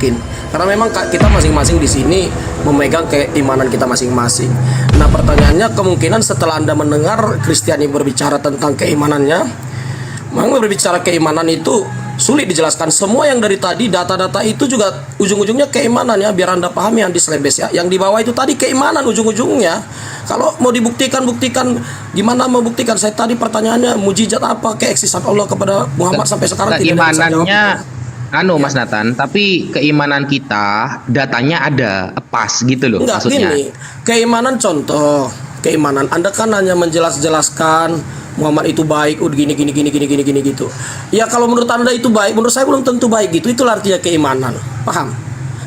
mungkin. Karena memang kita masing-masing di sini memegang keimanan kita masing-masing. Nah, pertanyaannya, kemungkinan setelah Anda mendengar Kristiani berbicara tentang keimanannya, memang berbicara keimanan itu sulit dijelaskan. Semua yang dari tadi data-data itu juga ujung-ujungnya keimanan ya, biar Anda pahami yang di Slebes ya. Yang di bawah itu tadi keimanan ujung-ujungnya. Kalau mau dibuktikan, gimana membuktikan? Saya tadi pertanyaannya, mujizat apa keeksisan Allah kepada Muhammad sampai sekarang tidak ada yang bisa jawab. Keimanannya Mas Nathan, tapi keimanan kita datanya ada pas gitu loh. Enggak, maksudnya. gini, keimanan contoh, keimanan Anda kan hanya menjelaskan Muhammad itu baik, gini gitu. Ya kalau menurut Anda itu baik, menurut saya belum tentu baik gitu. Itulah artinya keimanan. Paham?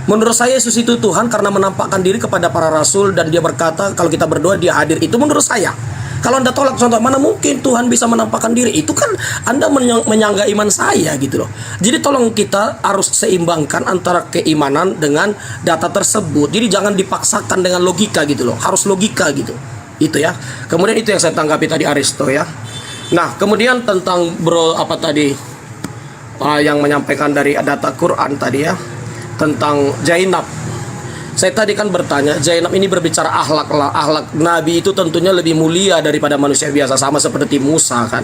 Menurut saya Yesus itu Tuhan karena menampakkan diri kepada para rasul dan dia berkata kalau kita berdoa dia hadir. Itu menurut saya. Kalau Anda tolak contoh, mana mungkin Tuhan bisa menampakkan diri? Itu kan Anda menyangga iman saya gitu loh. Jadi tolong kita harus seimbangkan antara keimanan dengan data tersebut. Jadi jangan dipaksakan dengan logika gitu loh. Harus logika gitu. Itu ya. Kemudian itu yang saya tanggapi tadi Aristo ya. Nah, kemudian tentang yang menyampaikan dari data Quran tadi ya, tentang Zainab. Saya tadi kan bertanya, Zainab ini berbicara akhlak lah. Akhlak Nabi itu tentunya lebih mulia daripada manusia biasa, sama seperti Musa kan.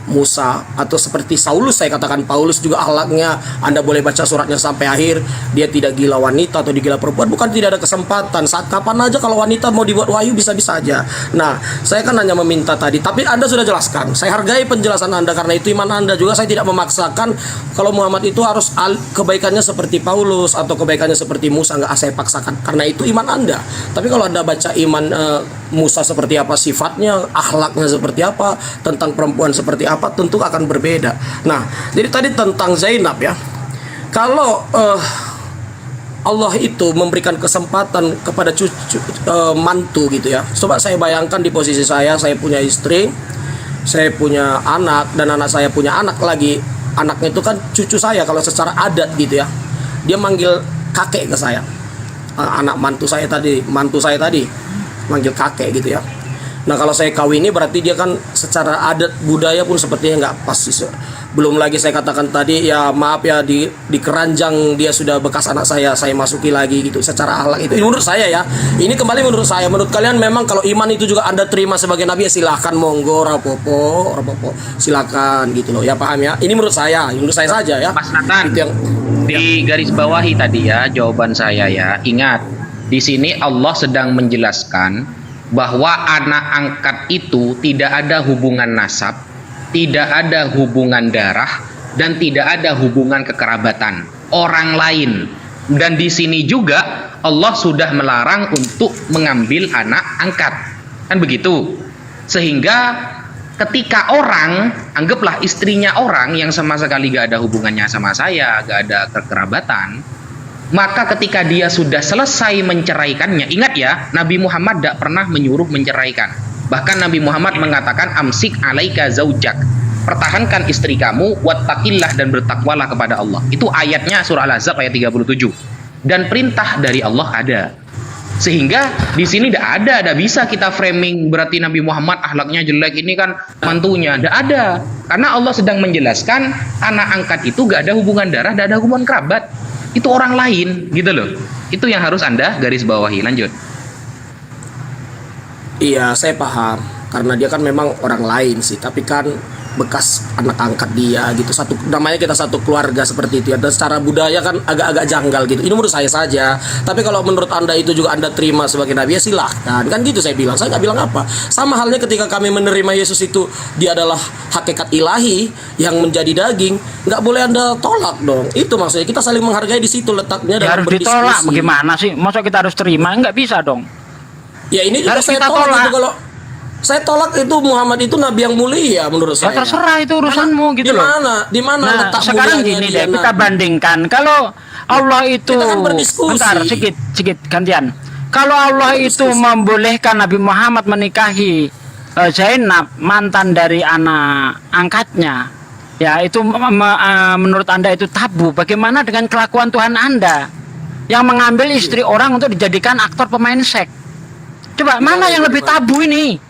Musa atau seperti Saulus, saya katakan Paulus juga akhlaknya, Anda boleh baca suratnya sampai akhir, dia tidak gila wanita atau digila perempuan, bukan tidak ada kesempatan, saat kapan aja kalau wanita mau dibuat wahyu bisa-bisa aja. Nah, saya kan hanya meminta tadi, tapi Anda sudah jelaskan, saya hargai penjelasan Anda karena itu iman Anda juga. Saya tidak memaksakan kalau Muhammad itu harus kebaikannya seperti Paulus atau kebaikannya seperti Musa, nggak saya paksakan karena itu iman Anda. Tapi kalau Anda baca iman Musa seperti apa sifatnya, akhlaknya seperti apa, tentang perempuan seperti apa, tentu akan berbeda. Nah, jadi tadi tentang Zainab ya. Kalau Allah itu memberikan kesempatan kepada mantu gitu ya. Coba saya bayangkan di posisi saya punya istri, saya punya anak, dan anak saya punya anak lagi. Anaknya itu kan cucu saya kalau secara adat gitu ya. Dia manggil kakek ke saya. Anak mantu saya tadi manggil kakek gitu ya. Nah, kalau saya kawini berarti dia kan secara adat budaya pun sepertinya nggak pas. Belum lagi saya katakan tadi ya, maaf ya, di keranjang dia sudah bekas anak saya masuki lagi gitu. Secara akhlak itu menurut saya ya. Ini kembali menurut saya. Menurut kalian memang kalau iman itu juga Anda terima sebagai nabi ya silahkan, monggo, rapopo, silakan gitu loh. Ya paham ya. Ini menurut saya saja ya. Mas Nathan, itu yang di garis bawahi tadi ya jawaban saya ya. Ingat, di sini Allah sedang menjelaskan bahwa anak angkat itu tidak ada hubungan nasab, tidak ada hubungan darah, dan tidak ada hubungan kekerabatan orang lain. Dan di sini juga Allah sudah melarang untuk mengambil anak angkat, kan begitu? Sehingga ketika orang, anggaplah istrinya orang yang sama sekali gak ada hubungannya sama saya, gak ada kekerabatan, maka ketika dia sudah selesai menceraikannya, ingat ya, Nabi Muhammad tidak pernah menyuruh menceraikan. Bahkan Nabi Muhammad mengatakan amsik alaika zaujak, pertahankan istri kamu, wattaqillah, dan bertakwalah kepada Allah. Itu ayatnya surah Al-Ahzab ayat 37. Dan perintah dari Allah ada. Sehingga di sini tidak bisa kita framing berarti Nabi Muhammad akhlaknya jelek, ini kan mantunya. Tidak ada. Karena Allah sedang menjelaskan anak angkat itu gak ada hubungan darah, gak ada hubungan kerabat. Itu orang lain gitu loh. Itu yang harus Anda garis bawahi. Lanjut. Iya, saya paham. Karena dia kan memang orang lain sih, tapi kan bekas anak angkat dia gitu. Namanya kita satu keluarga seperti itu ya. Dan secara budaya kan agak-agak janggal gitu. Ini menurut saya saja. Tapi kalau menurut Anda itu juga Anda terima sebagai nabi ya silahkan. Kan gitu saya bilang. Saya nggak bilang apa. Sama halnya ketika kami menerima Yesus itu dia adalah hakikat ilahi yang menjadi daging, nggak boleh Anda tolak dong. Itu maksudnya kita saling menghargai di situ letaknya Ya dalam harus berdiskusi. ditolak bagaimana sih? Masa kita harus terima? Nggak bisa dong. Ya ini juga Harus saya kita tolak tolak. itu. Kalau saya tolak itu Muhammad itu nabi yang mulia menurut Ya saya. terserah, itu urusanmu gitu loh. Di mana Nah, letak sekarang mulianya gini dia deh, kita nabi? bandingkan. Kalau Allah itu, Kita kan berdiskusi. bentar, sedikit gantian. Kalau Allah itu membolehkan Nabi Muhammad menikahi Zainab, mantan dari anak angkatnya, ya itu menurut Anda itu tabu. Bagaimana dengan kelakuan Tuhan Anda yang mengambil istri orang untuk dijadikan aktor pemain seks? Coba mana yang lebih tabu ini?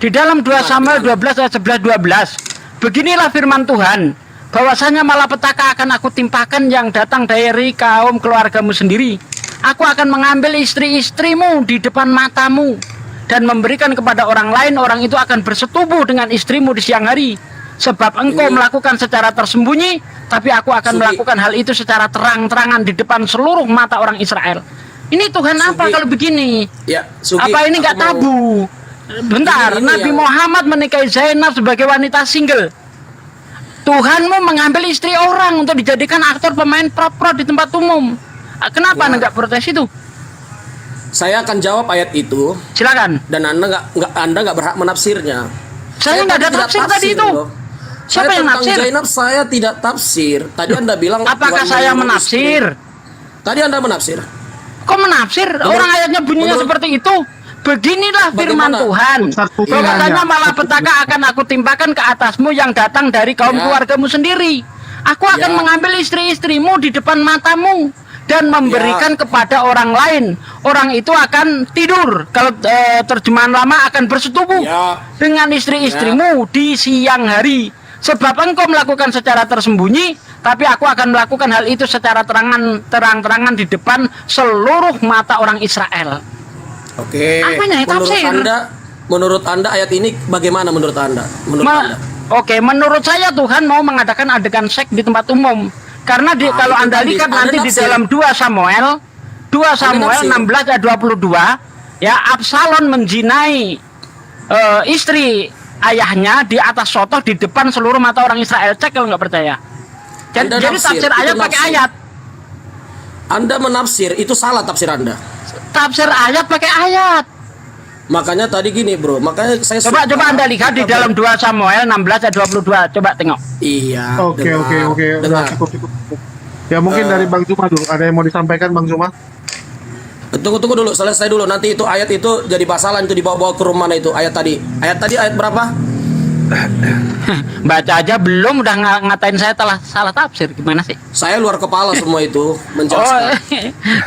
Di dalam 2 Samuel 12 ayat 11-12, beginilah firman Tuhan, bahwasanya malapetaka akan aku timpakan yang datang dari kaum keluargamu sendiri. Aku akan mengambil istri-istrimu di depan matamu dan memberikan kepada orang lain. Orang itu akan bersetubuh dengan istrimu di siang hari. Sebab engkau melakukan secara tersembunyi, tapi aku akan melakukan hal itu secara terang-terangan di depan seluruh mata orang Israel. Ini Tuhan apa kalau begini? Ya, Sugi, Apa ini nggak aku mau- tabu? Bentar, Ini Nabi yang- Muhammad menikahi Zainab sebagai wanita single. Tuhanmu mengambil istri orang untuk dijadikan aktor pemain pro di tempat umum. Kenapa Ya. Anda nggak protes itu? Saya akan jawab ayat itu Silakan. dan Anda nggak berhak menafsirnya. Saya nggak ada tidak tafsir tadi itu. loh. Siapa Saya yang tentang nafsir? Zainab saya tidak tafsir. Tadi Anda bilang Apakah Tuhan saya melindungi menafsir? istri. Tadi Anda menafsir. Kok menafsir? Orang ayatnya bunyinya menurut- seperti itu. Beginilah firman Bagaimana? Tuhan. Satu Bahwasanya nanya. malapetaka akan aku timpakan ke atasmu yang datang dari kaum Ya. keluargamu sendiri. Aku akan Ya. mengambil istri-istrimu di depan matamu dan memberikan kepada orang lain. Orang itu akan tidur. Kalau terjemahan lama akan bersetubuh Ya. dengan istri-istrimu di siang hari. Sebab engkau melakukan secara tersembunyi, tapi aku akan melakukan hal itu secara terang-terangan di depan seluruh mata orang Israel. Oke. Apanya ya, tafsir? Menurut Anda ayat ini bagaimana menurut Anda? Menurut Anda? Oke, menurut saya Tuhan mau mengadakan adegan seks di tempat umum. Karena kalau itu Anda tadi, lihat Anda nanti di nafsir. dalam 2 Samuel nafsir. 16 ayat 22, ya Absalom menjinai istri ayahnya di atas sotoh di depan seluruh mata orang Israel. Cek kalau nggak percaya. Anda Jadi nafsir, tafsir itu ayat pakai nafsir. ayat. Anda menafsir itu salah tafsir Anda. Tafsir ayat pakai ayat. Makanya tadi gini, Bro. Makanya saya Coba suka Anda lihat di kita dalam 2 Samuel 16 ayat 22. Coba tengok. Iya. Oke, dengar, oke, oke. Udah dengar. cukup. Ya mungkin dari Bang Zuma dulu. Ada yang mau disampaikan Bang Zuma? Tunggu dulu, selesai dulu. Nanti itu ayat itu jadi basalan itu dibawa-bawa ke rumah mana itu ayat tadi. Ayat tadi ayat berapa? Baca aja belum udah ngatain saya telah salah tafsir. Gimana sih? Saya luar kepala semua itu Oh, menjelaskan.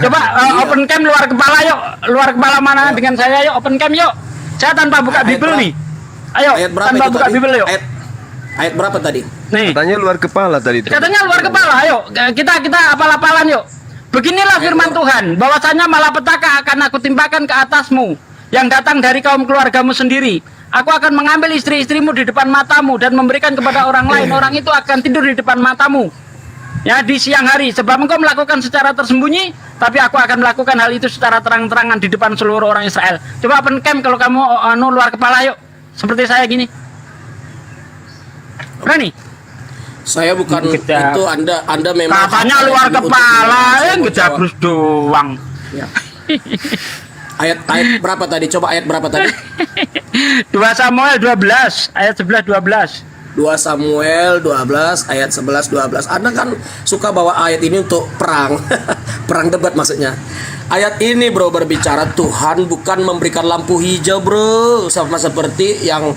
coba open cam luar kepala yuk. Luar kepala mana dengan saya yuk, open cam yuk. Saya tanpa buka Ayat Bible berapa? nih. Ayo, Ayat berapa tanpa itu buka tadi? Bible yuk. Ayat berapa tadi? Nih, Katanya luar kepala tadi itu. katanya luar kepala. Ayo, kita apal-apalan yuk. Beginilah firman Tuhan, bahwasanya malapetaka akan aku timpakan ke atasmu yang datang dari kaum keluargamu sendiri. Aku akan mengambil istri-istrimu di depan matamu dan memberikan kepada orang lain. Orang itu akan tidur di depan matamu. Ya, di siang hari. Sebab engkau melakukan secara tersembunyi, tapi aku akan melakukan hal itu secara terang-terangan di depan seluruh orang Israel. Coba open cam kalau kamu luar kepala yuk. Seperti saya gini. Berani? Saya bukan Kita- itu Anda memang Katanya hak luar saya untuk kepala, saya yang mau jawab. gejabrus doang. Ya. Ayat berapa tadi? Coba ayat berapa tadi? 2 Samuel 12 ayat 11 12. 2 Samuel 12 ayat 11 12. Anda kan suka bawa ayat ini untuk perang. Perang debat maksudnya. Ayat ini, Bro, berbicara Tuhan bukan memberikan lampu hijau, Bro, sama seperti yang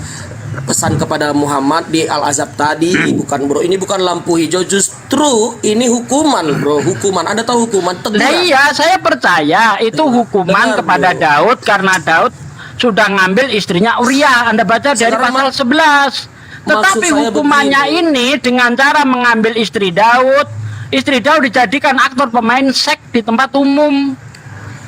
pesan kepada Muhammad di Al-Azab tadi. Bukan, Bro. Ini bukan lampu hijau, justru ini hukuman, Bro. Hukuman. Anda tahu hukuman Nah teguran. iya, saya percaya itu hukuman Dengar, kepada Bro. Daud karena Daud sudah ngambil istrinya Uria. Anda baca dari Sekarang pasal 11. Tetapi saya hukumannya begini. ini dengan cara mengambil istri Daud. Istri Daud dijadikan aktor pemain seks di tempat umum.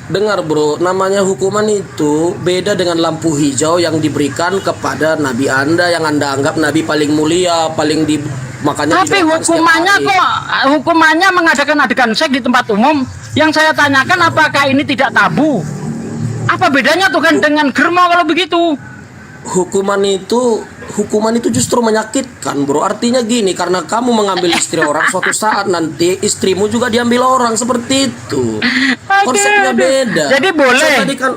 Dengar, Bro, namanya hukuman itu beda dengan lampu hijau yang diberikan kepada nabi Anda yang Anda anggap nabi paling mulia, paling di makanya Tapi didoakan setiap hukumannya hari. kok hukumannya mengadakan adegan seks di tempat umum. Yang saya tanyakan apakah ini tidak tabu? Apa bedanya Tuhan dengan germo kalau begitu? Hukuman itu justru menyakitkan, Bro. Artinya gini, karena kamu mengambil istri orang, suatu saat nanti istrimu juga diambil orang, seperti itu. Konsepnya Aduh. beda. Jadi boleh. Saya tadi kan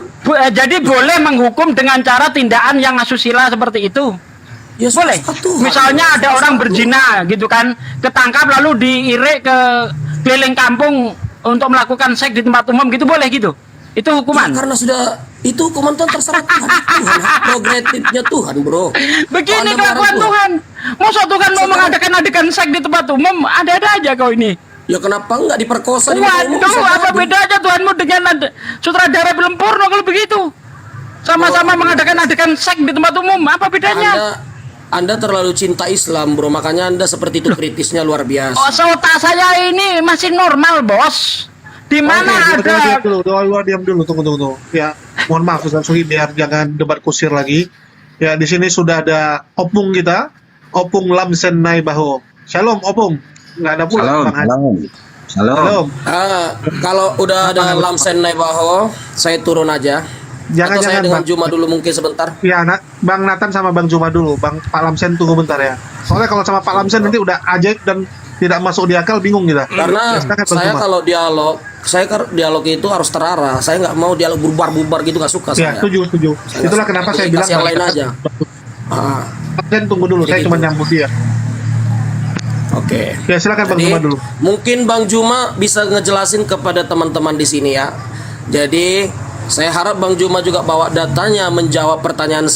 Jadi boleh menghukum dengan cara tindakan yang asusila seperti itu. ya, Boleh. suka Tuhan, Misalnya Bro. ada Suka orang Tuhan. berzina gitu kan, ketangkap lalu diirik ke keliling kampung untuk melakukan seks di tempat umum gitu, boleh gitu. Itu Ya, hukuman. karena sudah itu hukuman Tuhan, terserah Tuhan. Tuhan hak progresifnya Tuhan, Bro. Begini Anda kelakuan marah, Tuhan. Masa Tuhan mau Sekarang- mengadakan adegan seks di tempat umum? Ada-ada aja kau ini. Ya kenapa enggak diperkosa di muka umum? Waduh, Bisa apa jadi. bedanya Tuhanmu dengan sutradara film porno kalau begitu? Sama-sama mengadakan adegan seks di tempat umum, apa bedanya? Anda terlalu cinta Islam, bro. Makanya Anda seperti itu kritisnya luar biasa. Oh, seotak saya ini masih normal, bos. Di mana ada Diam dulu, tunggu. Ya, mohon maaf Ustaz Suhi, biar jangan debat kusir lagi. Ya, di sini sudah ada opung kita, Opung Lamsen Naibaho. Shalom, Opung. Nggak ada pula. Shalom, Bang Haji. shalom. Shalom. Shalom. Kalau udah ada Lamsen Naibaho, saya turun aja. Jangan, Atau saya dengan Bang. Juma dulu mungkin sebentar. Ya, Bang Nathan sama Bang Juma dulu. Pak Lamsen tunggu bentar ya. Soalnya kalau sama Pak Lamsen nanti udah ajaib dan tidak masuk di akal, bingung kita. Karena Ya, silakan, Bang saya Juma. kalau dialog itu harus terarah. Saya nggak mau dialog bubar-bubar gitu, nggak suka Ya, saya. setuju. Itulah kenapa saya bilang Kasih yang Bang lain Nathan. aja. Ah, Lamsen tunggu dulu, saya Jadi cuma gitu. nyambut dia. Oke. Ya, silakan Bang Jadi, Juma dulu. mungkin Bang Juma bisa ngejelasin kepada teman-teman di sini ya. Jadi saya harap Bang Juma juga bawa datanya menjawab pertanyaan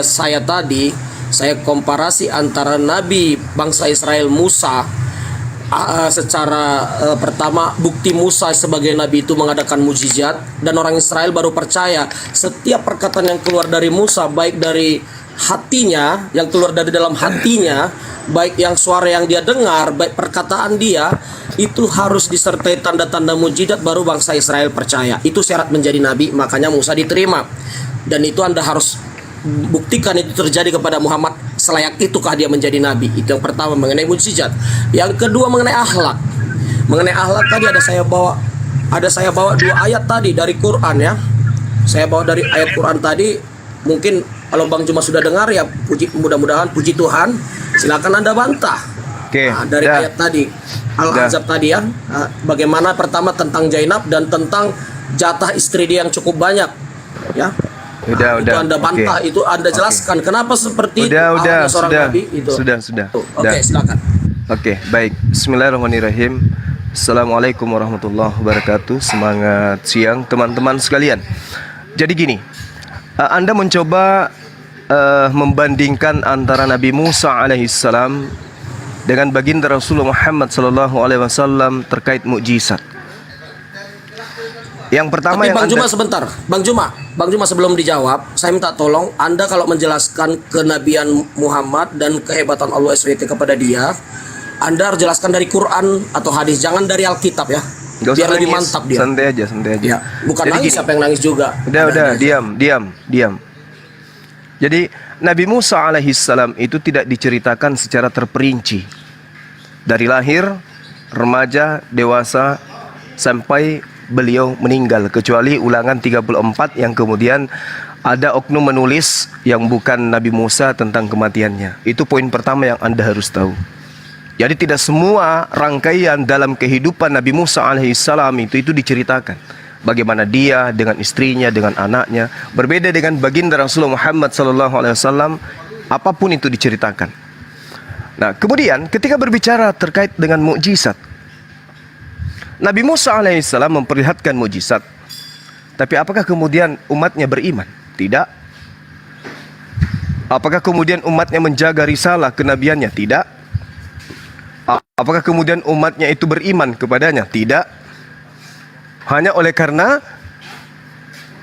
saya tadi. Saya komparasi antara Nabi bangsa Israel Musa. Secara pertama, bukti Musa sebagai Nabi itu mengadakan mukjizat, dan orang Israel baru percaya setiap perkataan yang keluar dari Musa, baik dari hatinya, yang keluar dari dalam hatinya, baik yang suara yang dia dengar, baik perkataan dia, itu harus disertai tanda-tanda mukjizat, baru bangsa Israel percaya. Itu syarat menjadi nabi, makanya Musa diterima. Dan itu Anda harus buktikan itu terjadi kepada Muhammad, selayak itukah dia menjadi nabi. Itu yang pertama mengenai mukjizat. Yang kedua mengenai akhlak. Mengenai akhlak tadi ada saya bawa 2 ayat tadi dari Quran ya. Saya bawa dari ayat Quran tadi. Mungkin kalau Bang Juma sudah dengar ya, mudah-mudahan puji Tuhan. Silakan Anda bantah. Oke, Dari dah. ayat tadi Al-Ahzab tadi ya, bagaimana pertama tentang Zainab dan tentang jatah istri dia yang cukup banyak ya. Udah, Itu Anda bantah, Oke. itu Anda jelaskan kenapa seperti itu halnya seorang nabi itu. Sudah. Oke, silakan. Oke, baik. Bismillahirrahmanirrahim. Assalamualaikum warahmatullahi wabarakatuh. Semangat siang teman-teman sekalian. Jadi gini, Anda mencoba membandingkan antara Nabi Musa alaihissalam dengan baginda Rasulullah Muhammad sallallahu alaihi wasallam terkait mukjizat. Yang pertama Tapi yang Bang Juma sebentar, Bang Juma sebelum dijawab, saya minta tolong Anda kalau menjelaskan kenabian Muhammad dan kehebatan Allah SWT kepada dia, Anda harus jelaskan dari Quran atau hadis, jangan dari Alkitab ya. Gak usah Biar lebih nangis. mantap dia. Santai aja. Ya, bukan Jadi nangis, gini. siapa yang nangis juga. Udah, diam. Jadi Nabi Musa alaihissalam itu tidak diceritakan secara terperinci. Dari lahir, remaja, dewasa, sampai beliau meninggal. Kecuali ulangan 34 yang kemudian ada oknum menulis yang bukan Nabi Musa tentang kematiannya. Itu poin pertama yang Anda harus tahu. Jadi tidak semua rangkaian dalam kehidupan Nabi Musa alaihissalam itu diceritakan. Bagaimana dia dengan istrinya, dengan anaknya. Berbeda dengan baginda Rasulullah Muhammad sallallahu alaihi wasallam, apapun itu diceritakan. Nah, kemudian ketika berbicara terkait dengan mukjizat, Nabi Musa alaihissalam memperlihatkan mukjizat. Tapi apakah kemudian umatnya beriman? Tidak. Apakah kemudian umatnya menjaga risalah kenabiannya? Tidak. Apakah kemudian umatnya itu beriman kepadanya? Tidak. Hanya oleh karena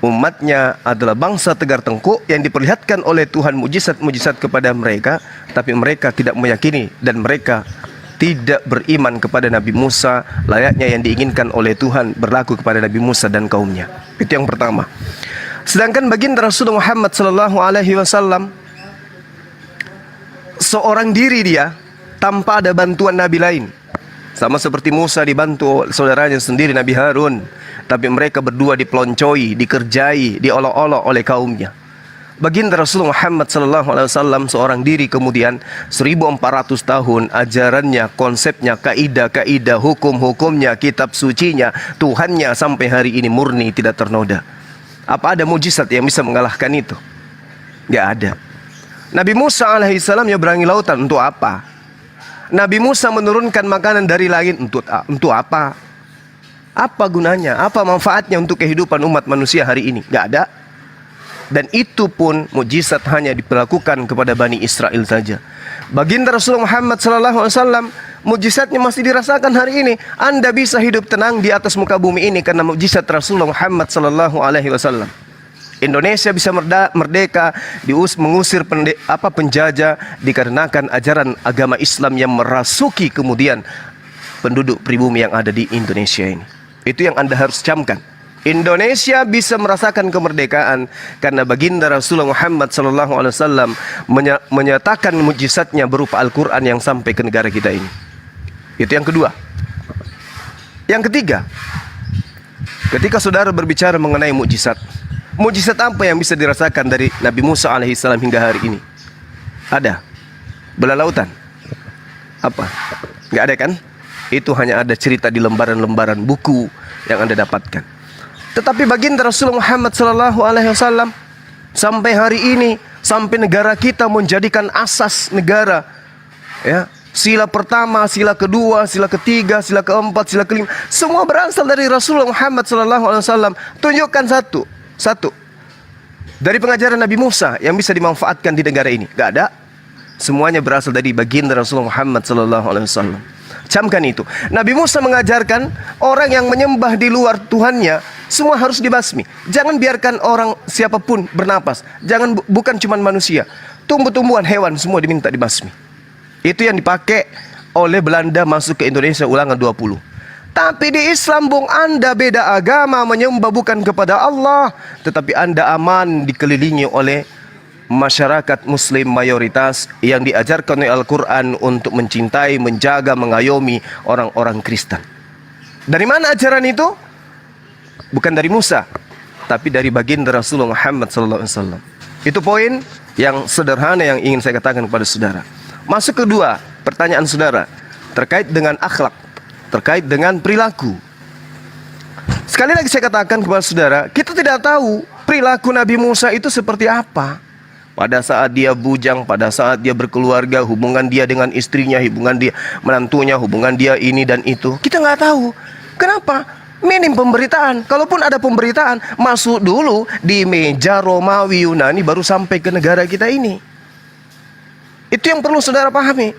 umatnya adalah bangsa tegar tengkuk yang diperlihatkan oleh Tuhan mujizat-mujizat kepada mereka, tapi mereka tidak meyakini dan mereka tidak beriman kepada Nabi Musa layaknya yang diinginkan oleh Tuhan berlaku kepada Nabi Musa dan kaumnya. Itu yang pertama. Sedangkan baginda Rasulullah Muhammad sallallahu alaihi wasallam seorang diri dia tanpa ada bantuan nabi lain. Sama seperti Musa dibantu saudaranya sendiri Nabi Harun, tapi mereka berdua diploncoi, dikerjai, diolok-olok oleh kaumnya. Baginda Rasulullah Muhammad SAW seorang diri kemudian 1400 tahun ajarannya, konsepnya, kaidah-kaidah, hukum-hukumnya, kitab sucinya, Tuhannya sampai hari ini murni tidak ternoda. Apa ada mujizat yang bisa mengalahkan itu? Gak ada. Nabi Musa alaihissalam nyeberangi lautan untuk apa? Nabi Musa menurunkan makanan dari langit untuk apa? Apa gunanya? Apa manfaatnya untuk kehidupan umat manusia hari ini? Gak ada. Dan itu pun mujizat hanya diperlakukan kepada Bani Israel saja. Baginda Rasulullah Muhammad SAW mujizatnya masih dirasakan hari ini. Anda bisa hidup tenang di atas muka bumi ini karena mujizat Rasulullah Muhammad SAW. Indonesia bisa merdeka, mengusir penjajah dikarenakan ajaran agama Islam yang merasuki kemudian penduduk pribumi yang ada di Indonesia ini. Itu yang Anda harus camkan. Indonesia bisa merasakan kemerdekaan karena baginda Rasulullah Muhammad SAW menyatakan mujizatnya berupa Al-Quran yang sampai ke negara kita ini. Itu yang kedua. Yang ketiga, ketika saudara berbicara mengenai mujizat, mujizat apa yang bisa dirasakan dari Nabi Musa alaihissalam hingga hari ini? Ada. Belah lautan. Apa? Nggak ada kan? Itu hanya ada cerita di lembaran-lembaran buku yang Anda dapatkan. Tetapi baginda Rasulullah Muhammad SAW sampai hari ini, sampai negara kita menjadikan asas negara, ya, sila pertama, sila kedua, sila ketiga, sila keempat, sila kelima, semua berasal dari Rasulullah Muhammad SAW. Tunjukkan satu dari pengajaran Nabi Musa yang bisa dimanfaatkan di negara ini. Gak ada. Semuanya berasal dari baginda Rasulullah Muhammad SAW. Camkan itu. Nabi Musa mengajarkan orang yang menyembah di luar Tuhannya semua harus dibasmi. Jangan biarkan orang siapapun bernapas. Bukan cuma manusia, tumbuh-tumbuhan, hewan semua diminta dibasmi. Itu yang dipakai oleh Belanda masuk ke Indonesia Ulangan 20. Tapi di Islam, Bung, Anda beda agama, menyembah bukan kepada Allah, tetapi Anda aman dikelilingi oleh masyarakat muslim mayoritas yang diajarkan oleh Al-Quran untuk mencintai, menjaga, mengayomi orang-orang Kristen. Dari mana ajaran itu? Bukan dari Musa, tapi dari baginda Rasulullah Muhammad SAW. Itu poin yang sederhana yang ingin saya katakan kepada saudara. Masuk kedua, pertanyaan saudara terkait dengan akhlak, terkait dengan perilaku. Sekali lagi saya katakan kepada saudara, kita tidak tahu perilaku Nabi Musa itu seperti apa. Pada saat dia bujang, pada saat dia berkeluarga, hubungan dia dengan istrinya, hubungan dia menantunya, hubungan dia ini dan itu, kita nggak tahu. Kenapa? Minim pemberitaan. Kalaupun ada pemberitaan, masuk dulu di meja Romawi Yunani baru sampai ke negara kita ini. Itu yang perlu saudara pahami.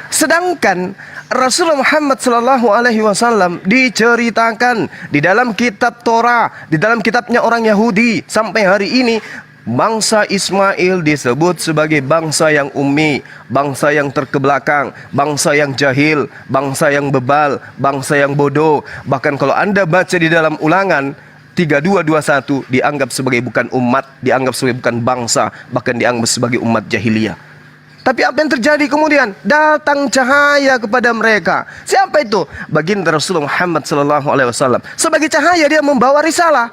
Sedangkan Rasulullah Muhammad SAW diceritakan di dalam kitab Torah, di dalam kitabnya orang Yahudi, sampai hari ini bangsa Ismail disebut sebagai bangsa yang ummi, bangsa yang terkebelakang, bangsa yang jahil, bangsa yang bebal, bangsa yang bodoh. Bahkan kalau Anda baca di dalam Ulangan 32:21, dianggap sebagai bukan umat, dianggap sebagai bukan bangsa, bahkan dianggap sebagai umat jahiliyah. Tapi apa yang terjadi kemudian? Datang cahaya kepada mereka. Siapa itu? Baginda Rasulullah Muhammad SAW. Sebagai cahaya dia membawa risalah.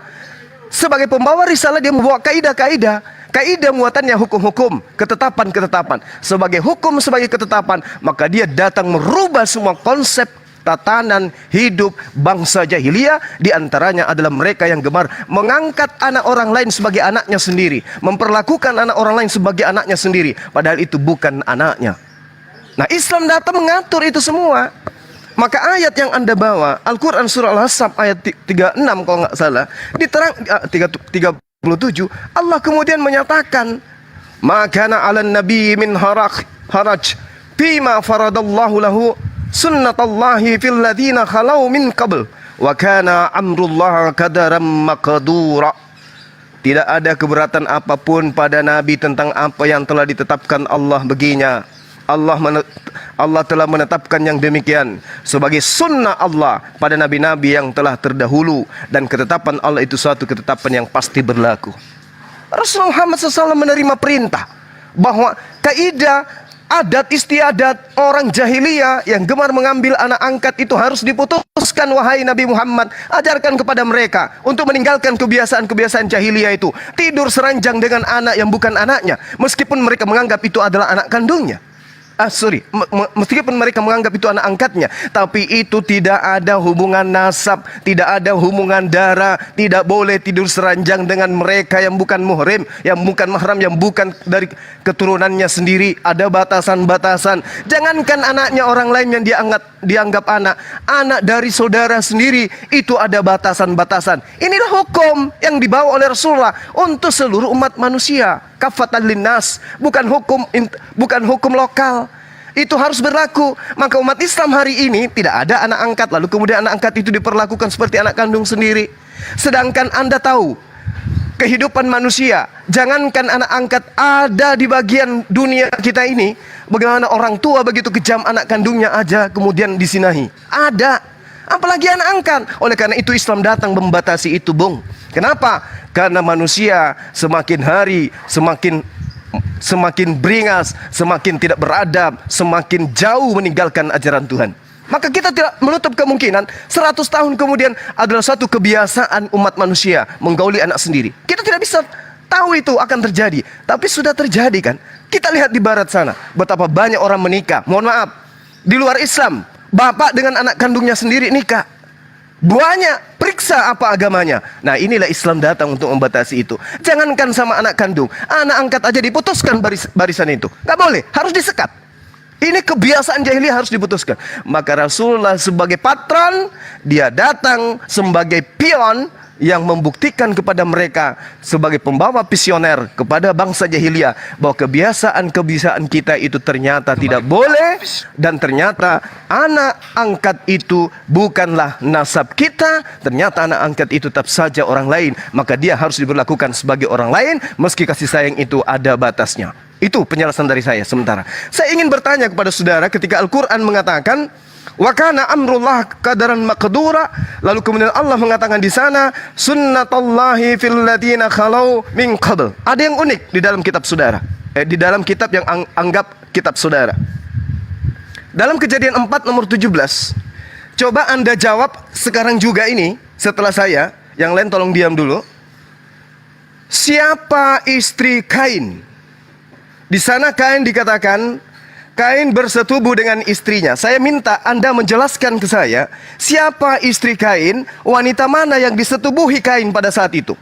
Sebagai pembawa risalah dia membawa kaidah-kaidah. Kaidah muatannya hukum-hukum, ketetapan-ketetapan. Sebagai hukum, sebagai ketetapan, maka dia datang merubah semua konsep tatanan hidup bangsa jahiliyah. Di antaranya adalah mereka yang gemar mengangkat anak orang lain sebagai anaknya sendiri, memperlakukan anak orang lain sebagai anaknya sendiri, padahal itu bukan anaknya. Nah, Islam datang mengatur itu semua. Maka ayat yang Anda bawa, Al-Quran surah Al-Ahzab ayat 36 kalau nggak salah, diterang 37, Allah kemudian menyatakan, "Maka kana 'alan nabi min haraj fima faradallahu lahu sunnatallahi fil ladina khalau min qabl wa kana amrullah qadaran maqdura." Tidak ada keberatan apapun pada nabi tentang apa yang telah ditetapkan Allah baginya. Allah telah menetapkan yang demikian sebagai sunnah Allah pada nabi-nabi yang telah terdahulu, dan ketetapan Allah itu suatu ketetapan yang pasti berlaku. Rasulullah Muhammad SAW menerima perintah bahwa kaidah adat istiadat orang jahiliyah yang gemar mengambil anak angkat itu harus diputuskan. Wahai Nabi Muhammad, ajarkan kepada mereka untuk meninggalkan kebiasaan-kebiasaan jahiliyah itu. Tidur seranjang dengan anak yang bukan anaknya, meskipun mereka menganggap itu adalah anak kandungnya. Meskipun mereka menganggap itu anak angkatnya, tapi itu tidak ada hubungan nasab, tidak ada hubungan darah. Tidak boleh tidur seranjang dengan mereka yang bukan muhrim, yang bukan mahram, yang bukan dari keturunannya sendiri. Ada batasan-batasan. Jangankan anaknya orang lain yang dianggap anak dari saudara sendiri, itu ada batasan-batasan. Inilah hukum yang dibawa oleh Rasulullah untuk seluruh umat manusia. Kafatan linnas, bukan hukum lokal. Itu harus berlaku. Maka umat Islam hari ini tidak ada anak angkat, lalu kemudian anak angkat itu diperlakukan seperti anak kandung sendiri. Sedangkan Anda tahu kehidupan manusia. Jangankan anak angkat ada di bagian dunia kita ini, bagaimana orang tua begitu kejam anak kandungnya aja kemudian disinahi. Ada. Apalagi anak angkat. Oleh karena itu Islam datang membatasi itu, Bung. Kenapa? Karena manusia semakin hari semakin beringas, semakin tidak beradab, semakin jauh meninggalkan ajaran Tuhan. Maka kita tidak menutup kemungkinan 100 tahun kemudian adalah suatu kebiasaan umat manusia menggauli anak sendiri. Kita tidak bisa tahu itu akan terjadi, tapi sudah terjadi kan. Kita lihat di barat sana, betapa banyak orang menikah. Mohon maaf, di luar Islam, bapak dengan anak kandungnya sendiri nikah. Banyak, periksa apa agamanya. Nah, inilah Islam datang untuk membatasi itu. Jangankan sama anak kandung, anak angkat aja diputuskan barisan itu. Gak boleh, harus disekat. Ini kebiasaan jahiliyah harus diputuskan. Maka Rasulullah sebagai patron, dia datang sebagai pion yang membuktikan kepada mereka sebagai pembawa visioner kepada bangsa jahiliyah bahwa kebiasaan-kebiasaan kita itu ternyata tidak boleh, dan ternyata anak angkat itu bukanlah nasab kita, ternyata anak angkat itu tetap saja orang lain, maka dia harus diberlakukan sebagai orang lain meski kasih sayang itu ada batasnya. Itu penjelasan dari saya sementara. Saya ingin bertanya kepada saudara, ketika Al-Quran mengatakan wa kana amrullah qadaran maqdura, lalu kemudian Allah mengatakan di sana sunnatullahi fil ladina khalau min qabl. Ada yang unik di dalam kitab saudara, di dalam kitab yang anggap kitab saudara. Dalam Kejadian 4 nomor 17. Coba Anda jawab sekarang juga ini setelah saya. Yang lain tolong diam dulu. Siapa istri Kain? Di sana Kain dikatakan Kain bersetubuh dengan istrinya. Saya minta Anda menjelaskan ke saya, siapa istri Kain, wanita mana yang disetubuhi Kain pada saat itu?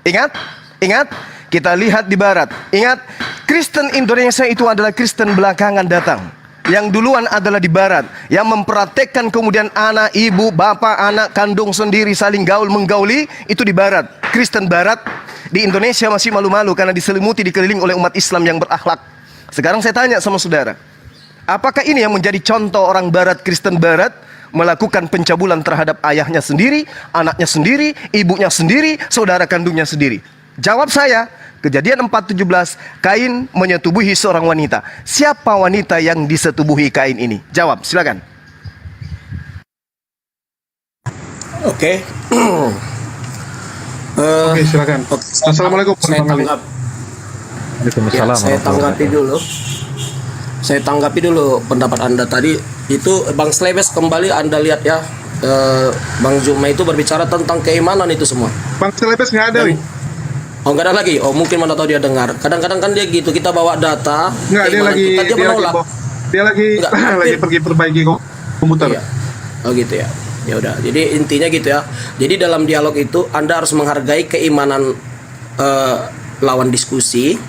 Ingat? Ingat? Kita lihat di barat. Ingat, Kristen Indonesia itu adalah Kristen belakangan datang. Yang duluan adalah di barat, yang mempraktekkan kemudian anak, ibu, bapak, anak kandung sendiri saling gaul menggauli, itu di barat. Kristen barat di Indonesia masih malu-malu karena diselimuti, dikelilingi oleh umat Islam yang berakhlak. Sekarang saya tanya sama saudara, apakah ini yang menjadi contoh orang barat, Kristen barat, melakukan pencabulan terhadap ayahnya sendiri, anaknya sendiri, ibunya sendiri, saudara kandungnya sendiri? Jawab saya, Kejadian 4:17, Kain menyetubuhi seorang wanita. Siapa wanita yang disetubuhi Kain ini? Jawab, silakan. Oke. Oke, silakan. Assalamualaikum Saya Bang Ali. tanggap. Ya, saya tanggapi dulu pendapat Anda tadi. Itu Bang Slebes, kembali Anda lihat ya, Bang Juma itu berbicara tentang keimanan itu semua. Bang Selebes nggak ada, Wi. Oh, nggak ada lagi. Oh, mungkin mana tahu dia dengar. Kadang-kadang kan dia gitu, kita bawa data Nggak, dia keimanan lagi kita, dia menolak. dia lagi Nggak, lagi pergi perbaiki komputer. Iya. Oh gitu ya. Ya udah. Jadi intinya gitu ya. Jadi dalam dialog itu Anda harus menghargai keimanan lawan diskusi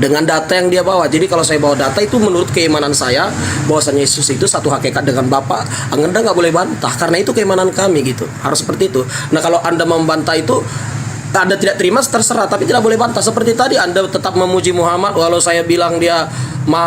dengan data yang dia bawa. Jadi kalau saya bawa data itu menurut keimanan saya bahwasanya Yesus itu satu hakikat dengan Bapa, Anda nggak boleh bantah karena itu keimanan kami gitu. Harus seperti itu. Nah, kalau Anda membantah itu Anda tidak terima, terserah, tapi tidak boleh bantah. Seperti tadi Anda tetap memuji Muhammad walau saya bilang dia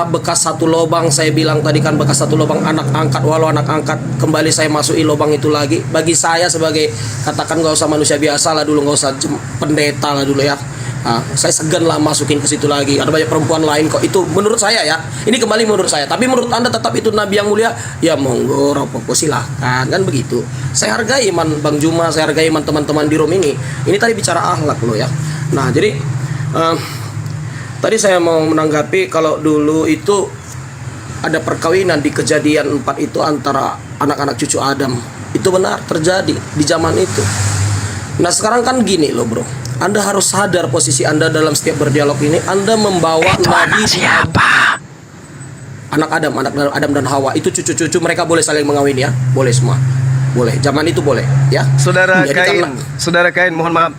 bekas satu lubang. Saya bilang tadi kan bekas satu lubang, anak angkat, walau anak angkat kembali saya masuki lubang itu lagi. Bagi saya sebagai, katakan gak usah manusia biasa lah dulu, gak usah pendeta lah dulu ya. Nah, saya segan lah masukin ke situ lagi. Ada banyak perempuan lain kok. Itu menurut saya ya. Ini kembali menurut saya. Tapi menurut Anda tetap itu Nabi yang mulia. Ya monggo, ropopo silahkan. Kan begitu. Saya hargai iman Bang Juma. Saya hargai iman teman-teman di room ini. Ini tadi bicara akhlak loh ya. Nah jadi tadi saya mau menanggapi kalau dulu itu ada perkawinan di Kejadian 4 itu antara anak-anak cucu Adam. Itu benar terjadi di zaman itu. Nah sekarang kan gini loh bro, Anda harus sadar posisi Anda dalam setiap berdialog ini. Anda membawa Itu Nabi, anak siapa? anak Adam dan Hawa. Itu cucu-cucu mereka boleh saling mengawin ya, boleh semua, boleh. Zaman itu boleh ya. Saudara Jadi Kain, karena- saudara Kain, mohon maaf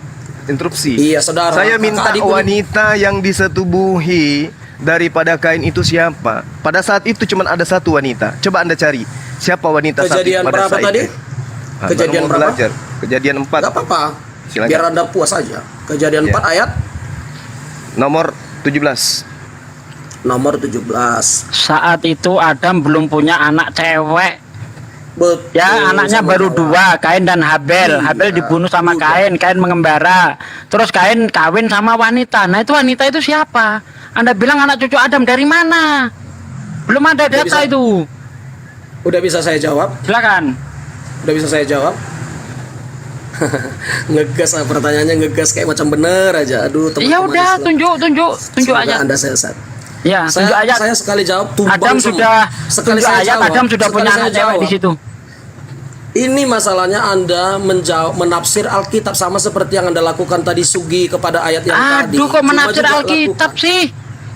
interupsi. Iya saudara. Saya Kakak minta adik pun- wanita yang disetubuhi daripada Kain itu siapa? Pada saat itu cuma ada satu wanita. Coba Anda cari siapa wanita saat itu Kejadian pada berapa saat tadi? itu. Kejadian baru mau berapa? belajar. Kejadian 4 Gak apa-apa. Silakan. Biar Anda puas aja. Kejadian Ya. 4 ayat nomor 17. nomor 17. Saat itu Adam belum punya anak cewek. Betul. Ya, anaknya sama baru kawan. dua, Kain dan Habel. Iya, Habel dibunuh sama juga. Kain mengembara. Terus Kain kawin sama wanita. Nah, itu wanita itu siapa? Anda bilang anak cucu Adam dari mana? Belum ada Udah data bisa. itu. Udah bisa saya jawab? Silakan. Udah bisa saya jawab? Ngegas lah pertanyaannya, ngegas kayak macam bener aja. Aduh, teman-teman Ya udah, Islam. tunjuk Semoga ayat. Anda sesat. Ya, tunjuk ayat. Saya sekali jawab tumbang Adam semua. sudah Sekali tunjuk saya ayat, jawab, Adam sudah sekali punya saya anak cewek jawab. di situ. Ini masalahnya Anda menafsir Alkitab sama seperti yang Anda lakukan tadi Sugi kepada ayat yang tadi. Aduh, kok Cuma menafsir juga Alkitab lakukan. sih?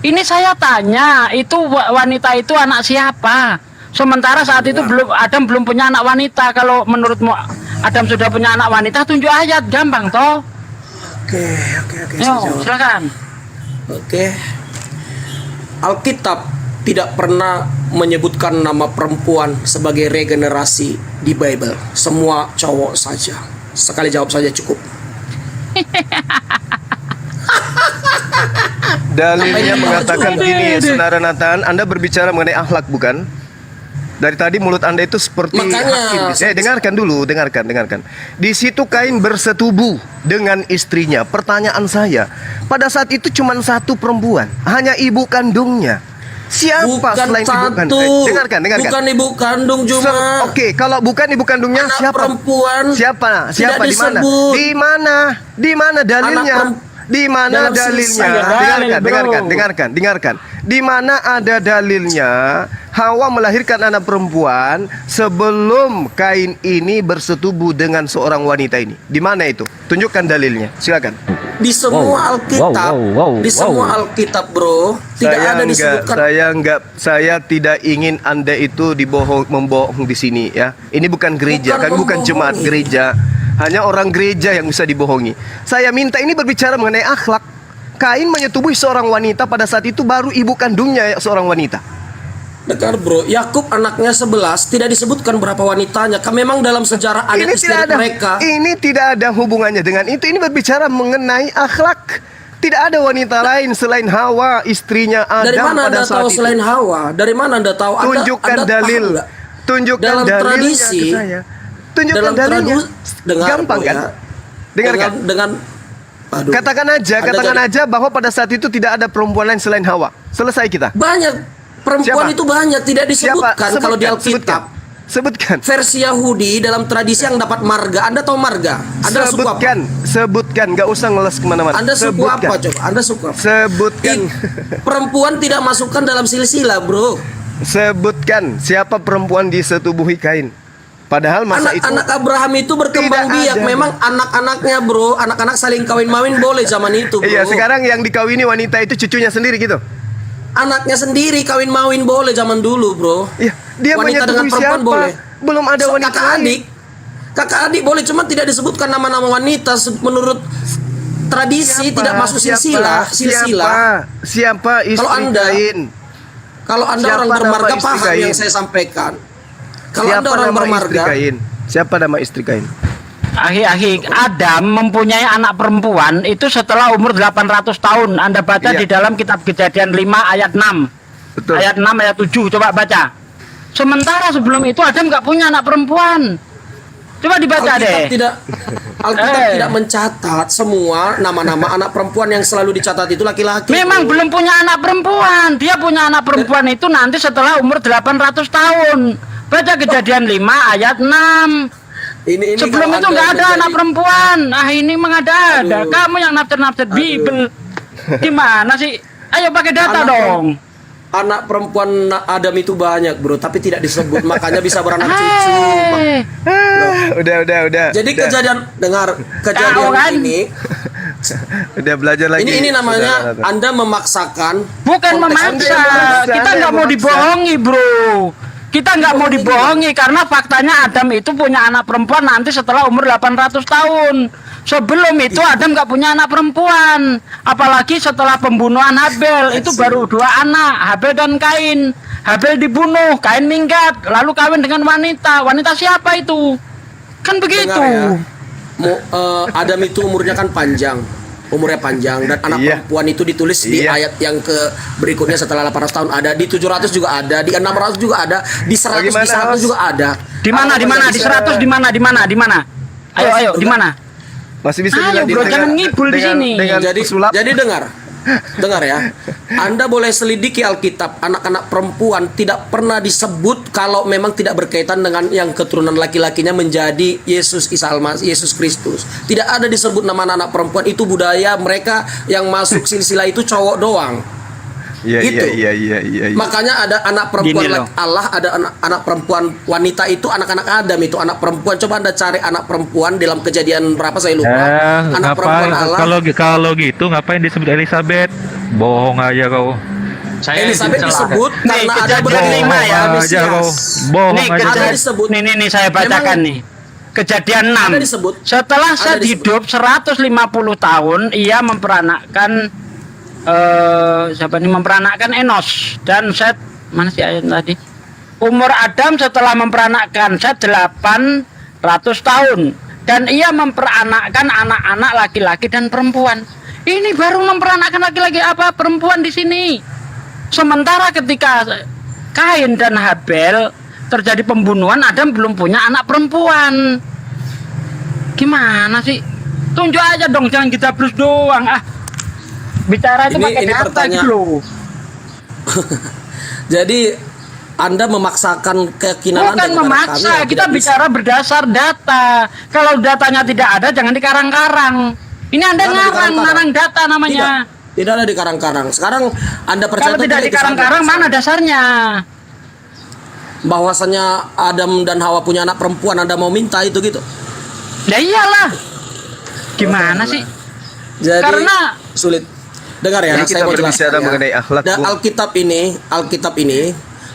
Ini saya tanya, itu wanita itu anak siapa? Sementara saat itu Adam belum punya anak wanita. Kalau menurutmu Adam sudah punya anak wanita, tunjuk ayat, gampang toh? Oke, Yo, saya jawab. silakan. Oke. Alkitab tidak pernah menyebutkan nama perempuan sebagai regenerasi di Bible. Semua cowok saja. Sekali jawab saja cukup. Dalilnya mengatakan gini, Saudara Nathan, Anda berbicara mengenai akhlak bukan? Dari tadi mulut Anda itu seperti Makanya, hakim. Dengarkan dulu, dengarkan. Di situ Kain bersetubuh dengan istrinya. Pertanyaan saya, pada saat itu cuma satu perempuan, hanya ibu kandungnya. Siapa Bukan selain ibu satu. kandung? Dengarkan. Bukan ibu kandung cuma. Oke, kalau bukan ibu kandungnya Anak siapa? perempuan Siapa? tidak Di mana? disebut. Di mana dalilnya? Di mana dalam dalilnya? silsilah. Dengarkan. Di mana ada dalilnya Hawa melahirkan anak perempuan sebelum Kain ini bersetubuh dengan seorang wanita ini? Di mana itu? Tunjukkan dalilnya. Silakan. Di semua Alkitab, di semua Alkitab, bro, tidak ada disebutkan. Saya tidak ingin Anda itu membohong di sini ya. Ini bukan gereja, Bukan kami bukan jemaat membohongi. gereja. Hanya orang gereja yang bisa dibohongi. Saya minta ini berbicara mengenai akhlak. Kain menyetubuhi seorang wanita pada saat itu baru ibu kandungnya seorang wanita. Dengar bro, Yakub anaknya 11, tidak disebutkan berapa wanitanya. Memang dalam sejarah adat istiadat mereka. Ini tidak ada hubungannya dengan itu. Ini berbicara mengenai akhlak. Tidak ada wanita lain selain Hawa, istrinya Adam Dari mana pada Anda saat tahu itu. selain Hawa? Dari mana Anda tahu? Tunjukkan Anda dalil. tahu nggak? Tunjukkan Dalam dalilnya tradisi, ke saya. Tunjukkan dalam dalilnya. dengar, Gampang bro, kan? ya. Dengarkan. Dengan aduh. Katakan Anda aja bahwa pada saat itu tidak ada perempuan lain selain Hawa. Selesai kita. banyak perempuan Siapa? itu banyak tidak disebutkan kalau di Alkitab. Sebutkan. Versi Yahudi dalam tradisi yang dapat marga. Anda tahu marga? Anda suku apa? Sebutkan, nggak usah ngeles kemana-mana. Anda suku apa coba? Anda suku apa? Sebutkan, Perempuan tidak masukkan dalam silsilah, bro. sebutkan siapa perempuan disetubuhi Kain. Padahal masa itu Anak-anak Abraham itu berkembang tidak biak. ada. Memang anak-anaknya, bro, anak-anak saling kawin-mawin boleh zaman itu, bro. Iya, sekarang yang dikawini wanita itu cucunya sendiri gitu. Anaknya sendiri kawin-mawin boleh zaman dulu, bro. Iya, dia Wanita dengan menyetujui perempuan siapa? boleh. Belum ada wanita Kakak lain. adik. Kakak adik boleh, cuma tidak disebutkan nama-nama wanita menurut tradisi tidak masuk silsilah. Siapa istri Kalau Anda Kain? Kalau Anda Siapa orang nama bermarga istri paham Kain? yang saya sampaikan. Kalau Siapa Anda orang nama istri bermarga, Kain? Siapa nama istri Kain? Ahi, Adam mempunyai anak perempuan itu setelah umur 800 tahun. Anda baca Iya. di dalam kitab Kejadian 5 ayat 6. Betul. Ayat 6 ayat 7 coba baca. Sementara sebelum itu Adam nggak punya anak perempuan. Coba dibaca Alkitab deh. Alkitab Eh. tidak mencatat semua nama-nama anak perempuan yang selalu dicatat itu laki-laki. Memang belum punya anak perempuan. Dia punya anak perempuan itu nanti setelah umur 800 tahun. Baca Kejadian 5 ayat 6. Ini Sebelum kalau itu Anda nggak ada menjadi- anak perempuan. Ah ini mengada-ada. Aduh. Kamu yang nafsir-nafsir Bible. Gimana sih? Ayo pakai data Anak dong. Anak perempuan Adam itu banyak, bro, tapi tidak disebut, makanya bisa beranak cucu. Hei. Udah. Jadi Udah. kejadian Tahu kan? ini Udah belajar lagi. ini namanya Saudara. Anda memaksakan. Bukan konteks memaksa. Anda yang memaksa. Kita nggak mau dibohongi, bro. Kita nggak mau dibohongi karena faktanya Adam itu punya anak perempuan nanti setelah umur 800 tahun. Sebelum itu Adam nggak punya anak perempuan. Apalagi setelah pembunuhan Habel itu baru 2 anak, Habel dan Kain. Habel dibunuh, Kain minggat, lalu kawin dengan wanita. Wanita siapa itu? Kan begitu. Dengar ya. Adam itu umurnya kan panjang. umurnya panjang, dan anak Iya. perempuan itu ditulis di Iya. ayat yang ke berikutnya setelah 800 tahun ada, di 700 juga ada, di 600 juga ada, di 100 di Bagaimana, 100 Mas? juga ada. Di mana? Di mana? Di 100 di mana? Di mana? Di mana? Ayo, di mana? Masih bisa Ayo, dilanjut bro, jangan ngibul di sini. dengan sulap. Jadi dengar ya. Anda boleh selidiki Alkitab, anak-anak perempuan tidak pernah disebut kalau memang tidak berkaitan dengan yang keturunan laki-lakinya menjadi Yesus Yesus Kristus. Tidak ada disebut nama anak perempuan, itu budaya mereka yang masuk silsilah itu cowok doang. Iya, Gitu. iya. Makanya ada anak perempuan Gini loh. Allah, ada anak perempuan wanita itu anak-anak Adam itu anak perempuan. Coba Anda cari anak perempuan dalam kejadian berapa saya lupa. Anak perempuan Allah. Kalau gitu ngapain disebut Elizabeth? Bohong aja kau. Saya Elizabeth dicela. disebut Nih, karena ada kejadian berlima lima ya, Bohong aja kau. Mesias. Bohong Nih, aja. Ada disebut. nih saya bacakan Memang- nih. Kejadian 6. Ada disebut. Setelah Ada Seth disebut. hidup 150 tahun, ia memperanakkan siapa nih, memperanakkan Enos dan Seth. Mana sih ayat tadi? Umur Adam setelah memperanakkan Seth 800 tahun, dan ia memperanakkan anak-anak laki-laki dan perempuan. Ini baru memperanakkan laki-laki, apa perempuan di sini. Sementara ketika Kain dan Habel terjadi pembunuhan, Adam belum punya anak perempuan. Gimana sih? Tunjuk aja dong, jangan kita terus doang. Bicara itu pakai Ini data pertanyaan. gitu loh. Jadi Anda memaksakan keyakinan Anda Bukan kepada memaksa, kami yang kita tidak bisa. bicara berdasar data. Kalau datanya tidak ada, jangan dikarang-karang. Ini Anda Tidak ada ngarang dikarang-karang. data namanya. Tidak ada di karang-karang. Sekarang Anda percaya Kalau tidak itu dikarang-karang, dasar. mana dasarnya? Bahwasanya Adam dan Hawa punya anak perempuan, Anda mau minta itu gitu. Ya iyalah. Gimana sih? Jadi Karena- sulit. Dengar ya, Jadi saya kita mau berbicara jelaskan ya. mengenai akhlak, Dan Bung.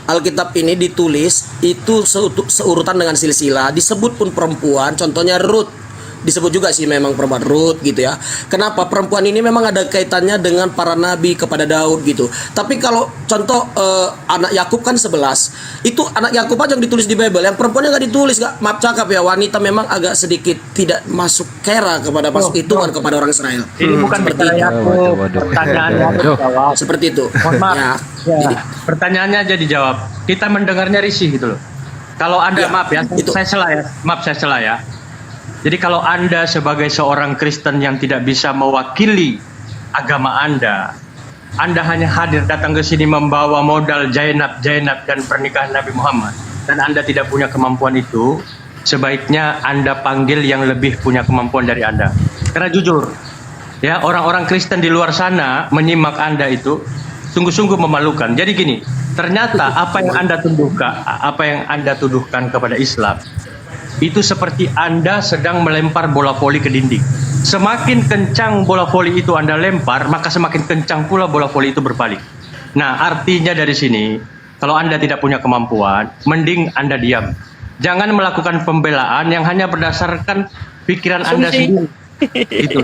Alkitab ini ditulis itu seurutan dengan silsilah. Disebut pun perempuan, contohnya Ruth. Disebut juga sih memang perempuan Ruth gitu ya. Kenapa? Perempuan ini memang ada kaitannya dengan para nabi kepada Daud gitu. Tapi kalau contoh anak Yakub kan 11. Itu anak Yakub aja yang ditulis di Bible. Yang perempuannya nggak ditulis, nggak. Maaf cakap ya, wanita memang agak sedikit tidak masuk kera kepada masuk hitungan kepada orang Israel. Ini bukan Seperti bicara itu. Yakub, pertanyaannya dijawab. Seperti itu. Mohon maaf. Ya. Ya, Jadi, pertanyaannya aja dijawab. Kita mendengarnya risih gitu loh. Kalau Anda, Ya, maaf ya, itu. saya salah ya. Maaf saya salah ya. Jadi kalau Anda sebagai seorang Kristen yang tidak bisa mewakili agama Anda hanya hadir datang ke sini membawa modal Zainab dan pernikahan Nabi Muhammad, dan Anda tidak punya kemampuan itu, sebaiknya Anda panggil yang lebih punya kemampuan dari Anda. Karena jujur, ya, orang-orang Kristen di luar sana menyimak Anda itu sungguh-sungguh memalukan. Jadi gini, ternyata apa yang Anda tuduhkan kepada Islam itu seperti Anda sedang melempar bola voli ke dinding. Semakin kencang bola voli itu Anda lempar, maka semakin kencang pula bola voli itu berbalik. Nah, artinya dari sini, kalau Anda tidak punya kemampuan, mending Anda diam. Jangan melakukan pembelaan yang hanya berdasarkan pikiran Anda Asumsi. sendiri. Itu.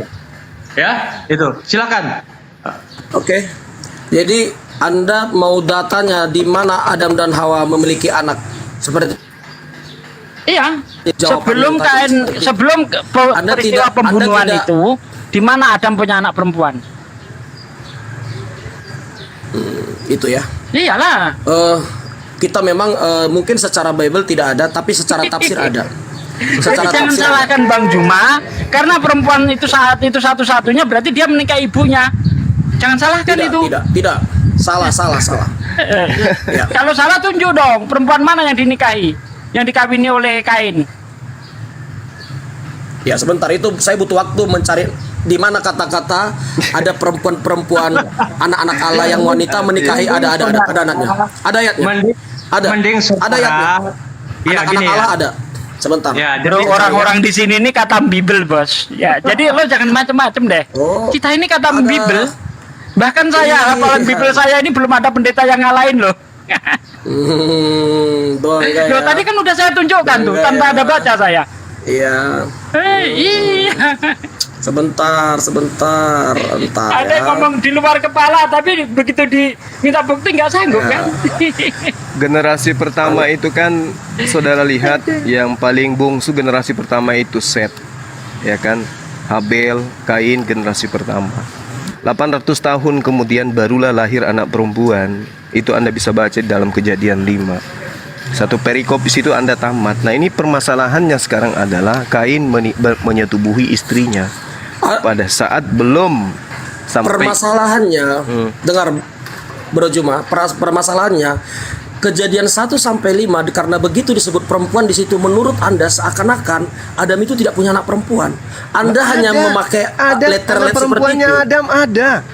Ya, itu. Silakan. Oke. Jadi Anda mau datanya di mana Adam dan Hawa memiliki anak seperti Iya. Jawabannya tadi seperti itu. Sebelum Anda peristiwa tidak- pembunuhan Anda tidak- itu, di mana Adam punya anak perempuan? itu ya. Iyalah. Kita memang mungkin secara Bible tidak ada, tapi secara tafsir ada. Secara Jangan tafsir ada. salahkan Bang Juma, karena perempuan itu saat itu satu-satunya berarti dia menikahi ibunya. Jangan salahkan Tidak, itu. tidak. Salah. Ya. Kalau salah tunjuk dong, perempuan mana yang dinikahi, yang dikawini oleh Kain. Ya, sebentar itu saya butuh waktu mencari di mana kata-kata ada perempuan-perempuan anak-anak Allah yang wanita menikahi ada anaknya. Ada ayatnya. Mending Ada ayatnya. Iya, Anak-anak gini ya. Allah ada. Sebentar. Ya, Bro, jadi orang-orang di sini ini kata Bible, Bos. Ya, jadi lo jangan macem-macem deh. Oh, Kita ini kata ada. Bible. Bahkan saya Iya. hafalan Bible saya ini belum ada pendeta yang ngalahin loh. bangga Loh, ya. tadi kan udah saya tunjukkan tuh, Bangga tanpa ya. ada baca saya. Iya. Iya. Sebentar, entar Ada yang ya. ngomong di luar kepala, tapi begitu diminta bukti nggak sanggup Ya. kan? Generasi pertama itu kan saudara lihat yang paling bungsu generasi pertama itu Set, ya kan? Habel, Kain generasi pertama. 800 tahun kemudian barulah lahir anak perempuan. Itu Anda bisa baca dalam Kejadian 5. Satu perikop di situ Anda tamat. Nah, ini permasalahannya sekarang adalah Kain menyetubuhi istrinya pada saat belum sampai. Permasalahannya, dengar Bro Juma, permasalahannya Kejadian 1 sampai 5 karena begitu disebut perempuan di situ, menurut Anda seakan-akan Adam itu tidak punya anak perempuan. Anda hanya memakai letter-letter seperti itu.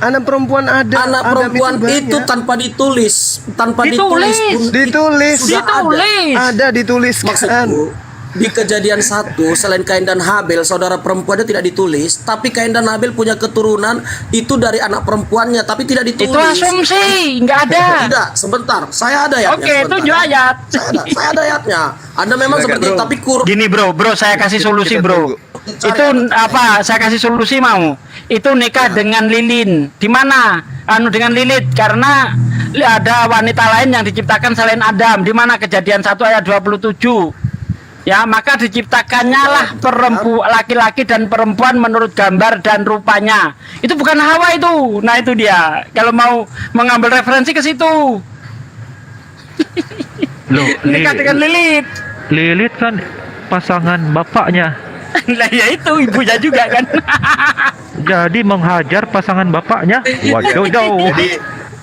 Anak perempuan ada. Anak perempuan itu tanpa ditulis pun Ditulis. sudah Ada dituliskan. Maksudku, di Kejadian 1 selain Kain dan Habel, saudara perempuannya tidak ditulis, tapi Kain dan Habel punya keturunan itu dari anak perempuannya, tapi tidak ditulis. Itu asumsi, nggak ada. Tidak, sebentar. Saya ada ayatnya. Oke, sebentar. tunjuk ayat. Saya ada ayatnya. Anda memang Silakan, seperti itu, bro. tapi Gini bro, saya kasih solusi Kita bro. tunggu. Itu apa? Saya kasih solusi mau. Itu nikah dengan lilin. Di mana? Dengan Lilith, karena ada wanita lain yang diciptakan selain Adam. Di mana? Kejadian 1 ayat 27. Ya, maka diciptakannya lah laki-laki dan perempuan menurut gambar dan rupanya. Itu bukan Hawa itu. Nah, itu dia. Kalau mau mengambil referensi ke situ. Loh, Nikah dengan Lilith. Lilith kan pasangan bapaknya. Lah ya itu ibunya juga kan. Jadi menghajar pasangan bapaknya. Waduh.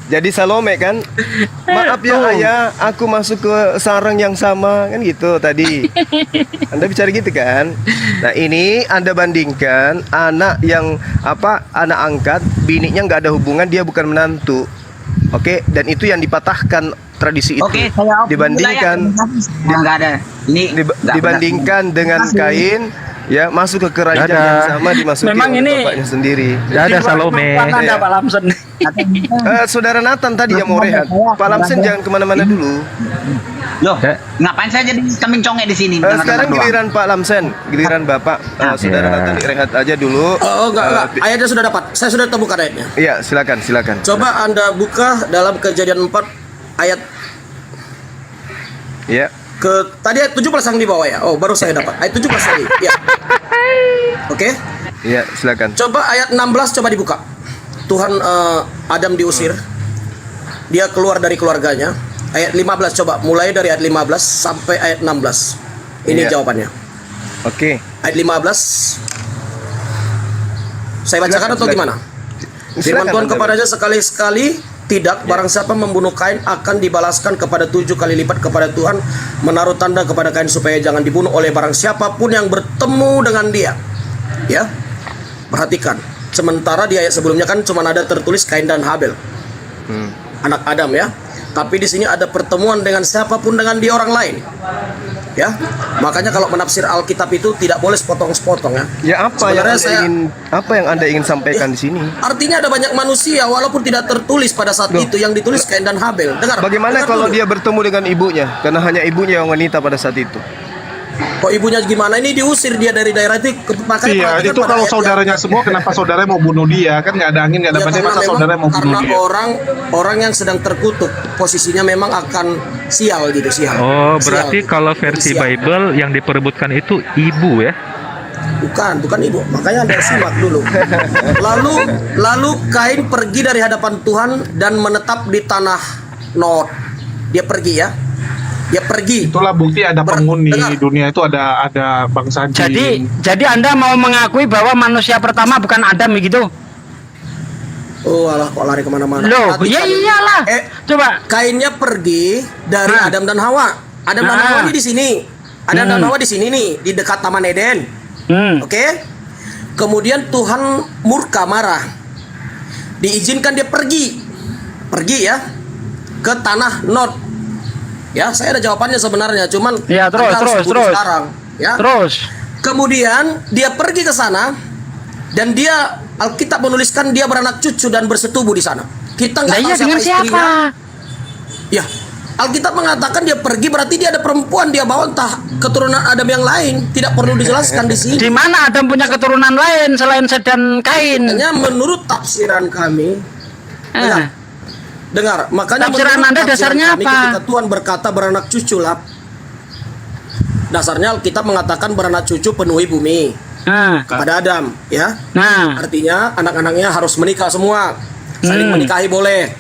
Jadi Salome kan, maaf ya ayah, aku masuk ke sarang yang sama kan gitu tadi. Anda bicara gitu kan. Nah, ini Anda bandingkan anak yang anak angkat, bininya nggak ada hubungan, dia bukan menantu. Oke, dan itu yang dipatahkan tradisi itu. Oke, saya dibandingkan nggak ada. Ini nggak dibandingkan dengan Kain, ya masuk ke kerajaan Dadah. yang sama dimasuki Memang oleh ini bapaknya sendiri. Dadah Salome. Ada Pak Lamsen. Saudara Nathan tadi yang mau rehat. Pak Lamsen jangan kemana-mana dulu. Loh, ngapain saya jadi kambing congek di sini? Sekarang giliran Pak Lamsen, giliran Bapak. Saudara Ya. Nathan rehat aja dulu. Enggak. Ayatnya sudah dapat. Saya sudah temukan ayatnya. Iya, silakan. Coba Anda buka dalam Kejadian 4 ayat Iya. tadi ayat 17 yang di bawah ya. Oh, baru saya dapat. Ayat 17 tadi. Ya. Oke. Iya, silakan. Coba ayat 16 coba dibuka. Tuhan Adam diusir. Dia keluar dari keluarganya. Ayat 15 coba, mulai dari ayat 15 sampai ayat 16. Ini Iya. jawabannya. Oke. Ayat 15. Saya bacakan atau Silakan. gimana? Firman Tuhan Anda. kepadanya sekali-sekali tidak, barang siapa membunuh Kain akan dibalaskan kepada 7 kali lipat kepada Tuhan, menaruh tanda kepada Kain supaya jangan dibunuh oleh barang siapapun yang bertemu dengan dia. Ya, perhatikan. Sementara di ayat sebelumnya kan cuma ada tertulis Kain dan Habel, anak Adam ya. Tapi di sini ada pertemuan dengan siapapun dengan dia orang lain. Ya, makanya kalau menafsir Alkitab itu tidak boleh sepotong-sepotong ya. Ya Sebenarnya apa yang Anda ingin sampaikan di sini? Artinya ada banyak manusia walaupun tidak tertulis pada saat Loh. itu yang ditulis Kain dan Habel. Dengar. Bagaimana dengar kalau dulu. dia bertemu dengan ibunya? Karena hanya ibunya yang wanita pada saat itu. Kok ibunya gimana? Ini diusir dia dari daerah itu. Makanya Iya, perhatikan itu pada kalau ayat saudaranya semua, kenapa saudaranya mau bunuh dia? Kan nggak ada angin, nggak ada Ya, banjir, karena masa memang- saudaranya mau bunuh karena dia? orang yang sedang terkutuk posisinya memang akan sial gitu, sial. Oh, Sial berarti gitu. kalau versi Sial. Bible yang diperebutkan itu ibu ya? Bukan ibu. Makanya Anda simak dulu. Lalu Kain pergi dari hadapan Tuhan dan menetap di tanah Nod. Dia pergi ya. Dia pergi. Itulah bukti ada penghuni Dengar. dunia itu, ada bangsa jin. Jadi Anda mau mengakui bahwa manusia pertama bukan Adam begitu? Oh, alah kok lari kemana-mana. Loh, Perhatikan. ya iyalah. Coba. Kainnya pergi dari Hah? Adam dan Hawa. Adam dan Nah. Hawa ini di sini. Adam dan Hawa di sini nih, di dekat Taman Eden. Oke. Kemudian Tuhan murka, marah. Diizinkan dia pergi ya ke tanah Nod. Ya, saya ada jawabannya sebenarnya, cuman Ya, terus, Anda harus terus, bunuh terus. sekarang, ya. Terus. Kemudian dia pergi ke sana dan dia Alkitab menuliskan dia beranak cucu dan bersetubuh di sana. Kita nggak Lah tahu iya, siapa dengan istrinya. siapa? Ya, Alkitab mengatakan dia pergi berarti dia ada perempuan dia bawa entah keturunan Adam yang lain, tidak perlu dijelaskan di sini. Di mana Adam punya keturunan lain selain Set dan Kain? Hanya menurut tafsiran kami, dengar, makanya Tafsiran menurut Anda tafsiran dasarnya kami, apa? ketika Tuhan berkata beranak cucu lah, dasarnya Alkitab mengatakan beranak cucu penuhi bumi. Nah, kepada Adam, ya. nah, Artinya anak-anaknya harus menikah semua, saling menikahi boleh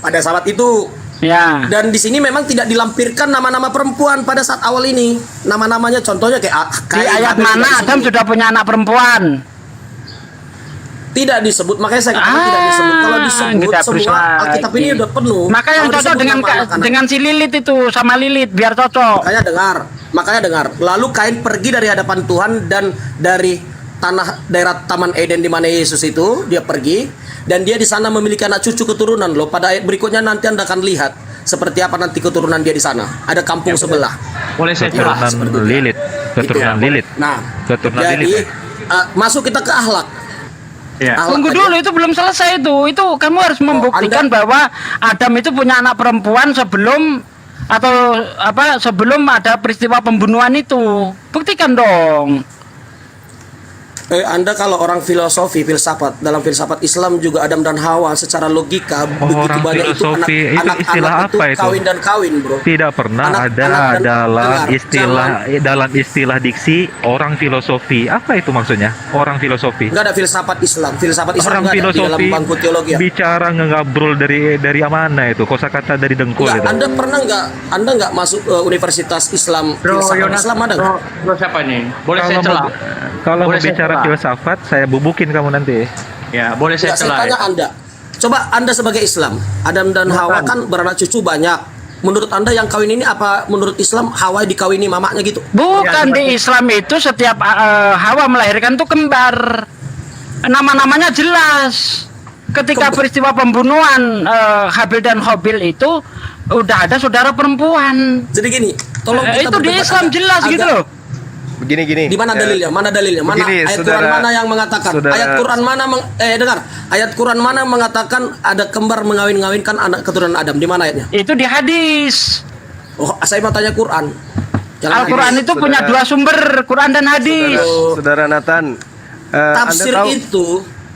pada saat itu. ya. Dan di sini memang tidak dilampirkan nama-nama perempuan pada saat awal ini. Nama-namanya contohnya kayak Di ayat Habel mana tidak Adam disebut. sudah punya anak perempuan? Tidak disebut, makanya saya katakan tidak disebut. Kalau disebut kita semua berusaha Alkitab ini lagi. udah penuh. Maka yang Kalau cocok disebut dengan nama anak-anak. dengan si Lilith itu sama Lilith biar cocok. Makanya dengar. Lalu Kain pergi dari hadapan Tuhan dan dari daerah Taman Eden di mana Yesus itu dia pergi, dan dia di sana memiliki anak cucu keturunan loh. Pada ayat berikutnya nanti Anda akan lihat seperti apa nanti keturunan dia di sana. Ada kampung sebelah. Boleh saya celah? Keturunan Lilith. Keturunan Lilith. Nah, Keturunan jadi Lilith. masuk kita ke akhlak. Ya. Akhlak Tunggu tadi. dulu, itu belum selesai itu. Itu kamu harus membuktikan bahwa Adam itu punya anak perempuan sebelum sebelum ada peristiwa pembunuhan itu. Buktikan dong. Anda kalau orang filosofi, filsafat, dalam filsafat Islam juga Adam dan Hawa secara logika begitu Orang banyak itu filosofi, itu istilah anak-anak apa itu? kawin dan kawin, bro. Tidak pernah Anak-anak ada dan- dalam istilah diksi orang filosofi. Apa itu maksudnya? Orang filosofi. Enggak ada filsafat Islam. Filsafat Islam Orang enggak ada di dalam filosofi bangku teologi. bicara ngegabrol dari mana itu? Kosakata dari dengkul Enggak, itu. Anda nggak masuk Universitas Islam, Bro filsafat Yonas, Islam ada nggak? bro siapa nih? Boleh saya celah? Kalau mau Boleh saya bicara celah? filsafat, saya bubukin kamu nanti. Ya, boleh saya Enggak, saya celah. tanya Ya? Anda. Coba Anda sebagai Islam, Adam dan Hawa kan beranak cucu banyak. Menurut Anda yang kawin ini apa menurut Islam Hawa dikawini mamanya gitu? Bukan, di Islam itu setiap Hawa melahirkan tuh kembar. Nama-namanya jelas. Ketika peristiwa pembunuhan Habil dan Qabil itu udah ada saudara perempuan. Jadi gini, tolong kita Itu di berdebat Islam agak- jelas gitu agak- loh. Begini. Di mana dalilnya? Mana dalilnya? Mana Begini, ayat saudara- Quran mana yang mengatakan? saudara- Ayat Quran mana dengar. Ayat Quran mana mengatakan ada kembar mengawin-ngawinkan anak keturunan Adam? Di mana ayatnya? Itu di hadis. Oh, saya mau tanya Quran. Jangan Al-Quran hadis. itu punya dua sumber, Quran dan hadis. Saudara Nathan, Tafsir Anda tahu, itu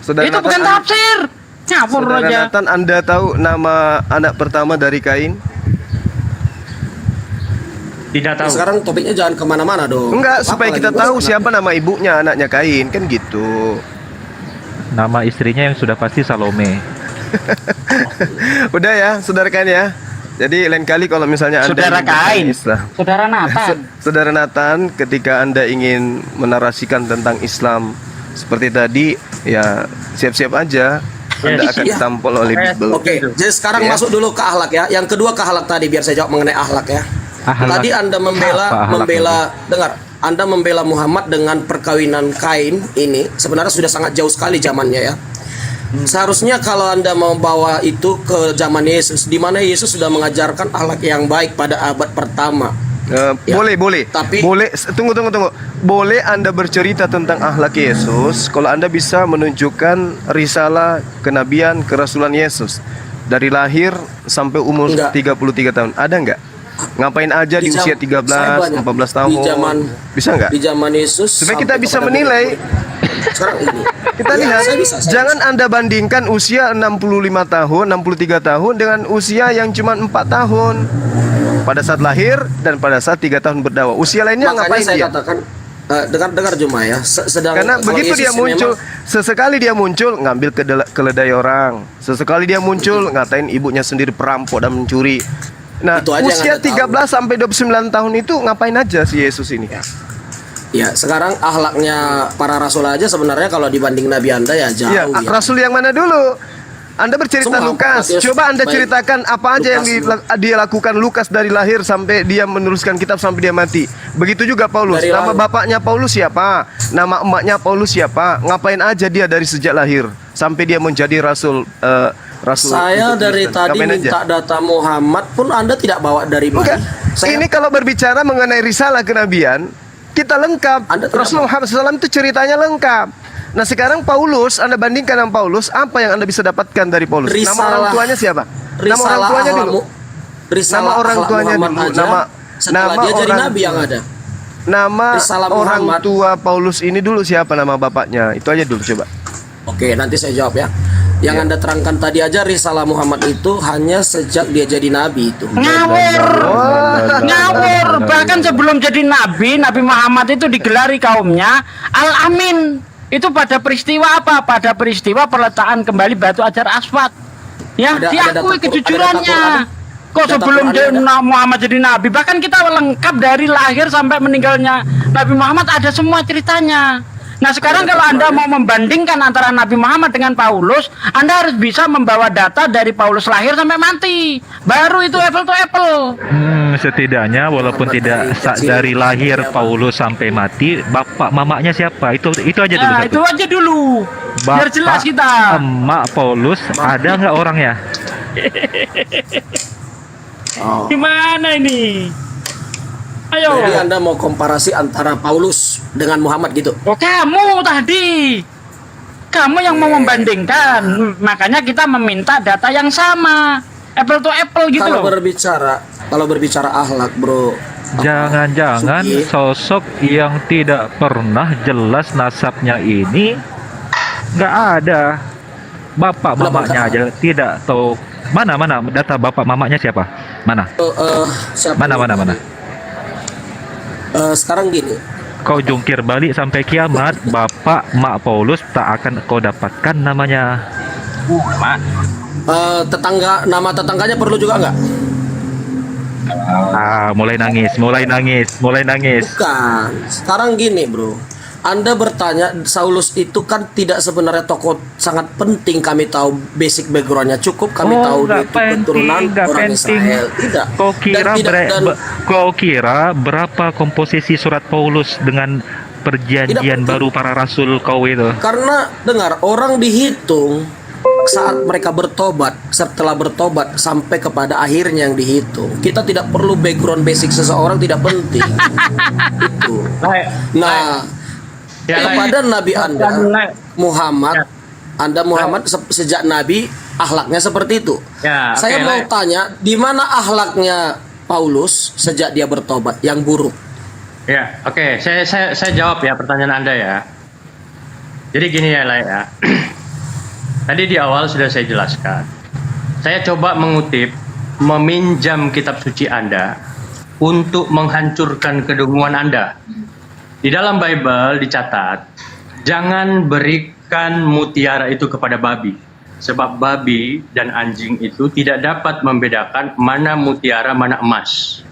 Saudara Itu bukan Nathan, tafsir. Campur Saudara aja. Nathan, Anda tahu nama anak pertama dari Kain? Tidak tahu. sekarang topiknya jangan kemana-mana dong. Enggak, Apa supaya lagi? kita Gua tahu senang. siapa nama ibunya anaknya Kain, kan gitu. Nama istrinya yang sudah pasti Salome. Udah ya, saudara Kain ya. Jadi lain kali kalau misalnya Anda Saudara ingin Kain. Islam, Saudara Nathan. Saudara Nathan, ketika Anda ingin menarasikan tentang Islam seperti tadi, ya siap-siap aja. Anda akan Ya. ditampol oleh Bible. Oke, jadi sekarang Ya. masuk dulu ke akhlak ya. Yang kedua ke akhlak tadi, biar saya jawab mengenai akhlak ya. Akhlak. Tadi Anda Apa akhlak dengar, Anda membela Muhammad dengan perkawinan Kain ini sebenarnya sudah sangat jauh sekali zamannya ya. Seharusnya kalau Anda mau bawa itu ke zaman Yesus, di mana Yesus sudah mengajarkan akhlak yang baik pada abad pertama. Ya. Boleh. Tapi- Boleh. Tunggu. Boleh Anda bercerita tentang akhlak Yesus kalau Anda bisa menunjukkan risalah kenabian kerasulan Yesus dari lahir sampai umur Enggak. 33 tahun. Ada enggak? Ngapain aja di usia Saya 13, banyak. 14 tahun? Di zaman Bisa enggak? Di zaman Yesus Supaya kita sampai bisa kepada menilai. murid-murid. Sekarang ini. Kita Ya, lihat. saya bisa. Jangan Anda bandingkan usia 65 tahun, 63 tahun dengan usia yang cuma 4 tahun. Pada saat lahir dan pada saat 3 tahun berdakwah. Usia lainnya Makanya ngapain saya dia? katakan dengar Juma ya. Sedang Karena kalau begitu Yesus dia ini muncul, memang- sesekali dia muncul ngambil keledai orang, sesekali dia muncul ngatain ibunya sendiri perampok dan mencuri. Nah, Itu aja yang usia Anda tahu. 13 sampai 29 tahun itu ngapain aja si Yesus ini? Ya, sekarang akhlaknya para rasul aja sebenarnya kalau dibanding Nabi Anda ya jauh. Iya, ya. Rasul yang mana dulu? Anda bercerita Semua, Lukas. Matius, Coba Anda baik. ceritakan apa aja yang Lukas, dia lakukan Lukas dari lahir sampai dia menuliskan kitab sampai dia mati. Begitu juga Paulus. Dari Nama lahir. bapaknya Paulus siapa? Nama emaknya Paulus siapa? Ngapain aja dia dari sejak lahir sampai dia menjadi rasul rasul. Saya untuk dari Kristen? tadi Ngapain aja? minta data Muhammad pun Anda tidak bawa dari Enggak. mana? Saya Ini kalau berbicara mengenai risalah kenabian, kita lengkap. Anda tidak Rasulullah Muhammad SAW itu ceritanya lengkap. Nah sekarang Paulus, Anda bandingkan dengan Paulus, apa yang Anda bisa dapatkan dari Paulus? Nama Risalah- orang tuanya siapa? Nama orang risalah tuanya dulu. risalah Nama orang akhlak tuanya Muhammad dulu. aja, setelah nama dia jadi orang- nabi yang ada. Nama Risalah orang Muhammad. tua Paulus ini dulu siapa nama bapaknya? Itu aja dulu coba. Oke, nanti saya jawab ya. Yang Anda terangkan tadi aja risalah Muhammad itu hanya sejak dia jadi nabi itu. Ngawur. Ngawur. Bahkan sebelum jadi nabi, Nabi Muhammad itu digelari kaumnya Al-Amin. Itu pada peristiwa apa? Pada peristiwa perletaan kembali batu Hajar Aswad. Ya, Ada diakui data- kejujurannya. ada data Kok Data sebelum Quran ada? Muhammad jadi nabi, bahkan kita lengkap dari lahir sampai meninggalnya Nabi Muhammad ada semua ceritanya. Nah sekarang kalau Anda mau membandingkan antara Nabi Muhammad dengan Paulus, Anda harus bisa membawa data dari Paulus lahir sampai mati. Baru itu apple to apple. Setidaknya walaupun tidak dari lahir Paulus sampai mati, bapak mamanya siapa? Itu aja dulu Nah, satu. itu aja dulu. Biar jelas kita. emak Paulus ada nggak orangnya? Oh. Gimana ini? Ayo. Jadi Anda mau komparasi antara Paulus dengan Muhammad gitu. Oh, kamu tadi. Kamu yang mau membandingkan. Makanya kita meminta data yang sama. Apple to apple gitu Kalau loh. berbicara akhlak, Bro. Jangan-jangan Sugi. sosok yang tidak pernah jelas nasabnya ini nggak ada. Bapak Kenapa mamanya nggak aja tidak tahu. Mana data bapak mamanya siapa? Mana? Siapa Mana? Sekarang gini, Kau jungkir balik sampai kiamat, bapak mak Paulus tak akan kau dapatkan namanya. nama tetangganya perlu juga nggak? Mulai nangis. Bukan. Sekarang gini, Bro. Anda bertanya, Saulus itu kan tidak sebenarnya tokoh sangat penting kami tahu basic backgroundnya. Cukup kami tahu dia itu keturunan orang Israel. Tidak. Kau kira berapa komposisi surat Paulus dengan perjanjian Tidak, baru para rasul kau itu? Karena dengar, orang dihitung saat mereka bertobat, setelah bertobat sampai kepada akhirnya yang dihitung. Kita tidak perlu background basic seseorang, tidak penting. Itu. Nah, kepada Nabi Anda Muhammad, Anda Muhammad sejak Nabi akhlaknya seperti itu. Ya, Saya oke, mau Lai. tanya, di mana akhlaknya Paulus sejak dia bertobat yang buruk? Ya, oke. Saya jawab ya pertanyaan Anda ya. Jadi gini ya, Lai ya. Tadi di awal sudah saya jelaskan. Saya coba meminjam kitab suci Anda untuk menghancurkan kedunguan Anda. Di dalam Bible dicatat, jangan berikan mutiara itu kepada babi. Sebab babi dan anjing itu tidak dapat membedakan mana mutiara, mana emas.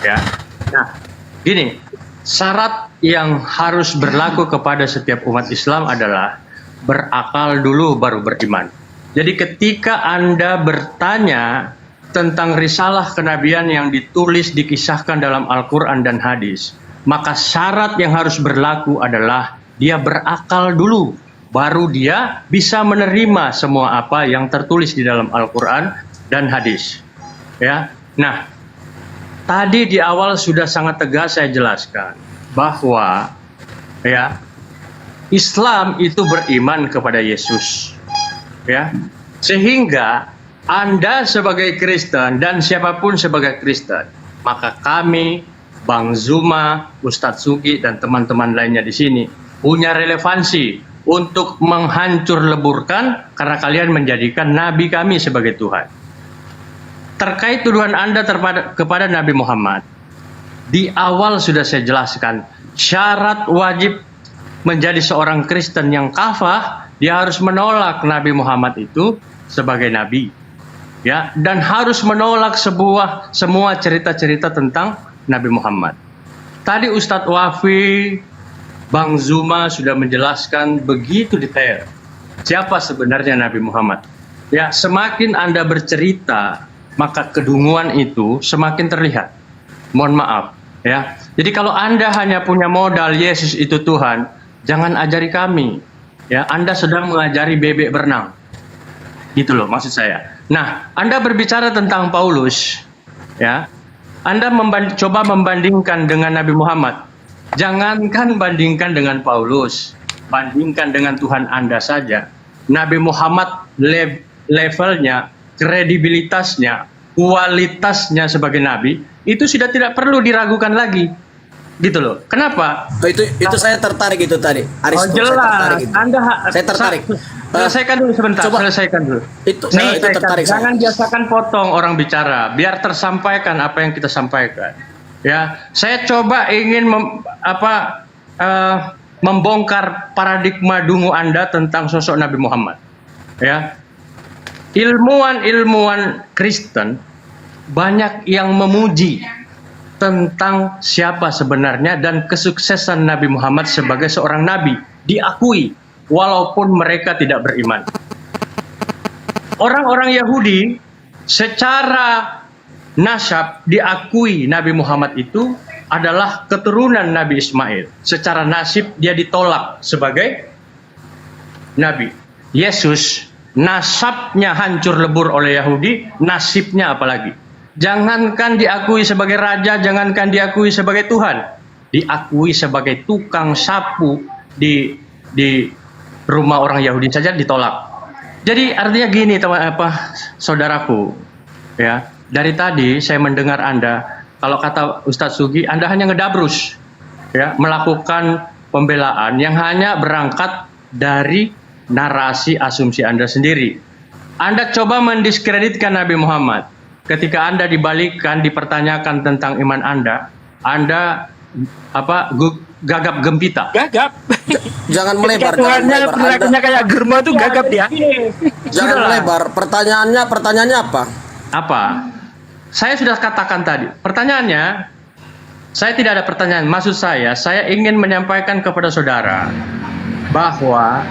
Ya. Nah, gini, syarat yang harus berlaku kepada setiap umat Islam adalah berakal dulu baru beriman. Jadi ketika Anda bertanya tentang risalah kenabian yang ditulis dikisahkan dalam Al-Quran dan hadis, maka syarat yang harus berlaku adalah dia berakal dulu, baru dia bisa menerima semua apa yang tertulis di dalam Al-Quran dan hadis. Ya, nah, tadi di awal sudah sangat tegas saya jelaskan bahwa ya Islam itu beriman kepada Yesus, ya, sehingga Anda sebagai Kristen dan siapapun sebagai Kristen, maka kami, Bang Zuma, Ustadz Sugi dan teman-teman lainnya di sini punya relevansi untuk menghancur leburkan karena kalian menjadikan Nabi kami sebagai Tuhan. Terkait tuduhan Anda kepada Nabi Muhammad, di awal sudah saya jelaskan syarat wajib menjadi seorang Kristen yang kafah, dia harus menolak Nabi Muhammad itu sebagai Nabi, ya, dan harus menolak semua cerita-cerita tentang Nabi Muhammad. Tadi Ustadz Wafi, Bang Zuma sudah menjelaskan begitu detail siapa sebenarnya Nabi Muhammad. Ya, semakin Anda bercerita, maka kedunguan itu semakin terlihat. Mohon maaf, ya. Jadi kalau Anda hanya punya modal Yesus itu Tuhan, jangan ajari kami. Ya, Anda sedang mengajari bebek berenang. Gitu loh maksud saya. Nah, Anda berbicara tentang Paulus, ya. Anda coba membandingkan dengan Nabi Muhammad. Jangankan bandingkan dengan Paulus, bandingkan dengan Tuhan Anda saja. Nabi Muhammad levelnya, kredibilitasnya, kualitasnya sebagai nabi itu sudah tidak perlu diragukan lagi. gitu loh. Kenapa? Oh, itu saya tertarik itu tadi. Aristo, saya jelas. tertarik itu. saya tertarik. Selesaikan dulu sebentar. coba. Selesaikan dulu. Itu saya itu tertarik. Jangan biasakan potong orang bicara, biar tersampaikan apa yang kita sampaikan. Ya, saya coba ingin membongkar paradigma dungu Anda tentang sosok Nabi Muhammad. Ya, ilmuwan Kristen banyak yang memuji tentang siapa sebenarnya dan kesuksesan Nabi Muhammad sebagai seorang nabi, diakui walaupun mereka tidak beriman. Orang-orang Yahudi secara nasab diakui Nabi Muhammad itu adalah keturunan Nabi Ismail. Secara nasib dia ditolak sebagai nabi. Yesus nasabnya hancur lebur oleh Yahudi, nasibnya apalagi? Jangankan diakui sebagai raja, jangankan diakui sebagai Tuhan, diakui sebagai tukang sapu di rumah orang Yahudi saja ditolak. Jadi artinya gini, saudaraku, ya, dari tadi saya mendengar Anda, kalau kata Ustadz Sugi, Anda hanya ngedabrus, ya, melakukan pembelaan yang hanya berangkat dari narasi asumsi Anda sendiri. Anda coba mendiskreditkan Nabi Muhammad. Ketika Anda dibalikkan, dipertanyakan tentang iman Anda gagap gempita. Gagap. Jangan melebar. Tuhannya perilakunya kayak germa tuh gagap dia. Jangan melebar. Pertanyaannya apa? Apa? Saya sudah katakan tadi. Pertanyaannya, saya tidak ada pertanyaan. Maksud saya ingin menyampaikan kepada saudara bahwa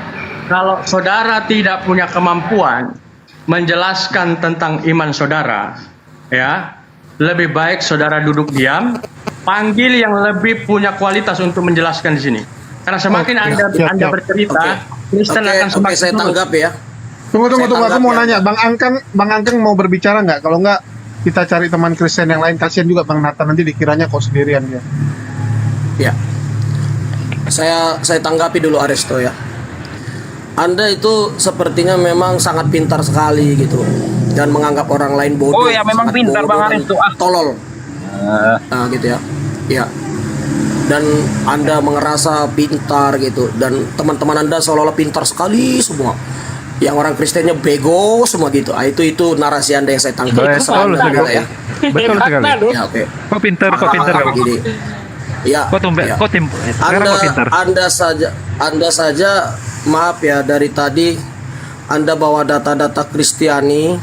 kalau saudara tidak punya kemampuan menjelaskan tentang iman saudara, ya, lebih baik saudara duduk diam, panggil yang lebih punya kualitas untuk menjelaskan di sini. Karena semakin Anda bercerita, Kristen akan semakin saya tanggap ya. Tunggu, aku mau nanya, Bang Angkeng mau berbicara nggak? Kalau nggak, kita cari teman Kristen yang lain. Kasian juga Bang Nathan, nanti dikiranya kok sendirian dia. Ya, saya tanggapi dulu Aristo ya. Anda itu sepertinya memang sangat pintar sekali gitu, dan menganggap orang lain bodoh. Oh ya, memang sangat pintar bodoh Bang dan Aristo. Tolol. Nah gitu ya. Ya. Dan Anda merasa pintar gitu, dan teman-teman Anda seolah-olah pintar sekali semua. Yang orang Kristennya bego semua gitu. Itu narasi Anda yang saya tangkap. Betul sekali. Ya. Betul sekali. Ya, oke. Kok pintar kamu? Gini. Ya, Kok pintar? Anda saja, maaf ya, dari tadi Anda bawa data-data Kristiani,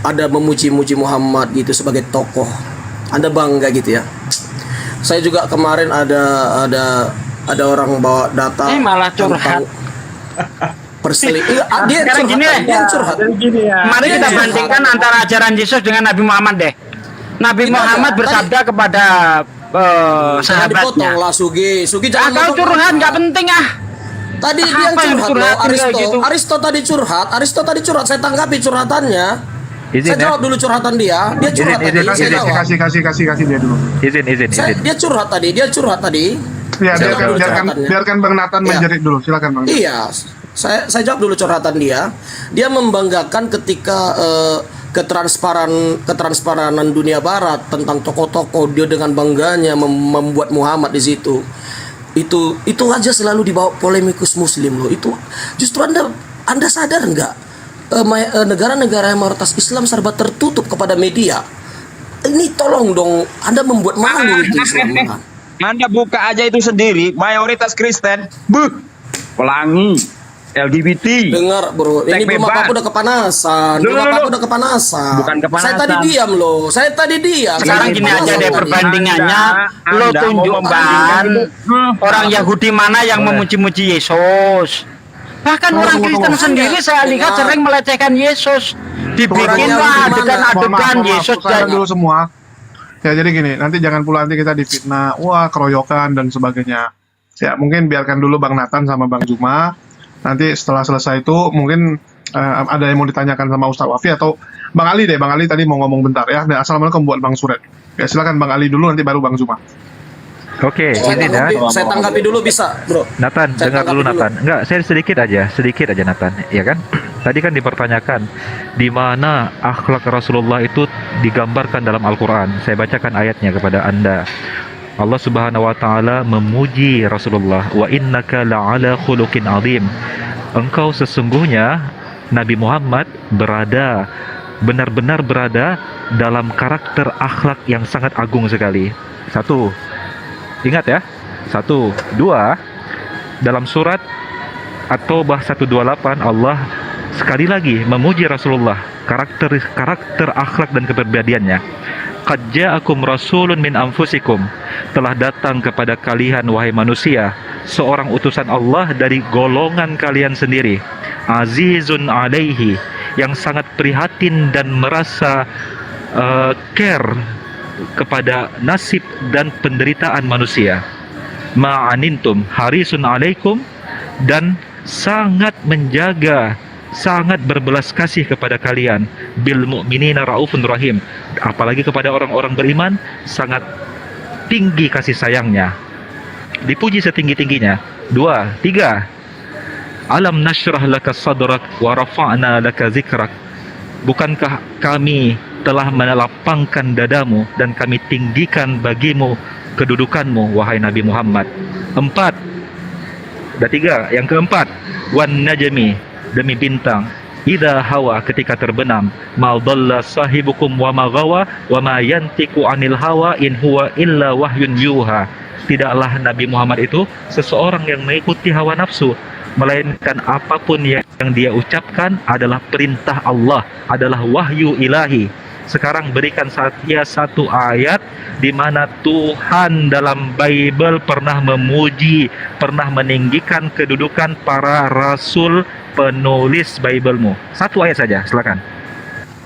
ada memuji-muji Muhammad gitu sebagai tokoh. Anda bangga gitu ya. Saya juga kemarin ada orang bawa data Malah curhat. Dia Sekarang gini ya. Dia curhat. Mari kita bandingkan antara ajaran Yesus dengan Nabi Muhammad deh. Nabi Muhammad bersabda kepada Jangan dipotong sahabatnya. lah Sugi jangan Kau curhat nggak penting ah. Tadi dia Apa yang curhat loh, curhatin kayak gitu? Aristo tadi curhat, saya tanggapi curhatannya. Izin Saya ya. jawab dulu curhatan dia curhat tadi, saya jawab. Kasih dia dulu. Izin. Dia curhat tadi. Ya, Saya jawab dulu biarkan curhatannya. biarkan Bang Nathan Ya. menjerit dulu. Silakan Bang. Iya, saya jawab dulu curhatan dia. Dia membanggakan ketika ketransparanan dunia barat tentang tokoh-tokoh, dia dengan bangganya membuat Muhammad di situ. Itu aja selalu dibawa polemikus Muslim loh. Itu justru Anda sadar nggak? Negara-negara yang mayoritas Islam serba tertutup kepada media. Ini tolong dong, Anda membuat malu itu Islam. Anda buka aja itu sendiri, mayoritas Kristen, pelangi, LGBT. Dengar bro, ini belum apa-apa udah kepanasan. Bukan kepanasan. Saya tadi diam loh. Sekarang gini aja deh perbandingannya, lo Anda mau tunjukkan orang Yahudi mana yang memuji-muji Yesus. Bahkan orang Kristen sendiri saya lihat sering melecehkan Yesus. Dibikinlah adegan-adegan Yesus Fokuskan dulu semua. Ya jadi gini, nanti jangan pula nanti kita difitnah, wah keroyokan dan sebagainya. Ya mungkin biarkan dulu Bang Nathan sama Bang Juma. Nanti setelah selesai itu mungkin ada yang mau ditanyakan sama Ustaz Wafi atau Bang Ali deh. Bang Ali tadi mau ngomong bentar ya. Dan assalamualaikum buat Bang Suret. Ya silakan Bang Ali dulu, nanti baru Bang Juma. Oke, izin ya. Saya tanggapi dulu bisa, bro. Nathan, dengar dulu Nathan. Enggak, saya sedikit aja Nathan, ya kan? Tadi kan dipertanyakan di mana akhlak Rasulullah itu digambarkan dalam Al-Qur'an. Saya bacakan ayatnya kepada Anda. Allah Subhanahu wa taala memuji Rasulullah, wa innaka la'ala khuluqin azim. Engkau sesungguhnya Nabi Muhammad benar-benar berada dalam karakter akhlak yang sangat agung sekali. Satu, ingat ya. Satu, dua, dalam surat At-Taubah 128 Allah sekali lagi memuji Rasulullah, karakter akhlak dan kepribadiannya. Qad ja'akum rasulun min anfusikum, telah datang kepada kalian wahai manusia seorang utusan Allah dari golongan kalian sendiri. Azizun alaihi, yang sangat prihatin dan merasa care kepada nasib dan penderitaan manusia. Ma'anintum harisun alaikum, dan sangat menjaga, sangat berbelas kasih kepada kalian. Bil mu'minina raufun rahim, apalagi kepada orang-orang beriman sangat tinggi kasih sayangnya, dipuji setinggi-tingginya. Dua, tiga, alam nashrah laka sadrak wa rafa'na laka zikrak, bukankah kami telah melapangkan dadamu dan kami tinggikan bagimu kedudukanmu wahai Nabi Muhammad. Empat, ada tiga, yang keempat, wan najmi, demi bintang, idza hawa, ketika terbenam, ma dhalla sahibukum wa ma ghawa wa ma yantiqu anil hawa in huwa illa wahyun yuha. Tidaklah Nabi Muhammad itu seseorang yang mengikuti hawa nafsu, melainkan apapun yang dia ucapkan adalah perintah Allah, adalah wahyu ilahi. Sekarang berikan saya satu ayat di mana Tuhan dalam Bible pernah memuji, pernah meninggikan kedudukan para rasul penulis Bible-mu. Satu ayat saja, silakan.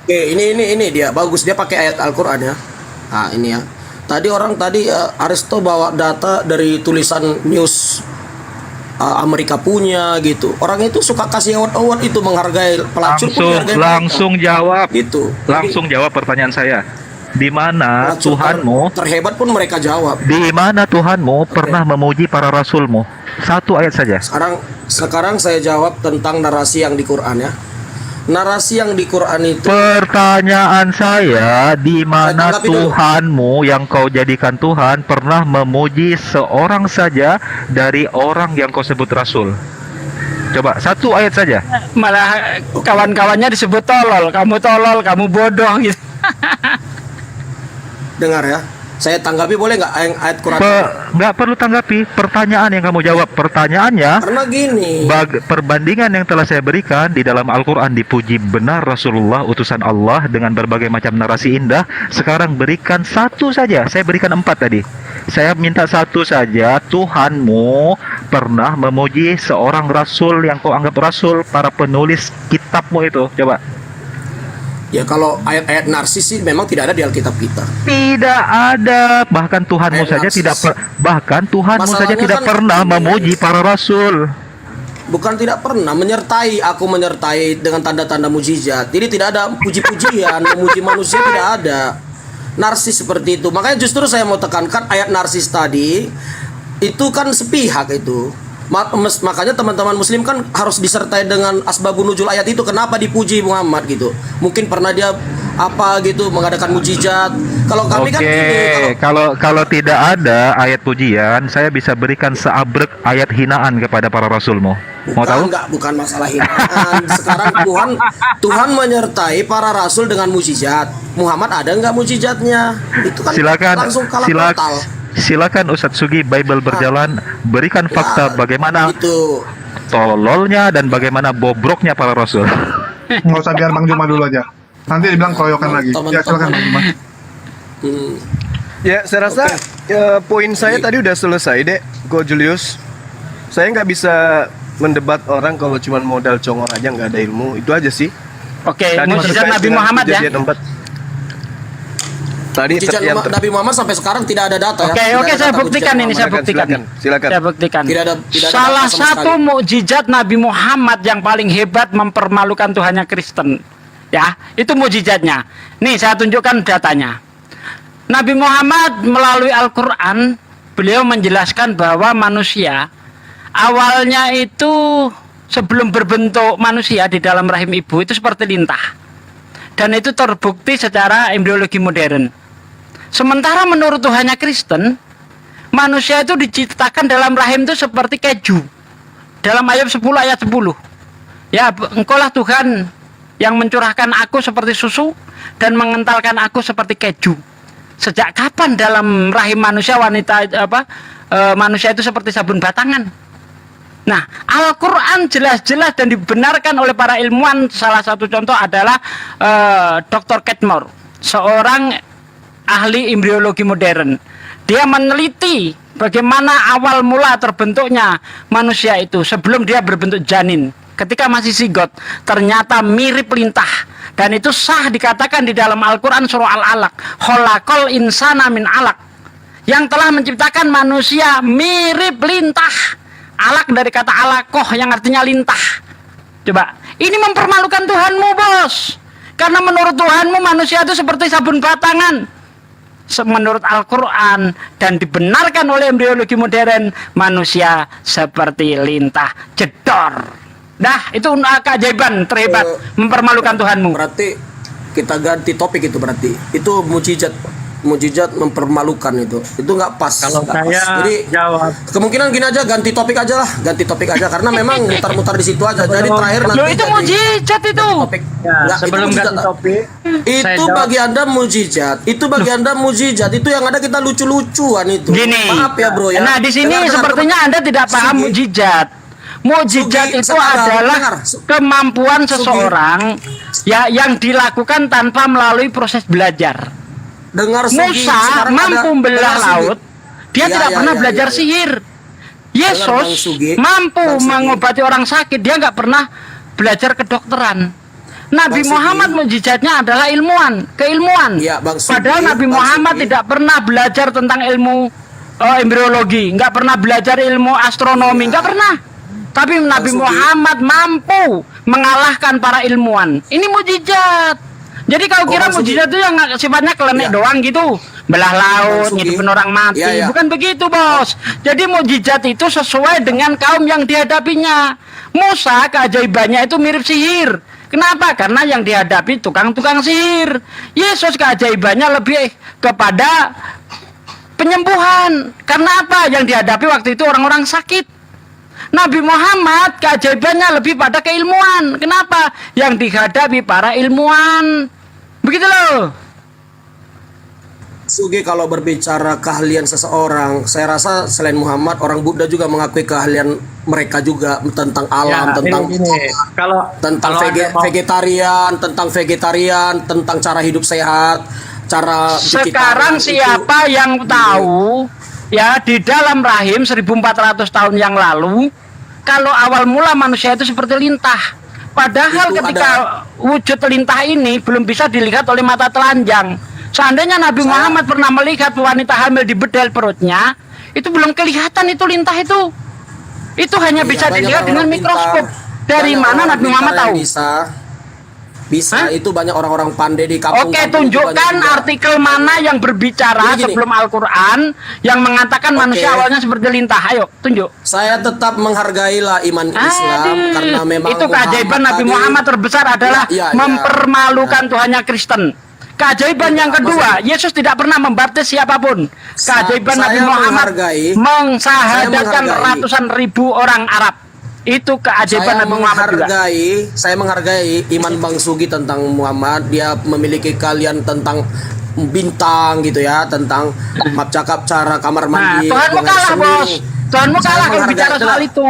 Oke, ini dia bagus, dia pakai ayat Al-Qur'an ya. Nah, ini ya. Tadi Aristo bawa data dari tulisan news Amerika punya gitu. Orang itu suka kasih award itu, menghargai pelacur pun dihargai Langsung jawab. gitu. Langsung jawab pertanyaan saya. Di mana Pelacur Tuhanmu, terhebat pun mereka jawab. di mana Tuhanmu pernah memuji para rasulmu? Satu ayat saja. Sekarang saya jawab tentang narasi yang di Quran ya. Narasi yang di Quran itu, Pertanyaan saya, di mana tanggapi dulu. Tuhanmu yang kau jadikan Tuhan pernah memuji seorang saja dari orang yang kau sebut rasul? Coba satu ayat saja. Malah kawan-kawannya disebut tolol, kamu bodoh gitu. dengar ya. Saya tanggapi boleh nggak ayat Quran? Nggak perlu tanggapi pertanyaan yang kamu jawab. Pertanyaannya, Karena gini. perbandingan yang telah saya berikan di dalam Al-Quran, dipuji benar Rasulullah utusan Allah dengan berbagai macam narasi indah. Sekarang berikan satu saja. Saya berikan 4 tadi. Saya minta satu saja. Tuhanmu pernah memuji seorang rasul yang kau anggap rasul, para penulis kitabmu itu. Coba. Ya kalau ayat-ayat narsis sih memang tidak ada di Alkitab kita. Tidak ada. Bahkan Tuhanmu Ayat saja narsis. bahkan Tuhanmu saja Masalahnya tidak kan pernah ini. memuji para rasul. Bukan tidak pernah, aku menyertai dengan tanda-tanda mujizat. Jadi tidak ada puji-pujian, memuji manusia tidak ada. Narsis seperti itu. Makanya justru saya mau tekankan ayat narsis tadi itu kan sepihak itu. Makanya teman-teman muslim kan harus disertai dengan asbabun nuzul ayat itu. Kenapa dipuji Muhammad gitu? Mungkin pernah dia apa gitu mengadakan mujizat. Kalau kami kan gini, Kalau tidak ada ayat pujian, saya bisa berikan seabrek ayat hinaan kepada para rasulmu. Mau tahu? bukan masalah hinaan. Sekarang Tuhan menyertai para rasul dengan mujizat. Muhammad ada nggak mujizatnya? Itu kan langsung kalah total. Silakan Ustadz Sugi, Bible berjalan, berikan fakta bagaimana Itu tololnya dan bagaimana bobroknya para rasul. Nggak usah, biar Bang Juma dulu aja. Nanti dibilang keroyokan lagi. Ya silakan Bang Juma. Ya, saya rasa poin saya tadi udah selesai, Dek. Ko Julius. Saya nggak bisa mendebat orang kalau cuma modal congor aja, nggak ada ilmu. Itu aja sih. Oke, Tadi mujizat terkait Nabi dengan Muhammad ya. kejadian 4. Tadi mujizat Nabi Muhammad sampai sekarang tidak ada data ya. Oke, saya buktikan ini, saya buktikan. Silakan. Saya buktikan. Tidak ada Salah data sama satu sekali. mukjizat Nabi Muhammad yang paling hebat mempermalukan Tuhannya Kristen. Ya, itu mukjizatnya. Nih, saya tunjukkan datanya. Nabi Muhammad melalui Al-Qur'an, beliau menjelaskan bahwa manusia awalnya itu sebelum berbentuk manusia di dalam rahim ibu itu seperti lintah. Dan itu terbukti secara embriologi modern. Sementara menurut Tuhannya Kristen, manusia itu diciptakan dalam rahim itu seperti keju. Dalam ayat 10 ayat 10. Ya, engkaulah Tuhan yang mencurahkan aku seperti susu dan mengentalkan aku seperti keju. Sejak kapan dalam rahim manusia manusia itu seperti sabun batangan? Nah, Al-Quran jelas-jelas dan dibenarkan oleh para ilmuwan. Salah satu contoh adalah Dr. Ketmore, seorang ahli embriologi modern. Dia meneliti bagaimana awal mula terbentuknya manusia itu sebelum dia berbentuk janin. Ketika masih zigot, ternyata mirip lintah. Dan itu sah dikatakan di dalam Al-Quran surah Al-Alaq. Kholaqal insana min alaq. Yang telah menciptakan manusia mirip lintah. Alaq dari kata alakoh yang artinya lintah. Coba, ini mempermalukan Tuhanmu, bos. Karena menurut Tuhanmu manusia itu seperti sabun batangan. Menurut Al-Quran dan dibenarkan oleh embriologi modern, manusia seperti lintah jedor. Nah, itu keajaiban terhebat, mempermalukan Tuhanmu. Berarti kita ganti topik itu, berarti itu mujizat mempermalukan itu nggak pas. Kalau nggak saya pas. Jadi jawab, kemungkinan gini aja, ganti topik aja karena memang mutar-mutar di situ aja. Jadi terakhir nanti Loh, itu jadi mujizat itu. topik. ya, Nggak, sebelum itu ganti mujizat. topik, Itu saya jawab. bagi Anda mujizat. Itu bagi Anda mujizat. Itu yang ada kita lucu-lucuan itu. Gini. Maaf ya, Bro ya. Nah, di sini Dengar, sepertinya Anda tidak paham Sugi. mujizat. Mujizat Sugi, itu sekarang, adalah dengar. kemampuan Sugi. seseorang ya yang dilakukan tanpa melalui proses belajar. Dengar Sugi, Musa sekarang mampu ada- belah dengar Sugi. laut, dia Ya, tidak ya, pernah ya, belajar ya, ya. sihir. Bang Yesus Sugi, mampu Bang Sugi. mengobati orang sakit, dia nggak pernah belajar kedokteran. Nabi Bang Sugi. Muhammad mujizatnya adalah keilmuan. Iya, Bang Sugi, Padahal Nabi Bang Muhammad Sugi. tidak pernah belajar tentang ilmu embriologi, nggak pernah belajar ilmu astronomi, nggak pernah. Tapi Nabi Sugi. Muhammad mampu mengalahkan para ilmuwan. Ini mujizat. Jadi kalau kira Bang Sugi. mujizat itu yang sifatnya Iya. kelenek doang gitu, belah laut, Bang Sugi. ngidupin orang mati, Iya, iya. bukan begitu, bos. Jadi mujizat itu sesuai dengan kaum yang dihadapinya. Musa keajaibannya itu mirip sihir. Kenapa? Karena yang dihadapi tukang-tukang sihir. Yesus keajaibannya lebih kepada penyembuhan. Karena apa? Yang dihadapi waktu itu orang-orang sakit. Nabi Muhammad keajaibannya lebih pada keilmuan. Kenapa? Yang dihadapi para ilmuwan. Begitu loh. Sugi, kalau berbicara keahlian seseorang, saya rasa selain Muhammad, orang Buddha juga mengakui keahlian mereka juga tentang alam, tentang Kalau vegetarian, tentang cara hidup sehat, cara cuci tangan, Sekarang siapa yang tahu ya di dalam rahim 1400 tahun yang lalu kalau awal mula manusia itu seperti lintah. Padahal Itu ketika wujud lintah ini belum bisa dilihat oleh mata telanjang. Seandainya Nabi Muhammad pernah melihat wanita hamil di bedel perutnya, itu belum kelihatan itu lintah itu. Itu hanya Iya, bisa banyak dilihat dengan orang mikroskop. pintar. Dari Banyak mana orang Nabi pintar Muhammad yang tahu? Bisa Hah? itu banyak orang-orang pandai di kampung. Oke, tunjukkan artikel mana yang berbicara Gini. sebelum Al-Quran yang mengatakan Oke. manusia awalnya seperti lintah. Ayo, tunjuk. Saya tetap menghargailah iman Islam Aduh, karena memang itu keajaiban Nabi tadi- Muhammad terbesar adalah Ya, ya, ya. mempermalukan Tuhannya Kristen. Keajaiban Ya, yang kedua, Yesus tidak pernah membaptis siapapun. Keajaiban Saya Nabi Muhammad menghargai- mengsahadatkan saya menghargai- ratusan ribu orang Arab. Itu keajaiban Nabi Muhammad juga. Saya menghargai iman Bang Sugi tentang Muhammad. Dia memiliki kalian tentang bintang gitu ya, tentang maaf cakap cara kamar Nah, mandi. Tuhanmu dengan kalah, seni. bos. Tuhanmu Saya kalah kalau menghargai- bicara soal dengar. itu.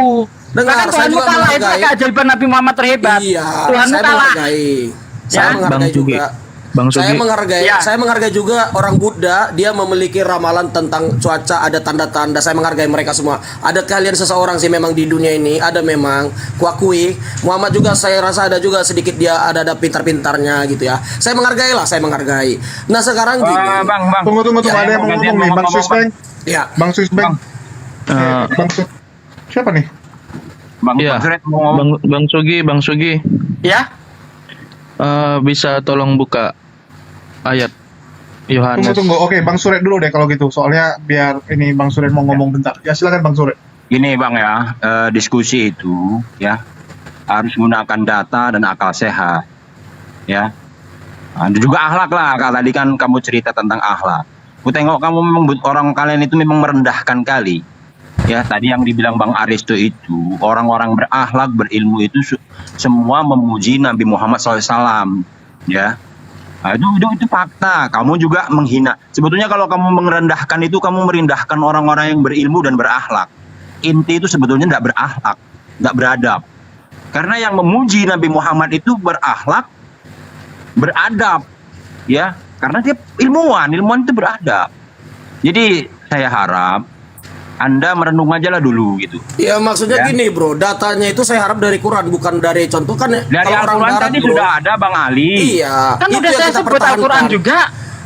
Dengar, Bahkan saya Tuhanmu juga kalah, itu menghargai. keajaiban Nabi Muhammad terhebat. Iya, Tuhanmu saya kalah. menghargai. Ya. Saya menghargai juga. Bang Saya Sugi. menghargai, Ya. saya menghargai juga orang Buddha. Dia memiliki ramalan tentang cuaca, ada tanda-tanda. Saya menghargai mereka semua. Ada kalian seseorang sih memang di dunia ini, ada memang kuakui. Muhammad juga saya rasa ada juga sedikit dia ada pintar-pintarnya gitu ya. Saya menghargai lah, saya menghargai. Nah sekarang gini, Bang. Tunggu, Ya, ada yang mau ngomong nih, Bang Swisbeng. ya Bang Swisbeng. Bang Swisbeng. Siapa nih? Bang Suret mau ngomong. Bang Sugi, Ya, bisa tolong buka ayat Yohanes. Tunggu. Oke, Bang Suret dulu deh kalau gitu. Soalnya biar ini Bang Suret mau ngomong bentar. Ya silakan Bang Suret. Gini Bang ya, diskusi itu ya harus menggunakan data dan akal sehat. Ya. Nah, juga akhlak lah. Tadi kan kamu cerita tentang akhlak. Ku tengok kamu memang orang kalian itu memang merendahkan kali. Ya, tadi yang dibilang Bang Aristo itu, orang-orang berakhlak, berilmu itu semua memuji Nabi Muhammad SAW. Ya, nah, itu fakta. Kamu juga menghina. Sebetulnya kalau kamu merendahkan itu, kamu merendahkan orang-orang yang berilmu dan berakhlak. Inti itu sebetulnya tidak berakhlak, tidak beradab. Karena yang memuji Nabi Muhammad itu berakhlak, beradab, ya. Karena dia ilmuwan itu beradab. Jadi saya harap Anda merenung aja lah dulu gitu. Ya maksudnya Ya. gini bro, datanya itu saya harap dari Quran bukan dari contoh kan. Dari kalau orang Al-Quran darat, tadi bro, sudah ada Bang Ali. Iya. Kan itu udah yang saya kita sebut pertahankan. Al-Quran juga.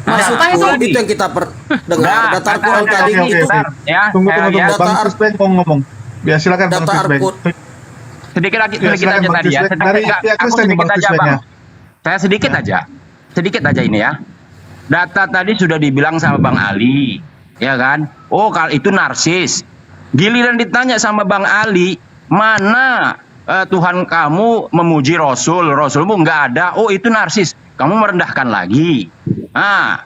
Maksudku, Nah, itu yang kita dengar. Nah, Data kata Al-Quran Anda tadi oke, itu bentar, ya. Tunggu, ya. Data Bang Fisbeng mau ngomong. Ya silakan Bang data Fisbeng. Al-Quran. Sedikit lagi Ya, silakan, aja Bang tadi ya. Fisbeng. Dari pihak Aku Kristen nih, sedikit Bang aja Fisbeng, Bang. ya. Saya sedikit aja ini ya. Data tadi sudah dibilang sama Bang Ali, ya kan? Oh, kalau itu narsis. Giliran ditanya sama Bang Ali, mana Tuhan kamu memuji Rasulmu nggak ada. Oh, itu narsis. Kamu merendahkan lagi. Nah,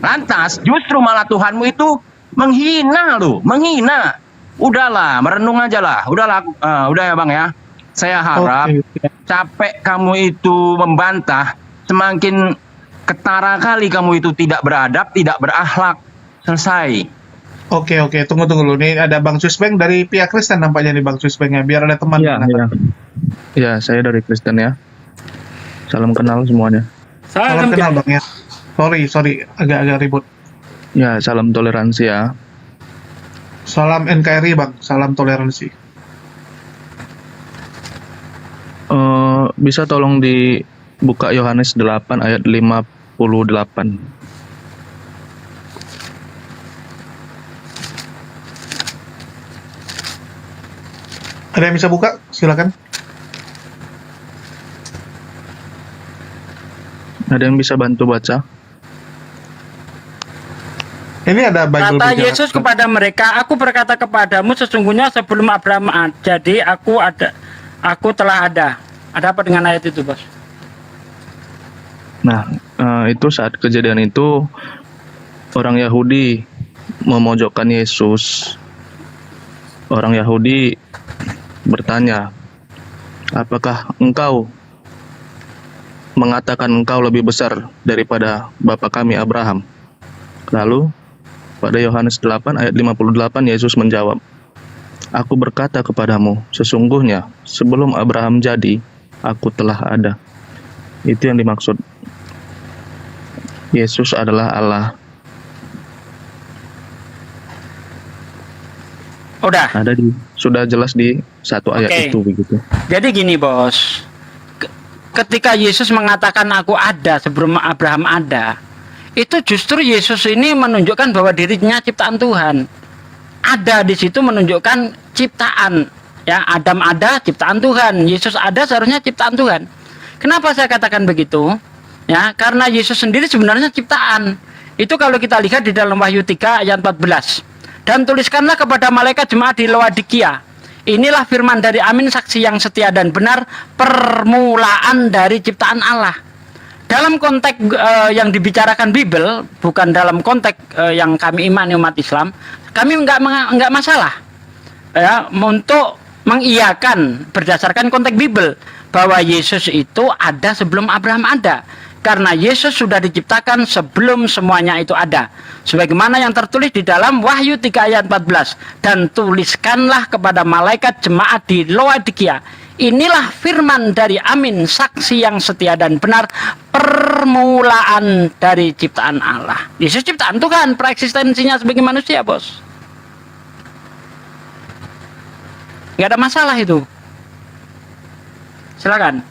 lantas justru malah Tuhanmu itu menghina loh, menghina. Udahlah, merenung aja lah. Udah ya Bang ya. Saya harap Oke. capek kamu itu membantah, semakin ketara kali kamu itu tidak beradab, tidak berakhlak. Selesai. Oke, tunggu dulu. Nih ada Bang Fisbeng dari pihak Kristen nampaknya nih Bang Fisbeng ya, biar ada teman. Iya, iya. Ya, saya dari Kristen ya. Salam kenal semuanya. Salam kenal Bang ya. Sorry, agak ribut. Ya, salam toleransi ya. Salam NKRI Bang, salam toleransi. Bisa tolong dibuka Yohanes 8 ayat 58. Ada yang bisa buka? Silakan. Ada yang bisa bantu baca? Ini ada Bible Kata berjalan. Yesus kepada mereka, aku berkata kepadamu sesungguhnya sebelum Abraham jadi aku telah ada. Ada apa dengan ayat itu, Bos? Nah, itu saat kejadian itu orang Yahudi memojokkan Yesus. Orang Yahudi bertanya, apakah engkau mengatakan engkau lebih besar daripada bapa kami Abraham? Lalu pada Yohanes 8 ayat 58 Yesus menjawab, aku berkata kepadamu, sesungguhnya sebelum Abraham jadi, aku telah ada. Itu yang dimaksud. Yesus adalah Allah. Udah. Sudah jelas di satu ayat Oke. itu begitu. Jadi gini, Bos. Ketika Yesus mengatakan aku ada sebelum Abraham ada, itu justru Yesus ini menunjukkan bahwa dirinya ciptaan Tuhan. Ada di situ menunjukkan ciptaan. Ya, Adam ada, ciptaan Tuhan. Yesus ada, seharusnya ciptaan Tuhan. Kenapa saya katakan begitu? Ya, karena Yesus sendiri sebenarnya ciptaan. Itu kalau kita lihat di dalam Wahyu 3 ayat 14. Dan tuliskanlah kepada malaikat jemaat di Laodikia. Inilah firman dari Amin, saksi yang setia dan benar, permulaan dari ciptaan Allah. Dalam konteks yang dibicarakan Bible, bukan dalam konteks yang kami imani umat Islam, kami enggak masalah ya untuk mengiyakan berdasarkan konteks Bible bahwa Yesus itu ada sebelum Abraham ada. Karena Yesus sudah diciptakan sebelum semuanya itu ada. Sebagaimana yang tertulis di dalam Wahyu 3 ayat 14. Dan tuliskanlah kepada malaikat jemaat di Laodikia. Inilah firman dari Amin, saksi yang setia dan benar, permulaan dari ciptaan Allah. Yesus ciptaan Tuhan, preeksistensinya sebagai manusia, Bos. Nggak ada masalah itu. Silakan.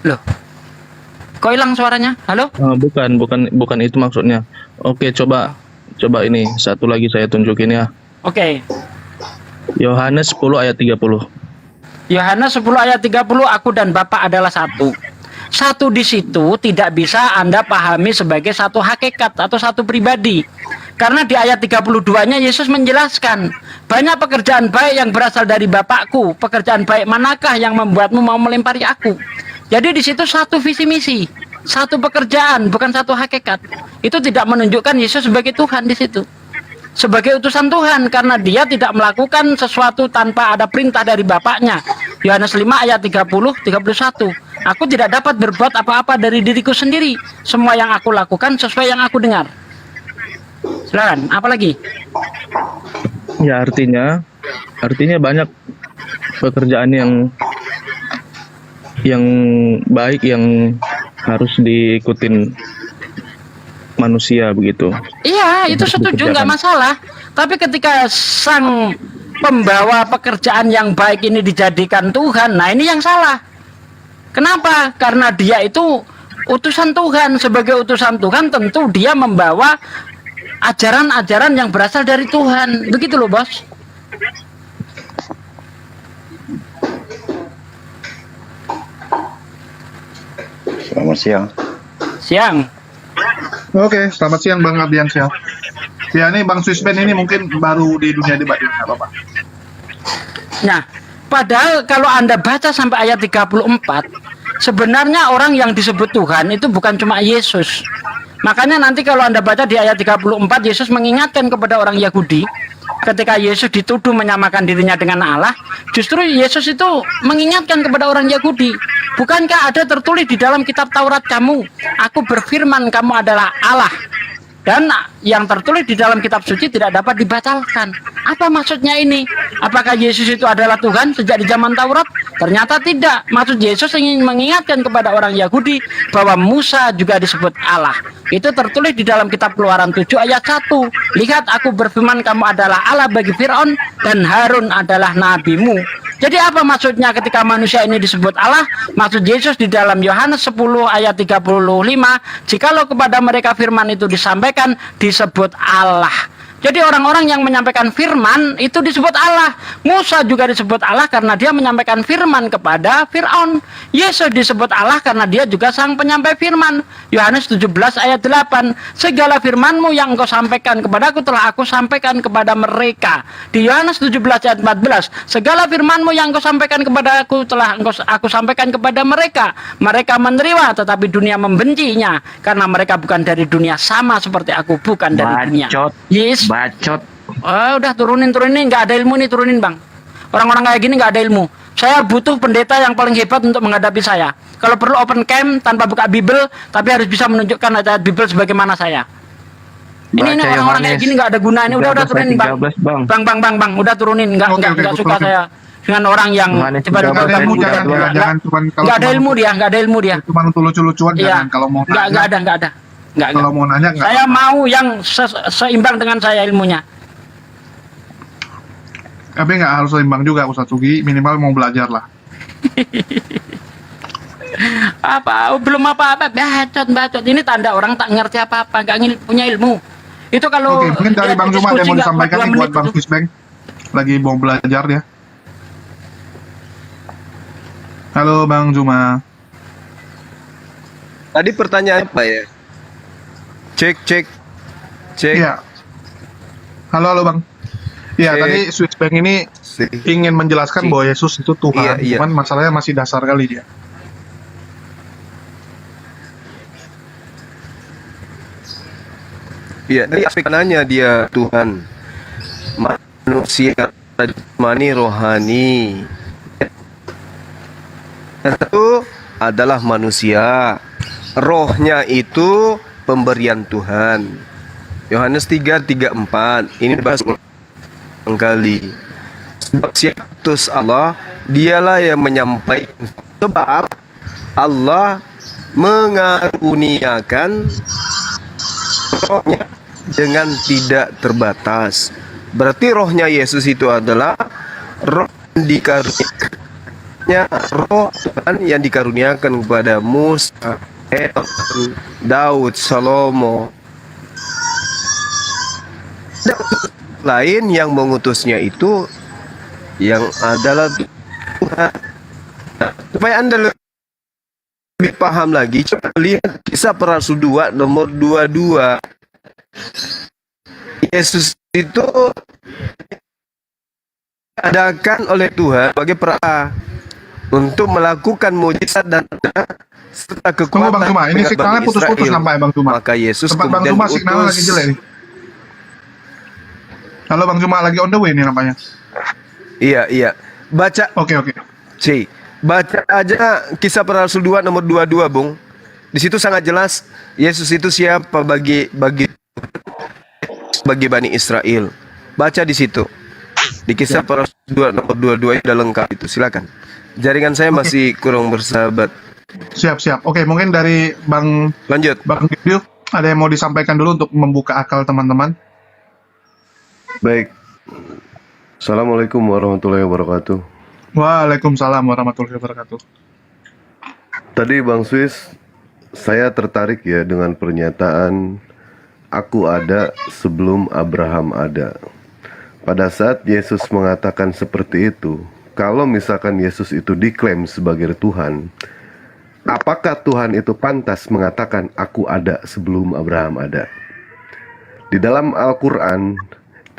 Loh, kok hilang suaranya? Halo? Bukan itu maksudnya. Oke, coba ini satu lagi saya tunjukin ya. Oke. Yohanes 10 ayat 30. Yohanes 10 ayat 30, aku dan Bapa adalah satu. Satu di situ tidak bisa Anda pahami sebagai satu hakikat atau satu pribadi. Karena di ayat 32-nya Yesus menjelaskan, banyak pekerjaan baik yang berasal dari Bapakku. Pekerjaan baik manakah yang membuatmu mau melempari aku? Jadi di situ satu visi misi. satu pekerjaan, bukan satu hakikat. Itu tidak menunjukkan Yesus sebagai Tuhan di situ. Sebagai utusan Tuhan, karena dia tidak melakukan sesuatu tanpa ada perintah dari Bapaknya. Yohanes 5 ayat 30-31. Aku tidak dapat berbuat apa-apa dari diriku sendiri. Semua yang aku lakukan sesuai yang aku dengar. Silakan, apa lagi? Ya, artinya banyak pekerjaan yang baik yang harus diikutin manusia begitu. Iya, itu Harus setuju, nggak dikerjakan. masalah. Tapi ketika sang pembawa pekerjaan yang baik ini dijadikan Tuhan, nah ini yang salah. Kenapa? Karena dia itu utusan Tuhan. Sebagai utusan Tuhan tentu dia membawa ajaran-ajaran yang berasal dari Tuhan. Begitu loh, Bos. Selamat siang. Siang. Oke, selamat siang Bang Ardiansyah. Ya, ini Bang Swissben ini mungkin baru di dunia debat ya, nggak apa-apa. Nah, padahal kalau Anda baca sampai ayat 34, sebenarnya orang yang disebut Tuhan itu bukan cuma Yesus. Makanya nanti kalau Anda baca di ayat 34, Yesus mengingatkan kepada orang Yahudi, ketika Yesus dituduh menyamakan dirinya dengan Allah, justru Yesus itu mengingatkan kepada orang Yahudi, bukankah ada tertulis di dalam kitab Taurat kamu, aku berfirman kamu adalah Allah. Dan yang tertulis di dalam kitab suci tidak dapat dibatalkan. Apa maksudnya ini? Apakah Yesus itu adalah Tuhan sejak di zaman Taurat? Ternyata tidak. Maksud Yesus ingin mengingatkan kepada orang Yahudi bahwa Musa juga disebut Allah. Itu tertulis di dalam kitab Keluaran 7 ayat 1. Lihat, aku berfirman kamu adalah Allah bagi Fir'aun dan Harun adalah nabimu. Jadi apa maksudnya ketika manusia ini disebut Allah? Maksud Yesus di dalam Yohanes 10 ayat 35, jikalau kepada mereka firman itu disampaikan, disebut Allah. Jadi orang-orang yang menyampaikan firman itu disebut Allah. Musa juga disebut Allah karena dia menyampaikan firman kepada Fir'aun. Yesus disebut Allah karena dia juga sang penyampai firman. Yohanes 17 ayat 8. Segala firmanmu yang engkau sampaikan kepadaku telah aku sampaikan kepada mereka. Di Yohanes 17 ayat 14. Segala firmanmu yang engkau sampaikan kepadaku telah aku sampaikan kepada mereka. Mereka menerima tetapi dunia membencinya karena mereka bukan dari dunia, sama seperti aku bukan dari dunia. Yes. Bacot. Oh, udah turunin, nggak ada ilmu nih, turunin Bang. Orang-orang kayak gini nggak ada ilmu. Saya butuh pendeta yang paling hebat untuk menghadapi saya. Kalau perlu open camp tanpa buka Bible, tapi harus bisa menunjukkan ayat Bible sebagaimana saya. Ini orang-orang kayak gini nggak ada gunanya. Udah turunin Bang. Bang, udah turunin. Nggak suka saya dengan orang yang tiba-tiba nggak ada ilmu dia, Cuma untuk lucu-lucuan Iya. jangan, kalau mau nggak nanya. ada. Nggak. Kalau mau nanya nggak Saya apa-apa. mau yang seimbang dengan saya ilmunya. Tapi nggak harus seimbang juga Ustaz Sugi, minimal mau belajar lah. Belum apa-apa, bacot. Ini tanda orang tak ngerti apa-apa, nggak punya ilmu. Itu kalau Oke, mungkin dari Bang Zuma ada yang mau diskusi nggak disampaikan kuat nih 2 buat menit Bang itu. Swissbank. Lagi mau belajar dia. Halo Bang Zuma. Tadi pertanyaan apa ya? Cek. Iya. Halo Bang. Iya, Cek. tadi Swissbank ini ingin menjelaskan bahwa Yesus itu Tuhan, Iya. cuman masalahnya masih dasar kali dia. Iya, dari aspek mananya dia Tuhan, manusia, jasmani, rohani. Yang satu adalah manusia, rohnya itu pemberian Tuhan. Yohanes 3:34 ini dibahas kali. Sebab siapa utus Allah, dialah yang menyampaikan. Sebab Allah mengaruniakan rohnya dengan tidak terbatas. Berarti rohnya Yesus itu adalah roh yang dikaruniakan, roh Tuhan yang dikaruniakan kepada Musa, Daud, Salomo. Dan lain yang mengutusnya itu yang adalah Tuhan. Supaya Anda lebih paham lagi, coba lihat Kisah Para Rasul 2 nomor 22. Yesus itu diadakan oleh Tuhan sebagai perantara untuk melakukan mujizat dan tanda serta Tunggu kekuatan Bang Tuma, ini dekat signalnya Bani putus-putus Israel. nampaknya Bang Tuma. Maka Yesus Tempat Bang kemudian Tuma signalnya lagi jelek nih. Halo Bang Tuma, lagi on the way nih nampaknya. Iya. Baca Oke. baca aja Kisah Para Rasul 2 nomor 22, Bung. Di situ sangat jelas Yesus itu siapa bagi Bani Israel. Baca di situ. Di Kisah Para Rasul 2 nomor 22 sudah lengkap itu. Silakan. Jaringan saya masih kurang bersahabat. Siap. Oke, mungkin dari Bang Lanjut. Didio, ada yang mau disampaikan dulu untuk membuka akal teman-teman? Baik. Assalamualaikum warahmatullahi wabarakatuh. Waalaikumsalam warahmatullahi wabarakatuh. Tadi Bang Swiss, saya tertarik ya dengan pernyataan aku ada sebelum Abraham ada. Pada saat Yesus mengatakan seperti itu, kalau misalkan Yesus itu diklaim sebagai Tuhan, apakah Tuhan itu pantas mengatakan aku ada sebelum Abraham ada? Di dalam Al-Quran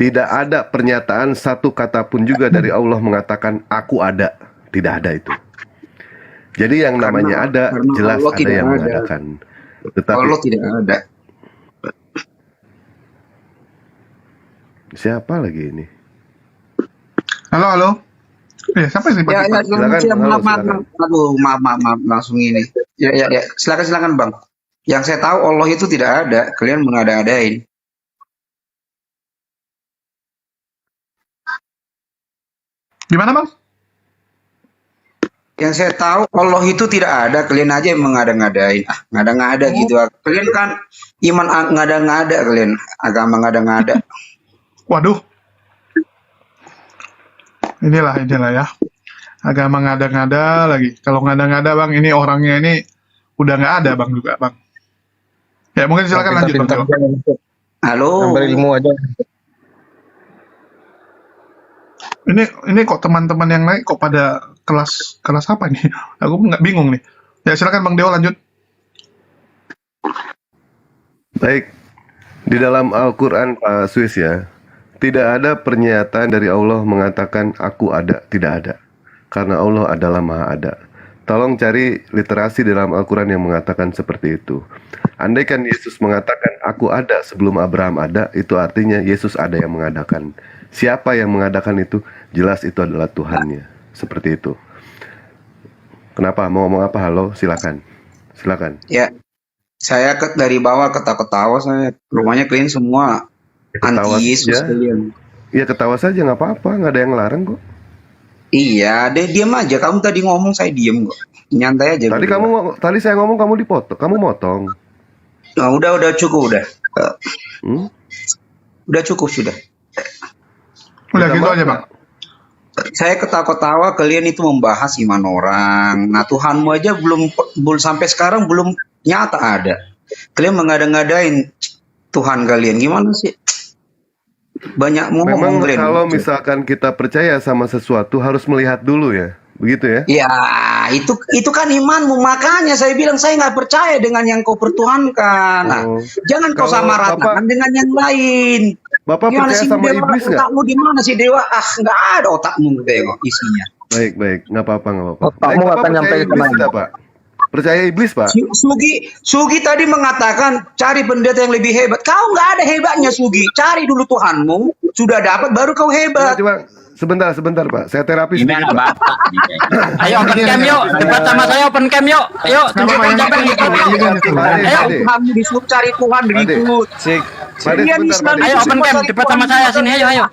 tidak ada pernyataan satu kata pun juga dari Allah mengatakan aku ada. Tidak ada itu. Jadi yang namanya ada, jelas Allah ada tidak yang ada. mengadakan. Tetapi Allah tidak ada. siapa lagi ini? Halo. Siapa sih Pak? Silakan. Aduh, maaf, langsung ini. Ya. Silakan Bang. Yang saya tahu Allah itu tidak ada, kalian mengada-adain. Gimana Bang? Yang saya tahu Allah itu tidak ada, kalian aja yang mengada-ngadain. Ngada-ngada gitu. Kalian kan iman ngada-ngada, kalian agama ngada-ngada. Waduh. Inilah ya. Agama ngada-ngada lagi. Kalau ngada-ngada Bang, ini orangnya ini udah nggak ada Bang juga Bang. Ya mungkin silakan lanjut Bang. Halo. Berilmu aja. Ini kok teman-teman yang naik kok pada kelas apa nih? Aku nggak bingung nih. Ya silakan Bang Dewa lanjut. Baik, di dalam Al-Quran Pak Swiss ya, tidak ada pernyataan dari Allah mengatakan aku ada, tidak ada. Karena Allah adalah Maha Ada. Tolong cari literasi dalam Al-Quran yang mengatakan seperti itu. Andaikan Yesus mengatakan aku ada sebelum Abraham ada, itu artinya Yesus ada yang mengadakan. Siapa yang mengadakan itu? Jelas itu adalah Tuhannya. Seperti itu. Kenapa? Mau ngomong apa? Halo, silakan. Ya, saya dari bawah ketawa-ketawa saya. Rumahnya kalian semua Ketawa anti Yesus saja. kalian. Ya ketawa saja nggak apa-apa, nggak ada yang larang kok. Iya, diam aja. Kamu tadi ngomong saya diam kok. Nyantai aja. Tadi saya ngomong kamu dipotong, kamu motong. Nah, udah cukup udah. Udah cukup sudah. Udah gitu aja Bang. Saya ketawa-ketawa kalian itu membahas iman orang. Nah, Tuhanmu aja belum sampai sekarang belum nyata ada. Kalian mengada-ngadain Tuhan kalian. Gimana sih? Banyak ngomong Memang kalian. kalau misalkan kita percaya sama sesuatu harus melihat dulu ya, begitu ya? Ya, itu kan imanmu. Makanya saya bilang saya nggak percaya dengan yang kau pertuhankan. Nah, jangan kau Kalau sama ratakan dengan yang lain. Bapak Gimana percaya sih sama Dewa? iblis nggak? Otakmu di mana sih Dewa? Nggak ada otakmu Dewa isinya. Baik, nggak apa-apa. Otakmu Baik, Bapak akan nyampe percaya ke iblis mana? nggak, Pak? Percaya iblis, Pak? Sugi tadi mengatakan cari pendeta yang lebih hebat. Kau nggak ada hebatnya Sugi. Cari dulu Tuhanmu. Sudah dapat baru kau hebat. Coba sebentar, Pak. Saya terapi Ini sedikit, anak Pak. bapak. Ayo open cam yuk, debat sama saya open cam yuk. Ayo, tunjukkan capek debat yuk. Ayo, Tuhanmu disuruh cari Tuhan ribut. Pade, Kalian sebentar, Islam Pade. ayo open cam debat sama saya sini. Ayo.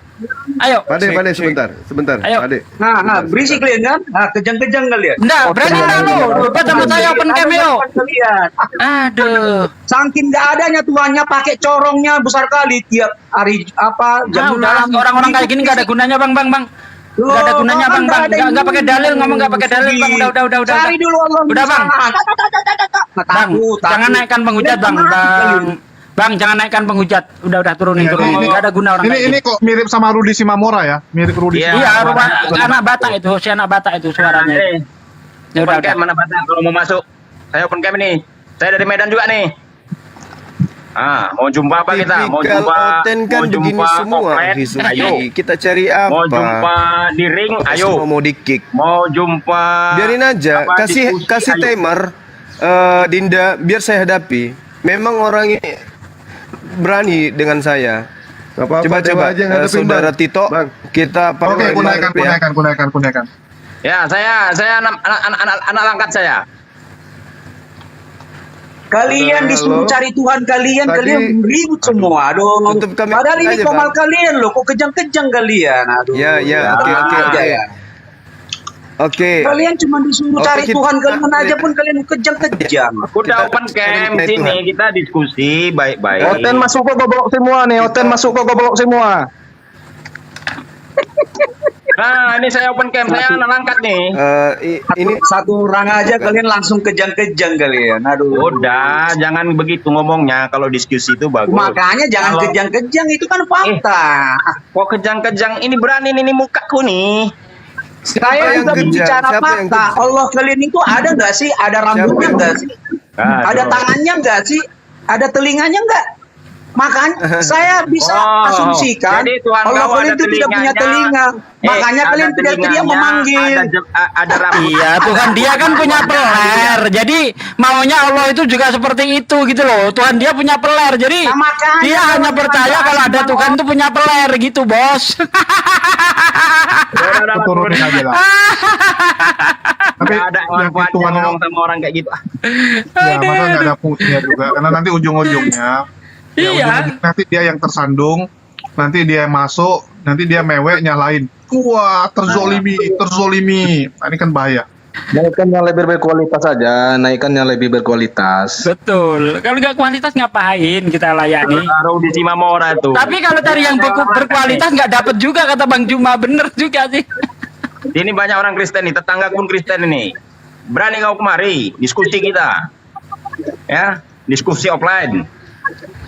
Ayo. Pade, sebentar. Ayo. Pade. Nah, berisik kalian kan? Nah, kejang-kejang kalian. Enggak, berani enggak lu? Debat sama saya open cam yuk. Kalian. Aduh. Saking nggak adanya Tuhannya pakai corongnya besar kali tiap hari Nah, jam udah orang-orang kayak gini nggak ada gunanya bang. Nggak ada gunanya bang. Nggak pakai dalil ngomong nggak pakai dalil bang. Udah. Cari dulu Allah. Udah bang. Bang, jangan naikkan penghujat bang. Bang, jangan naikkan penghujat. Udah turunin. Nggak ada guna orang. Ini kok mirip sama Rudi Simamora ya? Mirip Rudi. Iya, anak Batak itu, si anak Batak itu suaranya. Ya Open udah. cam mana Batak kalau mau masuk. Saya open cam ini. Saya dari Medan juga nih. Mau jumpa apa kita? Mau Kan begini semua. offline? Ayo. Kita cari apa? Mau jumpa di ring? Ayo. Semua mau di kick. Mau jumpa Biarin aja. apa, Kasih diskusi? Ayo. timer. Dinda, biar saya hadapi. Memang orang ini berani dengan saya. Apa-apa, Coba aja ngadepin, saudara Bang. Tito, Bang. kita Oke, kunaikan. Ya, saya anak angkat saya. Kalian disuruh cari Tuhan kalian, Tadi- kalian ribut semua. Aduh. Tutup kami Padahal ini aja, komal Bang. kalian loh, kok kejang-kejang kalian. Aduh. Ya, oke. aja ya. Oke. Kalian cuma disuruh Oke, cari kita- Tuhan kalian aja pun kalian kejang-kejang. Udah open cam cari sini, Tuhan. kita diskusi baik-baik. Oten masuk kok goblok semua nih, Oten masuk kok goblok semua. Nah, ini saya open cam, saya anak angkat nih. Ini Satu orang aja kalian langsung kejang-kejang kalian. Aduh. Udah, jangan begitu ngomongnya. Kalau diskusi itu bagus. Makanya jangan Kalau- kejang-kejang, itu kan fakta. Kok kejang-kejang ini berani nih mukaku nih. Saya yang juga kejam? bicara Siapa yang fakta. kejam? Allah kalian itu ada nggak sih? Ada rambutnya yang nggak sih? Ada tangannya nggak sih? Ada telinganya nggak? Makanya saya bisa asumsikan jadi Tuhan Allah kau kalian ada itu tidak punya telinganya. telinga. Makanya ada kalian tidak telinganya, memanggil. Ada rambut. Iya, Tuhan dia kan punya peler. Jadi maunya Allah itu juga seperti itu gitu loh. Tuhan dia punya peler. Jadi Nah, makanya dia kalau hanya percaya Tuhan kalau ada Tuhan Tuhan itu punya peler gitu, Bos. Turunin aja lah. Tapi Nggak ada orang yang kuat Tuhan ngomong sama orang kayak gitu. ya masa nggak ada putihnya juga, karena nanti ujung-ujungnya Iya. ujung-ujungnya nanti dia yang tersandung, nanti dia yang masuk, nanti dia mewek nyalain. Wah, terzolimi. Nah, ini kan bahaya. Naikkan yang lebih berkualitas aja, naikkan yang lebih berkualitas. Betul. Kalau nggak kualitas ngapain kita layani? Taruh di Simamora tuh. Tapi kalau cari yang berkualitas nggak dapet juga kata Bang Juma, bener juga sih. Ini banyak orang Kristen nih, tetangga pun Kristen ini. Berani kau kemari, diskusi kita. Ya, diskusi offline.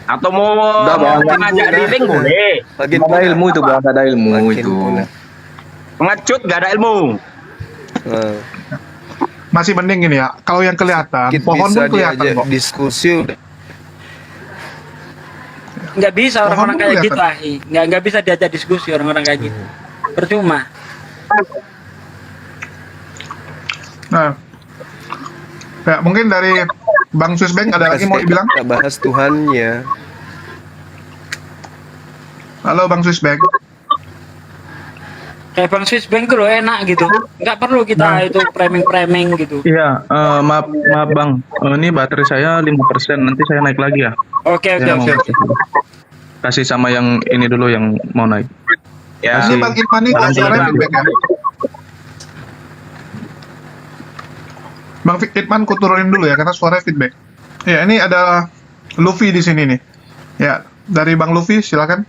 Atau mau ngajak di link boleh. makin Ada ilmu itu, Bang, ada ilmu Makin itu. punah. Pengecut gak ada ilmu. Masih mending gini ya, kalau yang kelihatan, Kita pohon bisa pun kelihatan diajak kok. diskusi udah. Nggak bisa orang-orang Pohon kayak kelihatan. gitu, Ahi. Nggak bisa diajak diskusi orang-orang kayak gitu. Percuma. Nah, ya, mungkin dari Bang Swissbank ada lagi mau dibilang? Kita bahas Tuhannya. Halo Bang Swissbank. Kayak Bang Swiss Bank loh enak gitu. Nggak perlu kita itu framing-framing gitu. Iya, maaf Bang. Ini baterai saya 5%, nanti saya naik lagi ya. Oke. Saya mau kasih sama yang ini dulu yang mau naik. Ya. Ini Bang Irfan nih, Barang suara dulu. feedback ya. Bang Irfan ku turunin dulu ya, karena suara feedback. Ya, ini ada Luffy di sini nih. Ya, dari Bang Luffy silakan.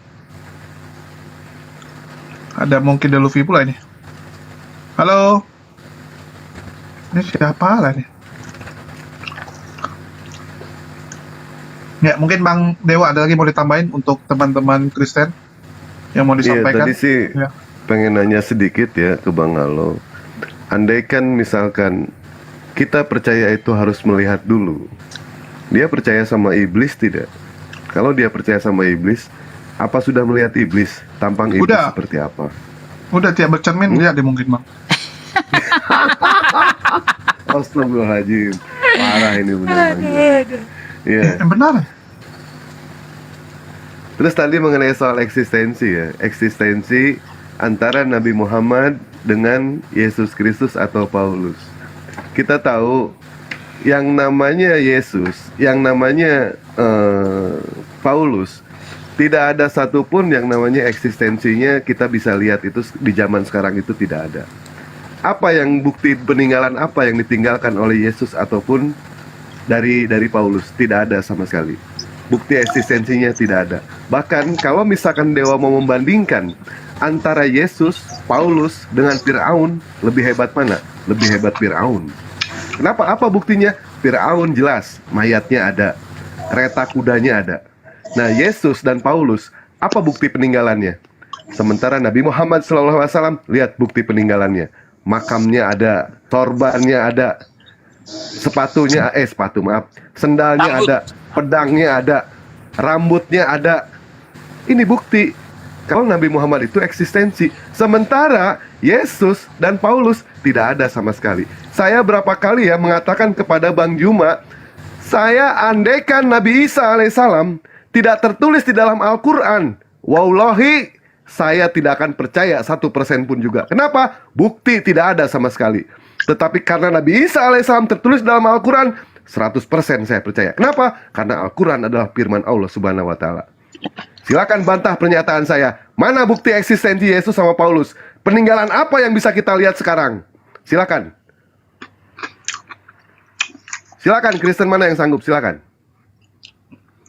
Ada mungkin ada Luffy pula ini. Halo. Ini siapa lah nih? Ya, mungkin Bang Dewa ada lagi mau ditambahin untuk teman-teman Kristen yang mau Iya, disampaikan? tadi sih Ya. pengen nanya sedikit ya ke Bang Alo. Andaikan misalkan kita percaya itu harus melihat dulu. Dia percaya sama iblis tidak? Kalau dia percaya sama iblis, apa sudah melihat iblis? Tampang iblis Udah. seperti apa? Udah tiap bercermin lihat deh mungkin Bang. Astagfirullahaladzim. Parah ini benar. Iya. Benar. Terus tadi mengenai soal eksistensi ya, eksistensi antara Nabi Muhammad dengan Yesus Kristus atau Paulus. Kita tahu yang namanya Yesus, yang namanya Paulus, tidak ada satupun yang namanya eksistensinya kita bisa lihat itu di zaman sekarang itu tidak ada. Apa yang bukti peninggalan apa yang ditinggalkan oleh Yesus ataupun dari Paulus tidak ada sama sekali. Bukti eksistensinya tidak ada. Bahkan kalau misalkan Dewa mau membandingkan antara Yesus, Paulus dengan Firaun, lebih hebat mana? Lebih hebat Firaun. Kenapa? Apa buktinya? Firaun jelas mayatnya ada, kereta kudanya ada. Nah, Yesus dan Paulus, apa bukti peninggalannya? Sementara Nabi Muhammad SAW, lihat bukti peninggalannya. Makamnya ada, sorbannya ada, sendalnya ada, pedangnya ada, rambutnya ada. Ini bukti. kalau Nabi Muhammad itu eksistensi. Sementara Yesus dan Paulus tidak ada sama sekali. Saya berapa kali ya mengatakan kepada Bang Juma, saya andaikan Nabi Isa alaihissalam tidak tertulis di dalam Al-Quran, wallahi saya tidak akan percaya 1% pun juga. Kenapa? Bukti tidak ada sama sekali. Tetapi karena Nabi Isa alaihissalam tertulis dalam Al-Quran, 100% saya percaya. Kenapa? Karena Al-Quran adalah firman Allah subhanahu wa ta'ala. Silakan bantah pernyataan saya. Mana bukti eksistensi Yesus sama Paulus? Peninggalan apa yang bisa kita lihat sekarang? Silakan. Silakan, Kristen mana yang sanggup? Silakan.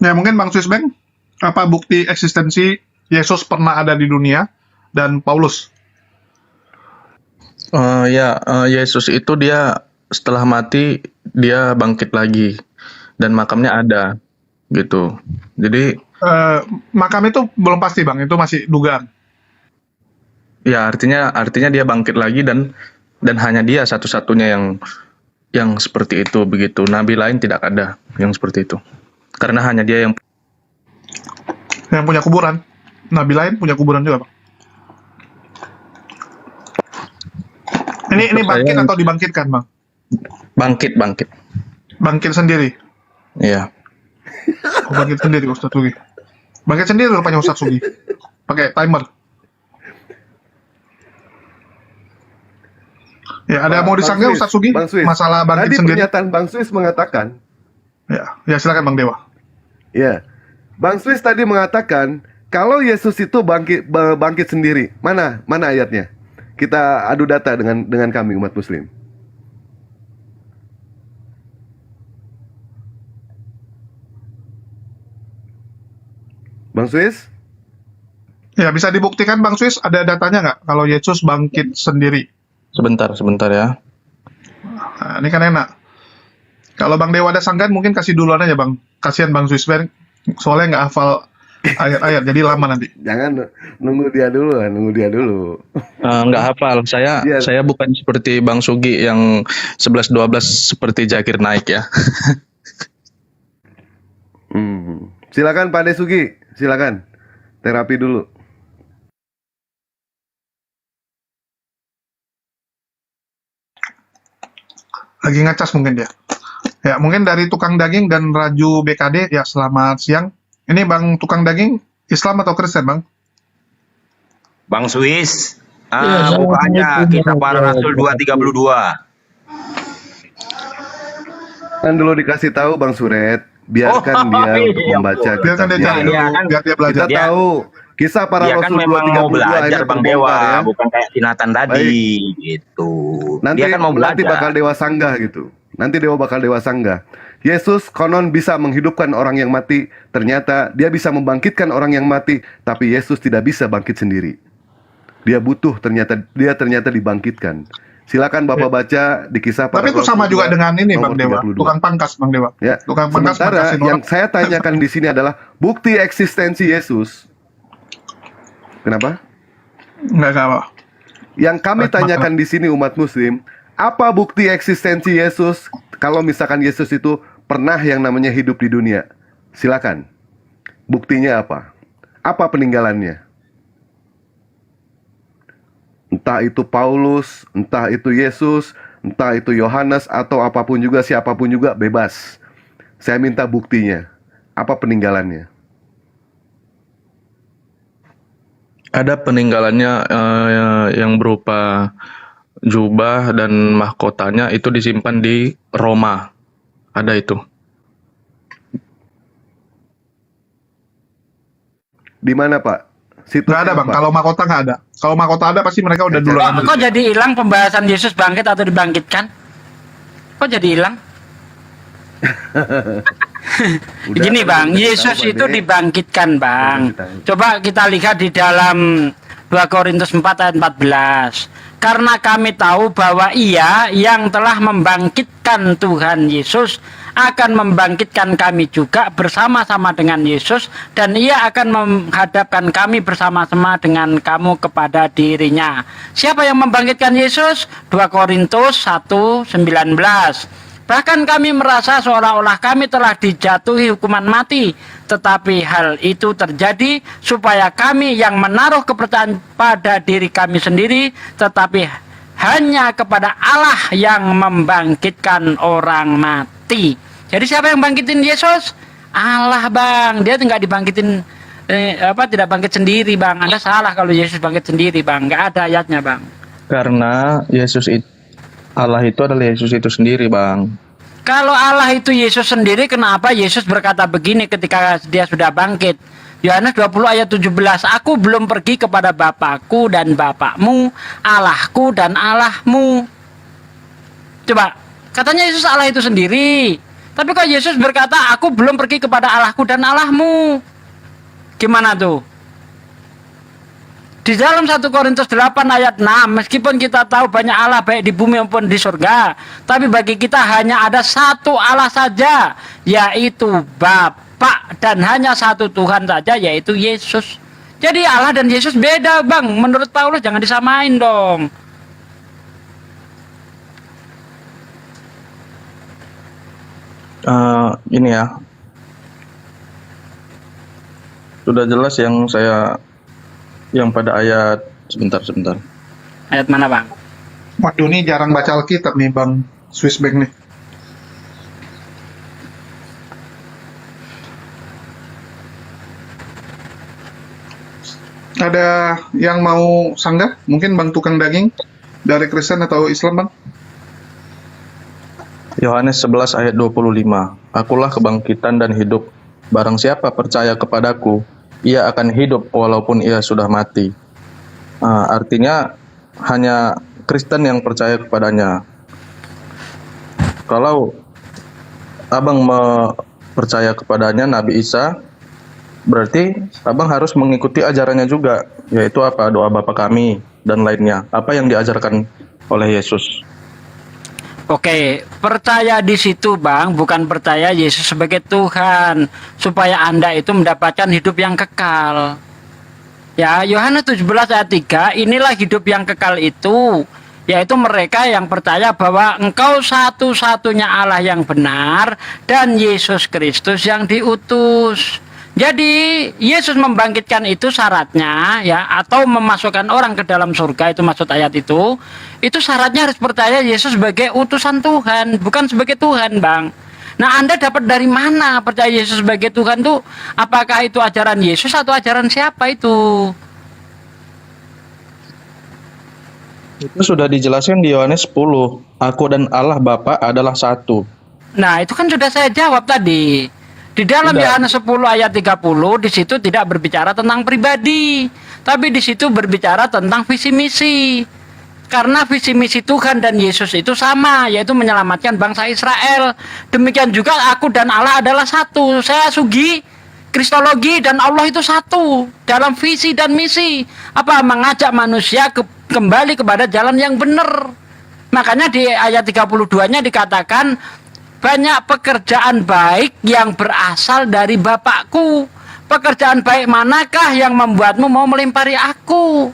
Ya mungkin Bang Swisbeng, apa bukti eksistensi Yesus pernah ada di dunia dan Paulus? Yesus itu dia setelah mati dia bangkit lagi dan makamnya ada gitu. Jadi Makam itu belum pasti Bang, itu masih dugaan. ya artinya dia bangkit lagi dan hanya dia satu-satunya yang seperti itu begitu. Nabi lain tidak ada yang seperti itu. Karena hanya dia yang punya kuburan. Nabi lain punya kuburan juga Bang. Ini bangkit atau dibangkitkan Bang? bangkit. Bangkit sendiri. Iya. Bangkit sendiri Ustadz Sugi. Bangkit sendiri rupanya Ustadz Sugi. Pakai timer. Ya, ada yang mau disanggah Ustadz Sugi? Masalah bangkit tadi sendiri. Pernyataan Bang Swiss mengatakan. Ya silakan Bang Dewa. Ya, Bang Swiss tadi mengatakan kalau Yesus itu bangkit sendiri. Mana ayatnya? Kita adu data dengan kami umat Muslim. Bang Swiss? Ya, bisa dibuktikan Bang Swiss, ada datanya nggak kalau Yesus bangkit sendiri? Sebentar ya. Nah, ini kan enak. Kalau Bang Dewa ada sanggahan mungkin kasih duluan aja Bang. Kasihan Bang Swiss, soalnya nggak hafal ayat-ayat, jadi lama nanti. Jangan nunggu dia dulu. Nggak hafal. Saya bukan seperti Bang Sugi yang 11-12 seperti Zakir Naik ya. Silakan Pak De Sugi, silakan. Terapi dulu. Lagi ngecas mungkin dia. Ya, mungkin dari tukang daging dan Raju BKD, ya selamat siang. Ini Bang tukang daging, Islam atau Kristen Bang? Bang Swiss, Iya, buka aja saya- Kisah Para Rasul 2:32. Kan dulu dikasih tahu Bang Suret, biarkan dia iya, membaca Biarkan dia kitabnya. cari dulu, biar dia belajar. Kita tahu kisah para Dia kan Rasul memang 2:32 mau belajar akhirnya Bang terbongkar Dewa, ya. bukan kayak si Nathan tadi gitu. Nanti Dia kan mau belajar. nanti bakal Dewa sanggah gitu. Nanti Dewa bakal Dewa sanggah. Yesus konon bisa menghidupkan orang yang mati, ternyata dia bisa membangkitkan orang yang mati, tapi Yesus tidak bisa bangkit sendiri. Dia ternyata dibangkitkan. Silakan Bapak baca di kisah para Tapi itu sama Rasul juga dengan ini nomor Bang Dewa, 32. tukang pangkas Bang Dewa. Ya. Tukang pangkas Sementara pangkasin yang orang. saya tanyakan di sini adalah bukti eksistensi Yesus. Kenapa? Enggak apa. Yang kami tanyakan di sini umat Muslim, apa bukti eksistensi Yesus kalau misalkan Yesus itu pernah yang namanya hidup di dunia? Silakan. Buktinya apa? Apa peninggalannya? Entah itu Paulus, entah itu Yesus, entah itu Yohanes atau apapun juga, siapapun juga bebas. Saya minta buktinya. Apa peninggalannya? Ada peninggalannya yang berupa jubah dan mahkotanya itu disimpan di Roma. Ada itu. Di mana Pak? Nggak ada Bang, kalau mahkota nggak ada. Kalau mahkota ada pasti mereka udah duluan. Kok jadi hilang pembahasan Yesus bangkit atau dibangkitkan? Kok jadi hilang? Gini Bang, Yesus itu dibangkitkan Bang. Coba kita lihat di dalam 2 Korintus 4 ayat 14. Karena kami tahu bahwa Ia yang telah membangkitkan Tuhan Yesus akan membangkitkan kami juga bersama-sama dengan Yesus, dan Ia akan menghadapkan kami bersama-sama dengan kamu kepada dirinya. Siapa yang membangkitkan Yesus? 2 Korintus 1:19. Bahkan kami merasa seolah-olah kami telah dijatuhi hukuman mati. Tetapi hal itu terjadi supaya kami yang menaruh kepercayaan pada diri kami sendiri, tetapi hanya kepada Allah yang membangkitkan orang mati. Jadi siapa yang bangkitin Yesus? Allah, Bang. Dia nggak dibangkitin tidak bangkit sendiri, Bang. Anda salah kalau Yesus bangkit sendiri, Bang. Nggak ada ayatnya, Bang. Karena Allah itu adalah Yesus itu sendiri, Bang. Kalau Allah itu Yesus sendiri, kenapa Yesus berkata begini ketika dia sudah bangkit? Yohanes 20 ayat 17, aku belum pergi kepada Bapakku dan Bapakmu, Allahku dan Allahmu. Coba, katanya Yesus Allah itu sendiri. Tapi kok Yesus berkata, aku belum pergi kepada Allahku dan Allahmu. Gimana tuh? Di dalam 1 Korintus 8 ayat 6, meskipun kita tahu banyak Allah baik di bumi maupun di surga, tapi bagi kita hanya ada satu Allah saja, yaitu Bapa, dan hanya satu Tuhan saja, yaitu Yesus. Jadi Allah dan Yesus beda, Bang. Menurut Paulus jangan disamain dong. Ini ya, sudah jelas yang pada ayat sebentar. Ayat mana, Bang? Waduh, ini jarang baca Alkitab nih, Bang Swissbank nih. Ada yang mau sanggah? Mungkin Bang Tukang Daging dari Kristen atau Islam, Bang? Yohanes 11 ayat 25. Akulah kebangkitan dan hidup. Barang siapa percaya kepadaku, ia akan hidup walaupun ia sudah mati. Artinya hanya Kristen yang percaya kepadanya. Kalau abang percaya kepadanya Nabi Isa, berarti abang harus mengikuti ajarannya juga, yaitu apa? Doa Bapa kami dan lainnya. Apa yang diajarkan oleh Yesus. Oke, percaya di situ, Bang, bukan percaya Yesus sebagai Tuhan, supaya Anda itu mendapatkan hidup yang kekal. Ya, Yohanes 17 ayat 3, inilah hidup yang kekal itu, yaitu mereka yang percaya bahwa Engkau satu-satunya Allah yang benar dan Yesus Kristus yang diutus. Jadi Yesus membangkitkan itu syaratnya, ya, atau memasukkan orang ke dalam surga, itu maksud ayat itu syaratnya harus percaya Yesus sebagai utusan Tuhan, bukan sebagai Tuhan, Bang. Nah, Anda dapat dari mana percaya Yesus sebagai Tuhan tuh? Apakah itu ajaran Yesus atau ajaran siapa itu? Itu sudah dijelaskan di Yohanes 10. Aku dan Allah Bapa adalah satu. Nah, itu kan sudah saya jawab tadi. Di dalam Yohanes 10 ayat 30, di situ tidak berbicara tentang pribadi, tapi di situ berbicara tentang visi misi. Karena visi misi Tuhan dan Yesus itu sama, yaitu menyelamatkan bangsa Israel. Demikian juga aku dan Allah adalah satu. Saya sugi Kristologi dan Allah itu satu dalam visi dan misi. Apa? Mengajak manusia kembali kepada jalan yang benar. Makanya di ayat 32-nya dikatakan, banyak pekerjaan baik yang berasal dari Bapakku. Pekerjaan baik manakah yang membuatmu mau melempari aku?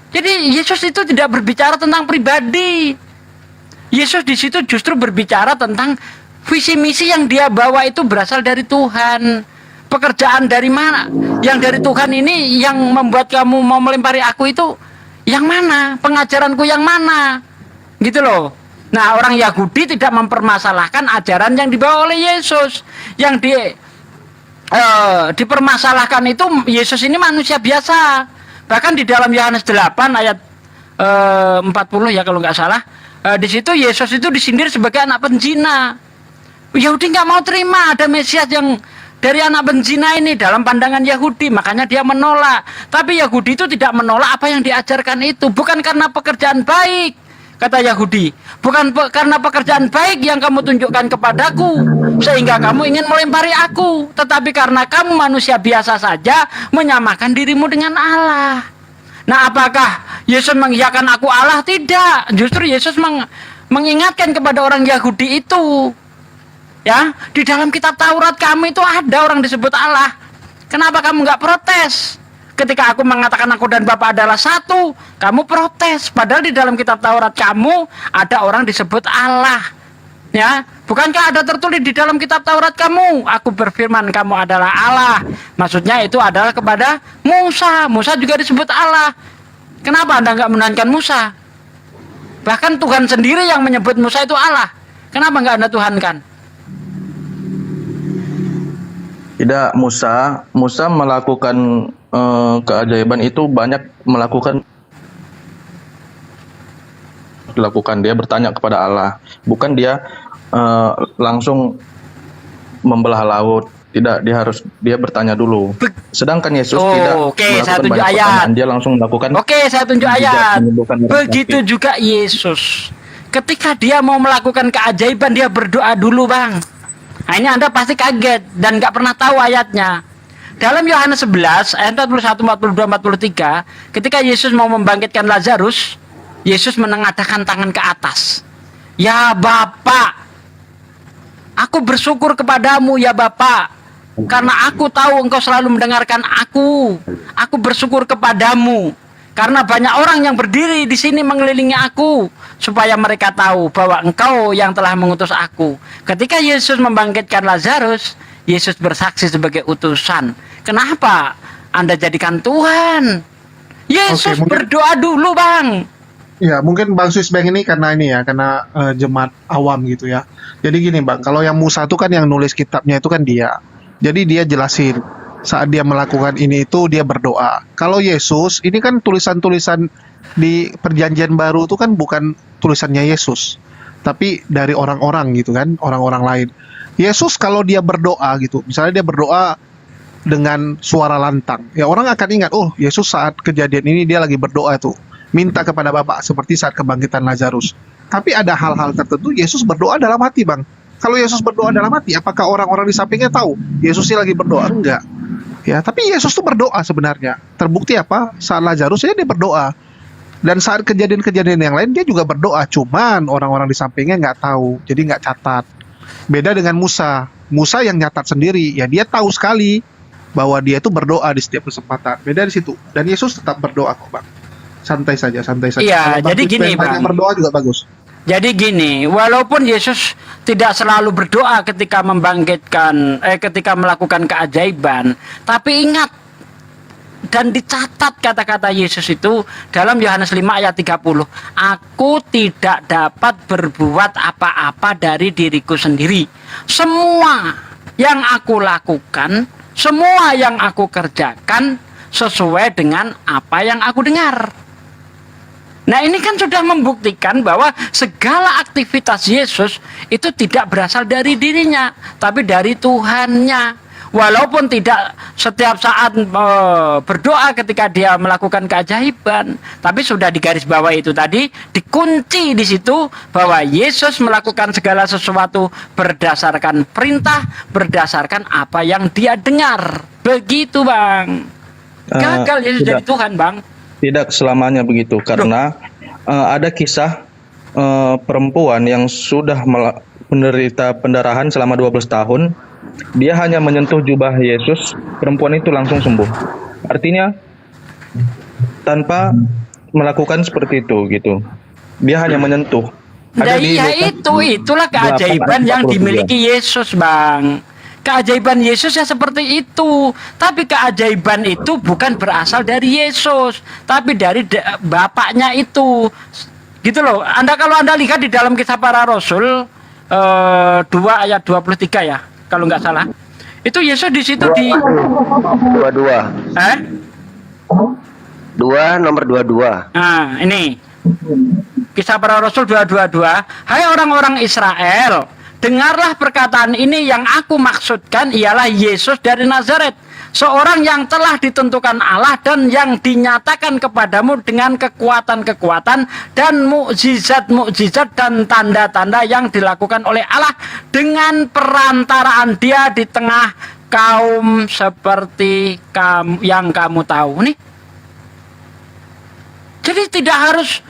Jadi Yesus itu tidak berbicara tentang pribadi. Yesus di situ justru berbicara tentang visi misi yang dia bawa itu berasal dari Tuhan. Pekerjaan dari mana? Yang dari Tuhan ini yang membuat kamu mau melempari aku itu yang mana? Pengajaranku yang mana? Gitu loh. Nah, orang Yahudi tidak mempermasalahkan ajaran yang dibawa oleh Yesus. Yang dipermasalahkan itu Yesus ini manusia biasa. Bahkan di dalam Yohanes 8 ayat 40 ya kalau nggak salah, di situ Yesus itu disindir sebagai anak penzina. Yahudi nggak mau terima ada Mesias yang dari anak penzina ini dalam pandangan Yahudi, makanya dia menolak. Tapi Yahudi itu tidak menolak apa yang diajarkan itu, bukan karena pekerjaan baik. Kata Yahudi, bukan karena pekerjaan baik yang kamu tunjukkan kepadaku sehingga kamu ingin melempari aku, tetapi karena kamu manusia biasa saja menyamakan dirimu dengan Allah. Nah, apakah Yesus mengiyakan aku Allah? Tidak. Justru Yesus mengingatkan kepada orang Yahudi itu, ya, di dalam kitab Taurat kamu itu ada orang disebut Allah. Kenapa kamu nggak protes? Ketika aku mengatakan aku dan Bapa adalah satu, kamu protes. Padahal di dalam kitab Taurat kamu ada orang disebut Allah. Ya, bukankah ada tertulis di dalam kitab Taurat kamu, aku berfirman kamu adalah Allah. Maksudnya itu adalah kepada Musa. Musa juga disebut Allah. Kenapa Anda nggak menuhankan Musa? Bahkan Tuhan sendiri yang menyebut Musa itu Allah. Kenapa nggak Anda tuhankan? Tidak, Musa melakukan keajaiban itu banyak dilakukan. Dia bertanya kepada Allah, bukan dia langsung membelah laut. Tidak, dia bertanya dulu. Sedangkan Yesus tidak saya melakukan tunjuk banyak ayat. pertanyaan, dia langsung melakukan. Saya tunjuk mujizat, ayat. menyembuhkan orang Begitu sakit. juga Yesus. Ketika dia mau melakukan keajaiban, dia berdoa dulu, Bang. Nah, ini Anda pasti kaget dan nggak pernah tahu ayatnya. Dalam Yohanes 11 ayat 41, 42, 43, ketika Yesus mau membangkitkan Lazarus, Yesus menengadahkan tangan ke atas. Ya Bapa, aku bersyukur kepadamu ya Bapa, karena aku tahu engkau selalu mendengarkan aku. Aku bersyukur kepadamu karena banyak orang yang berdiri di sini mengelilingi aku, supaya mereka tahu bahwa engkau yang telah mengutus aku. Ketika Yesus membangkitkan Lazarus, Yesus bersaksi sebagai utusan. Kenapa Anda jadikan Tuhan? Yesus berdoa dulu, Bang. Ya, mungkin Bang Swiss Bank ini karena jemaat awam gitu ya. Jadi gini Bang, kalau yang Musa itu kan yang nulis kitabnya itu kan dia. Jadi dia jelasin saat dia melakukan ini itu dia berdoa. Kalau Yesus ini kan tulisan-tulisan di Perjanjian Baru itu kan bukan tulisannya Yesus, tapi dari orang-orang gitu kan, orang-orang lain. Yesus kalau dia berdoa gitu, misalnya dia berdoa dengan suara lantang, ya orang akan ingat, oh Yesus saat kejadian ini dia lagi berdoa tuh, minta kepada Bapa seperti saat kebangkitan Lazarus. Tapi ada hal-hal tertentu Yesus berdoa dalam hati, Bang. Kalau Yesus berdoa dalam hati, apakah orang-orang di sampingnya tahu Yesus ini lagi berdoa? Enggak. Ya, tapi Yesus tuh berdoa sebenarnya. Terbukti apa? Saat Lazarus dia berdoa. Dan saat kejadian-kejadian yang lain dia juga berdoa. Cuman orang-orang di sampingnya nggak tahu, jadi nggak catat. Beda dengan Musa. Musa yang nyatat sendiri. Ya dia tahu sekali bahwa dia itu berdoa di setiap kesempatan. Beda di situ. Dan Yesus tetap berdoa kok, Bang. Santai saja, santai saja. Iya, Kalau jadi gini, Bang. Berdoa juga bagus. Jadi gini, walaupun Yesus tidak selalu berdoa ketika ketika melakukan keajaiban, tapi ingat dan dicatat kata-kata Yesus itu dalam Yohanes 5 ayat 30. Aku tidak dapat berbuat apa-apa dari diriku sendiri. Semua yang aku lakukan, semua yang aku kerjakan sesuai dengan apa yang aku dengar. Nah, ini kan sudah membuktikan bahwa segala aktivitas Yesus itu tidak berasal dari dirinya, tapi dari Tuhannya. Walaupun tidak setiap saat berdoa ketika dia melakukan keajaiban, tapi sudah digarisbawahi itu tadi, dikunci di situ bahwa Yesus melakukan segala sesuatu berdasarkan perintah, berdasarkan apa yang dia dengar. Begitu, Bang. Gagal Yesus jadi Tuhan, Bang. Tidak selamanya begitu, karena ada kisah perempuan yang sudah menderita pendarahan selama 12 tahun. Dia hanya menyentuh jubah Yesus, perempuan itu langsung sembuh. Artinya tanpa melakukan seperti itu gitu. Dia hanya menyentuh. Itulah keajaiban yang dimiliki Yesus, Bang. Keajaiban Yesus ya seperti itu. Tapi keajaiban itu bukan berasal dari Yesus, tapi dari Bapaknya itu. Gitu loh. Kalau Anda lihat di dalam Kisah Para Rasul 2 ayat 23 ya, kalau nggak salah. Itu Yesus di situ di 22. 2 nomor 22. Nah, ini. Kisah Para Rasul 2:22. Hai orang-orang Israel, dengarlah perkataan ini, yang aku maksudkan ialah Yesus dari Nazaret, seorang yang telah ditentukan Allah dan yang dinyatakan kepadamu dengan kekuatan-kekuatan dan mukjizat-mukjizat dan tanda-tanda yang dilakukan oleh Allah dengan perantaraan dia di tengah kaum seperti yang kamu tahu nih. Jadi tidak harus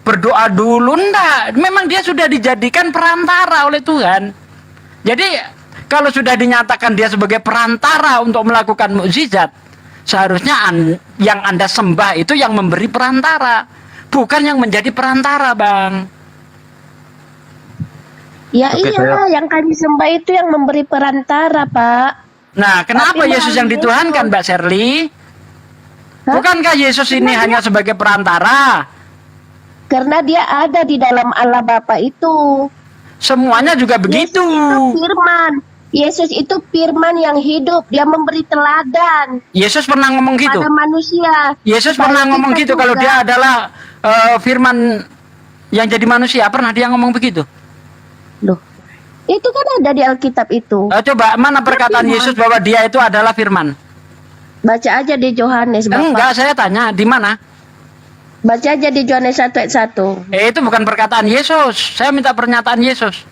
berdoa dulu, enggak. Memang dia sudah dijadikan perantara oleh Tuhan. Jadi kalau sudah dinyatakan dia sebagai perantara untuk melakukan mukjizat, seharusnya yang Anda sembah itu yang memberi perantara, bukan yang menjadi perantara, Bang. Ya Oke, iya, yang kami sembah itu yang memberi perantara, Pak. Nah, kenapa Tapi Yesus yang Yesus- dituhankan, Mbak Sherly? Bukankah Yesus ini hanya sebagai perantara? Karena dia ada di dalam Allah Bapa itu. Semuanya juga begitu. Yesus itu firman. Yesus itu firman yang hidup. Dia memberi teladan Yesus pernah ngomong gitu. pada manusia. Yesus Supaya pernah ngomong kita gitu kalau juga- dia adalah firman yang jadi manusia. Pernah dia ngomong begitu? Loh, itu kan ada di Alkitab itu. Coba mana perkataan Yesus bahwa dia itu adalah firman? Baca aja di Yohanes, Bapak. Enggak, saya tanya di mana? Baca aja di Yohanes 1 ayat 1. Itu bukan perkataan Yesus. Saya minta pernyataan Yesus.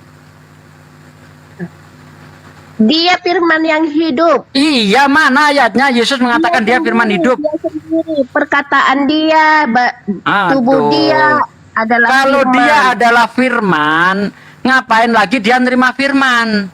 Dia firman yang hidup. Iya, mana ayatnya Yesus mengatakan dia firman hidup? Dia sendiri, perkataan dia, tubuh Aduh. dia adalah Kalau firman. dia adalah firman, ngapain lagi dia nerima firman?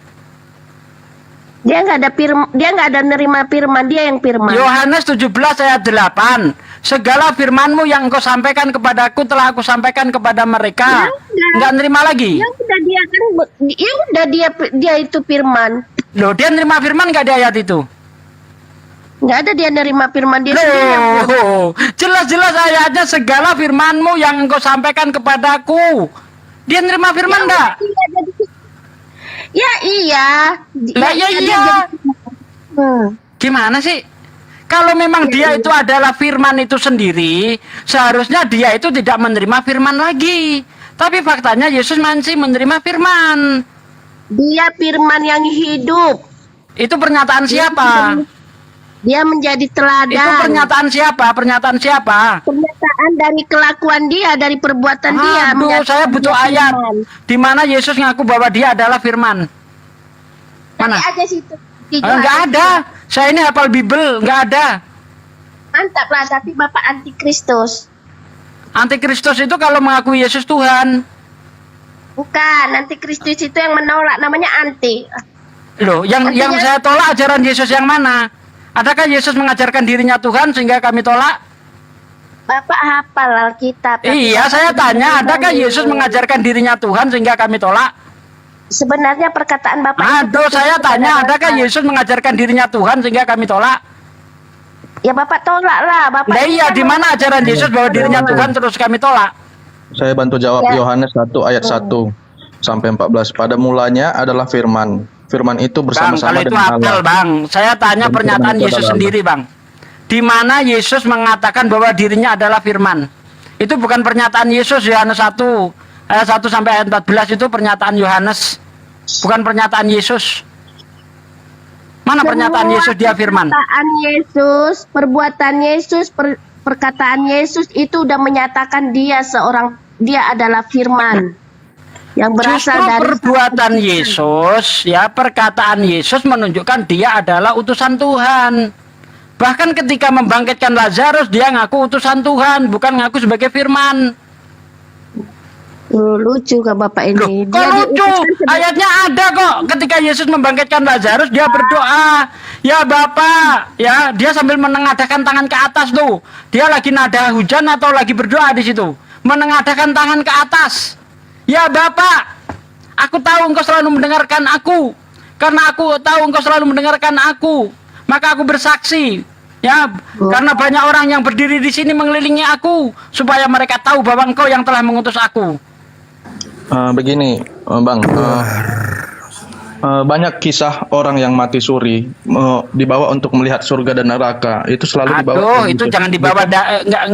Dia nggak ada nerima firman, dia yang firman. Yohanes 17 ayat 8. Segala firmanmu yang engkau sampaikan kepadaku telah aku sampaikan kepada mereka. Nggak nerima lagi? Ya udah dia kan, ya udah dia itu firman. Loh, dia nerima firman nggak di ayat itu? Nggak ada dia nerima firman dia sendiri yang firman. Loh, jelas-jelas ayatnya segala firmanmu yang engkau sampaikan kepadaku. Dia nerima firman nggak? Ya iya. Lah ya iya. Gimana sih? Kalau memang dia itu adalah firman itu sendiri, seharusnya dia itu tidak menerima firman lagi. Tapi faktanya Yesus masih menerima firman. Dia firman yang hidup. Itu pernyataan siapa? Dia menjadi teladan. Itu pernyataan siapa? Pernyataan siapa? Pernyataan dari kelakuan dia, dari perbuatan dia. Aduh, saya butuh ayat di mana Yesus ngaku bahwa dia adalah firman. Mana? Ada situ. Enggak ada. Saya ini hafal Bible, enggak ada. Mantap lah, tapi Bapak antikristus. Antikristus itu kalau mengakui Yesus Tuhan. Bukan, antikristus itu yang menolak, namanya anti. Loh, yang saya tolak ajaran Yesus yang mana? Adakah Yesus mengajarkan dirinya Tuhan sehingga kami tolak? Bapak hafal Alkitab. Iya, saya tanya, adakah Yesus mengajarkan dirinya Tuhan sehingga kami tolak? Sebenarnya perkataan Bapak Aduh, saya tanya, adakah Yesus mengajarkan dirinya Tuhan sehingga kami tolak? Ya Bapak tolak lah, Bapak. Nah iya, di mana ajaran Yesus bahwa dirinya Tuhan terus kami tolak? Saya bantu jawab Ya. Yohanes 1 ayat 1 sampai 14. Pada mulanya adalah firman. Firman itu Bang, bersama-sama kalau itu dengan apel, Allah. Bang. Saya tanya Dan pernyataan firman itu Yesus adalah sendiri, Bang. Di mana Yesus mengatakan bahwa dirinya adalah firman. Itu bukan pernyataan Yesus, Yohanes 1 ayat 1 sampai ayat 14 itu pernyataan Yohanes. Bukan pernyataan Yesus. Mana pernyataan Yesus dia firman? Perkataan Yesus, perbuatan Yesus, perkataan Yesus itu udah menyatakan dia adalah firman yang berasal Justru dari perbuatan Yesus, ya perkataan Yesus menunjukkan dia adalah utusan Tuhan. Bahkan ketika membangkitkan Lazarus, dia ngaku utusan Tuhan, bukan ngaku sebagai firman. Lucu kak Bapak ini. Kok lucu? Ayatnya ada kok. Ketika Yesus membangkitkan Lazarus, dia berdoa, ya Bapak, ya dia sambil menengadahkan tangan ke atas tuh. Dia lagi nada hujan atau lagi berdoa di situ, menengadahkan tangan ke atas. Ya Bapak, aku tahu engkau selalu mendengarkan aku. Karena aku tahu engkau selalu mendengarkan aku, maka aku bersaksi. Ya, karena banyak orang yang berdiri di sini mengelilingi aku, supaya mereka tahu bahwa engkau yang telah mengutus aku. Begini, Bang, banyak kisah orang yang mati suri dibawa untuk melihat surga dan neraka. Itu selalu dibawa. Aduh, itu jangan dibawa.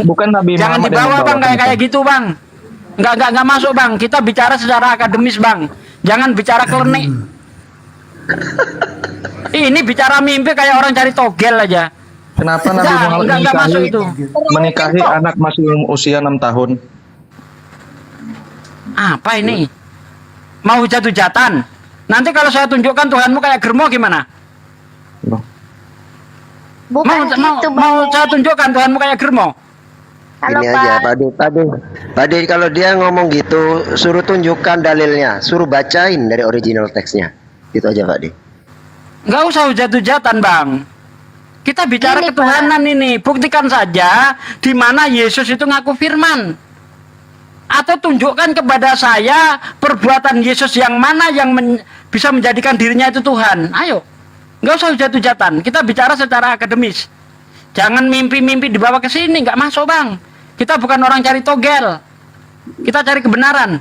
Bukan Nabi jangan Muhammad dibawa, yang Bang, kayak gitu, Bang. Enggak masuk, Bang. Kita bicara secara akademis, Bang. Jangan bicara klenik. Ini bicara mimpi kayak orang cari togel aja. Kenapa Nabi Muhammad enggak masuk itu. menikahi anak masih usia 6 tahun? Apa ini? Mau hujat-hujatan? Nanti kalau saya tunjukkan Tuhanmu kayak germo gimana? Mau saya tunjukkan Tuhanmu kayak germo? Ini aja Pak De, kalau dia ngomong gitu suruh tunjukkan dalilnya, suruh bacain dari original teksnya. Itu aja Pak De. Nggak usah hujat-hujatan, Bang. Kita bicara ketuhanan ini. Buktikan saja di mana Yesus itu ngaku firman. atau tunjukkan kepada saya perbuatan Yesus yang mana yang bisa menjadikan dirinya itu Tuhan. Ayo, nggak usah hujat-hujatan. Kita bicara secara akademis. Jangan mimpi-mimpi dibawa ke sini, nggak masuk bang. Kita bukan orang cari togel, kita cari kebenaran.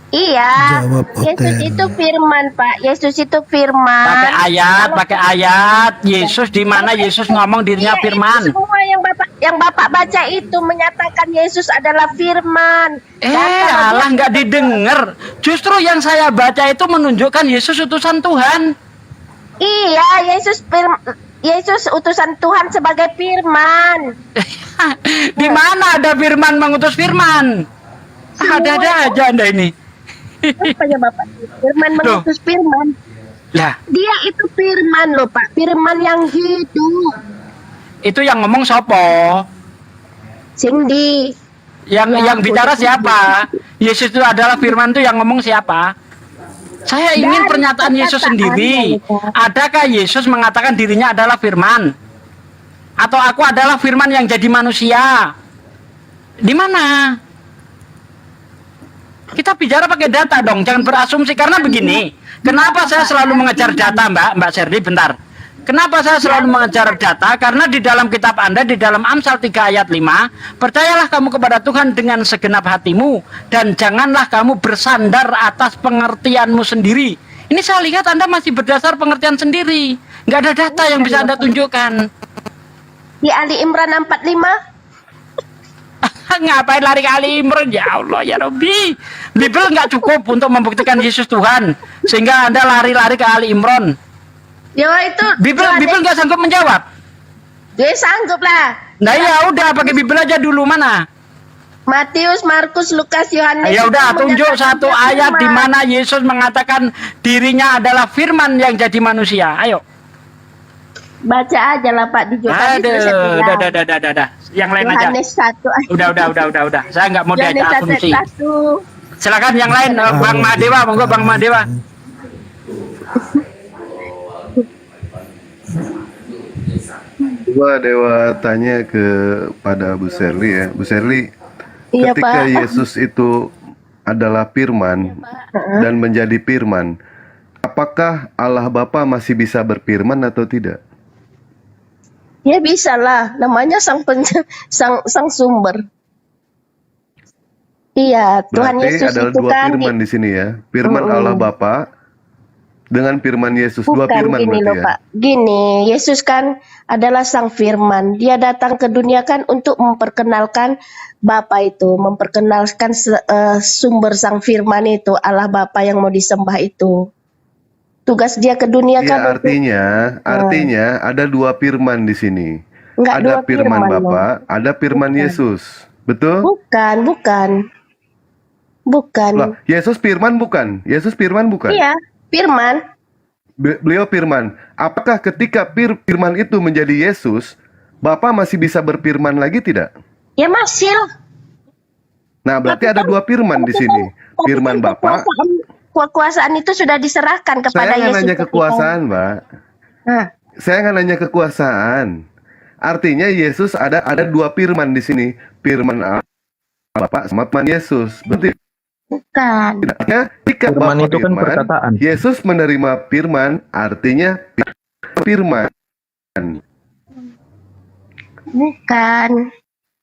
Iya, Yesus itu firman, Pak. Yesus itu firman. Pakai ayat. Yesus di mana Yesus ngomong dirinya Iya, firman. itu semua yang Bapak baca itu menyatakan Yesus adalah firman. Allah nggak didengar. Justru yang saya baca itu menunjukkan Yesus utusan Tuhan. Iya, Yesus utusan Tuhan sebagai firman. Di mana ada firman mengutus firman? Ada aja Anda ini. Apa ya Bapak? Firman mengutus firman. Lah, dia itu firman loh Pak, firman yang hidup. Itu yang ngomong sopo? Cindy. Yang bicara siapa? Yesus itu adalah firman itu yang ngomong siapa? Saya ingin pernyataan Yesus sendiri. Adakah Yesus mengatakan dirinya adalah firman? Atau aku adalah firman yang jadi manusia? Di mana? Kita bicara pakai data dong, jangan berasumsi. Karena begini, kenapa saya selalu mengejar data Mbak Sherly, bentar. Kenapa saya selalu mengejar data? Karena di dalam kitab Anda, di dalam Amsal 3 ayat 5, percayalah kamu kepada Tuhan dengan segenap hatimu, dan janganlah kamu bersandar atas pengertianmu sendiri. Ini saya lihat Anda masih berdasar pengertian sendiri. Nggak ada data yang bisa Anda tunjukkan. Di Ali Imran 45, ngapain lari ke Ali Imran? Ya Allah ya Rabbi, Bible nggak cukup untuk membuktikan Yesus Tuhan, sehingga Anda lari-lari ke Ali Imran. Ya itu Bible nggak sanggup menjawab. Dia sanggup lah. Nah ya udah, pakai Bible aja dulu. Mana? Matius, Markus, Lukas, Yohanes. Ya udah, tunjuk satu ayat di mana Yesus mengatakan dirinya adalah firman yang jadi manusia. Ayo. Baca aja lah Pak, di Udah. Yang lain aja. Yohanes 1. Udah. Saya nggak mau Yohanes diajak asumsi. 1. Silakan yang lain, Bang Madewa, monggo Bang Madewa. Coba Dewa tanya kepada Bu Sherly ya. Bu Sherly, Iya, ketika Pak. Yesus itu adalah firman dan menjadi firman, apakah Allah Bapa masih bisa berfirman atau tidak? Ya bisa lah, namanya sang sumber. Iya, Tuhan Berarti Yesus adalah itu dua kan firman di sini ya. Firman Allah Bapa dengan firman Yesus, dua bukan firman gini berarti loh ya. Pak. Gini, Yesus kan adalah sang firman. Dia datang ke dunia kan untuk memperkenalkan Bapa itu, memperkenalkan sumber sang firman itu, Allah Bapa yang mau disembah itu. Tugas dia ke dunia Iya, kan artinya ada dua firman di sini. Enggak, Ada dua firman firman, Bapa, ada firman Yesus. Betul? Bukan. Lah, Yesus firman bukan? Yesus firman bukan? Iya, firman. Beliau firman. Apakah ketika firman itu menjadi Yesus, Bapa masih bisa berfirman lagi tidak? Ya masih lah. Nah, berarti ada dua firman di sini. Firman Bapa. Kekuasaan itu sudah diserahkan kepada Saya nggak Yesus. nanya kekuasaan, Mbak. Saya nggak nanya kekuasaan. Artinya Yesus ada dua firman di sini. Firman Allah Bapa sama firman Yesus. Berarti bukan. Artinya ketika Firman Bapa itu kan firman, perkataan. Yesus menerima firman, artinya firman. Bukan.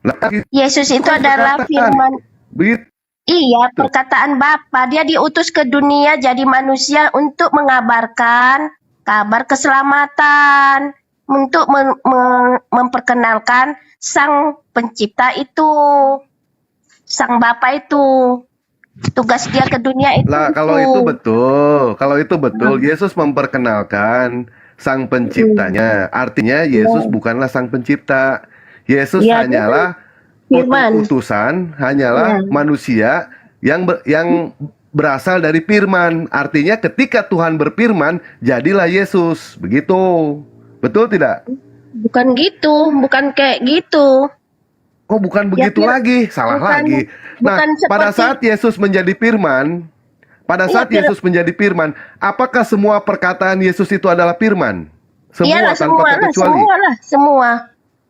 Lah, Yesus itu adalah perkataan. firman. Begitu. Iya, perkataan Bapa. Dia diutus ke dunia jadi manusia untuk mengabarkan kabar keselamatan, untuk memperkenalkan sang pencipta itu, sang Bapa itu. Tugas dia ke dunia itu. Lah, kalau itu betul, Yesus memperkenalkan sang penciptanya. Artinya Yesus bukanlah sang pencipta. Yesus Ya, hanyalah firman. utusan, hanyalah manusia yang berasal dari firman. Artinya ketika Tuhan berfirman, jadilah Yesus. Begitu. Betul tidak? Bukan gitu, bukan kayak gitu. Oh, bukan begitu lagi. Salah lagi. Nah, bukan pada seperti- saat Yesus menjadi firman, Yesus menjadi firman, apakah semua perkataan Yesus itu adalah firman? Semua Iyalah, tanpa terkecuali. semua.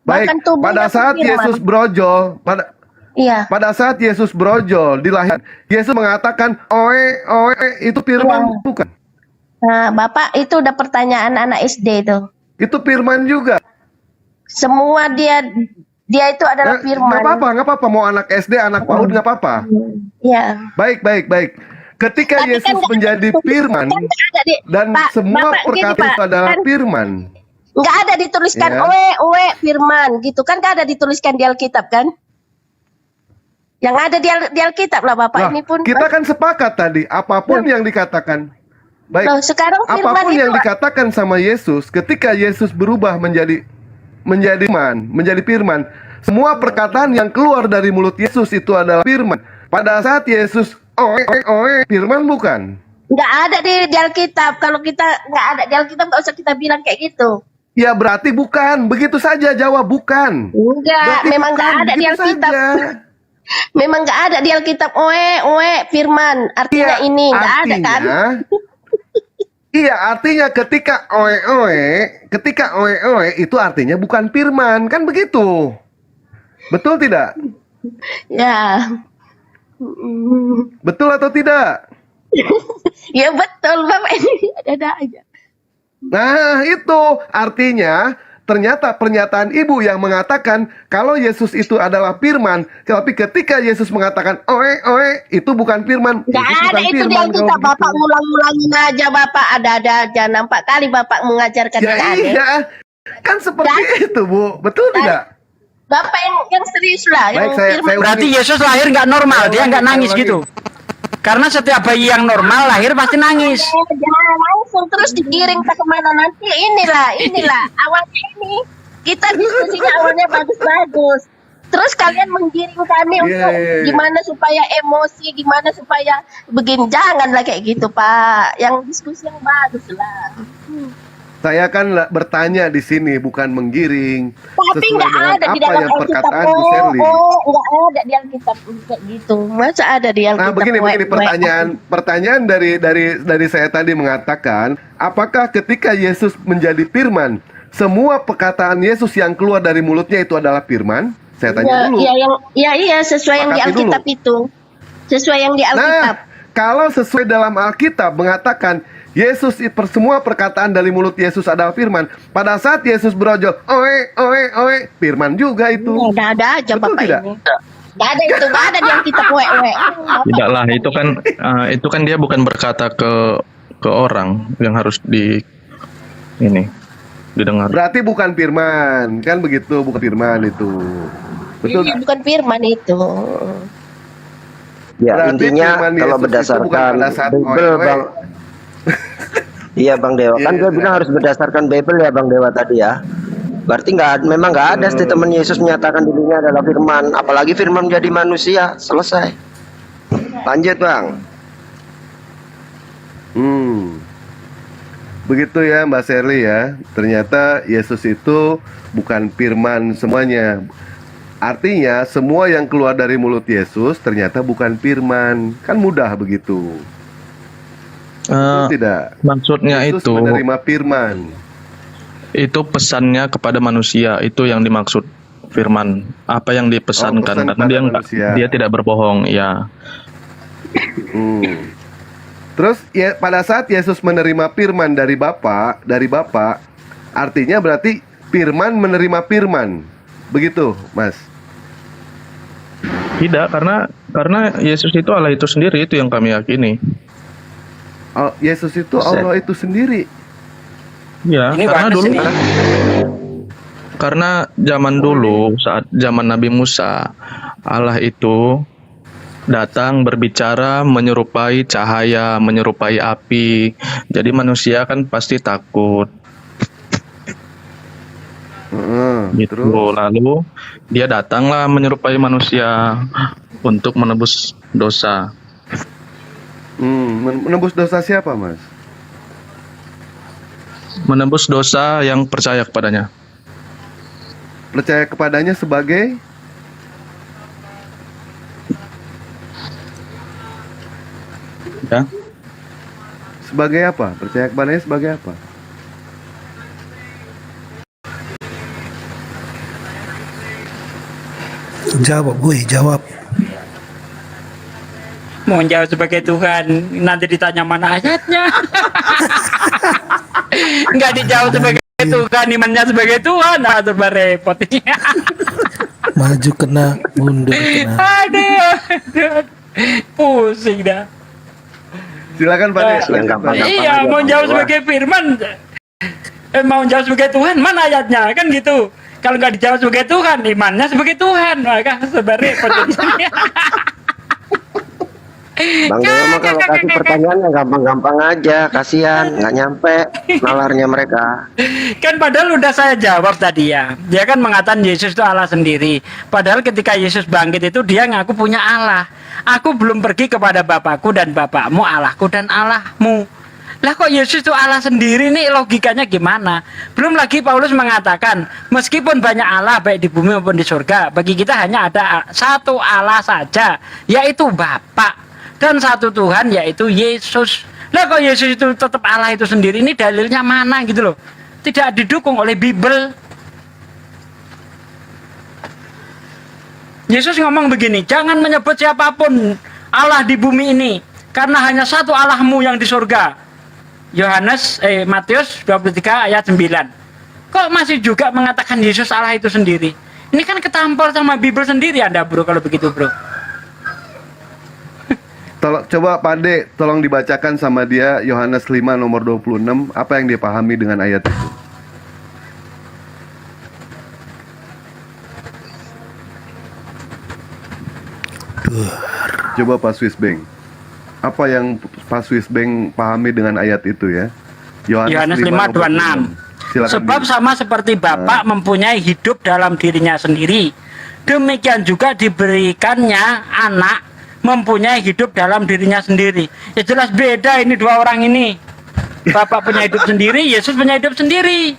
Baik, Bahkan tubuhnya pada pun saat firman. Yesus brojol, Iya. pada saat Yesus brojol dilahirkan, Yesus mengatakan, oe, oe, itu firman Iya. bukan? Nah, Bapak itu udah pertanyaan anak SD itu. Itu firman juga. Semua dia itu adalah firman. Nggak apa-apa. Mau anak SD, anak PAUD nggak apa-apa. Iya. Baik. Ketika Tapi Yesus kan nggak menjadi ada- firman kan nggak ada di- dan Pak, semua Bapak, gini, perkataan Pak, itu adalah kan firman. nggak ada dituliskan Ya. oe firman gitu kan, nggak ada dituliskan di Alkitab kan? Yang ada di Alkitab lah Bapak. Nah, Ini pun kita kan sepakat tadi, apapun yang dikatakan, baik, Loh, sekarang firman apapun itu yang dikatakan sama Yesus, ketika Yesus berubah menjadi firman, semua perkataan yang keluar dari mulut Yesus itu adalah firman. Pada saat Yesus oe, firman bukan? nggak ada di Alkitab. Kalau kita nggak ada di Alkitab, nggak usah kita bilang kayak gitu. Ya berarti bukan, begitu saja jawab bukan. Enggak, Berarti memang nggak bukan, ada di begitu Alkitab. saja. Memang nggak ada di Alkitab oe firman. Artinya Iya, ini nggak ada kan? Iya, artinya ketika oe itu artinya bukan firman, kan begitu? Betul tidak? Ya. Betul atau tidak? Ya betul Bapak, ini ada aja. Nah, itu artinya ternyata pernyataan ibu yang mengatakan kalau Yesus itu adalah firman, tapi ketika Yesus mengatakan oe itu bukan firman. Nggak Yesus ada bukan itu di firman, Alkitab. kalau Bapak begitu. ngulang-ngulangin aja Bapak. Ada aja. Nampak kali Bapak mengajarkan Ya yang aneh. iya, kan seperti itu Bu, betul tidak? Bapak yang serius lah. Baik, yang saya firman. Berarti Yesus lahir nggak normal, dia nggak nangis lagi. gitu. Karena setiap bayi yang normal lahir pasti nangis. Jangan langsung terus digiring ke kemana nanti. Inilah awalnya ini kita diskusinya awalnya bagus-bagus. Terus kalian menggiring kami untuk gimana supaya emosi, gimana supaya begini. Janganlah kayak gitu Pak. Yang diskusi yang bagus lah. Saya kan bertanya di sini bukan menggiring. Tapi sesuai nggak dengan ada di apa dalam yang Alkitab. perkataan Bu Sherly. Nggak ada di Alkitab kayak gitu. Masa ada di Alkitab? Nah, begini pertanyaan dari saya tadi mengatakan, apakah ketika Yesus menjadi firman, semua perkataan Yesus yang keluar dari mulutnya itu adalah firman? Saya tanya dulu. Iya, sesuai yang di Sepakati Alkitab itu. Sesuai yang di Alkitab. Nah, kalau sesuai dalam Alkitab mengatakan Yesus semua perkataan dari mulut Yesus adalah firman. Pada saat Yesus berojol, oe, firman juga itu. Nggak ada aja Betul Bapak tidak? ini. Nggak ada itu, nggak ada di Alkitab Tidaklah, itu kan dia bukan berkata ke orang yang harus didengar. Berarti bukan firman, kan begitu, bukan firman itu. Betul. Iya, bukan firman itu. Ya, Berarti intinya firman kalau Yesus itu bukan berdasarkan pada saat Bible, oe. Bang. Iya, Bang Dewa. Kan dia bilang harus berdasarkan Bible ya, Bang Dewa tadi ya. Berarti memang nggak ada statement Yesus menyatakan dirinya adalah firman. Apalagi firman menjadi manusia. Selesai. Lanjut, Bang. Begitu ya Mbak Sherly ya. Ternyata Yesus itu bukan firman semuanya. Artinya semua yang keluar dari mulut Yesus ternyata bukan firman. Kan mudah begitu. Betul tidak? Maksudnya Yesus itu menerima firman. itu pesannya kepada manusia, itu yang dimaksud firman. Apa yang dipesankan, pesan karena pada dia manusia. dia tidak berbohong, ya. Terus ya pada saat Yesus menerima firman dari Bapa, artinya berarti firman menerima firman. Begitu, Mas? Tidak, karena Yesus itu Allah itu sendiri, itu yang kami yakini. Oh, Yesus itu Allah itu sendiri. Ya, karena zaman dulu, saat zaman Nabi Musa, Allah itu datang berbicara menyerupai cahaya, menyerupai api. Jadi manusia kan pasti takut. Gitu. Lalu dia datanglah menyerupai manusia untuk menebus dosa. Menebus dosa siapa, Mas? Menebus dosa yang percaya kepadanya. Percaya kepadanya sebagai ya. Sebagai apa? Percaya kepadanya sebagai apa? Jawab, gue jawab. Mau jawab sebagai Tuhan, nanti ditanya mana ayatnya. Nggak dijawab sebagai Tuhan, imannya sebagai Tuhan, nah serba repot. Maju kena, mundur kena. Aduh, pusing dah. Silakan Pak De. Iya, mau jawab sebagai firman, mau jawab sebagai Tuhan, mana ayatnya, kan gitu. Kalau nggak dijawab sebagai Tuhan, imannya sebagai Tuhan, maka serba repot. Bang Dewa mah kalau kasih pertanyaan yang gampang-gampang aja, kasihan, nggak nyampe nalarnya mereka. Kan padahal udah saya jawab tadi ya. Dia kan mengatakan Yesus itu Allah sendiri. Padahal ketika Yesus bangkit itu dia ngaku punya Allah. Aku belum pergi kepada Bapakku dan Bapakmu, Allahku dan Allahmu. Lah kok Yesus itu Allah sendiri nih, logikanya gimana? Belum lagi Paulus mengatakan, meskipun banyak Allah baik di bumi maupun di surga, bagi kita hanya ada satu Allah saja, yaitu Bapa. Dan satu Tuhan yaitu Yesus. Lah kok Yesus itu tetap Allah itu sendiri, ini dalilnya mana gitu loh. Tidak didukung oleh Bible. Yesus ngomong begini, jangan menyebut siapapun Allah di bumi ini, karena hanya satu Allahmu yang di surga. Matius 23 ayat 9. Kok masih juga mengatakan Yesus Allah itu sendiri? Ini kan ketampol sama Bible sendiri Anda bro, kalau begitu bro. Coba Pak De, tolong dibacakan sama dia Yohanes 5 nomor 26, apa yang dia pahami dengan ayat itu? Coba Pak Swissbeng, apa yang Pak Swissbeng pahami dengan ayat itu ya? Yohanes 5:26. Sebab sama seperti Bapa mempunyai hidup dalam dirinya sendiri, demikian juga diberikannya anak mempunyai hidup dalam dirinya sendiri. Ya jelas beda ini dua orang ini. Bapak punya hidup sendiri, Yesus punya hidup sendiri.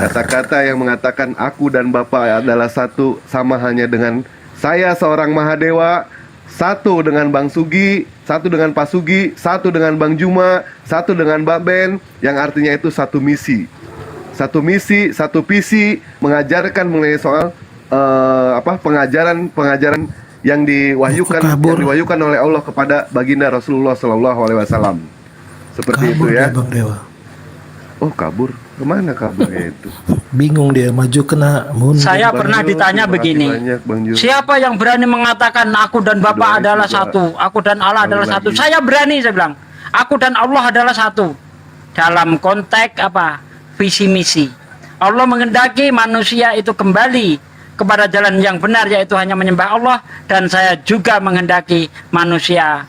Kata-kata yang mengatakan aku dan Bapa adalah satu sama hanya dengan saya seorang Mahadewa, satu dengan Bang Sugi, satu dengan Pak Sugi, satu dengan Bang Juma, satu dengan Mbak Ben, yang artinya itu satu misi. Satu misi, satu visi, mengajarkan mengenai soal pengajaran yang diwahyukan oleh Allah kepada baginda Rasulullah Shallallahu Alaihi Wasallam. Seperti kabur itu ya. Dia, Bang Dewa. Oh kabur, kemana kaburnya itu? Bingung dia, maju kena mundur. Saya pernah ditanya begini, siapa yang berani mengatakan aku dan Bapa adalah satu, aku dan Allah adalah satu? Saya berani, saya bilang, aku dan Allah adalah satu. Dalam konteks apa? Visi misi. Allah menghendaki manusia itu kembali kepada jalan yang benar, yaitu hanya menyembah Allah, dan saya juga menghendaki manusia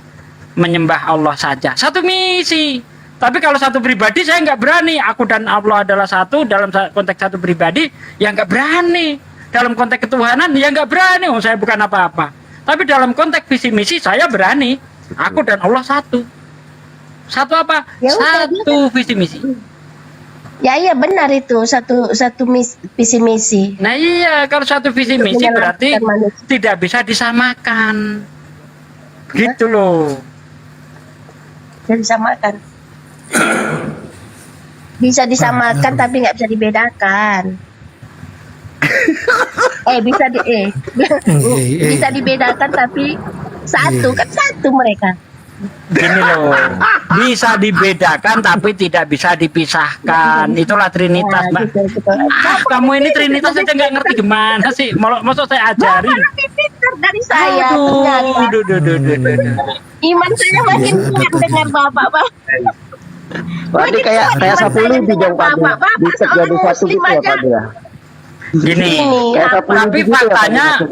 menyembah Allah saja. Satu misi. Tapi kalau satu pribadi saya nggak berani. Aku dan Allah adalah satu dalam konteks satu pribadi, ya nggak berani. Dalam konteks ketuhanan ya nggak berani. Oh, saya bukan apa-apa. Tapi dalam konteks visi misi saya berani. Aku dan Allah satu. Satu apa? Ya udah, satu visi misi. Ya iya benar itu satu visi misi. Nah iya, kalau satu visi misi berarti tidak bisa disamakan. Gitu loh. Bisa disamakan. Bisa disamakan tapi nggak bisa dibedakan. Bisa dibedakan tapi satu kan satu mereka. Gini loh, bisa dibedakan tapi tidak bisa dipisahkan. Itulah Trinitas, Mbak. Kamu ini Trinitas aja nggak ngerti gimana sih? Maksud saya ajarin. Dari saya. Iman saya makin kuat dengan Bapak. Berarti kayak Sapulu di dong Pak. Bisa jadi satu gitu ya Pak ya. Gini, tapi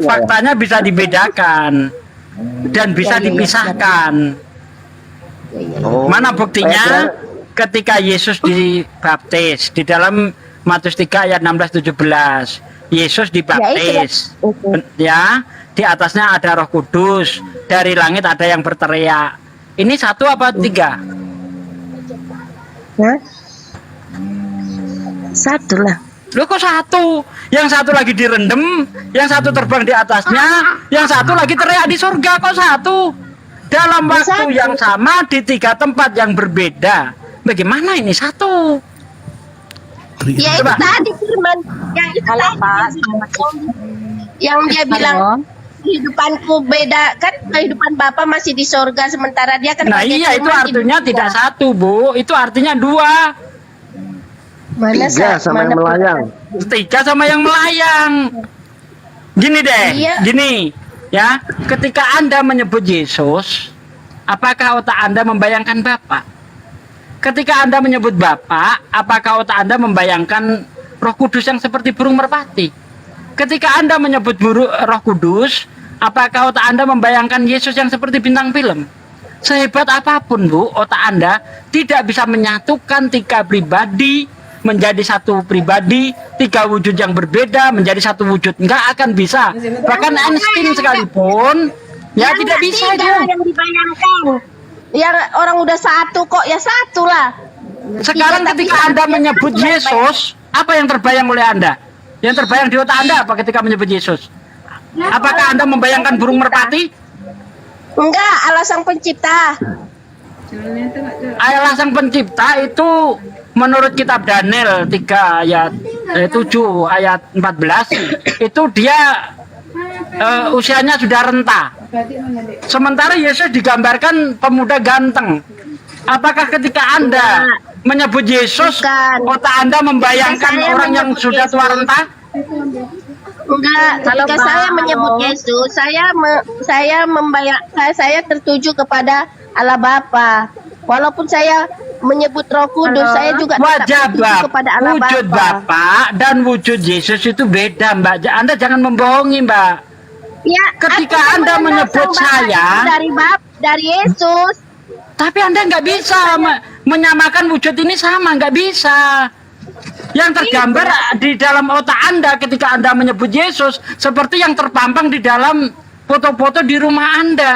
faktanya bisa dibedakan dan bisa dipisahkan. Mana buktinya? Ketika Yesus dibaptis di dalam Matius 3 ayat 16-17, Yesus dibaptis, ya, di atasnya ada Roh Kudus, dari langit ada yang berteriak. Ini satu apa tiga? Satu lah. Loh kok satu? Yang satu lagi direndam, yang satu terbang di atasnya, yang satu lagi teriak di surga. Kok satu? Dalam waktu yang sama di tiga tempat yang berbeda. Bagaimana ini satu? Ya itu Coba. tadi firman yang itu tadi yang dia bilang kehidupanku beda kan, kehidupan Bapa masih di sorga sementara dia kan Nah pakai iya, itu firman di artinya dunia. tidak satu, Bu. Itu artinya dua. Mana Tiga sama yang melayang. Tiga sama yang melayang. Gini deh, Iya. gini ya. Ketika Anda menyebut Yesus, apakah otak Anda membayangkan Bapa? Ketika Anda menyebut Bapa, apakah otak Anda membayangkan Roh Kudus yang seperti burung merpati? Ketika Anda menyebut Roh Kudus, apakah otak Anda membayangkan Yesus yang seperti bintang film? Sehebat apapun, Bu, otak Anda tidak bisa menyatukan tiga pribadi menjadi satu pribadi, tiga wujud yang berbeda menjadi satu wujud. Nggak akan bisa. Bahkan Einstein sekalipun, ya Yang tidak bisa itu. tiga yang dibayangkan. Yang orang udah satu kok, ya satu lah. Sekarang Tiga, tapi ketika Anda artinya menyebut satu lah Yesus, apa yang terbayang oleh Anda? Yang terbayang di otak Anda apa ketika menyebut Yesus? Apakah Anda membayangkan burung merpati? Enggak, Allah Sang Pencipta. Allah Sang Pencipta itu menurut kitab Daniel 3 ayat 7 ayat 14 itu dia usianya sudah renta. Sementara Yesus digambarkan pemuda ganteng. Apakah ketika Anda menyebut Yesus, otak Anda membayangkan Ketika saya orang yang menyebut sudah tua Yesus, renta? Enggak, ketika saya menyebut Yesus, saya tertuju kepada Allah Bapa. Walaupun saya menyebut Roh Kudus, saya juga tetap Wajah tertuju kepada Allah wujud Bapa. Bapa dan wujud Yesus itu beda, Mbak. Anda jangan membohongi, Mbak. Ya, Ketika aku Anda mengenal menyebut Sang Bapa saya, itu dari Yesus. tapi Anda nggak bisa menyamakan wujud ini sama, nggak bisa. Yang tergambar di dalam otak Anda ketika Anda menyebut Yesus seperti yang terpampang di dalam foto-foto di rumah Anda.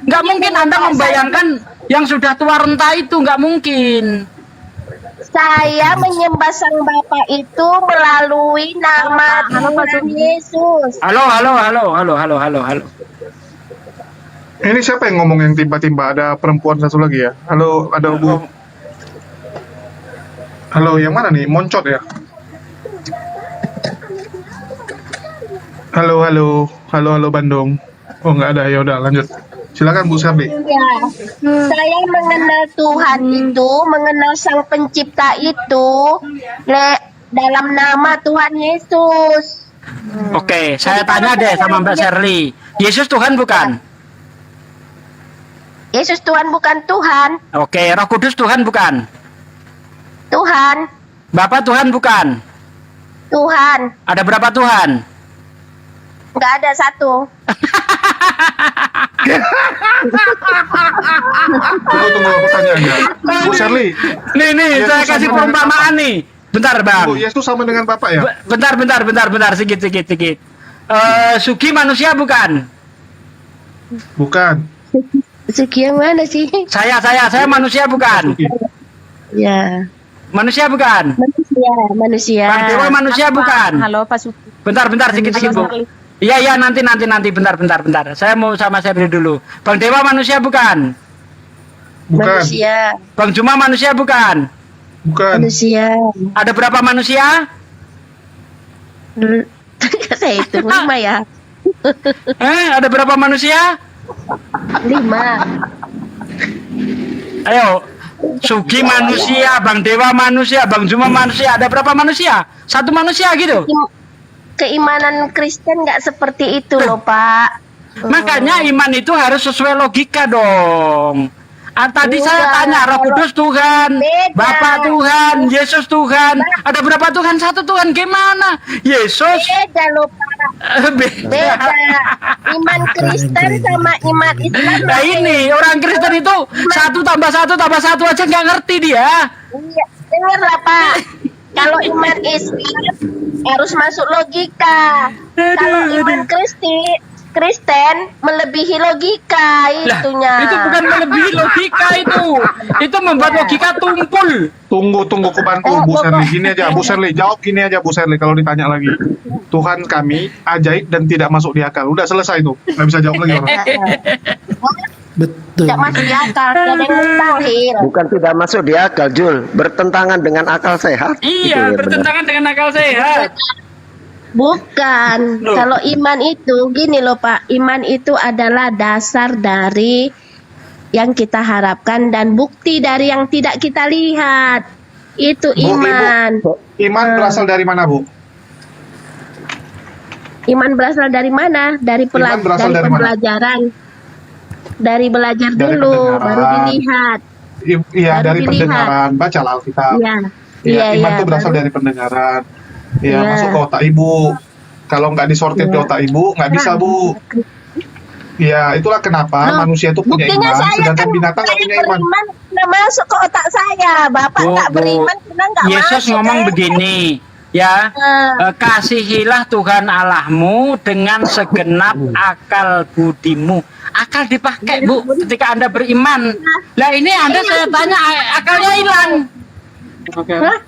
Nggak mungkin Anda membayangkan yang sudah tua renta itu, nggak mungkin. Saya menyembah Sang Bapa itu melalui nama Tuhan Yesus. Halo. Ini siapa yang ngomong yang tiba-tiba ada perempuan satu lagi ya? Halo, ada Bu. Halo, yang mana nih? Moncot ya? Halo Bandung. Oh nggak ada, ya udah lanjut. Silakan Bu Sardi. Ya, saya mengenal Tuhan itu, mengenal Sang Pencipta itu dalam nama Tuhan Yesus. Oke, saya tanya deh sama Mbak Shirley. Yesus Tuhan bukan? Yesus Tuhan bukan Tuhan. Oke, Roh Kudus Tuhan bukan? Tuhan. Bapa Tuhan bukan? Tuhan. Ada berapa Tuhan? Nggak ada satu. Tunggu pertanyaannya. Bu Shirley. Nih, Yesus saya kasih sama dengan perumpamaan nih. Bentar, Bang. Bu, Yesus sama dengan Bapak ya? Bentar, sedikit. Sugi manusia bukan? Bukan. Sugi yang mana sih? Saya manusia bukan? Ya. Manusia bukan? Manusia. Bang Dewa manusia bukan? Halo Pak Suki. Bentar, sedikit Bu. Iya, nanti, bentar. Saya mau sama Shirley dulu. Bang Dewa manusia bukan? Bukan. Manusia. Bang Juma manusia bukan? Bukan. Manusia. Ada berapa manusia? Saya itu 5 ya. Ada berapa manusia? 5. Ayo, Sugi manusia, Bang Dewa manusia, Bang Juma manusia. Ada berapa manusia? Satu manusia gitu. Keimanan Kristen nggak seperti itu loh, Pak. Makanya iman itu harus sesuai logika dong. Tadi saya tanya, Roh Kudus Tuhan, Bapa Tuhan, Yesus Tuhan. Ada berapa Tuhan? Satu Tuhan. Gimana? Yesus. Beda loh, Pak. Beda. Iman Kristen sama iman Islam. Nah ini, orang Kristen itu 1 tambah 1 tambah 1 aja nggak ngerti dia. Iya, dengarlah Pak. Kalau iman Islam harus masuk logika. Kalau iman Kristen melebihi logika itunya. Itu bukan melebihi logika itu membuat logika tumpul. Tunggu ku bantu Bu Serli. Gini aja Bu Serli, jawab gini aja Bu Serli kalau ditanya lagi. Tuhan kami ajaib dan tidak masuk di akal. Udah selesai tuh, nggak bisa jawab lagi orang. Betul. Tidak masuk di akal, tidak ada yang mustahil. Bukan tidak masuk di akal, Jul. Bertentangan dengan akal sehat. Itu Iya, ya benar. bertentangan dengan akal sehat. Bukan. Kalau iman itu gini loh Pak, iman itu adalah dasar dari yang kita harapkan dan bukti dari yang tidak kita lihat. Itu Bu, iman. Iman berasal dari mana Bu? Iman berasal dari mana? Dari Iman berasal dari mana? pembelajaran. Dari belajar Dari dulu, baru pendengaran. dilihat. Iya, Baru dari dilihat. pendengaran. Bacalah Alkitab. Iya. Iya, Iya, iman iya, itu berasal baru- dari pendengaran. Iya, Iya. masuk ke otak ibu. Kalau nggak disortir di Iya. otak ibu, nggak bisa Bu. Iya, itulah kenapa Loh, manusia itu punya buktinya iman, saya sedangkan kan binatang nggak saya punya iman. beriman sudah masuk ke otak saya. Bapak nggak beriman sudah nggak Yesus masuk. ngomong ke- begini, ya, kasihilah Tuhan Allahmu dengan segenap akal budimu. Akal dipakai Bu ketika Anda beriman. Lah ini Anda saya tanya akalnya hilang. Hah?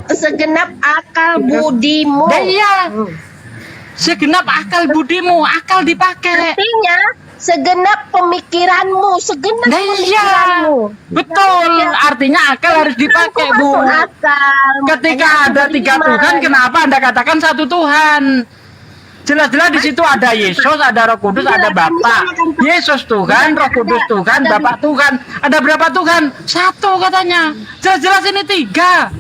Segenap akal budimu. Nah, iya. Segenap akal budimu, akal dipakai. Artinya segenap pemikiranmu, segenap Nah, iya. pemikiranmu. Betul, artinya akal harus dipakai Bu. Masuk akal. Ketika Makanya ada aku 3 beriman. Tuhan, kenapa Anda katakan 1 Tuhan? Jelas-jelas di situ ada Yesus, ada Roh Kudus, ada Bapa. Yesus Tuhan, Roh Kudus Tuhan, Bapa Tuhan. Ada berapa Tuhan? 1 katanya. Jelas-jelas ini 3.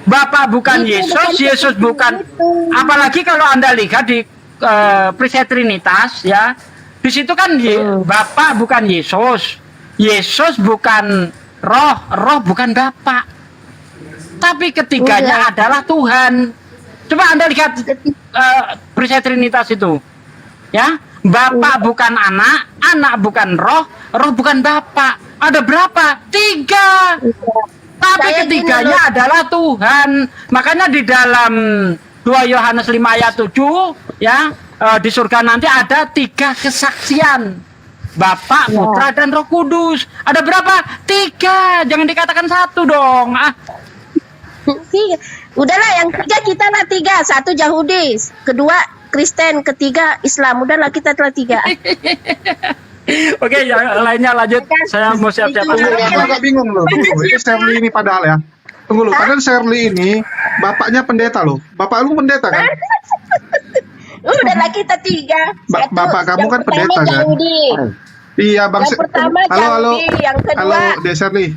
Bapa bukan Yesus, Yesus bukan. Apalagi kalau Anda lihat di Prinsip Trinitas ya. Di situ kan Bapa bukan Yesus. Yesus bukan Roh, Roh bukan Bapa. Tapi ketiganya adalah Tuhan. Coba Anda lihat Prinsip Trinitas itu. Ya, Bapa bukan anak, anak bukan roh, roh bukan Bapa. Ada berapa? 3. Tapi Saya ketiganya gini loh. adalah Tuhan. Makanya di dalam 2 Yohanes 5 ayat 7 ya, di surga nanti ada 3 kesaksian. Bapa, Putra dan Roh Kudus. Ada berapa? 3. Jangan dikatakan 1 dong. Ah, Udahlah yang 3 kita lah 3. 1 Yahudi, kedua Kristen, ketiga Islam. Udahlah kita telah 3. Oke, yang lainnya lanjut. Saya mau siap-siap. Aku agak bingung loh. Tunggu, ini Shirley ini padahal ya. Tunggu loh, padahal Shirley ini bapaknya pendeta loh. Bapak lu pendeta kan? Udahlah kita 3. Bapak kamu kan pendeta kan? Yahudi. Iya, Bang. Yang pertama halo. Yahudi, yang kedua Halo, Dek Shirley.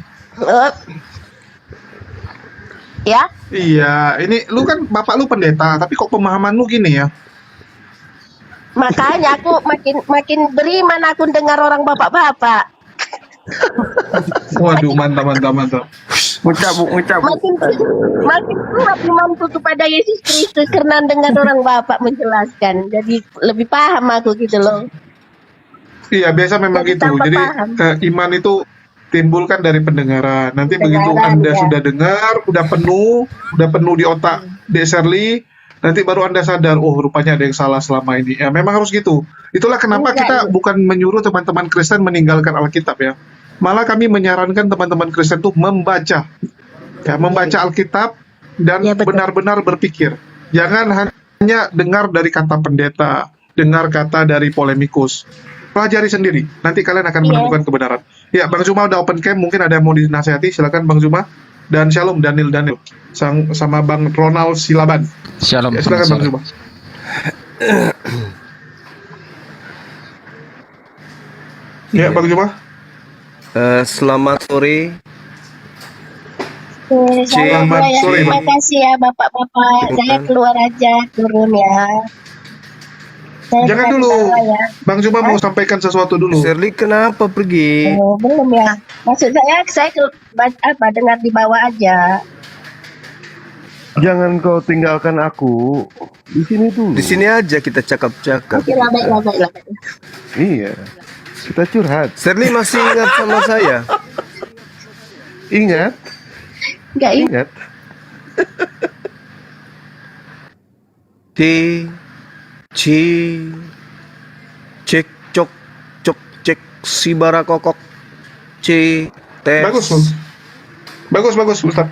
ya. Iya, ini lu kan bapak lu pendeta, tapi kok pemahaman lu gini ya? Makanya aku makin beriman aku dengar orang bapak-bapak. Waduh, mantap. Makin kuat imanku kepada Yesus Kristus karena dengar orang bapak menjelaskan. Jadi lebih paham aku gitu loh. Iya, biasa memang Jadi gitu. tanpa Jadi paham. iman itu timbulkan dari pendengaran. Nanti begitu Pendengaran, Anda ya. sudah dengar, udah penuh di otak Dek Shirley, nanti baru Anda sadar, oh rupanya ada yang salah selama ini. Ya memang harus gitu. Itulah kenapa kita bukan menyuruh teman-teman Kristen meninggalkan Alkitab ya. Malah kami menyarankan teman-teman Kristen itu membaca. Ya, membaca Alkitab dan benar-benar berpikir. Jangan hanya dengar dari kata pendeta, dengar kata dari polemikus. Pelajari sendiri. Nanti kalian akan menemukan kebenaran. Ya, Bang Zuma udah open cam, mungkin ada yang mau dinasihati, silakan Bang Zuma. Dan Shalom Daniel sama Bang Ronald Silaban. Shalom. Ya, silakan Bang Zuma. Ya, Bang Zuma. Selamat sore. Selamat sore, Terima Bang. kasih ya bapak-bapak. Saya keluar aja turun ya. Saya Jangan kasih dulu. tahu ya. Bang Zuma mau sampaikan sesuatu dulu. Shirley kenapa pergi? Oh, belum ya. Maksud saya dengar di bawah aja. Jangan kau tinggalkan aku. Di sini dulu. Di sini aja kita cakap-cakap. Oke lah, baiklah. Iya. Kita curhat. Shirley masih ingat sama saya? Ingat? Enggak Ingat. Sibara kokok C tes. Bagus Ustaz.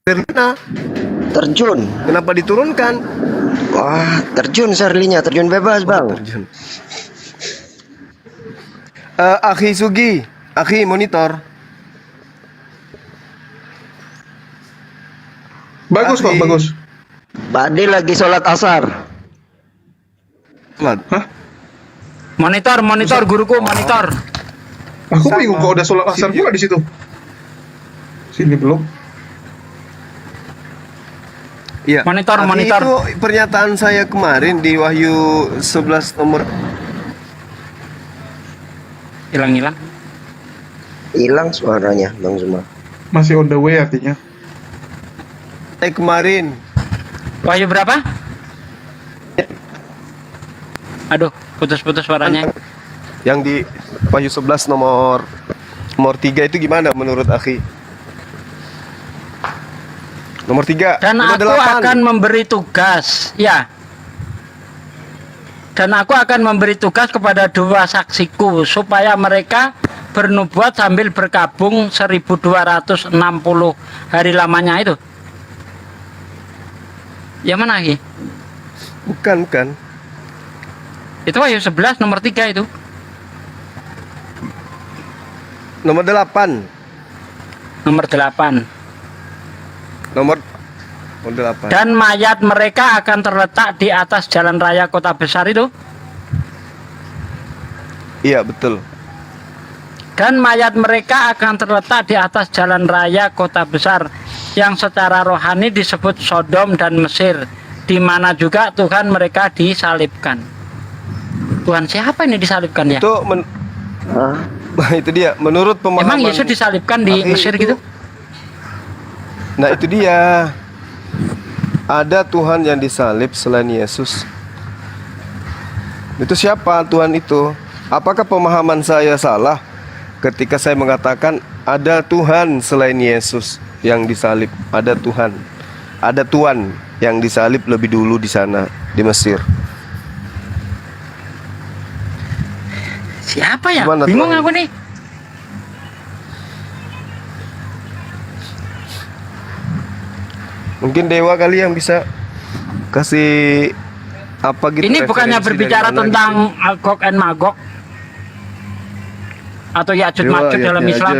Firna Terjun. kenapa diturunkan? Wah, terjun Sherly-nya, terjun bebas, Bang. Terjun. Akhi Sugi, Akhi monitor. Bagus kok, Akhi. bagus. Pak Ade lagi sholat asar. Monitor guruku, monitor. Aku bingung kok udah sholat asar juga di situ. Sini belum. Iya. Monitor. Itu pernyataan saya kemarin di Wahyu 11 nomor Hilang. Hilang suaranya, Bang Zuma. Masih on the way artinya. Kemarin. Wahyu berapa? Aduh, putus-putus suaranya. Yang di Wahyu 11 nomor 3 itu gimana menurut Akhi? Nomor 3. Dan aku akan memberi tugas, ya. Dan aku akan memberi tugas kepada 2 saksiku supaya mereka bernubuat sambil berkabung 1260 hari lamanya itu. Yang mana lagi? Bukan. Itu Wahyu 11 nomor 3 itu. Nomor 8. Nomor 8. Nomor 8. Dan mayat mereka akan terletak di atas jalan raya kota besar itu. Iya, betul. Dan mayat mereka akan terletak di atas jalan raya kota besar yang secara rohani disebut Sodom dan Mesir, di mana juga Tuhan mereka disalibkan. Tuhan siapa ini disalibkan ya? Itu itu dia menurut pemahaman. Emang Yesus disalibkan di Mesir gitu? Nah, itu dia. Ada Tuhan yang disalib selain Yesus. Itu siapa Tuhan itu? Apakah pemahaman saya salah ketika saya mengatakan ada Tuhan selain Yesus yang disalib? Ada Tuhan yang disalib lebih dulu di sana, di Mesir. Siapa ya? Gimana, Bingung Tuhan? aku nih. Mungkin dewa kali yang bisa kasih apa gitu. Ini bukannya referensi berbicara dari mana tentang Gog and Magog atau Ya'juj Dewa, Ma'juj dalam ayatnya Islam.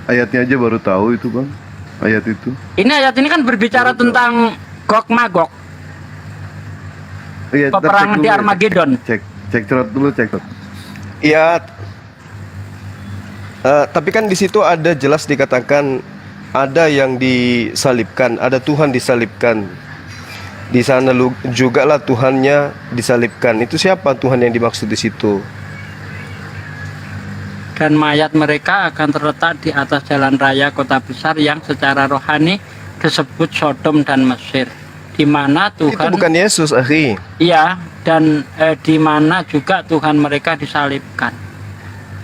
Ayatnya aja baru tahu itu bang. Ayat itu. Ini ayat ini kan berbicara tentang Gog Magog, Iya, ntar cek peperangan dulu di ya. Armageddon. Cek cerot dulu cek. Iya. Tapi kan di situ ada jelas dikatakan ada yang disalibkan, ada Tuhan disalibkan. Di sana juga lah Tuhannya disalibkan. Itu siapa Tuhan yang dimaksud di situ? Dan mayat mereka akan terletak di atas jalan raya kota besar yang secara rohani disebut Sodom dan Mesir, di mana Itu Tuhan bukan Yesus, akhi. iya, dan di mana juga Tuhan mereka disalibkan.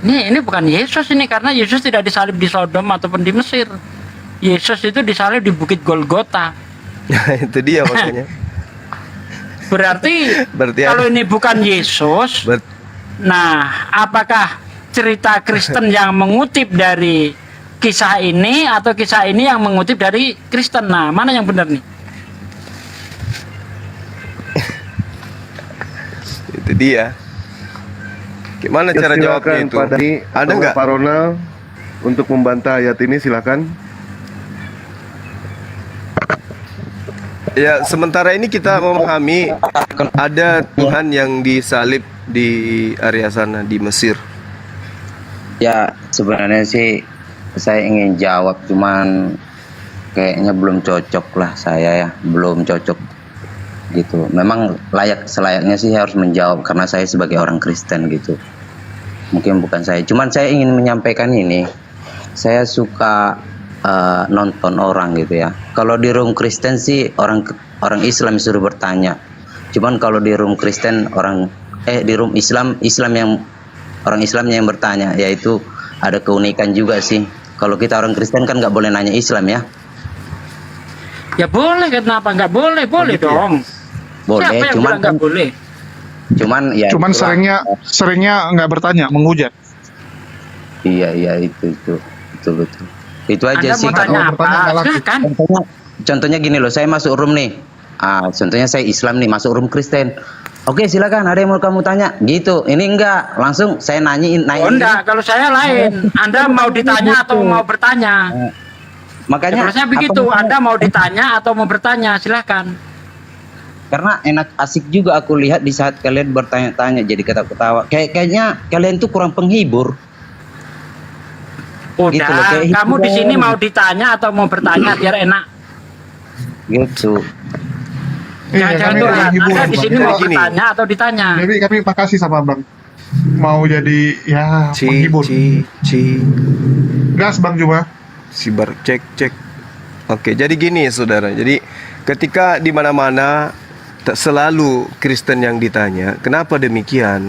Ini bukan Yesus ini, karena Yesus tidak disalib di Sodom ataupun di Mesir. Yesus itu disalib di Bukit Golgota. Itu dia makanya. Berarti ya. kalau ini bukan Yesus, nah apakah cerita Kristen yang mengutip dari kisah ini atau kisah ini yang mengutip dari Kristen? Nah, mana yang benar nih? Itu dia. Gimana cara jawabnya itu? Ada nggak? Pak Ronald untuk membantah ayat ini silakan. Ya, sementara ini kita memahami ada Tuhan yang disalib di area sana di Mesir. Ya, sebenarnya sih saya ingin jawab, cuman kayaknya belum cocok lah saya ya, belum cocok gitu. Memang selayaknya sih harus menjawab karena saya sebagai orang Kristen gitu. Mungkin bukan saya, cuman saya ingin menyampaikan ini. Saya suka nonton orang gitu ya. Kalau di room Kristen sih orang Islam suruh bertanya. Cuman kalau di room Kristen di room Islam yang orang Islamnya yang bertanya, yaitu ada keunikan juga sih. Kalau kita orang Kristen kan nggak boleh nanya Islam ya. Ya boleh, kenapa nggak boleh? Boleh dong. Boleh, Siapa yang cuman bilang nggak boleh? Cuman ya Cuman itulah. seringnya nggak bertanya, menghujat. Iya itu betul. Itu aja Anda sih. mau tanya apa? Silahkan. Contohnya gini loh, saya masuk room nih. Contohnya saya Islam nih, masuk room Kristen. Oke, silakan, ada yang mau kamu tanya? Gitu. Ini enggak, langsung saya nanyain. Oh enggak, kalau saya lain. Anda mau ditanya atau mau bertanya? Makanya Kalau saya begitu, Anda mau ditanya atau mau bertanya, silahkan. karena enak asik juga aku lihat di saat kalian bertanya-tanya jadi ketawa-ketawa. Kayaknya kalian tuh kurang penghibur. Udah, Gitu loh, kayak kamu di hiburan. sini mau ditanya atau mau bertanya biar enak. Gitu. Jangan kami curhat. menghibur, Anda di Bang. sini mau Gini. bertanya atau ditanya. Jadi kami makasih sama Bang. Mau jadi ya menghibur. Gas Bang Juba. Sibar cek. Oke, jadi gini saudara. Jadi ketika di mana-mana tak selalu Kristen yang ditanya, kenapa demikian?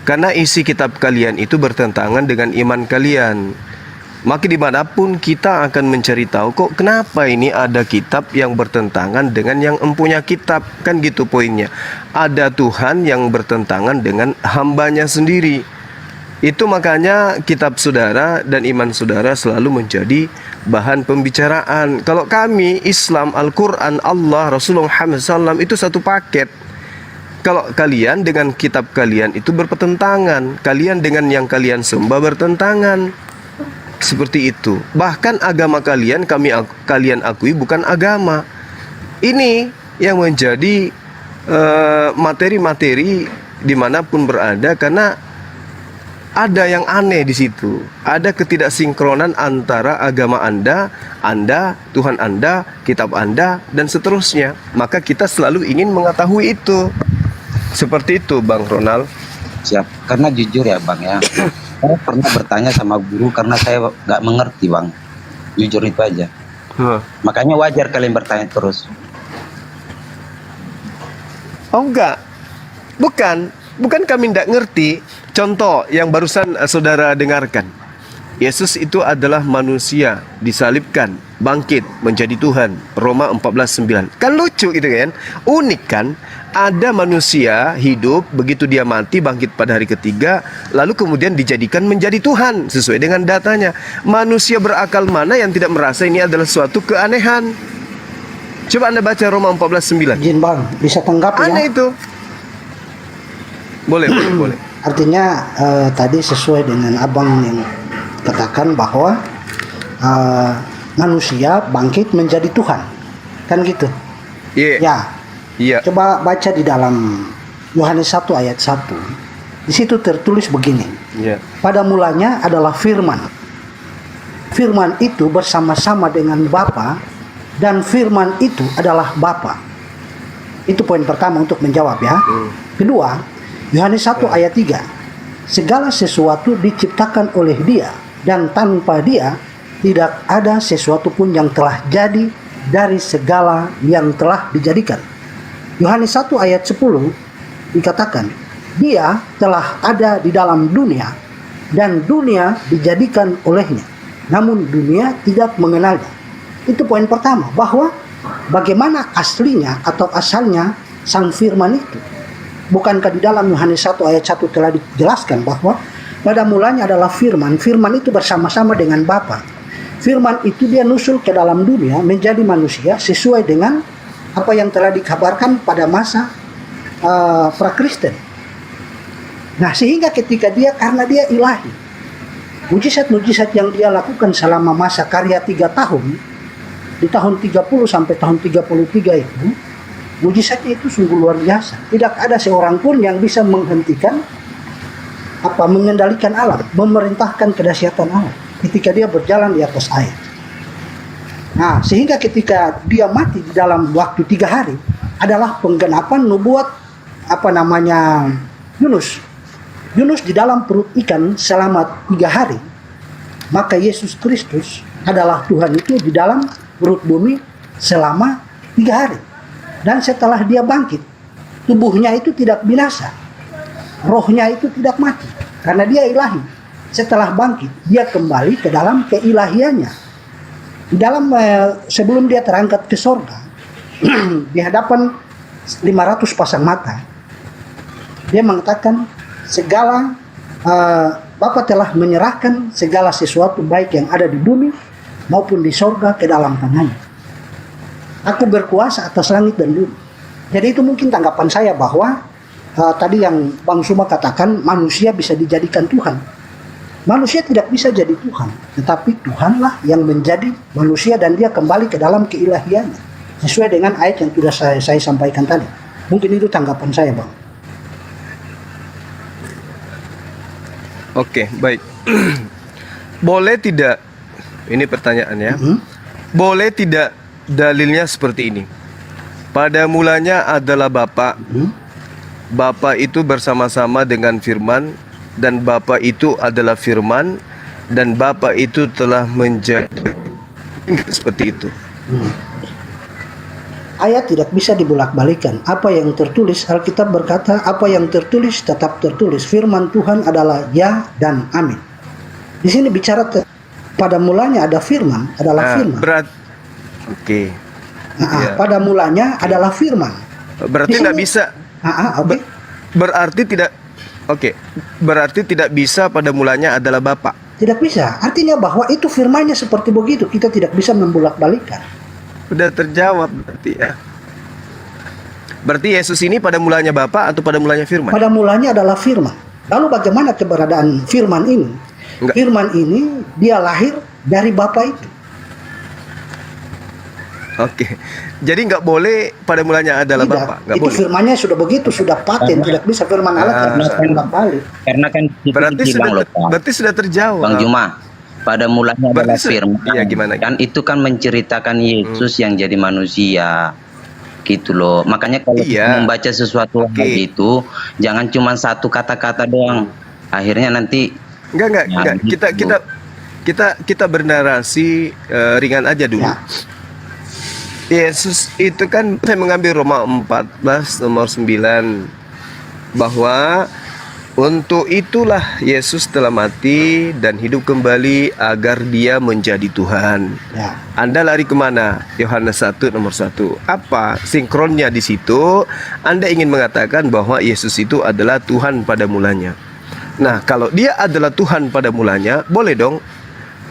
Karena isi kitab kalian itu bertentangan dengan iman kalian. Maka dimanapun kita akan mencari tahu kok kenapa ini ada kitab yang bertentangan dengan yang empunya kitab. Kan gitu poinnya. Ada Tuhan yang bertentangan dengan hambanya sendiri. Itu makanya kitab saudara dan iman saudara selalu menjadi bahan pembicaraan. Kalau kami Islam, Al-Quran, Allah, Rasulullah Muhammad SAW itu satu paket. Kalau kalian dengan kitab kalian itu berpertentangan, kalian dengan yang kalian sembah bertentangan. Seperti itu. Bahkan agama kalian kalian akui bukan agama. Ini yang menjadi materi-materi dimanapun berada, karena ada yang aneh di situ. Ada ketidaksinkronan antara agama Anda, Tuhan Anda, kitab Anda, dan seterusnya. Maka kita selalu ingin mengetahui itu. Seperti itu, Bang Ronald. Siap. Karena jujur ya Bang ya. Saya pernah bertanya sama guru karena saya nggak mengerti Bang. Jujur itu aja. Makanya wajar kalian bertanya terus. Oh enggak. Bukan kami tidak ngerti. Contoh yang barusan saudara dengarkan. Yesus itu adalah manusia, disalibkan, bangkit menjadi Tuhan. Roma 14:9. Kan lucu gitu kan? Unik kan? Ada manusia hidup, begitu dia mati, bangkit pada hari ketiga, lalu kemudian dijadikan menjadi Tuhan sesuai dengan datanya. Manusia berakal mana yang tidak merasa ini adalah suatu keanehan? Coba Anda baca Roma 14:9. Izin Bang, bisa tanggap ya? Aneh itu. Boleh. Artinya tadi sesuai dengan abang yang katakan bahwa manusia bangkit menjadi Tuhan, kan gitu? Ya. Coba baca di dalam Yohanes 1 ayat 1. Di situ tertulis begini. Pada mulanya adalah firman. Firman itu bersama-sama dengan Bapa, dan firman itu adalah Bapa. Itu poin pertama untuk menjawab ya. Kedua, Yohanes 1 ayat 3. Segala sesuatu diciptakan oleh Dia, dan tanpa Dia tidak ada sesuatu pun yang telah jadi dari segala yang telah dijadikan. Yohanes 1 ayat 10 dikatakan, Dia telah ada di dalam dunia, dan dunia dijadikan olehnya, namun dunia tidak mengenalnya. Itu poin pertama, bahwa bagaimana aslinya atau asalnya sang firman itu. Bukankah di dalam Yohanes 1 ayat 1 telah dijelaskan bahwa pada mulanya adalah firman. Firman itu bersama-sama dengan Bapa. Firman itu dia nusul ke dalam dunia menjadi manusia sesuai dengan apa yang telah dikabarkan pada masa pra-Kristen. Nah, sehingga ketika dia, karena dia ilahi, mujizat-mujizat yang dia lakukan selama masa karya 3 tahun, di tahun 30 sampai tahun 33 itu, mujizatnya itu sungguh luar biasa. Tidak ada seorang pun yang bisa menghentikan mengendalikan alam, memerintahkan kedahsyatan alam ketika dia berjalan di atas air. Nah, sehingga ketika dia mati di dalam waktu 3 hari adalah penggenapan nubuat Yunus. Yunus di dalam perut ikan selama 3 hari. Maka Yesus Kristus adalah Tuhan itu di dalam perut bumi selama 3 hari. Dan setelah dia bangkit, tubuhnya itu tidak binasa. Rohnya itu tidak mati. Karena dia ilahi. Setelah bangkit, dia kembali ke dalam keilahiannya. Di dalam sebelum dia terangkat ke sorga, di hadapan 500 pasang mata, Dia mengatakan segala Bapa telah menyerahkan segala sesuatu baik yang ada di bumi maupun di sorga ke dalam tangannya. Aku berkuasa atas langit dan bumi. Jadi itu mungkin tanggapan saya bahwa tadi yang Bang Suma katakan manusia bisa dijadikan Tuhan. Manusia tidak bisa jadi Tuhan, tetapi Tuhanlah yang menjadi manusia dan dia kembali ke dalam keilahiannya. Sesuai dengan ayat yang sudah saya sampaikan tadi. Mungkin itu tanggapan saya, Bang. Oke, baik. Boleh tidak, ini pertanyaannya, boleh tidak dalilnya seperti ini? Pada mulanya adalah Bapa, Bapa itu bersama-sama dengan Firman, dan Bapa itu adalah Firman, dan Bapa itu telah menjadi seperti itu. Ayat tidak bisa dibolak-balikan. Apa yang tertulis, Alkitab berkata, apa yang tertulis tetap tertulis. Firman Tuhan adalah ya dan amin. Di sini bicara pada mulanya ada firman, adalah firman. Oke. Pada mulanya adalah firman. Berarti tidak bisa. Berarti tidak. Oke. Berarti tidak bisa pada mulanya adalah Bapa. Tidak bisa. Artinya bahwa itu firmannya seperti begitu. Kita tidak bisa membolak-balikan. Sudah terjawab berarti ya. Berarti Yesus ini pada mulanya Bapa atau pada mulanya Firman? Pada mulanya adalah firman. Lalu bagaimana keberadaan firman ini? Firman ini dia lahir dari Bapa itu. Oke. Jadi nggak boleh pada mulanya adalah Bapa. Nggak Itu boleh. firmannya sudah begitu, sudah paten. Tidak bisa firman Allah tidak bisa bolak-balik. Karena kan Berarti sudah terjawab. Bang Juma, pada mulanya adalah firman. Kan itu kan menceritakan Yesus yang jadi manusia. Gitu loh. Makanya kalau kita membaca sesuatu hal itu, jangan cuma satu kata-kata doang. Akhirnya nanti Enggak. Kita bernarasi ringan aja dulu. Yesus itu kan, saya mengambil Roma 14 nomor 9, bahwa untuk itulah Yesus telah mati dan hidup kembali agar dia menjadi Tuhan. Anda lari kemana? Yohanes 1 nomor 1. Apa sinkronnya di situ? Anda ingin mengatakan bahwa Yesus itu adalah Tuhan pada mulanya. Nah, kalau dia adalah Tuhan pada mulanya, boleh dong.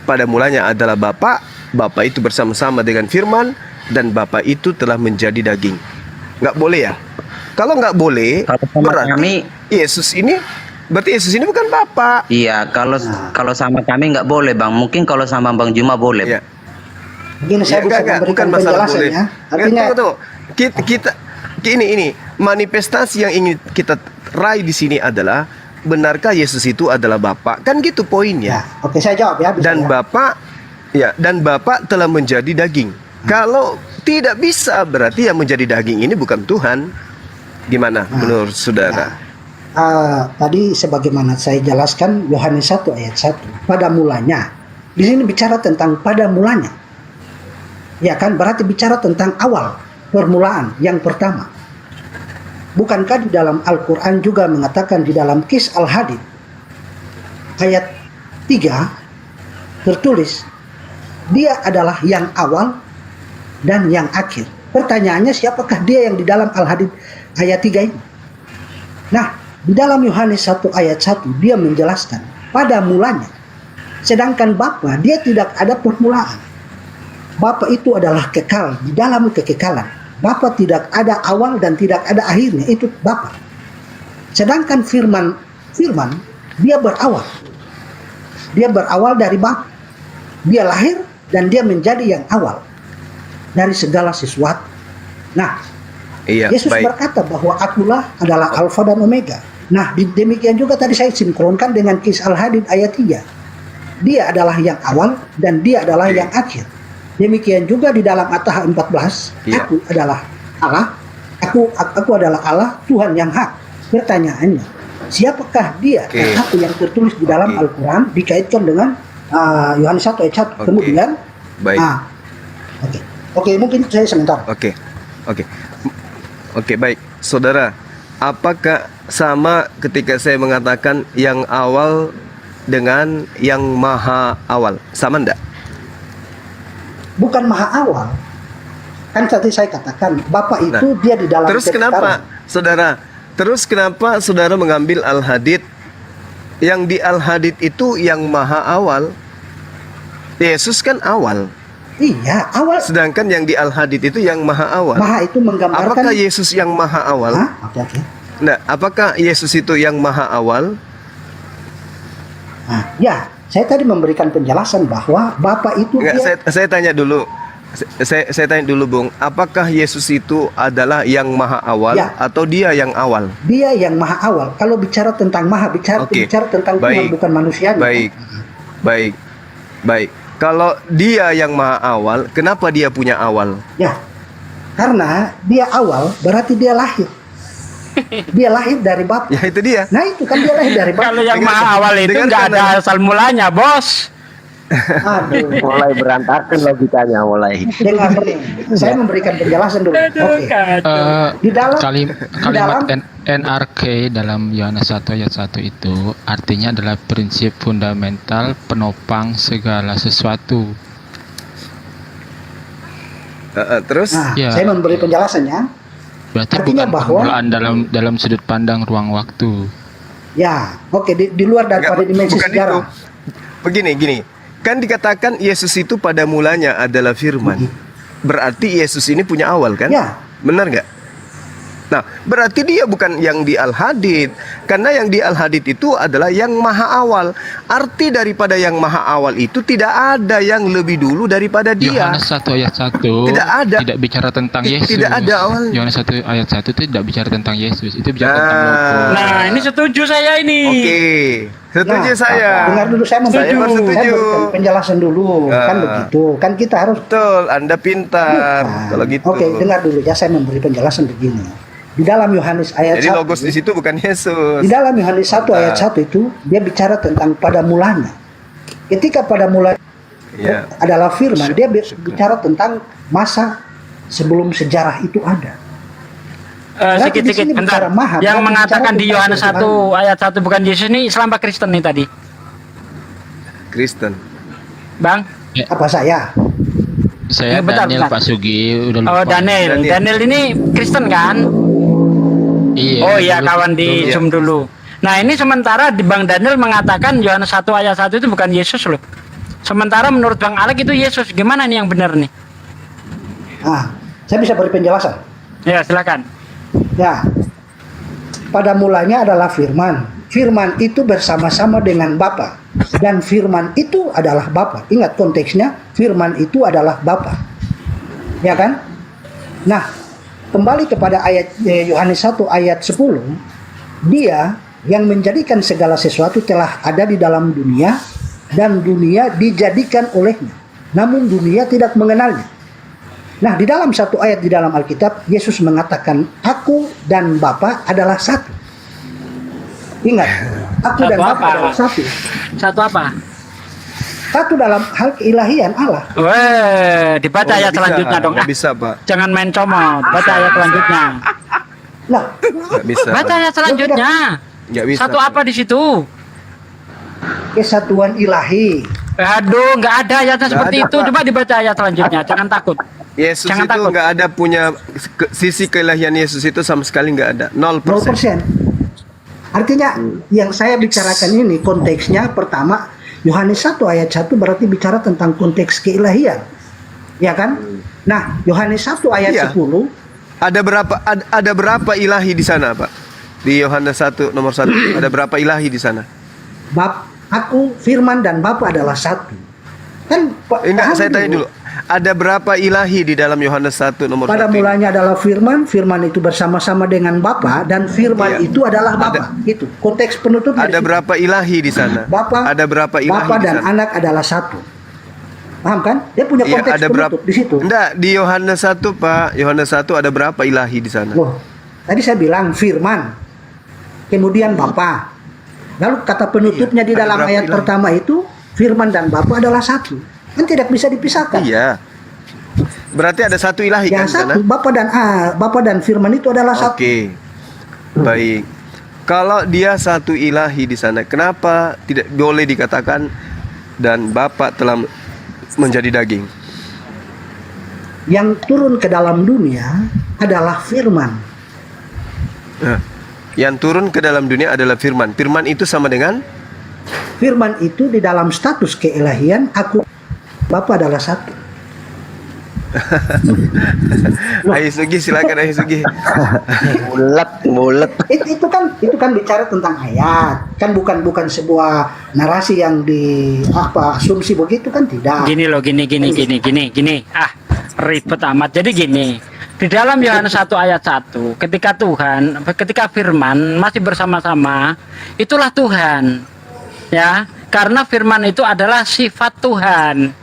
Pada mulanya adalah Bapa, Bapa itu bersama-sama dengan Firman, dan Bapa itu telah menjadi daging. Nggak boleh ya? Kalau nggak boleh, berarti Yesus ini bukan Bapa. Iya, kalau sama kami nggak boleh, Bang. Mungkin kalau sama Bang Juma boleh. Begini saya bisa memberikan penjelasannya. Artinya kita ini manifestasi yang ingin kita raih di sini adalah, benarkah Yesus itu adalah Bapa? Kan gitu poinnya. Oke, saya jawab ya. Dan Bapa telah menjadi daging. Kalau tidak bisa, berarti yang menjadi daging ini bukan Tuhan. Gimana menurut saudara? Tadi sebagaimana saya jelaskan Yohanes 1 ayat 1. Pada mulanya. Di sini bicara tentang pada mulanya. Ya kan, berarti bicara tentang awal, permulaan yang pertama. Bukankah di dalam Al-Quran juga mengatakan di dalam Qis Al-Hadid ayat 3 tertulis, dia adalah yang awal dan yang akhir. Pertanyaannya, siapakah dia yang di dalam Al-Hadid ayat 3 ini? Nah, di dalam Yohanes 1 ayat 1 dia menjelaskan pada mulanya. Sedangkan Bapa dia tidak ada permulaan. Bapa itu adalah kekal di dalam kekekalan. Bapa tidak ada awal dan tidak ada akhirnya, itu Bapa. Sedangkan firman dia berawal. Dia berawal dari Bapa. Dia lahir dan dia menjadi yang awal dari segala sesuatu. Nah, Yesus berkata bahwa akulah adalah Alfa dan Omega. Nah, demikian juga tadi saya sinkronkan dengan Qis Al-Hadid ayat 3. Dia adalah yang awal dan dia adalah yang akhir. Demikian juga di dalam At-Taha 14, aku adalah Allah, aku adalah Allah, Tuhan yang hak. Pertanyaannya, siapakah dia? Aku yang tertulis di dalam Al-Quran dikaitkan dengan Yohanes 1 ayat 1. Kemudian Oke, mungkin saya sebentar. Oke, baik. Saudara, apakah sama ketika saya mengatakan yang awal dengan yang maha awal? Sama enggak? Bukan maha awal. Kan tadi saya katakan, Bapa itu dia di dalam Terus kenapa, saudara, Terus kenapa saudara mengambil Al-Hadid? Yang di Al-Hadid itu yang maha awal. Yesus kan awal. Iya, awal. Sedangkan yang di Al-Hadid itu yang maha awal. Maha itu menggambarkan. Apakah Yesus yang maha awal? Oke. Nah, apakah Yesus itu yang maha awal? Nah, ya, saya tadi memberikan penjelasan bahwa Bapa itu Enggak, saya tanya dulu. Saya tanya dulu, Bung. Apakah Yesus itu adalah yang maha awal Ya. atau dia yang awal? Dia yang maha awal. Kalau bicara tentang maha, bicara tentang Tuhan, bukan manusia. Baik. Kalau dia yang maha awal, kenapa dia punya awal? Ya, karena dia awal berarti dia lahir. Dia lahir dari Bapa. Ya itu dia. Nah itu kan dia lahir dari Bapa. Kalau yang maha awal itu nggak ada asal mulanya, bos. Aduh, mulai berantakan logikanya mulai. Dengar, saya memberikan penjelasan dulu. Oke. Di dalam Kalimat NRK dalam Yohanes 1 ayat 1 itu artinya adalah prinsip fundamental penopang segala sesuatu. Terus? Saya memberi penjelasannya. Berarti artinya bukan bahwa permulaan dalam sudut pandang ruang waktu. Ya, oke, di luar daripada dimensi sejarah. Begini. Kan dikatakan Yesus itu pada mulanya adalah firman. Berarti Yesus ini punya awal kan? Ya. Benar nggak? Nah, berarti dia bukan yang di Al-Hadid. Karena yang di Al-Hadid itu adalah yang maha awal. Arti daripada yang maha awal itu tidak ada yang lebih dulu daripada dia. Yohanes 1 ayat 1 Tidak ada. tidak bicara tentang Yesus. Tidak ada awalnya. Yohanes 1 ayat 1 itu tidak bicara tentang Yesus. Itu bicara tentang Logos. Nah, ini setuju saya ini. Oke. Setuju saya. Dengar dulu, saya Saya memberikan penjelasan dulu. Kan begitu. Kan kita harus. Betul, Anda pintar. Kalau gitu. Oke, dengar dulu ya, saya memberi penjelasan begini. Di dalam Yohanes ayat Jadi 1. Logos di situ bukan Yesus. Di dalam Yohanes 1 ayat 1 itu dia bicara tentang pada mulanya. Ketika pada mulanya adalah firman, dia bicara tentang masa sebelum sejarah itu ada. Sedikit-sedikit bentar. Yang mengatakan di Yohanes 1 ayat 1 bukan Yesus ini Islam apa Kristen nih tadi? Kristen. Bang? Apa saya? Saya bentar, Daniel bentar. Pak Sugi udah lupa. Oh, Daniel ini Kristen kan? Iya. Oh iya, kawan di Iya. Zoom dulu. Nah, ini sementara di Bang Daniel mengatakan Yohanes 1 ayat 1 itu bukan Yesus loh. Sementara menurut Bang Alek itu Yesus. Gimana nih yang benar nih? Saya bisa beri penjelasan. Ya, silakan. Ya. Pada mulanya adalah firman. Firman itu bersama-sama dengan Bapa, dan firman itu adalah Bapa. Ingat konteksnya, firman itu adalah Bapa. Ya kan? Nah, kembali kepada ayat Yohanes 1 ayat 10, dia yang menjadikan segala sesuatu telah ada di dalam dunia, dan dunia dijadikan olehnya, namun dunia tidak mengenalnya. Nah, di dalam satu ayat di dalam Alkitab, Yesus mengatakan, aku dan Bapa adalah satu. Ingat, aku dan Bapa adalah satu. Satu apa? Satu dalam hal keilahian Allah. Weh, dibaca ayat selanjutnya dong. Nggak bisa, Pak. Jangan main comot, baca ayat selanjutnya. Lah, Nggak bisa. Baca Pak. ayat selanjutnya. Nggak bisa. Satu apa di situ? Kesatuan ilahi. Aduh, nggak ada ayatnya Nggak seperti ada, itu. Pak. Coba dibaca ayat selanjutnya. Jangan takut. Yesus Jangan itu takut. nggak ada punya sisi keilahian Yesus itu sama sekali nggak ada. 0%. 0%. Artinya yang saya bicarakan ini konteksnya pertama Yohanes 1 ayat 1 berarti bicara tentang konteks keilahian. Ya kan? Nah, Yohanes 1 ayat Iya. 10 ada berapa ilahi di sana, Pak? Di Yohanes 1 nomor 1 ada berapa ilahi di sana? aku firman dan Bapa adalah satu. Kan Enggak, saya tanya dulu. Ada berapa ilahi di dalam Yohanes 1 nomor 1? pada mulanya adalah firman, firman itu bersama-sama dengan Bapa, dan firman itu adalah Bapa. Itu konteks penutup. Ada berapa ilahi di sana? Bapa, Ada berapa ilahi Bapa di dan sana? anak adalah satu. Paham kan? Dia punya Iya, konteks ada penutup di situ. Enggak, di Yohanes 1, Pak. Yohanes 1 ada berapa ilahi di sana? Loh, tadi saya bilang firman, kemudian Bapa. Lalu kata penutupnya di dalam berapa ayat ilahi? pertama itu, firman dan Bapa adalah satu. Kan tidak bisa dipisahkan. Iya. Berarti ada satu ilahi Yang kan di sana? satu, Bapa dan firman itu adalah satu. Oke. Baik. Kalau dia satu ilahi di sana, kenapa tidak boleh dikatakan dan Bapa telah menjadi daging? Yang turun ke dalam dunia adalah firman. Nah, Yang turun ke dalam dunia adalah firman. Firman itu sama dengan Firman itu di dalam status keilahian, aku Bapa adalah satu. Ayo Sugi, silakan Ayo Sugi. Bulat. Itu kan bicara tentang ayat, kan bukan sebuah narasi yang asumsi begitu kan, tidak. Gini loh, gini. Ribet amat. Jadi gini, di dalam Yohanes 1 ayat 1, ketika firman masih bersama-sama, itulah Tuhan. Ya, karena firman itu adalah sifat Tuhan.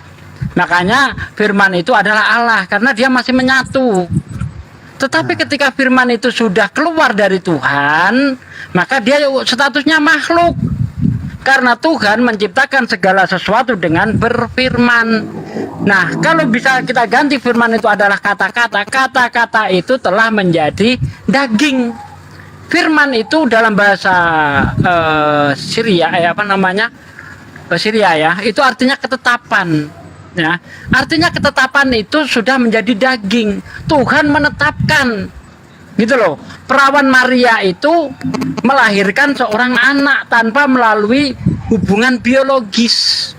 Makanya firman itu adalah Allah karena dia masih menyatu. Tetapi ketika firman itu sudah keluar dari Tuhan, maka dia statusnya makhluk. Karena Tuhan menciptakan segala sesuatu dengan berfirman. Nah, kalau bisa kita ganti firman itu adalah kata-kata. Kata-kata itu telah menjadi daging. Firman itu dalam bahasa Syria, Syria ya, itu artinya ketetapan. Ya, artinya ketetapan itu sudah menjadi daging. Tuhan menetapkan. Gitu loh. Perawan Maria itu melahirkan seorang anak tanpa melalui hubungan biologis.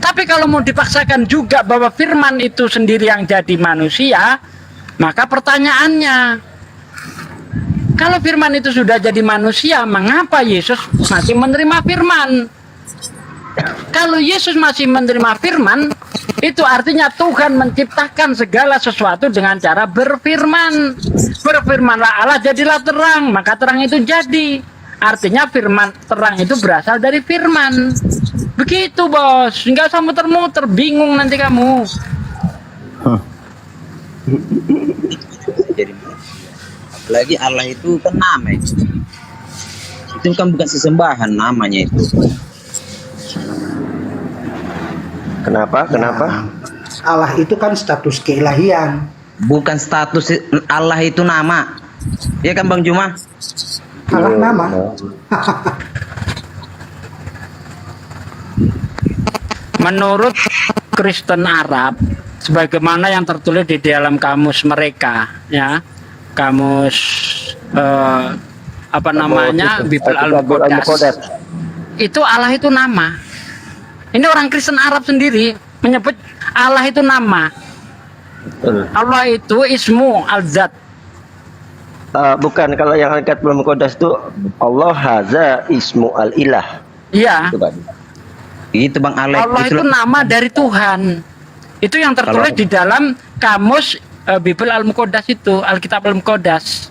Tapi kalau mau dipaksakan juga bahwa firman itu sendiri yang jadi manusia, maka pertanyaannya, kalau firman itu sudah jadi manusia, mengapa Yesus masih menerima firman? Kalau Yesus masih menerima firman, itu artinya Tuhan menciptakan segala sesuatu dengan cara berfirman. Berfirmanlah Allah, jadilah terang, maka terang itu jadi. Artinya firman terang itu berasal dari firman. Begitu bos, nggak usah muter-muter, bingung nanti kamu. Jadi apalagi Allah itu kan nama itu kan bukan sesembahan namanya itu. Kenapa? Allah itu kan status keilahian. Bukan status Allah itu nama. Ya kan Bang Juma? Allah nama. Menurut Kristen Arab, sebagaimana yang tertulis di dalam kamus mereka, ya, kamus Bible Al-Muqaddas, itu Allah itu nama. Ini orang Kristen Arab sendiri menyebut Allah itu nama. Allah itu ismu al-zat. Bukan, kalau yang Al-Kitab Al-Muqaddas itu Allah haza ismu al-ilah. Iya. Itu Bang Alek. Allah itu nama dari Tuhan. Itu yang tertulis di dalam kamus Bible Al-Muqaddas itu, Alkitab Al-Muqaddas.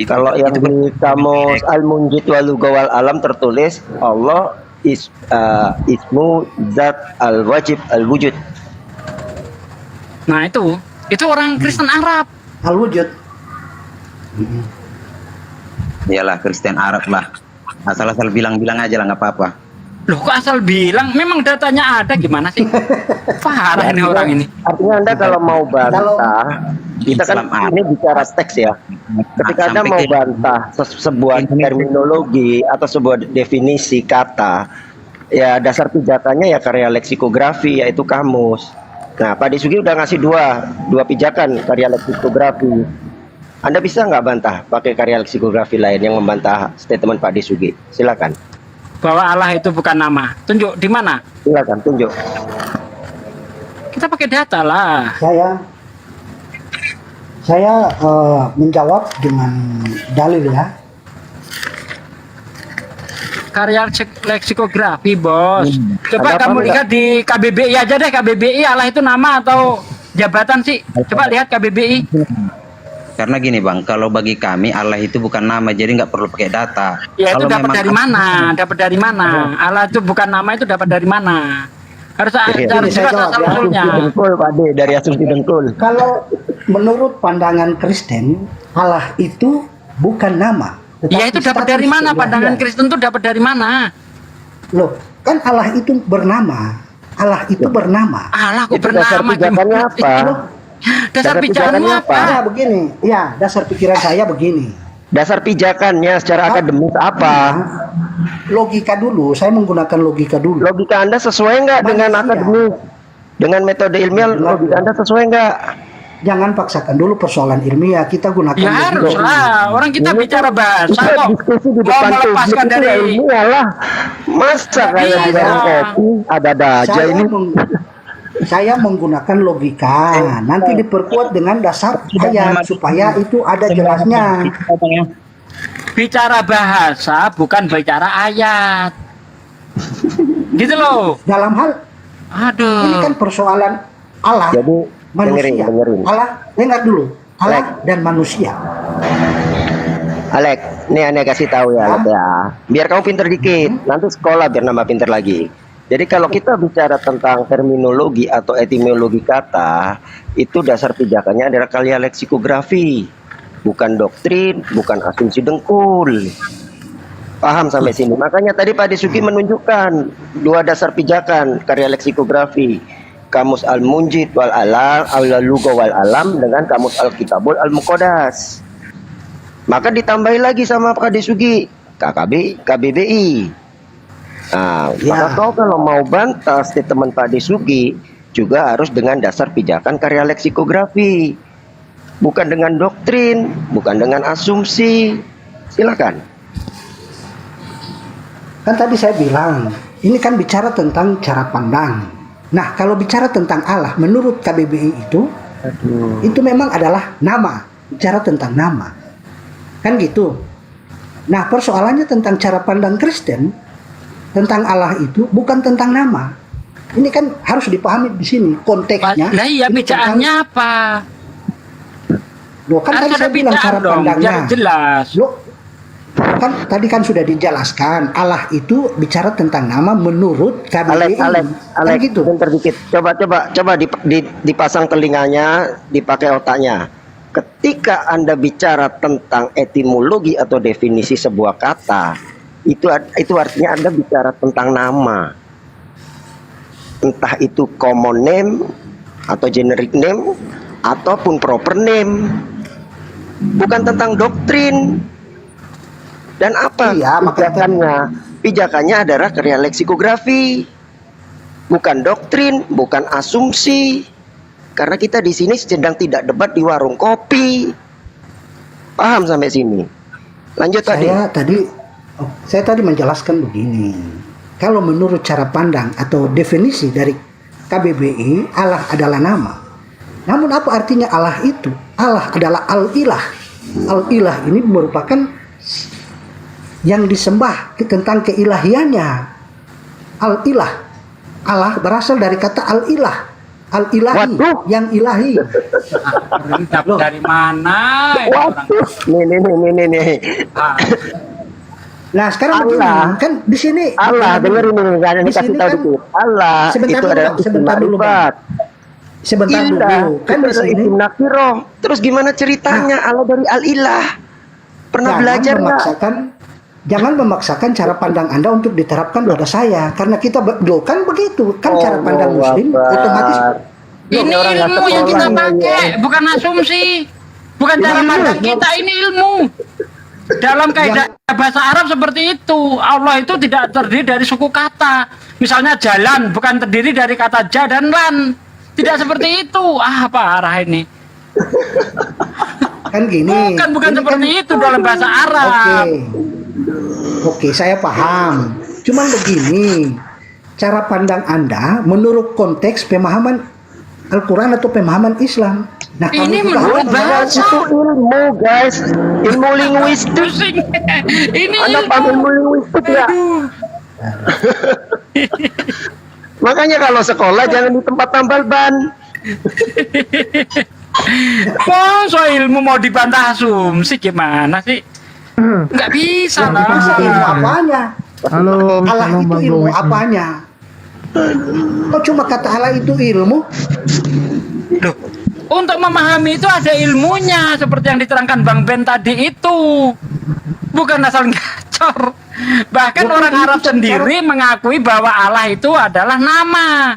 Kalau yang di kamus Al-Munjid wal Lughah Alam tertulis Allah ismu zat al-wajib al-wujud. Nah itu orang Kristen Arab. Al-wujud. Iyalah Kristen Arab lah. Asal-asal bilang-bilang aja lah, nggak apa-apa. Loh kok asal bilang? Memang datanya ada, gimana sih? Parah ini orang ini. Artinya Anda kalau mau bantah, kita kan ini bicara teks ya. Ketika Anda mau bantah sebuah terminologi atau sebuah definisi kata, ya dasar pijakannya ya karya leksikografi, yaitu kamus. Nah, Pak Disugi udah ngasih dua pijakan karya leksikografi. Anda bisa nggak bantah pakai karya leksikografi lain yang membantah statement Pak Disugi? Silakan. Bahwa Allah itu bukan nama. Tunjuk di mana? Silakan tunjuk. Kita pakai data lah. Saya menjawab dengan dalil ya. Karya leksikografi, bos. Coba kamu lihat di KBBI aja deh, KBBI Allah itu nama atau jabatan sih? Coba lihat KBBI. Karena gini Bang, kalau bagi kami Allah itu bukan nama, jadi nggak perlu pakai data. Ya itu kalau dapat dari mana? Dapat dari mana? Allah itu bukan nama, itu dapat dari mana? Harus cari asal-usulnya. Dengkul, Pak De, dari asumsi dengkul. Kalau menurut pandangan Kristen, Allah itu bukan nama. Ya itu dapat dari mana? Pandangan Kristen itu dapat dari mana? Loh, kan Allah itu bernama. Allah itu bernama. Allah kok Itu dasar bernama? pijakannya apa? Dasar pijakannya apa? Ya begini, ya dasar pikiran saya begini. Dasar pijakannya secara akademis apa? Logika dulu, saya menggunakan logika dulu. Logika Anda sesuai nggak dengan akademis? Dengan metode ilmiah, logika Anda sesuai nggak? jangan paksakan dulu persoalan ilmiah, kita gunakan Ya harus logika. lah, orang kita bicara bahasa Kita kok diskusi di mau depan melepaskan publik itu dari ilmiah lah. Masa kayak di warung kopi ada aja Saya, ini. saya menggunakan logika, nanti diperkuat dengan dasar ayat supaya itu ada jelasnya. bicara bahasa bukan bicara ayat. Gitu loh. Dalam hal ini Aduh. kan persoalan Allah, Jadi manusia. dengerin. Allah, dengar dulu. Allah dan manusia. Alek, nih aneh kasih tahu ya, Alek ya. Biar kamu pinter dikit, nanti sekolah biar nambah pinter lagi. Jadi kalau kita bicara tentang terminologi atau etimologi kata, itu dasar pijakannya adalah karya leksikografi, bukan doktrin, bukan asumsi dengkul. Paham sampai sini? Makanya tadi Pak Desuki menunjukkan dua dasar pijakan karya leksikografi. Kamus Al-Munjid wal Alam, Al-Lugha wal Alam dengan Kamus Al-Kitabul Al-Muqaddas. Maka ditambahi lagi sama Pak Desuki, KBBI. Nah, maka kau kalau mau bantah statement Pak Desuki juga harus dengan dasar pijakan karya leksikografi. Bukan dengan doktrin, bukan dengan asumsi. Silakan. Kan tadi saya bilang, ini kan bicara tentang cara pandang. Nah, kalau bicara tentang Allah, menurut KBBI itu memang adalah nama, bicara tentang nama. Kan gitu. Nah, persoalannya tentang cara pandang Kristen, tentang Allah itu bukan tentang nama. Ini kan harus dipahami di sini konteksnya. Lah iya, bicaraannya apa? Loh, kan Harus tadi ada saya bilang bicara cara dong, pandangnya. biar jelas. Loh, kan tadi kan sudah dijelaskan Allah itu bicara tentang nama menurut KBBI. Alek, gitu. bentar dikit. Coba dipasang telinganya, dipakai otaknya. Ketika Anda bicara tentang etimologi atau definisi sebuah kata, itu artinya Anda bicara tentang nama. Entah itu common name atau generic name ataupun proper name. Bukan tentang doktrin. Dan apa pijakannya? Pijakannya adalah karya leksikografi, bukan doktrin, bukan asumsi. Karena kita di sini sedang tidak debat di warung kopi. Paham sampai sini? Lanjut tadi. Saya tadi menjelaskan begini. Kalau menurut cara pandang atau definisi dari KBBI, Allah adalah nama. Namun apa artinya Allah itu? Allah adalah Al-Ilah. Al-Ilah ini merupakan yang disembah tentang keilahiannya. Al-Ilah. Allah berasal dari kata Al-Ilah. Al-Ilahi, yang ilahi. Loh, dari mana? Nih. Nah, sekarang begini, kan di sini Allah, dengerin ini, gak ada dikasih tahu dikit. Allah itu adalah sebentar dulu, Bang. Sebentar dulu. Kan di sini terus gimana ceritanya Allah dari Al-Ilah? Pernah belajar nggak? Jangan memaksakan cara pandang Anda untuk diterapkan pada saya, karena kita kan begitu kan cara pandang Muslim otomatis. Ini ilmu yang kita pakai, bukan asumsi, bukan cara pandang kita. Ini ilmu. Dalam kaidah bahasa Arab seperti itu, Allah itu tidak terdiri dari suku kata. Misalnya jalan bukan terdiri dari kata ja dan lan. Tidak seperti itu. Apa arah ini? Kan gini. Bukan seperti itu dalam bahasa Arab. Oke, saya paham. Cuman begini, cara pandang Anda menurut konteks pemahaman Al-Quran atau pemahaman Islam. Nah, ini menurut bahasa. Itu ilmu, guys. Ilmu linguistik. Ini Anda paham ilmu linguistik ya? Makanya kalau sekolah jangan di tempat tambal ban. Masa ilmu mau dibantah asumsi gimana sih? Nggak bisa lah. Ilmu apanya? Halo, Allah halo, itu Bang ilmu Wisnu. apanya? Kok cuma kata Allah itu ilmu? Loh, untuk memahami itu ada ilmunya seperti yang diterangkan Bang Ben tadi itu. Bukan asal ngacor. Bahkan orang Arab sendiri mengakui bahwa Allah itu adalah nama.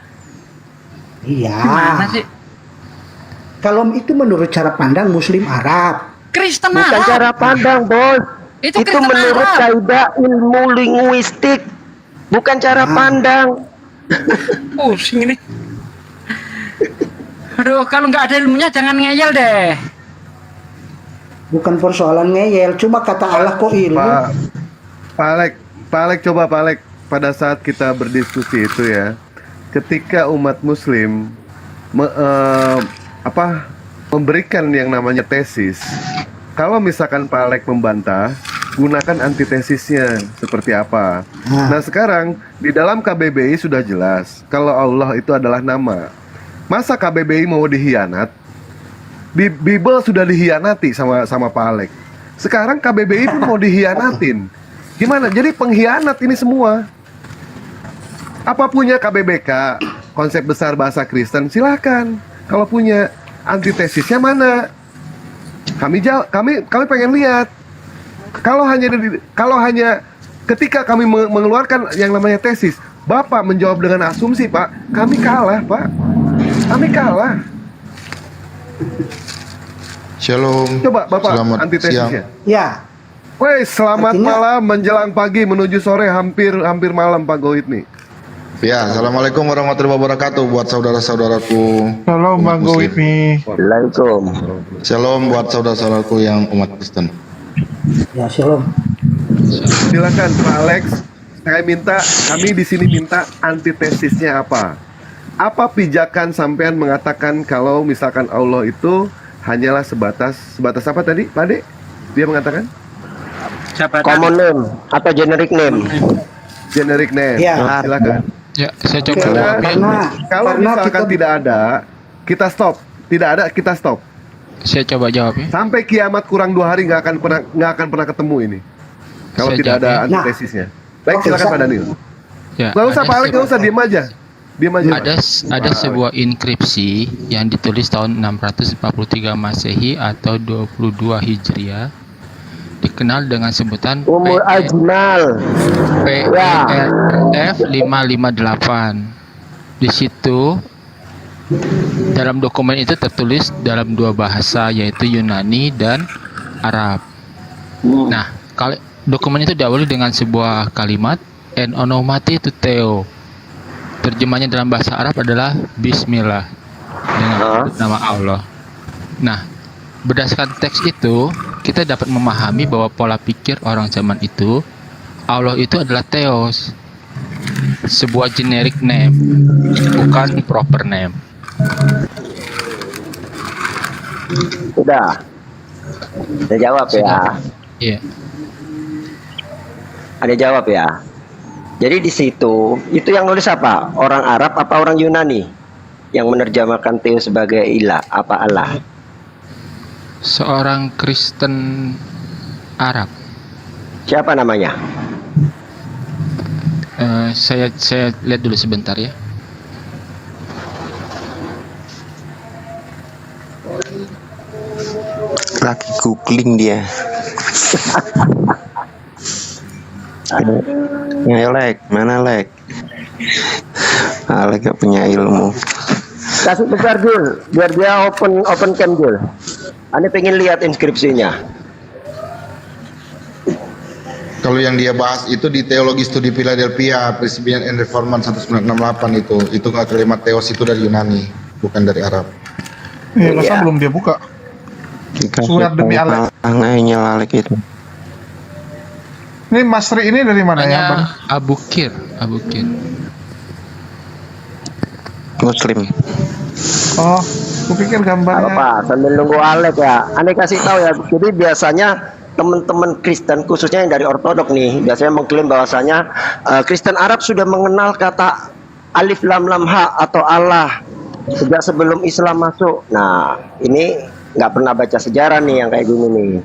Iya. Gimana sih? Kalau itu menurut cara pandang Muslim Arab. Kristen Bukan Arab. cara pandang, Bos. Itu menurut Arab. kaidah ilmu linguistik. Bukan cara pandang. Pusing ini. Aduh, kalau nggak ada ilmunya jangan ngeyel deh. Bukan persoalan ngeyel, cuma kata Allah kok ilmu. Pak Alek, coba Pak Alek, pada saat kita berdiskusi itu ya, ketika umat Muslim memberikan yang namanya tesis, kalau misalkan Pak Alek membantah, gunakan antitesisnya seperti apa. Nah sekarang di dalam KBBI sudah jelas kalau Allah itu adalah nama. Masa KBBI mau dihianat? Bible sudah dihianati sama Pak Alek. Sekarang KBBI pun mau dihianatin. Gimana? Jadi pengkhianat ini semua. Apa punya KBBK konsep besar bahasa Kristen? Silakan. Kalau punya antitesisnya mana? Kami pengen lihat. Kalau hanya ketika kami mengeluarkan yang namanya tesis, Bapak menjawab dengan asumsi, Pak, kami kalah, Pak. Kami kalah. Shalom. Coba Bapak Selamat antitesisnya. siang. Ya. Woi, selamat malam menjelang pagi menuju sore, hampir malam Pak Goit nih. Ya, assalamualaikum warahmatullahi wabarakatuh buat saudara-saudaraku. Shalom Bang Goit nih. Waalaikumsalam. Shalom buat saudara-saudaraku yang umat Kristen. Ya, shalom. Silakan Pak Alex. Kami di sini minta antitesisnya apa? Apa pijakan sampean mengatakan kalau misalkan Allah itu hanyalah sebatas apa tadi, Pak De? Dia mengatakan Common name atau generic name. Generic name. Ya. Silakan. Ya, saya coba. Kalau misalkan tidak ada, kita stop. Tidak ada, kita stop. Saya coba jawab ya. Sampai kiamat kurang 2 hari nggak akan pernah ketemu ini. Kalau Saya tidak jawab ada ya. antitesisnya. Baik, silakan Pak Daniel. Ya, Nggak usah ada Pak Alex, nggak usah, sebuah- diam aja. Ada sebuah inskripsi yang ditulis tahun 643 Masehi atau 22 Hijriah, dikenal dengan sebutan Umur Ajmal. PERF 558. Di situ dalam dokumen itu tertulis dalam 2 bahasa, yaitu Yunani dan Arab. Nah, kalau dokumen itu diawali dengan sebuah kalimat en onomati tu theo. Terjemahnya dalam bahasa Arab adalah Bismillah, dengan nama Allah. Nah, berdasarkan teks itu kita dapat memahami bahwa pola pikir orang zaman itu, Allah itu adalah Theos, sebuah generic name, bukan proper name. Sudah. Ada jawab ya. Iya. Ada jawab ya. Jadi di situ itu yang nulis apa? Orang Arab apa orang Yunani yang menerjemahkan Theos sebagai ilah apa Allah? Seorang Kristen Arab. Siapa namanya? Saya lihat dulu sebentar ya. Lagi googling dia. Ya Lek, mana Lek? Lek gak punya ilmu. Kasih besar Jul, biar dia open cam Jul. Anda pengen lihat inskripsinya. Kalau yang dia bahas itu di Teologi Studi Philadelphia, Presbyterian and Reformed 1968 itu kalimat Theos itu dari Yunani, bukan dari Arab. Masa belum dia buka? Surat demi Allah. Anehnya Lek itu. Ini Mas Ri ini dari mana ya, Bang? Abukir. Muslim. Oh, kupikir gambarnya. Apa? Sambil nunggu Alek ya. Anda kasih tahu ya. Jadi biasanya teman-teman Kristen khususnya yang dari ortodok nih biasanya mengklaim bahwasanya Kristen Arab sudah mengenal kata alif lam lam ha atau Allah sejak sebelum Islam masuk. Nah, ini nggak pernah baca sejarah nih yang kayak gini nih.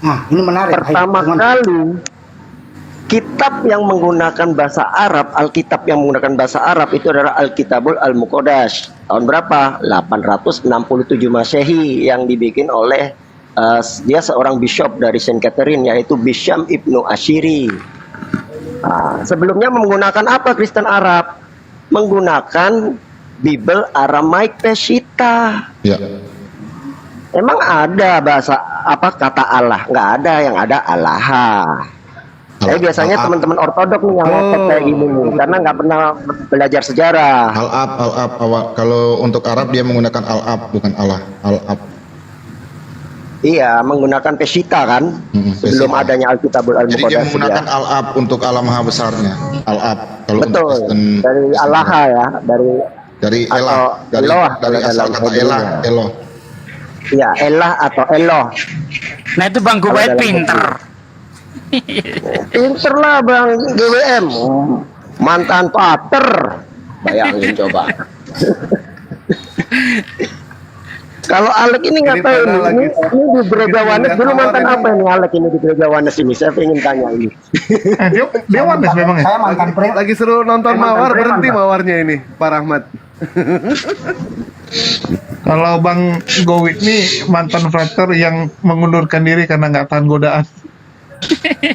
Nah, ini menarik. Pertama kali kitab yang menggunakan bahasa Arab, Alkitab yang menggunakan bahasa Arab itu adalah Alkitabul Al-Muqaddas. Tahun berapa? 867 Masehi yang dibikin oleh dia seorang bishop dari Saint Catherine, yaitu Bisham Ibnu Ashiri. Nah, sebelumnya menggunakan apa Kristen Arab? Menggunakan Bible Aramaik Peshitta. Ya. Emang ada bahasa apa kata Allah? Nggak ada, yang ada Allah. Saya biasanya teman-teman ortodok nih yang ngecek kayak gini nih, karena nggak pernah belajar sejarah. Al-ab awal. Kalau untuk Arab dia menggunakan al-ab bukan Allah. Al-ab. Iya, menggunakan Peshitta kan, sebelum adanya Alkitabul Jadi dia Al-Muqaddas. menggunakan al-ab untuk Allah Maha Besarnya. Al-ab. Kalau untuk Betul, Kristen dari Allah ya, dari atau Elah, Eloh dari kalau asal dalam kata Hebrew Elah, ya. Eloh. Iya, Elah atau Eloh. Nah itu Bang Kalau Kuwait dalam pinter. Pinter lah Bang GWM, mantan pater. Bayangin coba. Kalau Alek ini nggak tahu ini di gereja Wanes dulu mantan apa ini Alek ini di gereja Wanes ini? Saya ingin tanya ini. Dia Wanes memang ya? Saya mantan preman. Lagi seru nonton Saya mantan Mawar, preman, berhenti Pak. Mawarnya ini, Pak Rahmat. Kalau Bang Gowit nih mantan frater yang mengundurkan diri karena nggak tahan godaan.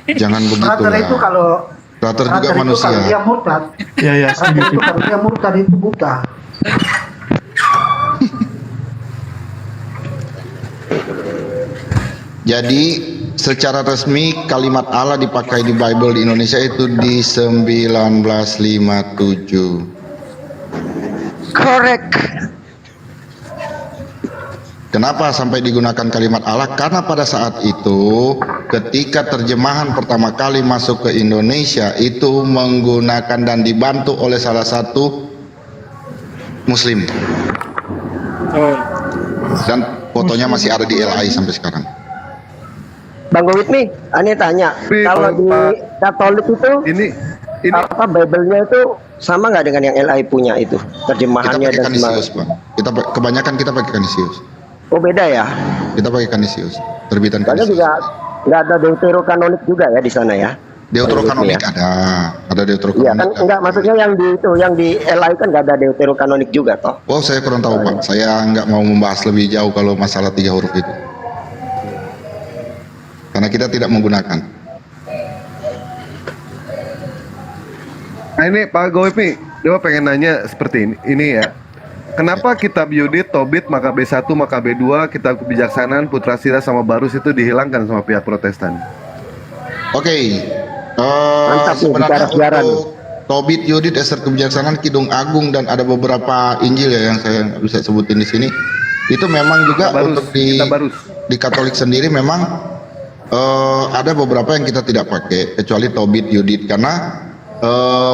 Jangan begitu Frater itu lah. kalau Frater juga frater itu manusia. kalau dia murtad. Ya, Frater itu kalau dia murtad itu buta. Jadi secara resmi kalimat Allah dipakai di Bible di Indonesia itu di 1957. Correct. Kenapa sampai digunakan kalimat Allah? Karena pada saat itu ketika terjemahan pertama kali masuk ke Indonesia itu menggunakan dan dibantu oleh salah satu Muslim. Dan fotonya masih ada di LI sampai sekarang. Bang Gowit nih, aneh tanya, kalau di Katolik itu apa Bible-nya itu sama nggak dengan yang LI punya itu terjemahannya Kita pakai dan Canisius, Pak. Kebanyakan kita pakai Canisius. Oh beda ya? Kita pakai Canisius, terbitan Soalnya Canisius. juga nggak ada deuterokanonik juga ya di sana ya? Deuterokanonik Ya. ada Iya deuterokanonik. kan enggak maksudnya yang di LI kan nggak ada deuterokanonik juga toh? Oh, saya kurang tahu, Pak. Saya nggak mau membahas lebih jauh kalau masalah 3 huruf itu. Karena kita tidak menggunakan. Nah ini Pak Gowip nih, Dewa pengen nanya seperti ini ya. Kenapa kitab Yudit, Tobit, Makabe 1, Makabe 2, kitab kebijaksanaan, Putra Sirah sama Barus itu dihilangkan sama pihak Protestan? Oke. Mantap nih, Sebenarnya bicara siaran. untuk Tobit, Yudit, Ester Kebijaksanaan, Kidung Agung dan ada beberapa Injil ya yang saya nggak bisa sebutin di sini. Itu memang juga untuk di Katolik sendiri memang ada beberapa yang kita tidak pakai kecuali Tobit, Yudit karena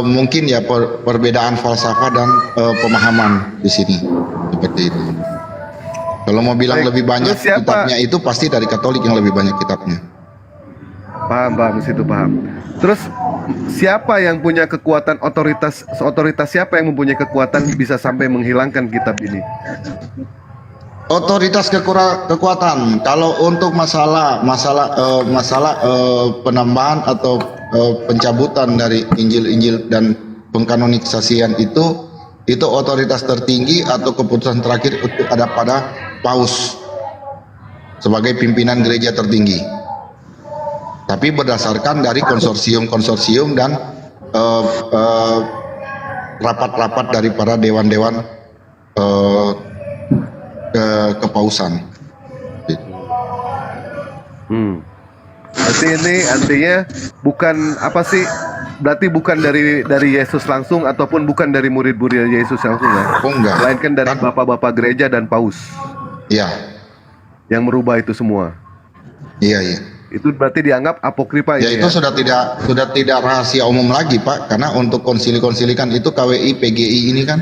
mungkin ya perbedaan falsafah dan pemahaman di sini seperti itu. Kalau mau bilang lebih banyak kitabnya itu pasti dari Katolik yang lebih banyak kitabnya. Paham, situ paham. Terus siapa yang punya kekuatan otoritas siapa yang mempunyai kekuatan bisa sampai menghilangkan kitab ini? Otoritas kekuatan. Kalau untuk masalah penambahan atau pencabutan dari Injil-Injil dan pengkanonisasian itu otoritas tertinggi atau keputusan terakhir itu ada pada Paus sebagai pimpinan gereja tertinggi. Tapi berdasarkan dari konsorsium dan rapat-rapat dari para dewan-dewan kepausan. Berarti ini artinya bukan apa sih? Berarti bukan dari Yesus langsung ataupun bukan dari murid-murid Yesus langsung ya? Oh enggak. Melainkan dari bapak-bapak gereja dan paus. Iya. Yang merubah itu semua. Iya. Itu berarti dianggap apokripa Ya itu sudah tidak rahasia umum lagi, Pak, karena untuk konsili-konsili kan itu KWI, PGI ini kan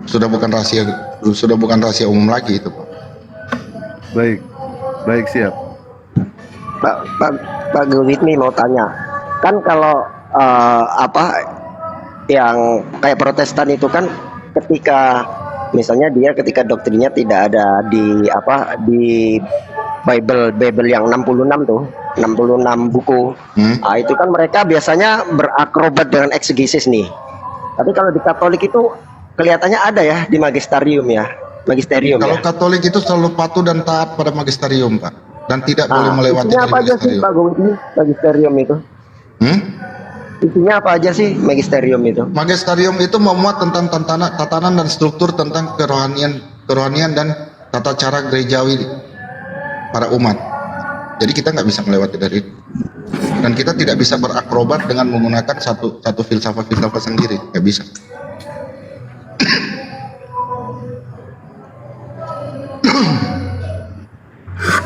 sudah bukan rahasia umum lagi itu, Pak. Baik siap. Pak Gowit nih mau tanya, kan kalau yang kayak Protestan itu kan ketika misalnya ketika doktrinnya tidak ada di Bible yang 66 tuh, 66 buku. Nah, itu kan mereka biasanya berakrobat dengan eksegesis nih. Tapi kalau di Katolik itu kelihatannya ada ya di magisterium ya. Kalau Katolik itu selalu patuh dan taat pada magisterium, Pak, dan tidak boleh melewati isinya dari apa aja sih magisterium. Pak Gowit ini magisterium itu? Isinya apa aja sih magisterium itu? Magisterium itu memuat tentang tatanan dan struktur tentang kerohanian dan tata cara gerejawi para umat. Jadi kita nggak bisa melewati dari itu. Dan kita tidak bisa berakrobat dengan menggunakan satu filsafat sendiri, nggak bisa.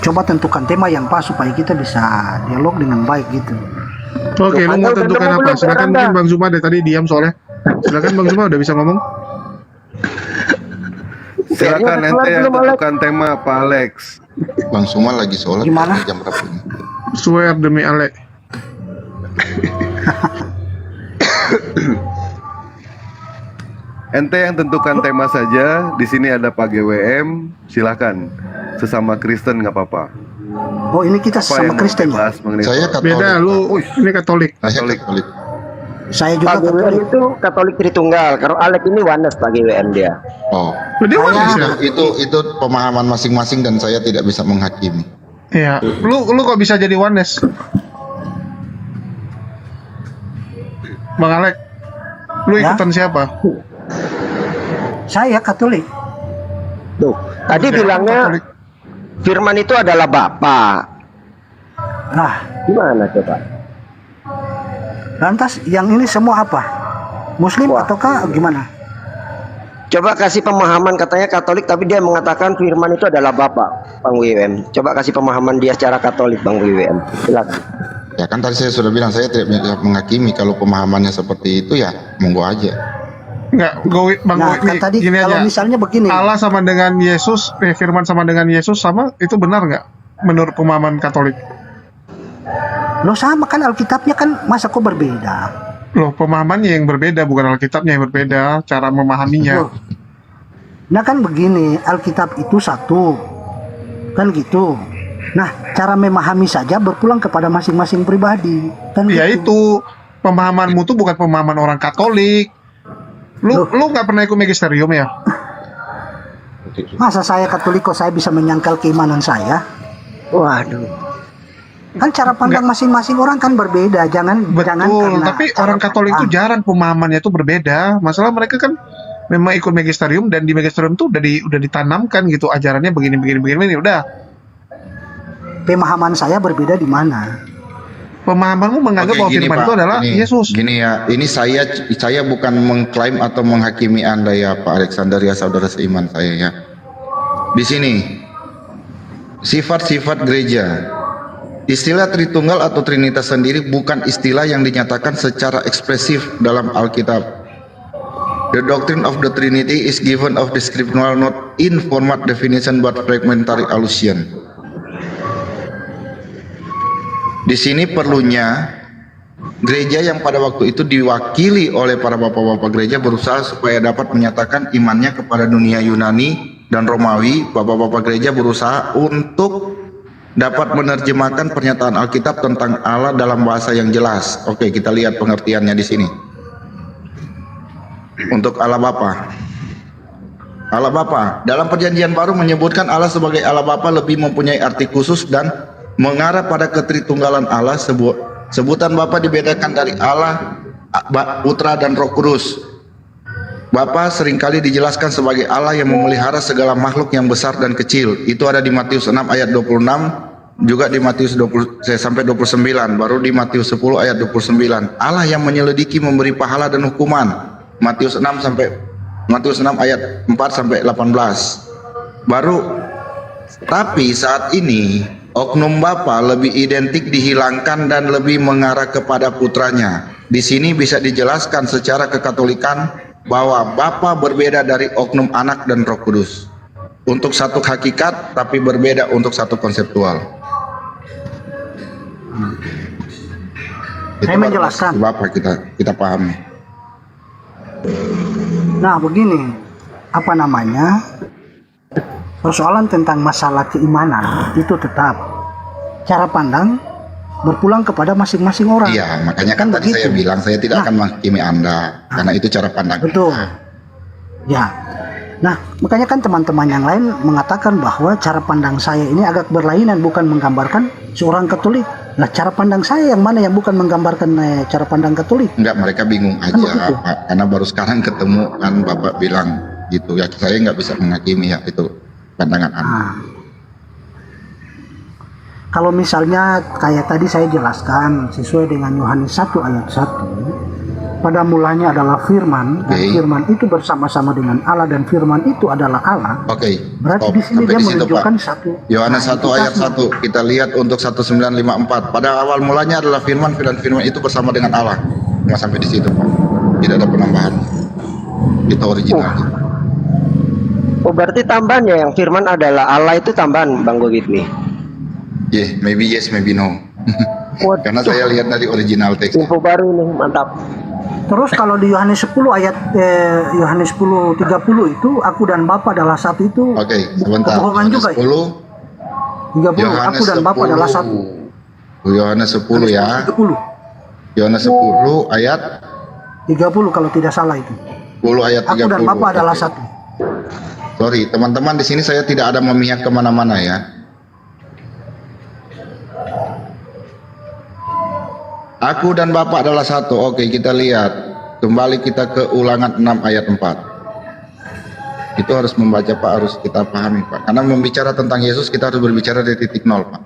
Coba tentukan tema yang pas supaya kita bisa dialog dengan baik gitu. Oke, lu mau tentukan apa? Silakan, mungkin Bang Zuma deh tadi diam soalnya. Silakan Bang Zuma, udah bisa ngomong. Silakan ente yang tentukan tema Pak Alex. Bang Zuma lagi sholat. Gimana? Jam berapa ini? Swear demi Alex. Ente yang tentukan tema saja. Di sini ada Pak GWM. Silakan. Sesama Kristen nggak apa-apa. Oh, ini kita sesama Kristen ya? Saya Katolik. Beda, lu ini Katolik. Saya Katolik. Saya juga Pak GWM Katolik. itu Katolik Tritunggal. Kalau Alek ini Oneness Pak GWM dia. Oh, Dia Oneness ya? itu pemahaman masing-masing dan saya tidak bisa menghakimi. Iya. Lu kok bisa jadi Oneness? Bang Alek, lu Ya? ikutan siapa? Saya Katolik. Tuh, tadi bilangnya Firman itu adalah Bapa. Nah, Gimana coba? lantas yang ini semua apa? Muslim ataukah gimana? Coba kasih pemahaman, katanya Katolik tapi dia mengatakan Firman itu adalah Bapa, Bang WWM. Coba kasih pemahaman dia secara Katolik, Bang WWM. Silakan. Ya kan tadi saya sudah bilang saya tidak bisa menghakimi. Kalau pemahamannya seperti itu ya monggo aja. Enggak, Bang Nah, kan tadi gini kalau aja. misalnya begini. Allah sama dengan Yesus, Firman sama dengan Yesus sama, itu benar nggak menurut pemahaman Katolik? Loh sama kan Alkitabnya kan, masa kok berbeda? Loh, pemahamannya yang berbeda, bukan Alkitabnya yang berbeda, cara memahaminya. Loh. Nah kan begini, Alkitab itu satu, kan gitu. Nah, cara memahami saja berpulang kepada masing-masing pribadi, kan Ya gitu. itu, pemahamanmu tuh bukan pemahaman orang Katolik. Lu nggak pernah ikut magisterium ya? Masa saya Katolik kok saya bisa menyangkal keimanan saya? Waduh. Kan cara pandang masing-masing orang kan berbeda, jangan jangan Betul, karena tapi orang Katolik itu jarang pemahamannya itu berbeda. Masalah mereka kan memang ikut magisterium dan di magisterium tuh udah ditanamkan gitu ajarannya begini udah. pemahaman saya berbeda di mana? Pemahamanmu menganggap bahwa firman itu adalah Yesus. Gini ya, ini saya bukan mengklaim atau menghakimi Anda ya Pak Alexander ya, saudara seiman saya ya. Di sini sifat-sifat gereja. Istilah Tritunggal atau Trinitas sendiri bukan istilah yang dinyatakan secara ekspresif dalam Alkitab. The doctrine of the Trinity is given of descriptional not in format definition but fragmentary allusion. Di sini perlunya gereja yang pada waktu itu diwakili oleh para bapak-bapak gereja berusaha supaya dapat menyatakan imannya kepada dunia Yunani dan Romawi. Bapak-bapak gereja berusaha untuk dapat menerjemahkan pernyataan Alkitab tentang Allah dalam bahasa yang jelas. Oke, kita lihat pengertiannya di sini. Untuk Allah Bapa. Allah Bapa dalam Perjanjian Baru menyebutkan Allah sebagai Allah Bapa lebih mempunyai arti khusus dan mengarah pada ketritunggalan Allah. Sebutan Bapa dibedakan dari Allah, Putra dan Roh Kudus. Bapa seringkali dijelaskan sebagai Allah yang memelihara segala makhluk yang besar dan kecil. Itu ada di Matius 6 ayat 26, juga di Matius 20 sampai 29, baru di Matius 10 ayat 29. Allah yang menyelidiki, memberi pahala dan hukuman. Matius 6 ayat 4 sampai 18. Baru tapi saat ini oknum Bapa lebih identik dihilangkan dan lebih mengarah kepada putranya. Di sini bisa dijelaskan secara kekatolikan bahwa Bapa berbeda dari oknum Anak dan Roh Kudus. Untuk satu hakikat tapi berbeda untuk satu konseptual. Saya menjelaskan. Bapa kita pahami. Nah begini, apa namanya, persoalan tentang masalah keimanan itu tetap cara pandang berpulang kepada masing-masing orang. Iya, makanya kan tadi saya bilang saya tidak akan menghakimi Anda karena itu cara pandang. Betul. Ya. Nah, makanya kan teman-teman yang lain mengatakan bahwa cara pandang saya ini agak berlainan, bukan menggambarkan seorang Katolik. Nah, cara pandang saya yang mana yang bukan menggambarkan cara pandang Katolik? Enggak, mereka bingung aja Pak, karena baru sekarang ketemu kan Bapak bilang gitu ya. Saya nggak bisa menghakimi ya, itu pandangan Anda. kalau misalnya kayak tadi saya jelaskan sesuai dengan Yohanes 1 ayat 1, pada mulanya adalah firman, dan firman itu bersama-sama dengan Allah, dan firman itu adalah Allah. Berarti di sini dia menunjukkan satu. Yohanes 1 ayat 1 kita lihat untuk 1954. Pada awal mulanya adalah firman, dan firman itu bersama dengan Allah. Nggak sampai di situ, Pak. Tidak ada penambahan. Itu originalnya. Oh, berarti tambahannya yang firman adalah Allah itu tambahan, Bang Gogitmi. Maybe yes, maybe no. Karena saya lihat dari original teks. Info baru nih, mantap. Terus kalau di Yohanes 10 ayat Yohanes 10:30 itu aku dan Bapa adalah satu itu. Sebentar. Kebohongan juga. 30 aku dan Bapa adalah satu. Yohanes 10 ya. 30. Yohanes 10 ayat 30 kalau tidak salah itu. 10 ayat 30. Aku dan Bapa adalah satu. Sorry, teman-teman, di sini saya tidak ada memihak kemana-mana ya. Aku dan Bapa adalah satu. Oke, kita lihat. Kembali kita ke Ulangan 6 ayat 4. Itu harus membaca, Pak, harus kita pahami, Pak. Karena membicara tentang Yesus, kita harus berbicara dari titik nol, Pak.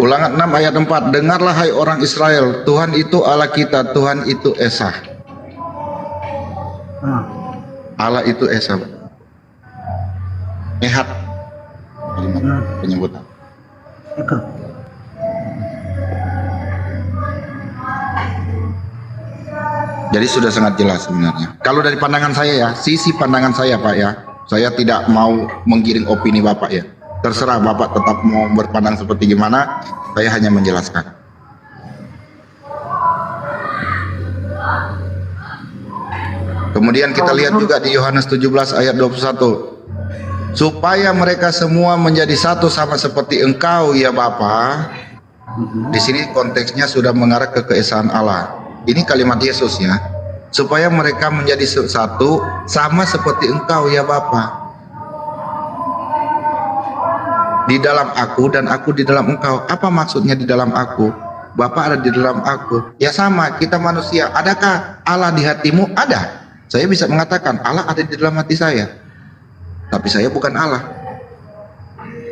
Ulangan 6 ayat 4. Dengarlah hai orang Israel, Tuhan itu Allah kita, Tuhan itu Esa. Allah itu Esa, Pak. Ehad. Penyebutan. Jadi sudah sangat jelas sebenarnya. Kalau dari pandangan saya ya, sisi pandangan saya, Pak ya, saya tidak mau menggiring opini Bapak ya. Terserah Bapak tetap mau berpandang seperti gimana, saya hanya menjelaskan. Kemudian kita lihat juga di Yohanes 17 ayat 21. Supaya mereka semua menjadi satu sama seperti Engkau ya Bapa. Di sini konteksnya sudah mengarah ke keesaan Allah. Ini kalimat Yesus ya. Supaya mereka menjadi satu sama seperti Engkau ya Bapa. Di dalam aku dan aku di dalam Engkau. Apa maksudnya di dalam aku? Bapa ada di dalam aku. Ya sama, kita manusia. Adakah Allah di hatimu? Ada. Saya bisa mengatakan Allah ada di dalam hati saya. Tapi saya bukan Allah.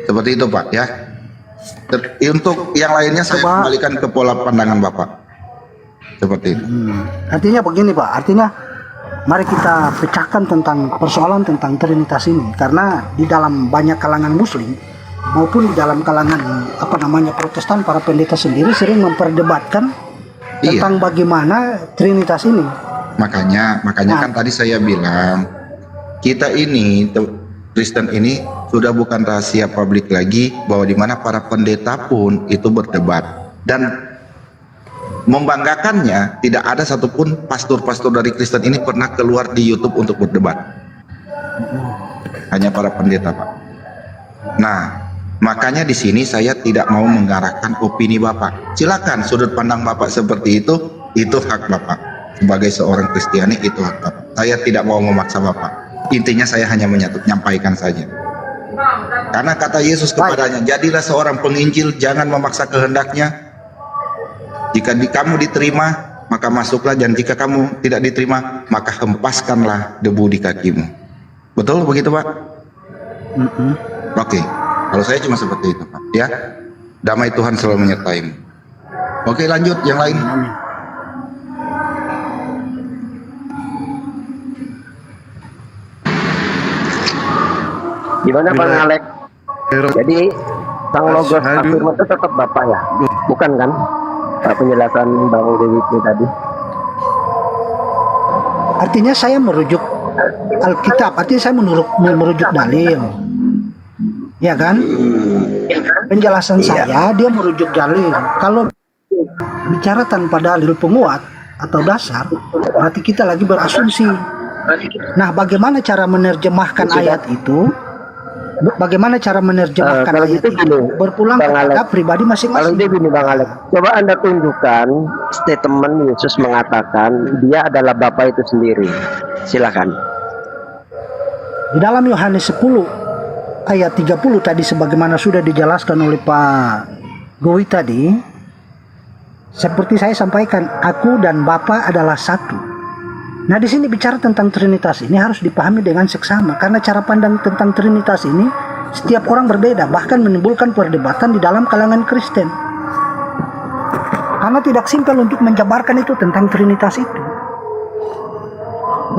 Seperti itu Pak ya. Untuk yang lainnya saya kembalikan ke pola pandangan Bapak. Seperti itu. Artinya begini Pak, artinya mari kita pecahkan tentang persoalan tentang Trinitas ini. Karena di dalam banyak kalangan Muslim maupun di dalam kalangan Protestan, para pendeta sendiri sering memperdebatkan tentang bagaimana Trinitas ini. Makanya kan tadi saya bilang kita ini Kristen ini sudah bukan rahasia publik lagi, bahwa di mana para pendeta pun itu berdebat, dan membanggakannya tidak ada satupun pastor-pastor dari Kristen ini pernah keluar di YouTube untuk berdebat. Hanya para pendeta Pak. Nah, makanya di sini saya tidak mau mengarahkan opini Bapak. Silakan sudut pandang Bapak seperti itu hak Bapak. Sebagai seorang Kristiani itu hak Bapak. Saya tidak mau memaksa Bapak. Intinya saya hanya menyampaikan saja. Karena kata Yesus kepadanya, jadilah seorang penginjil, jangan memaksa kehendaknya. Jika kamu diterima, maka masuklah, dan jika kamu tidak diterima, maka hempaskanlah debu di kakimu. Betul begitu Pak? Oke. Kalau saya cuma seperti itu Pak ya. Damai Tuhan selalu menyertaimu. Oke, lanjut yang lain. Gimana Bang Alek? Jadi Sang Logos Firman itu tetap Bapak ya? Bukan kan? Penjelasan Bang Dewi tadi. Artinya saya merujuk Alkitab, artinya saya merujuk dalil. Ya kan? Penjelasan saya dia merujuk dalil. Kalau bicara tanpa dalil penguat atau dasar, berarti kita lagi berasumsi. Nah, bagaimana cara menerjemahkan ayat itu? Bagaimana cara menerjemahkan ayat itu? Berpulang kepada pribadi masing-masing. Kalau dia gini Bang Alek, coba Anda tunjukkan statement Yesus mengatakan dia adalah Bapa itu sendiri. Silakan. Di dalam Yohanes 10 ayat 30 tadi, sebagaimana sudah dijelaskan oleh Pak Gowi tadi, seperti saya sampaikan, aku dan Bapa adalah satu. Nah, di sini bicara tentang Trinitas ini harus dipahami dengan seksama, karena cara pandang tentang Trinitas ini setiap orang berbeda, bahkan menimbulkan perdebatan di dalam kalangan Kristen. Karena tidak simpel untuk menjabarkan itu tentang Trinitas itu.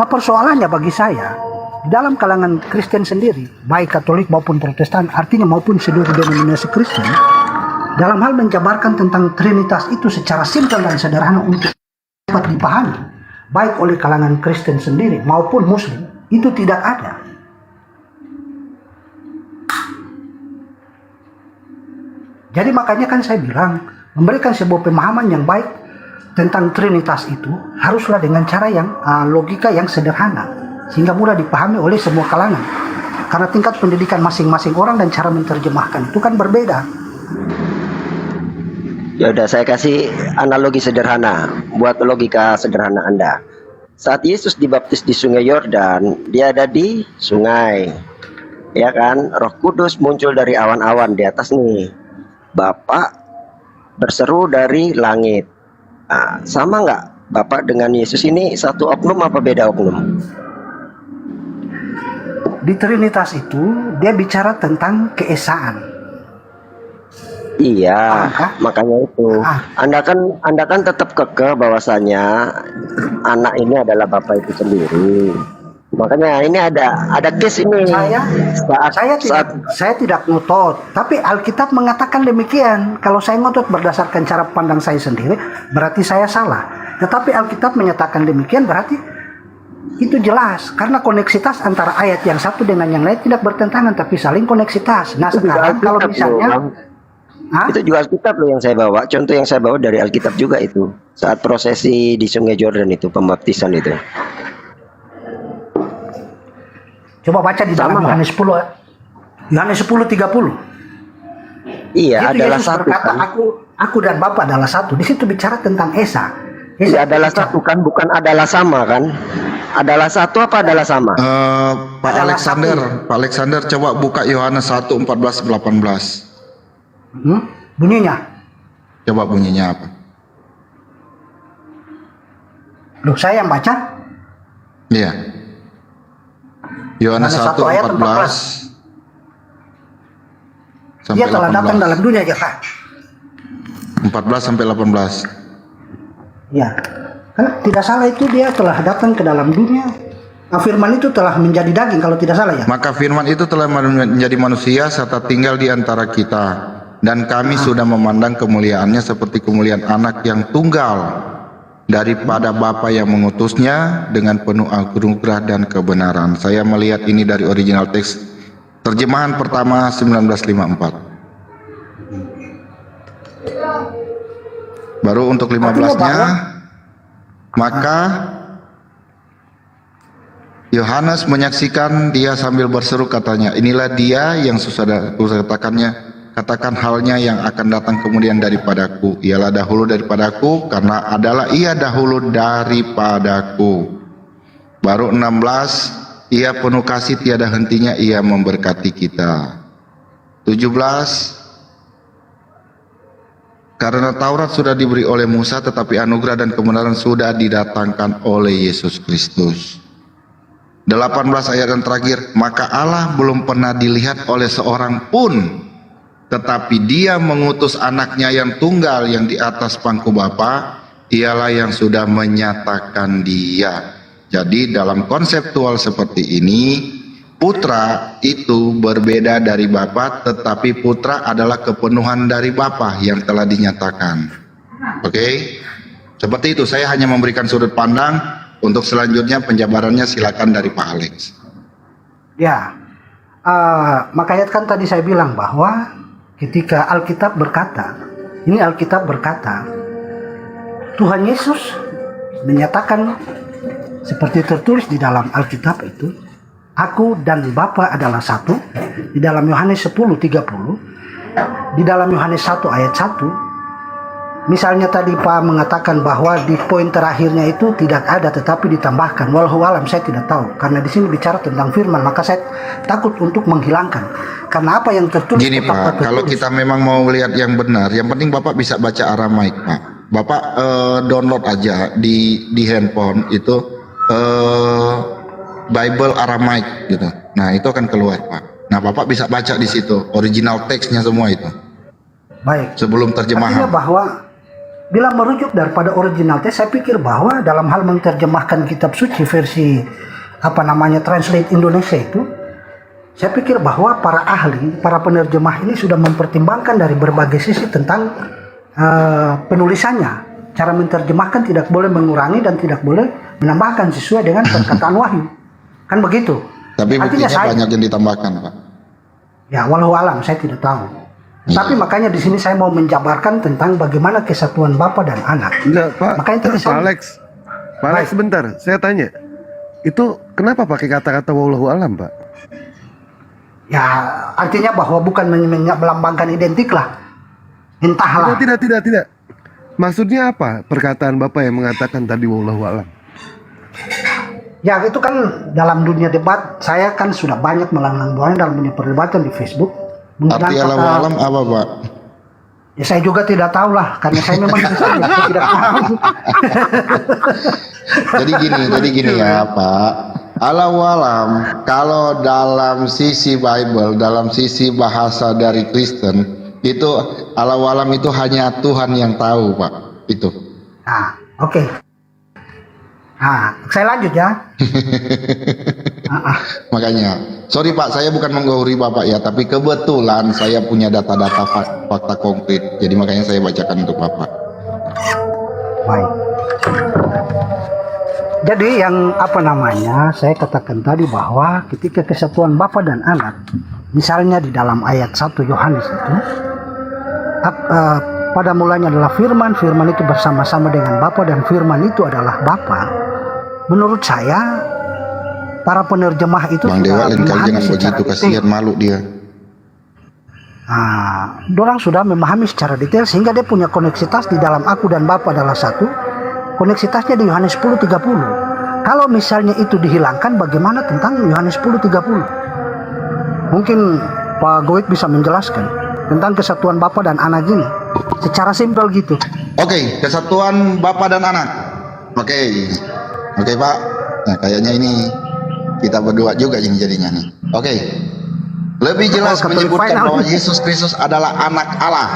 Nah, persoalannya bagi saya, di dalam kalangan Kristen sendiri, baik Katolik maupun Protestan, artinya maupun seluruh denominasi Kristen, dalam hal menjabarkan tentang Trinitas itu secara simpel dan sederhana untuk dapat dipahami, baik oleh kalangan Kristen sendiri maupun Muslim, itu tidak ada. Jadi makanya kan saya bilang, memberikan sebuah pemahaman yang baik tentang Trinitas itu haruslah dengan cara yang logika yang sederhana, sehingga mudah dipahami oleh semua kalangan. Karena tingkat pendidikan masing-masing orang dan cara menerjemahkan itu kan berbeda. Ya udah, saya kasih analogi sederhana buat logika sederhana Anda. Saat Yesus dibaptis di Sungai Yordan, dia ada di sungai, ya kan? Roh Kudus muncul dari awan-awan di atas nih. Bapak berseru dari langit. Nah, sama nggak Bapak dengan Yesus ini satu oknum apa beda oknum? Di Trinitas itu dia bicara tentang keesaan. Iya, makanya itu. Anda kan tetap kekeh bahwasanya anak ini adalah Bapak itu sendiri. Makanya ini ada case ini. Saya tidak ngotot, tapi Alkitab mengatakan demikian. Kalau saya ngotot berdasarkan cara pandang saya sendiri, berarti saya salah. Tetapi Alkitab menyatakan demikian, berarti itu jelas. Karena koneksitas antara ayat yang satu dengan yang lain tidak bertentangan, tapi saling koneksitas. Nah, sekarang kalau misalnya itu juga Alkitab loh yang saya bawa. Contoh yang saya bawa dari Alkitab juga itu. Saat prosesi di Sungai Yordan itu, pembaptisan itu. Coba baca di dalam Yohanes 10. Yohanes 10:30. Iya, itu adalah Yesus satu berkata, kan. aku dan Bapa adalah satu. Di situ bicara tentang Esa. Iya, adalah satu kan, bukan adalah sama kan? Adalah satu apa adalah sama? Pak Alexander coba buka Yohanes 1:14-18. Bunyinya? Coba bunyinya apa? Loh, saya yang baca? Iya. Yohanes 1:14 sampai 18. Dia telah datang dalam dunia ya, Kak. 14 sampai 18. Ya. Kan tidak salah itu, dia telah datang ke dalam dunia. Firman itu telah menjadi daging kalau tidak salah ya. Maka firman itu telah menjadi manusia serta tinggal di antara kita. Dan kami sudah memandang kemuliaannya seperti kemuliaan anak yang tunggal daripada Bapa yang mengutusnya dengan penuh anugerah dan kebenaran. Saya melihat ini dari original teks terjemahan pertama 1954. Baru untuk 15-nya, maka Yohanes menyaksikan dia sambil berseru katanya, inilah dia yang susah katakan halnya yang akan datang kemudian daripadaku. Ialah dahulu daripadaku, karena adalah ia dahulu daripadaku. Baru 16, ia penuh kasih tiada hentinya, ia memberkati kita. 17, karena Taurat sudah diberi oleh Musa, tetapi anugerah dan kebenaran sudah didatangkan oleh Yesus Kristus. 18 ayat yang terakhir, maka Allah belum pernah dilihat oleh seorang pun, tetapi dia mengutus anaknya yang tunggal yang di atas pangku Bapa, ialah yang sudah menyatakan dia. Jadi dalam konseptual seperti ini, putra itu berbeda dari Bapa, tetapi putra adalah kepenuhan dari Bapa yang telah dinyatakan. Oke? Seperti itu, saya hanya memberikan sudut pandang. Untuk selanjutnya penjabarannya silakan dari Pak Alex. Ya, makanya kan tadi saya bilang bahwa ketika Alkitab berkata, ini Alkitab berkata, Tuhan Yesus menyatakan seperti tertulis di dalam Alkitab itu, aku dan Bapa adalah satu. Di dalam Yohanes 10:30, di dalam Yohanes 1 ayat 1. Misalnya tadi Pak mengatakan bahwa di poin terakhirnya itu tidak ada tetapi ditambahkan. Wallahu alam, saya tidak tahu. Karena di sini bicara tentang firman, maka saya takut untuk menghilangkan. Karena apa yang tertulis. Gini Pak, kalau kita memang mau lihat yang benar, yang penting Bapak bisa baca Aramaik Pak. Bapak download aja di handphone itu Bible Aramaik gitu. Nah, itu akan keluar, Pak. Nah, Bapak bisa baca di situ original teksnya semua itu. Baik. Sebelum terjemahan. Artinya bahwa bila merujuk daripada original teks, saya pikir bahwa dalam hal menerjemahkan kitab suci versi translate Indonesia itu, saya pikir bahwa para ahli, para penerjemah ini sudah mempertimbangkan dari berbagai sisi tentang penulisannya. Cara menerjemahkan tidak boleh mengurangi dan tidak boleh menambahkan sesuai dengan perkataan wahyu. Kan begitu. Tapi buktinya banyak yang ditambahkan, Pak. Ya, walau alam, saya tidak tahu. Tapi makanya di sini saya mau menjabarkan tentang bagaimana kesatuan Bapa dan Anak. Enggak, Pak. Makanya tadi Pak Alex. Pak Alex, sebentar. Saya tanya. Itu kenapa pakai kata-kata wallahu alam, Pak? Ya, artinya bahwa bukan melambangkan identik lah. Entahlah. Tidak. Maksudnya apa perkataan Bapak yang mengatakan tadi wallahu alam? Ya, itu kan dalam dunia debat, saya kan sudah banyak melanglang-buana dalam dunia perdebatan di Facebook. Arti wallahu alam apa, Pak? Ya, saya juga tidak tahu lah, karena saya memang saya tidak tahu. Jadi gini ya, Pak. Allahu alam, kalau dalam sisi Bible, dalam sisi bahasa dari Kristen, itu Allahu alam itu hanya Tuhan yang tahu, Pak. Itu. Nah, oke. Nah, saya lanjut ya. Makanya, sorry Pak, saya bukan menggurui Bapak ya, tapi kebetulan saya punya data-data fakta konkret. Jadi makanya saya bacakan untuk Bapak. Baik. Jadi yang saya katakan tadi bahwa ketika kesatuan Bapa dan Anak, misalnya di dalam ayat 1 Yohanes itu, pada mulanya adalah firman, firman itu bersama-sama dengan Bapa dan firman itu adalah Bapa. Menurut saya, para penerjemah itu Bang Dewa, lain kali jangan begitu, kasihan malu dia. Nah, dorang sudah memahami secara detail sehingga dia punya koneksitas di dalam aku dan Bapa adalah satu. Koneksitasnya di Yohanes 10:30. Kalau misalnya itu dihilangkan, bagaimana tentang Yohanes 10:30? Mungkin Pak Goit bisa menjelaskan tentang kesatuan Bapa dan Anak ini secara simpel gitu. Oke, kesatuan Bapa dan Anak. Oke, Pak. Nah, kayaknya ini kita berdua juga yang jadinya nih. Oke. Lebih jelas menyebutkan bahwa Yesus Kristus adalah anak Allah.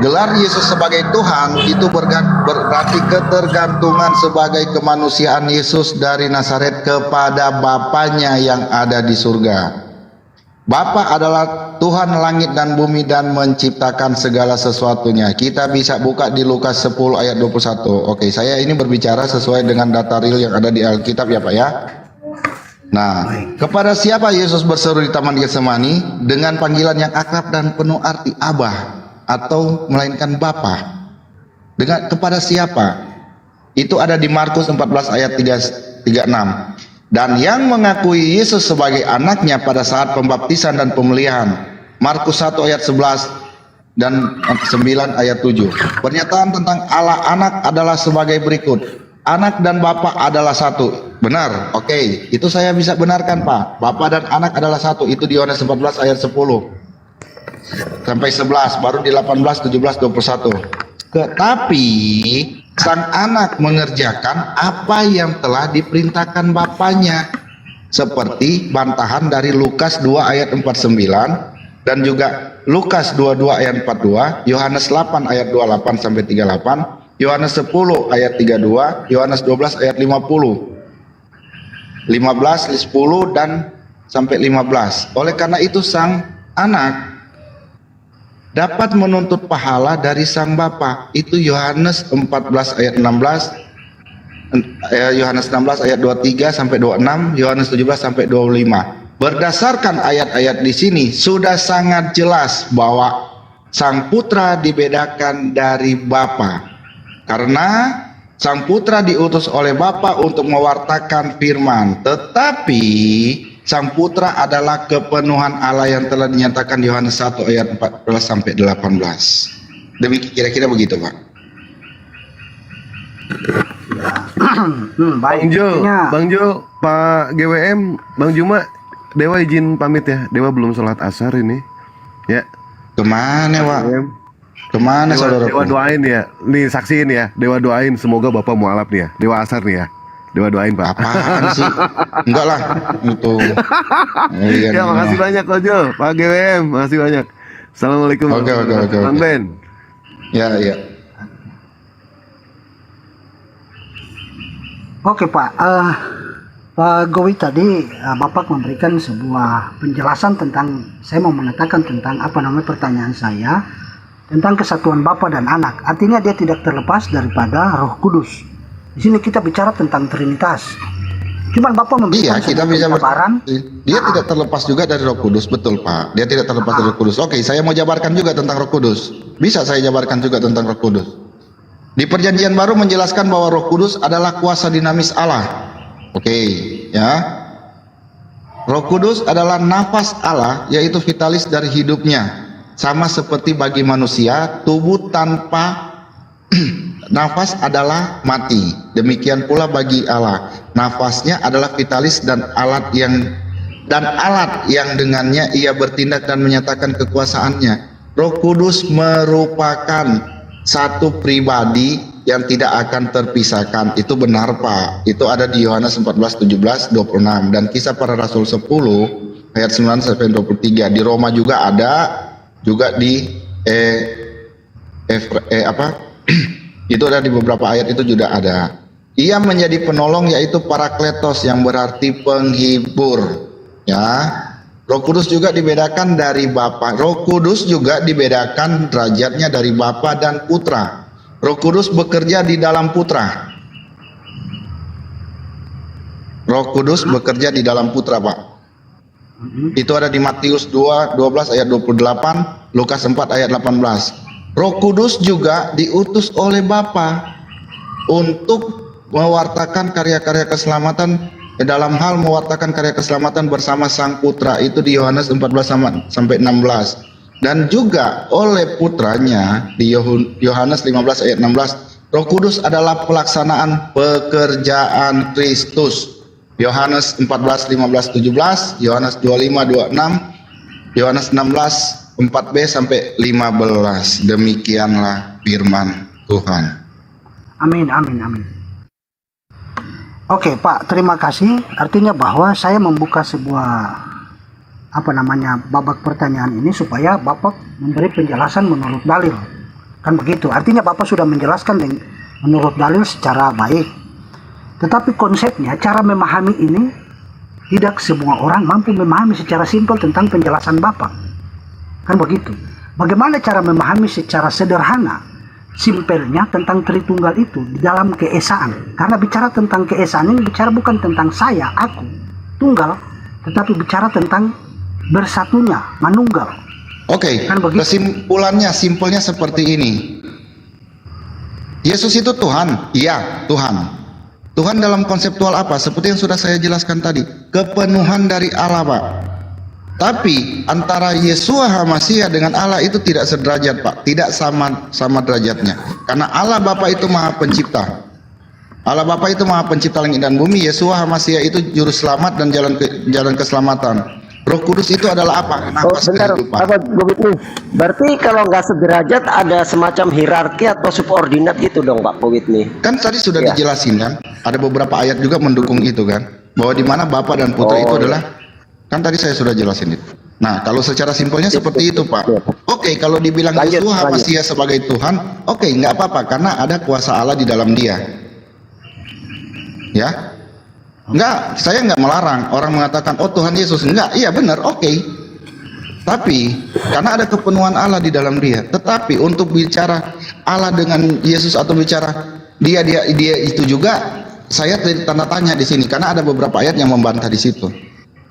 Gelar Yesus sebagai Tuhan itu berarti ketergantungan sebagai kemanusiaan Yesus dari Nazaret kepada Bapanya yang ada di surga. Bapa adalah Tuhan langit dan bumi dan menciptakan segala sesuatunya. Kita bisa buka di Lukas 10 ayat 21. Oke, saya ini berbicara sesuai dengan data real yang ada di Alkitab ya Pak ya. Nah, kepada siapa Yesus berseru di Taman Getsemani dengan panggilan yang akrab dan penuh arti Abah atau melainkan Bapa? Kepada siapa? Itu ada di Markus 14 ayat 36. Dan yang mengakui Yesus sebagai anaknya pada saat pembaptisan dan pemeliharaan. Markus 1 ayat 11 dan 9 ayat 7. Pernyataan tentang Allah anak adalah sebagai berikut. Anak dan Bapa adalah satu. Benar, oke. Itu saya bisa benarkan Pak. Bapa dan anak adalah satu. Itu di Yohanes 14 ayat 10 sampai 11. Baru di 18, 17, 21. Tetapi sang anak mengerjakan apa yang telah diperintahkan bapaknya. Seperti bantahan dari Lukas 2 ayat 49 dan juga Lukas 22 ayat 42, Yohanes 8 ayat 28 sampai 38. Yohanes 10 ayat 32, Yohanes 12 ayat 50, 15, 10 dan sampai 15. Oleh karena itu sang anak dapat menuntut pahala dari sang bapa. Itu Yohanes 14 ayat 16, Yohanes 16 ayat 23 sampai 26, Yohanes 17 sampai 25. Berdasarkan ayat-ayat di sini sudah sangat jelas bahwa sang putra dibedakan dari bapa. Karena sang putra diutus oleh Bapa untuk mewartakan firman, tetapi sang putra adalah kepenuhan Allah yang telah dinyatakan di Yohanes 1 ayat 14 sampai 18. Demikian kira-kira begitu, Pak. Bang Jo, Pak GWM, Bang Juma, Dewa izin pamit ya. Dewa belum sholat asar ini. Ya. Kemana, Pak? Kemana saudara? Dewa doain ya. Nih saksiin ya. Dewa doain semoga Bapak mualaf nih ya. Dewa asar nih ya. Doain Pak. Apaan sih? Enggak lah, itu. Ya makasih banyak Kojo, Pak GWM, makasih banyak. Assalamualaikum. Oke. Bang Ben. Ya. Oke Pak, Pak Gowi tadi Bapak memberikan sebuah penjelasan tentang, saya mau mengatakan tentang pertanyaan saya tentang kesatuan Bapa dan Anak. Artinya dia tidak terlepas daripada Roh Kudus. Di sini kita bicara tentang Trinitas. Cuman Bapak memberikan kita bisa gambaran. Dia tidak terlepas juga dari Roh Kudus, betul Pak. Dia tidak terlepas dari Roh Kudus. Oke, saya mau jabarkan juga tentang Roh Kudus. Bisa saya jabarkan juga tentang Roh Kudus. Di Perjanjian Baru menjelaskan bahwa Roh Kudus adalah kuasa dinamis Allah. Oke, ya. Roh Kudus adalah nafas Allah, yaitu vitalis dari hidupnya. Sama seperti bagi manusia, tubuh tanpa nafas adalah mati. Demikian pula bagi Allah, nafasnya adalah vitalis dan alat yang dengannya ia bertindak dan menyatakan kekuasaannya. Roh Kudus merupakan satu pribadi yang tidak akan terpisahkan. Itu benar Pak. Itu ada di Yohanes 14, 17, 26 dan Kisah Para Rasul 10 ayat 9 sampai 23. Di Roma juga ada, juga di itu ada di beberapa ayat itu juga ada. Ia menjadi penolong, yaitu Parakletos, yang berarti penghibur. Ya, Roh Kudus juga dibedakan dari Bapa. Roh Kudus juga dibedakan derajatnya dari Bapa dan Putra. Roh Kudus bekerja di dalam Putra. Roh Kudus bekerja di dalam Putra, Pak. Itu ada di Matius 2, 12 ayat 28, Lukas 4 ayat 18. Roh Kudus juga diutus oleh Bapa untuk mewartakan karya-karya keselamatan, dalam hal mewartakan karya keselamatan bersama Sang Putra. Itu di Yohanes 14 sampai 16. Dan juga oleh putranya di Yohanes 15 ayat 16. Roh Kudus adalah pelaksanaan pekerjaan Kristus. Yohanes 14, 15, 17, Yohanes 25, 26, Yohanes 16, 4b sampai 15. Demikianlah firman Tuhan. Amin. Oke Pak, terima kasih. Artinya bahwa saya membuka sebuah babak pertanyaan ini supaya Bapak memberi penjelasan menurut dalil. Kan begitu. Artinya Bapak sudah menjelaskan menurut dalil secara baik. Tetapi konsepnya, cara memahami ini tidak semua orang mampu memahami secara simpel tentang penjelasan Bapak. Kan begitu. Bagaimana cara memahami secara sederhana, simpelnya tentang Tritunggal itu di dalam keesaan. Karena bicara tentang keesaan ini bicara bukan tentang saya, aku, tunggal, tetapi bicara tentang bersatunya, manunggal. Oke, kesimpulannya, simpelnya seperti ini. Yesus itu Tuhan? Iya, Tuhan. Tuhan dalam konseptual apa? Seperti yang sudah saya jelaskan tadi, kepenuhan dari Allah, Pak. Tapi antara Yeshua HaMashiach dengan Allah itu tidak sederajat, Pak. Tidak sama derajatnya. Karena Allah Bapa itu Maha Pencipta. Allah Bapa itu Maha Pencipta langit dan bumi. Yeshua HaMashiach itu juru selamat dan jalan keselamatan. Roh Kudus itu adalah apa? Nafas kehidupan. Berarti kalau nggak sederajat ada semacam hierarki atau subordinat gitu dong Pak Powitni. Kan tadi sudah dijelasin kan, ada beberapa ayat juga mendukung itu kan, bahwa di mana Bapa dan Putra itu adalah, kan tadi saya sudah jelasin itu. Nah, kalau secara simpelnya seperti itu Pak. Oke, kalau dibilang Yeshua HaMashiach sebagai Tuhan, oke, nggak apa-apa karena ada kuasa Allah di dalam dia. Ya. Enggak, saya enggak melarang orang mengatakan oh Tuhan Yesus, enggak, iya benar, oke. Tapi karena ada kepenuhan Allah di dalam dia. Tetapi untuk bicara Allah dengan Yesus atau bicara dia itu juga, saya tanda tanya di sini karena ada beberapa ayat yang membantah di situ.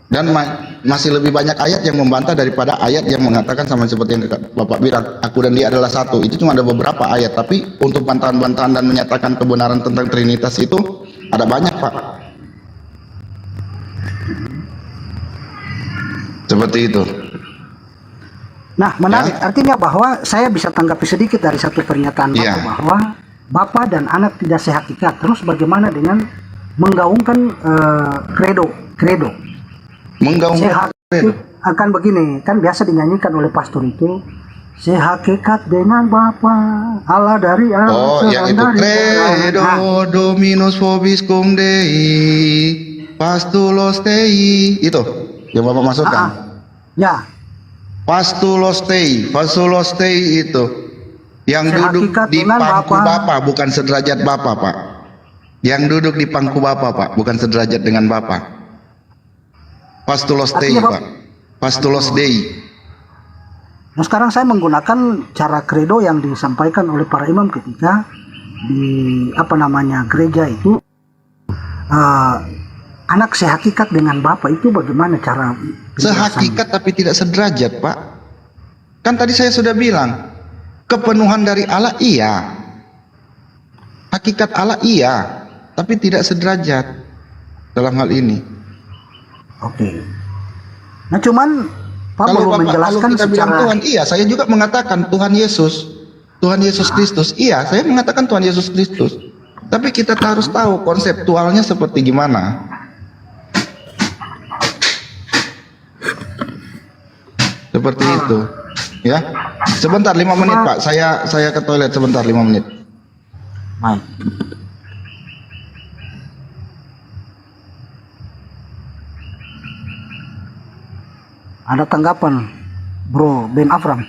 Dan masih lebih banyak ayat yang membantah daripada ayat yang mengatakan sama seperti yang Bapak bilang, aku dan dia adalah satu. Itu cuma ada beberapa ayat, tapi untuk bantahan-bantahan dan menyatakan kebenaran tentang Trinitas itu ada banyak, Pak. Seperti itu. Nah, menarik. Artinya bahwa saya bisa tanggapi sedikit dari satu pernyataan Bapak bahwa Bapa dan Anak tidak sehakikat. Terus bagaimana dengan menggaungkan kredo? Menggaungkan kredo akan begini, kan biasa dinyanyikan oleh pastor itu, sehakikat dengan Bapa, Allah dari Allah. Oh, yang itu credo dominus vobiscum Dei, pastulos Dei, itu yang Bapak masukkan. Ya. Pastulos Dei itu yang duduk di pangku Bapa, bukan sederajat Bapa, Pak. Yang duduk di pangku Bapa, Pak, bukan sederajat dengan Bapa. Pastulos Dei, Pak. Pastulos Dei. Nah, sekarang saya menggunakan cara kredo yang disampaikan oleh para imam ketika di gereja itu, anak sehakikat dengan Bapa itu bagaimana cara sehakikat tapi tidak sederajat, Pak. Kan tadi saya sudah bilang, kepenuhan dari Allah iya, hakikat Allah iya, tapi tidak sederajat dalam hal ini. Oke. Nah, cuman Pak Kalau belum Bapak, menjelaskan kalau kita bilang secara Tuhan, iya, saya juga mengatakan Tuhan Yesus Kristus, iya, saya mengatakan Tuhan Yesus Kristus. Tapi kita harus tahu konseptualnya seperti gimana. Seperti itu, ya. Sebentar 5 menit, Pak. Saya ke toilet sebentar 5 menit. Baik. Ada tanggapan, Bro Ben Afram?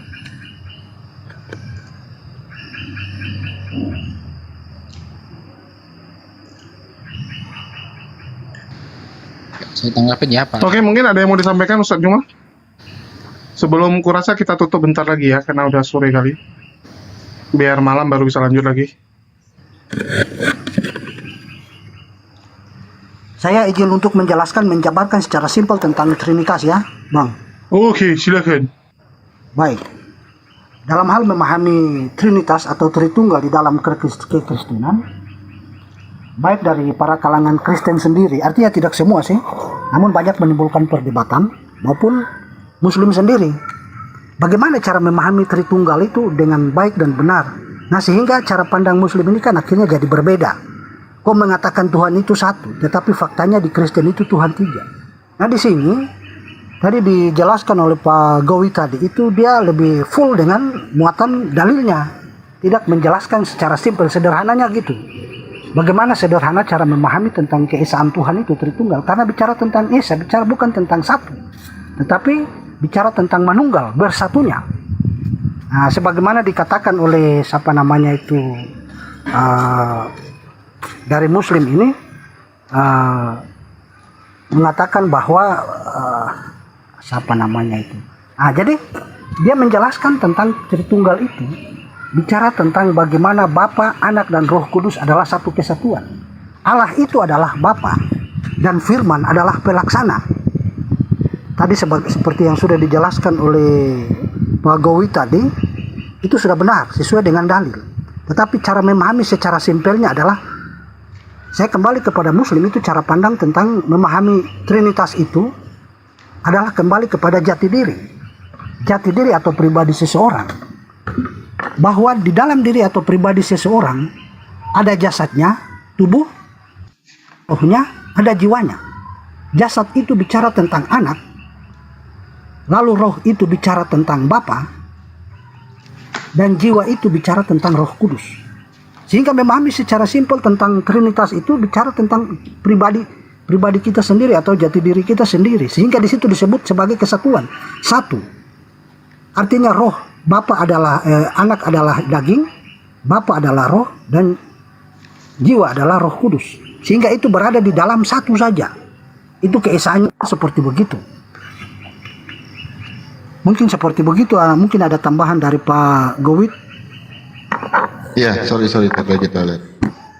Saya tanggapin ya Pak. Oke, mungkin ada yang mau disampaikan Ustadz Juma? Sebelum kurasa kita tutup bentar lagi ya, karena udah sore kali. Biar malam baru bisa lanjut lagi. Saya izin untuk menjabarkan secara simpel tentang Trinitas ya, Bang. Oke, silakan. Baik. Dalam hal memahami Trinitas atau Tritunggal di dalam kekristenan, baik dari para kalangan Kristen sendiri, artinya tidak semua sih, namun banyak menimbulkan perdebatan, maupun Muslim sendiri. Bagaimana cara memahami Tritunggal itu dengan baik dan benar? Nah, sehingga cara pandang Muslim ini kan akhirnya jadi berbeda. Kau mengatakan Tuhan itu satu, tetapi faktanya di Kristen itu Tuhan tiga. Nah, di sini tadi dijelaskan oleh Pak Gowi tadi, itu dia lebih full dengan muatan dalilnya, tidak menjelaskan secara simpel, sederhananya gitu. Bagaimana sederhana cara memahami tentang keesaan Tuhan itu Tritunggal? Karena bicara tentang Esa, bicara bukan tentang satu, tetapi bicara tentang manunggal, bersatunya. Nah, sebagaimana dikatakan oleh dari Muslim ini, mengatakan bahwa jadi dia menjelaskan tentang Tritunggal itu, bicara tentang bagaimana Bapa, Anak, dan Roh Kudus adalah satu kesatuan. Allah itu adalah Bapa dan Firman adalah pelaksana. Tadi seperti yang sudah dijelaskan oleh Pak Gowi tadi, itu sudah benar sesuai dengan dalil. Tetapi cara memahami secara simpelnya adalah, saya kembali kepada Muslim, itu cara pandang tentang memahami Trinitas itu adalah kembali kepada jati diri atau pribadi seseorang. Bahwa di dalam diri atau pribadi seseorang ada jasadnya, tubuh, rohnya, ada jiwanya. Jasad itu bicara tentang anak, lalu roh itu bicara tentang Bapa, dan jiwa itu bicara tentang Roh Kudus. Sehingga memahami secara simpel tentang Trinitas itu bicara tentang pribadi kita sendiri atau jati diri kita sendiri. Sehingga di situ disebut sebagai kesatuan, satu. Artinya roh, Bapa adalah anak adalah daging, Bapa adalah roh, dan jiwa adalah Roh Kudus. Sehingga itu berada di dalam satu saja. Itu keesaannya seperti begitu. Mungkin seperti begitu. Mungkin ada tambahan dari Pak Gowit. Iya, sorry Pak kita lihat.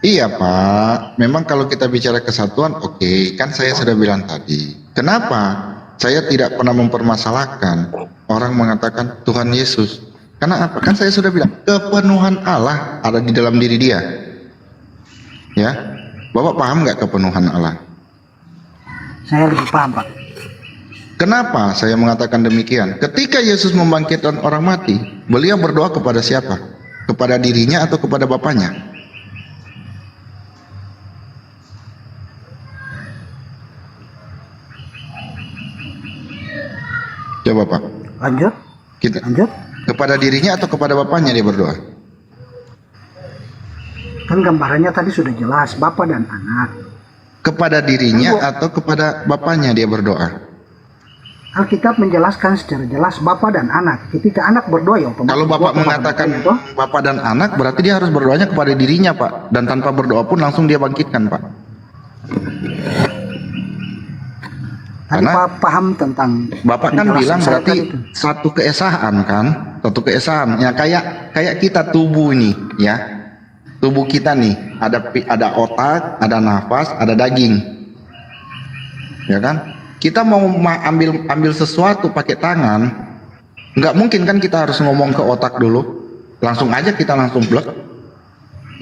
Iya Pak, memang kalau kita bicara kesatuan, oke, kan saya sudah bilang tadi. Kenapa saya tidak pernah mempermasalahkan orang mengatakan Tuhan Yesus? Karena apa? Kan saya sudah bilang kepenuhan Allah ada di dalam diri dia. Ya, Bapak paham nggak kepenuhan Allah? Saya lebih paham Pak. Kenapa saya mengatakan demikian? Ketika Yesus membangkitkan orang mati, beliau berdoa kepada siapa? Kepada dirinya atau kepada Bapaknya? Coba Pak. Lanjut. Kita. Lanjut. Kepada dirinya atau kepada bapaknya dia berdoa? Kan gambarannya tadi sudah jelas, bapak dan anak. Kepada dirinya atau kepada bapaknya dia berdoa? Alkitab menjelaskan secara jelas bapak dan anak. Ketika anak berdoa ya otomatis. Kalau bapak mengatakan bapak dan anak, berarti dia harus berdoanya kepada dirinya, Pak. Dan tanpa berdoa pun langsung dia bangkitkan, Pak. Tadi Pak paham tentang Bapak kan bilang saya berarti tadi itu. satu keesaan kan, satu keesaan. Ya kayak kita tubuh ini, ya. Tubuh kita nih ada otak, ada nafas, ada daging. Ya kan? Kita mau ambil sesuatu pakai tangan, nggak mungkin kan kita harus ngomong ke otak dulu, langsung aja kita langsung blek,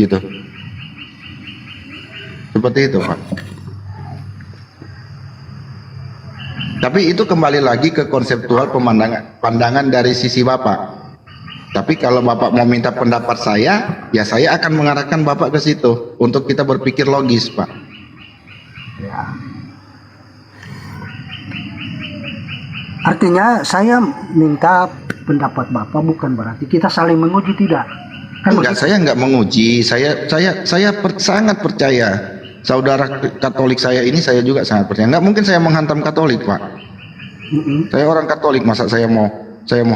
gitu. Seperti itu, Pak. Tapi itu kembali lagi ke konseptual pandangan dari sisi Bapak. Tapi kalau Bapak mau minta pendapat saya, ya saya akan mengarahkan Bapak ke situ untuk kita berpikir logis, Pak. Ya. Artinya saya minta pendapat Bapak bukan berarti kita saling menguji, tidak. Kan Enggak, saya enggak menguji. Saya sangat percaya. Saudara Katolik saya ini saya juga sangat percaya. Enggak mungkin saya menghantam Katolik, Pak. Saya orang Katolik, masa saya mau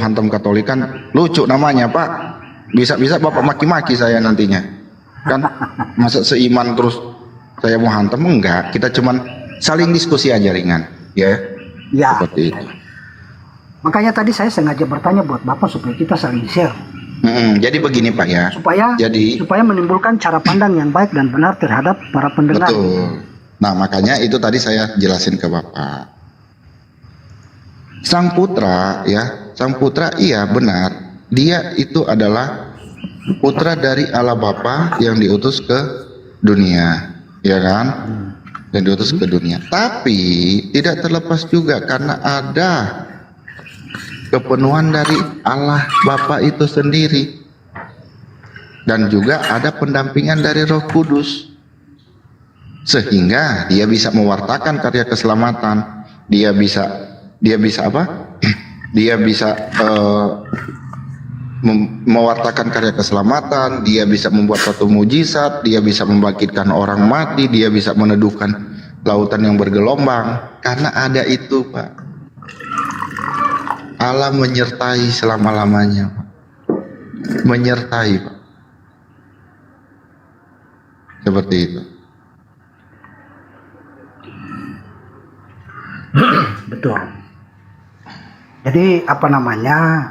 hantam Katolik, kan lucu namanya, Pak. Bisa-bisa Bapak maki-maki saya nantinya. Kan masa seiman terus saya mau hantam? Enggak, kita cuman saling diskusi aja ringan, ya. Ya. Seperti itu. Makanya tadi saya sengaja bertanya buat Bapak supaya kita saling share. Jadi begini, Pak, ya. Supaya menimbulkan cara pandang yang baik dan benar terhadap para pendengar. Betul. Nah, makanya itu tadi saya jelasin ke Bapak. Sang putra, ya, sang putra iya benar. Dia itu adalah putra dari Allah Bapa yang diutus ke dunia, ya kan? Yang diutus ke dunia. Tapi tidak terlepas juga karena ada kepenuhan dari Allah Bapa itu sendiri, dan juga ada pendampingan dari Roh Kudus, sehingga dia bisa mewartakan karya keselamatan. Dia bisa apa? Dia bisa mewartakan karya keselamatan. Dia bisa membuat suatu mujizat. Dia bisa membangkitkan orang mati. Dia bisa meneduhkan lautan yang bergelombang. Karena ada itu, Pak. Allah menyertai selama-lamanya, Pak. Menyertai, Pak. Seperti itu. Betul. Jadi apa namanya,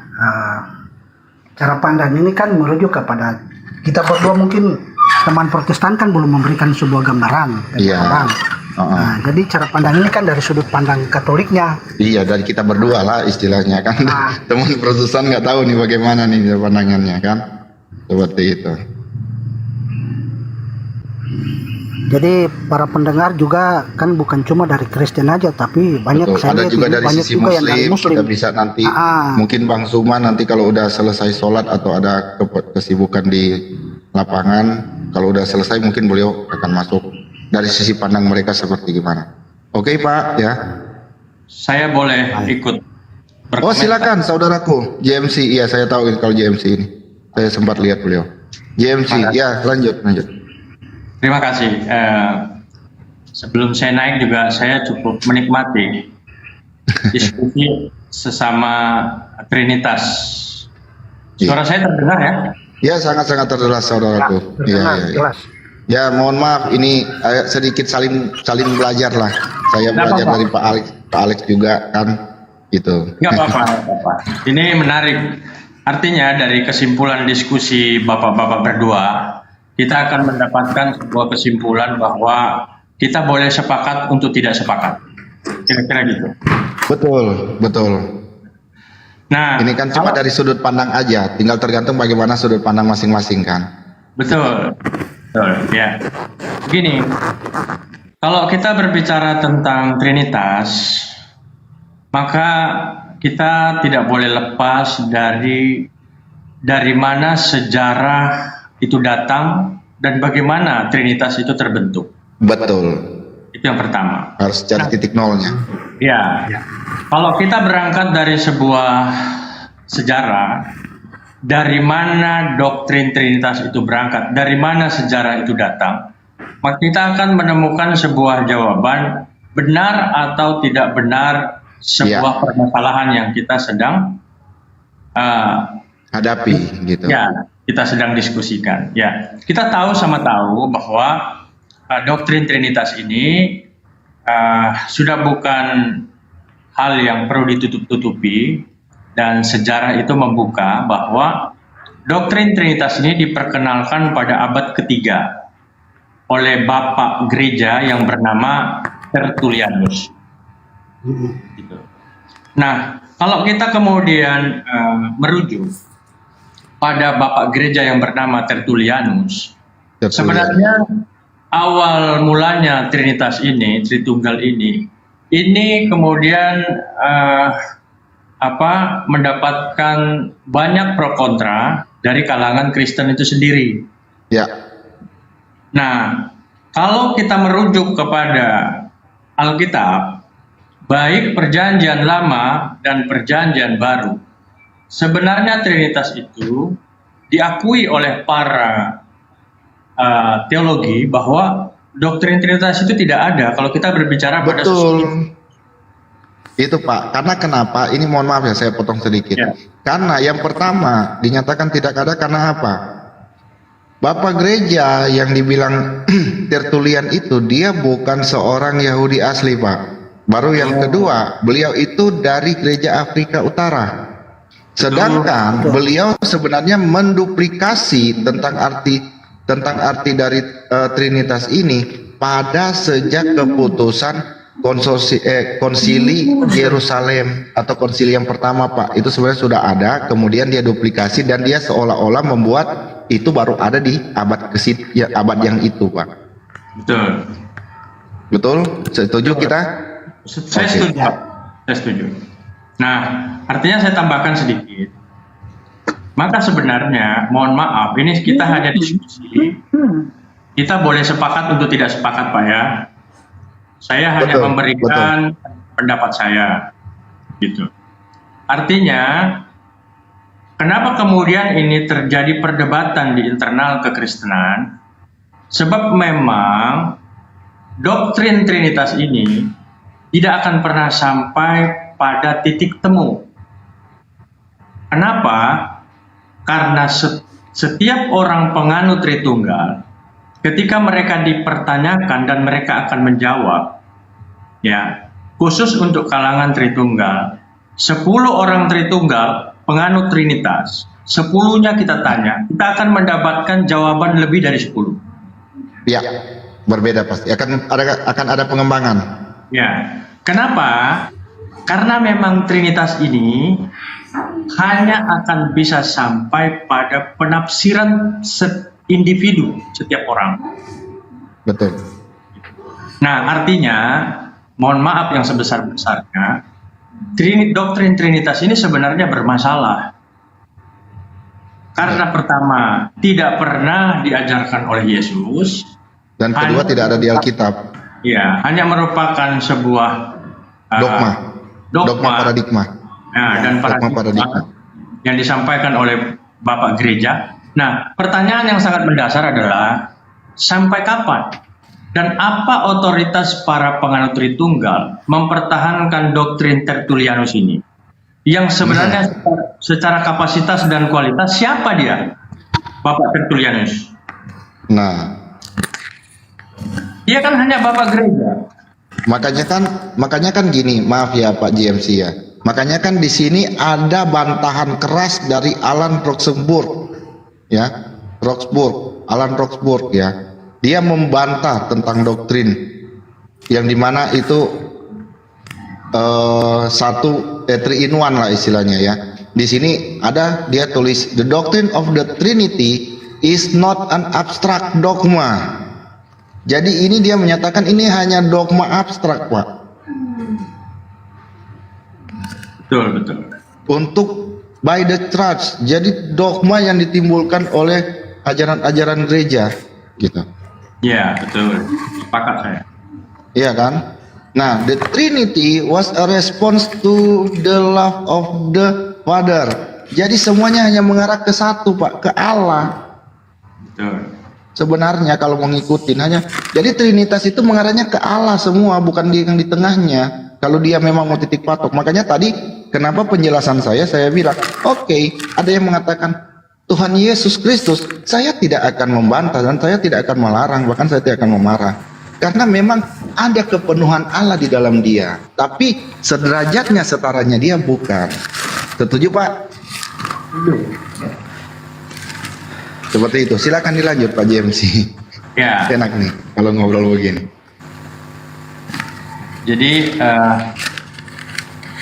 cara pandang ini kan merujuk kepada kita berdua. Mungkin teman Protestan kan belum memberikan sebuah gambaran. Iya. Nah, jadi cara pandang ini kan dari sudut pandang Katoliknya. Iya, dari kita berdua lah istilahnya kan. Teman Protestan nggak tahu nih bagaimana nih pandangannya kan. Seperti itu. Jadi para pendengar juga kan bukan cuma dari Kristen aja, tapi banyak. Betul, ada juga dari sisi Muslim. Kita bisa nanti mungkin Bang Suma nanti kalau udah selesai sholat atau ada kesibukan di lapangan, kalau udah selesai mungkin beliau akan masuk dari sisi pandang mereka seperti gimana. Oke, Pak, ya. Saya boleh ikut Oh, silakan saudaraku. JMC, iya saya tahu kalau JMC ini. Saya sempat lihat beliau. JMC, ya lanjut. Terima kasih. Sebelum saya naik juga saya cukup menikmati diskusi sesama Trinitas. Suara saya terdengar ya? Ya, sangat-sangat terdengar saudaraku. Iya. Ya, mohon maaf ini sedikit saling belajar lah. Saya belajar dari Pak Alex juga kan gitu. Nggak apa-apa. Ini menarik. Artinya dari kesimpulan diskusi bapak-bapak berdua, kita akan mendapatkan sebuah kesimpulan bahwa kita boleh sepakat untuk tidak sepakat. Kira-kira gitu. Betul. Nah, ini kan cuma dari sudut pandang aja, tinggal tergantung bagaimana sudut pandang masing-masing kan. Betul, ya. Begini, kalau kita berbicara tentang Trinitas, maka kita tidak boleh lepas dari mana sejarah itu datang dan bagaimana Trinitas itu terbentuk. Betul. Itu yang pertama. Harus cari titik nolnya. Ya. Kalau kita berangkat dari sebuah sejarah, dari mana doktrin Trinitas itu berangkat, dari mana sejarah itu datang, maka kita akan menemukan sebuah jawaban benar atau tidak benar sebuah permasalahan yang kita sedang hadapi gitu. Ya, kita sedang diskusikan. Ya, kita tahu bahwa doktrin Trinitas ini sudah bukan hal yang perlu ditutup-tutupi, dan sejarah itu membuka bahwa doktrin Trinitas ini diperkenalkan pada abad ketiga oleh Bapak Gereja yang bernama Tertullianus. Gitu. Nah, kalau kita kemudian merujuk pada Bapak Gereja yang bernama Tertullianus, sebenarnya awal mulanya Trinitas ini, Tritunggal ini kemudian mendapatkan banyak pro kontra dari kalangan Kristen itu sendiri. Ya. Nah, kalau kita merujuk kepada Alkitab, baik Perjanjian Lama dan Perjanjian Baru, sebenarnya Trinitas itu diakui oleh para teologi bahwa doktrin Trinitas itu tidak ada kalau kita berbicara pada Betul. Itu Pak, karena kenapa? Ini mohon maaf ya, saya potong sedikit. Karena yang pertama dinyatakan tidak ada karena apa? Bapak gereja yang dibilang Tertullian itu dia bukan seorang Yahudi asli Pak. Baru yang kedua, beliau itu dari gereja Afrika Utara. Sedangkan beliau sebenarnya menduplikasi tentang arti dari Trinitas ini pada sejak keputusan konsili Yerusalem atau konsili yang pertama Pak. Itu sebenarnya sudah ada, kemudian dia duplikasi dan dia seolah-olah membuat itu baru ada di abad yang itu Pak. Betul. Betul? Setuju kita? Saya setuju. Saya setuju. Nah, artinya saya tambahkan sedikit. Maka sebenarnya, mohon maaf, ini kita hanya diskusi. Kita boleh sepakat untuk tidak sepakat Pak ya. Saya hanya memberikan pendapat saya, gitu. Artinya, kenapa kemudian ini terjadi perdebatan di internal kekristenan? Sebab memang doktrin Trinitas ini tidak akan pernah sampai pada titik temu. Kenapa? Karena setiap orang penganut Tritunggal, ketika mereka dipertanyakan dan mereka akan menjawab, ya, khusus untuk kalangan Tritunggal, 10 orang Tritunggal penganut Trinitas, 10-nya kita tanya, kita akan mendapatkan jawaban lebih dari 10. Ya, berbeda pasti. Akan ada pengembangan. Ya, kenapa? Karena memang Trinitas ini hanya akan bisa sampai pada penafsiran individu setiap orang. Betul. Nah, artinya, mohon maaf yang sebesar-besarnya, doktrin Trinitas ini sebenarnya bermasalah. Karena pertama, tidak pernah diajarkan oleh Yesus. Dan kedua, tidak ada di Alkitab. Ya, hanya merupakan sebuah dogma paradigma. Nah, dan paradigma yang disampaikan oleh Bapak Gereja. Nah, pertanyaan yang sangat mendasar adalah, sampai kapan dan apa otoritas para penganut Tritunggal mempertahankan doktrin Tertullianus ini? Yang sebenarnya secara kapasitas dan kualitas, siapa dia? Bapak Tertullianus. Nah, dia kan hanya Bapak Gereja. Makanya kan gini, maaf ya Pak GMC ya. Makanya kan di sini ada bantahan keras dari Alan Roxburgh, ya, Alan Roxburgh ya. Dia membantah tentang doktrin yang dimana itu 3 in 1 lah istilahnya ya. Di sini ada dia tulis, the doctrine of the Trinity is not an abstract dogma. Jadi ini dia menyatakan ini hanya dogma abstrak, Pak. Betul. Untuk by the church, jadi dogma yang ditimbulkan oleh ajaran-ajaran gereja, gitu. Ya, betul. Sepakat saya. Iya kan? Nah, the Trinity was a response to the love of the Father. Jadi semuanya hanya mengarah ke satu, Pak, ke Allah. Sebenarnya kalau mau ngikutin hanya, jadi Trinitas itu mengarahnya ke Allah semua, bukan dia yang di tengahnya. Kalau dia memang mau titik patok, makanya tadi kenapa penjelasan saya bilang, oke, ada yang mengatakan Tuhan Yesus Kristus, saya tidak akan membantah dan saya tidak akan melarang, bahkan saya tidak akan memarah. Karena memang ada kepenuhan Allah di dalam dia, tapi sederajatnya, setaranya dia bukan. Setuju, Pak? Seperti itu. Silakan dilanjut, Pak JMC. Ya. Enak nih kalau ngobrol begini. Jadi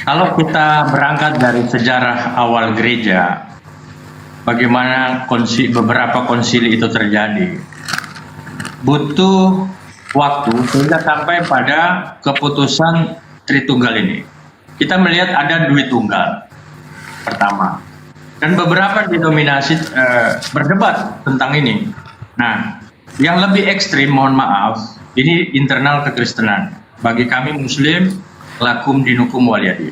kalau kita berangkat dari sejarah awal gereja, bagaimana beberapa konsili itu terjadi, butuh waktu sehingga sampai pada keputusan Tritunggal ini. Kita melihat ada Dwi Tunggal pertama, dan beberapa denominasi berdebat tentang ini. Nah, yang lebih ekstrim, mohon maaf, ini internal kekristenan. Bagi kami Muslim, lakum dinukum waliyadin.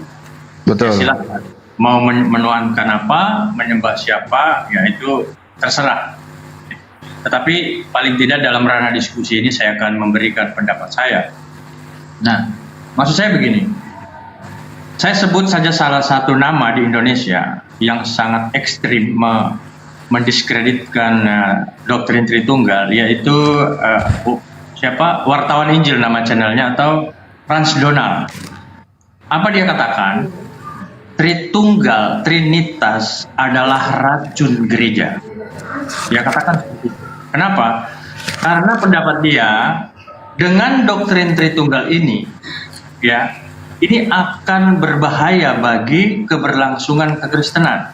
Betul. Ya, silakan. Mau menuankan apa, menyembah siapa, ya itu terserah. Tetapi paling tidak dalam ranah diskusi ini saya akan memberikan pendapat saya. Nah, maksud saya begini. Saya sebut saja salah satu nama di Indonesia yang sangat ekstrim mendiskreditkan doktrin Tritunggal, yaitu siapa? Wartawan Injil nama channelnya, atau Frans Donald. Apa dia katakan? Tritunggal, Trinitas adalah racun gereja. Dia katakan seperti itu. Kenapa? Karena pendapat dia, dengan doktrin Tritunggal ini, ya, ini akan berbahaya bagi keberlangsungan kekristenan.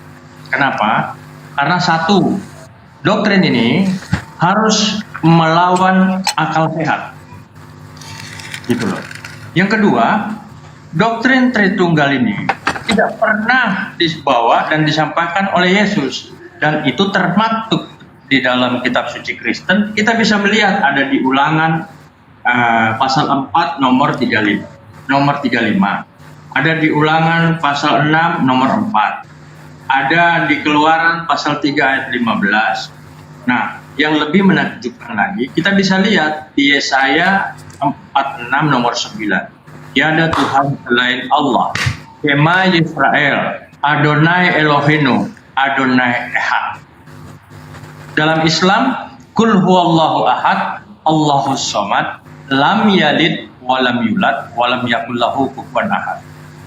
Kenapa? Karena satu, doktrin ini harus melawan akal sehat. Gitu loh. Yang kedua, doktrin Tritunggal ini tidak pernah dibawa dan disampaikan oleh Yesus, dan itu termaktub di dalam kitab suci Kristen. Kita bisa melihat ada di Ulangan pasal 4 nomor 35. Ada di Ulangan pasal 6 nomor 4. Ada di Keluaran pasal 3 ayat 15. Nah, yang lebih menakjubkan lagi, kita bisa lihat di Yesaya 46 nomor 9. Tiada Tuhan selain Allah. Shema Yisrael, Adonai Elohenu, Adonai Echad. Dalam Islam, Kul huwallahu ahad, Allahus somad, lam yalid walam yulad walam yakul lahu kufuwan ahad.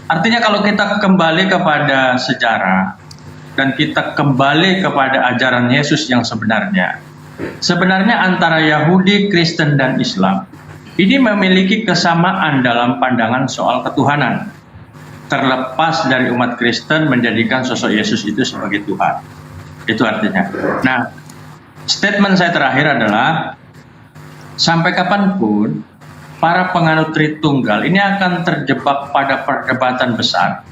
Artinya kalau kita kembali kepada sejarah dan kita kembali kepada ajaran Yesus yang sebenarnya antara Yahudi, Kristen, dan Islam ini memiliki kesamaan dalam pandangan soal ketuhanan, terlepas dari umat Kristen menjadikan sosok Yesus itu sebagai Tuhan. Itu artinya. Nah, statement saya terakhir adalah, sampai kapanpun para penganut Tritunggal ini akan terjebak pada perdebatan besar,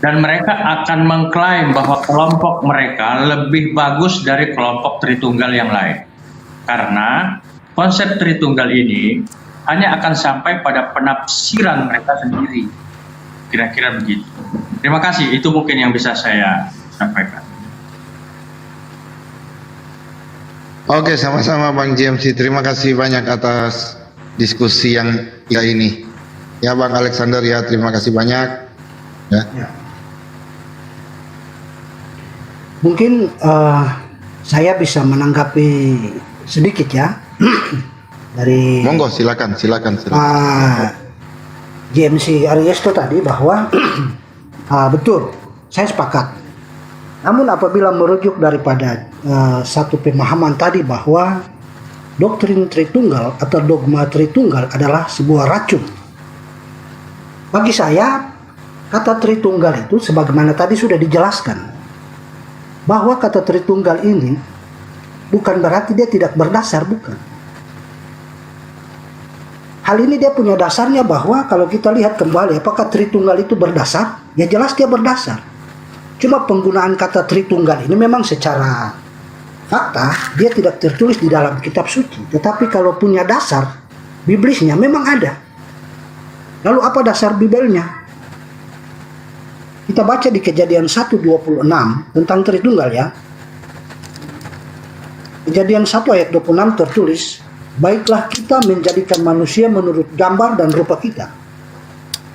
dan mereka akan mengklaim bahwa kelompok mereka lebih bagus dari kelompok Tritunggal yang lain, karena konsep Tritunggal ini hanya akan sampai pada penafsiran mereka sendiri. Kira-kira begitu. Terima kasih, itu mungkin yang bisa saya sampaikan. Oke, sama-sama Bang JMC. Terima kasih banyak atas diskusi yang ini. Ya Bang Alexander, ya terima kasih banyak. Ya. Mungkin saya bisa menanggapi sedikit ya dari. Monggo, silakan. JMC Ariesto tadi bahwa betul, saya sepakat. Namun apabila merujuk daripada satu pemahaman tadi bahwa doktrin Tritunggal atau dogma Tritunggal adalah sebuah racun. Bagi saya, kata Tritunggal itu sebagaimana tadi sudah dijelaskan, bahwa kata Tritunggal ini bukan berarti dia tidak berdasar, bukan. Hal ini dia punya dasarnya, bahwa kalau kita lihat kembali apakah Tritunggal itu berdasar, ya jelas dia berdasar. Cuma penggunaan kata Tritunggal ini memang secara fakta dia tidak tertulis di dalam kitab suci, tetapi kalau punya dasar biblisnya memang ada. Lalu apa dasar Bibelnya? Kita baca di Kejadian 1:26 tentang Tritunggal ya. Kejadian 1 ayat 26 tertulis, baiklah kita menjadikan manusia menurut gambar dan rupa kita.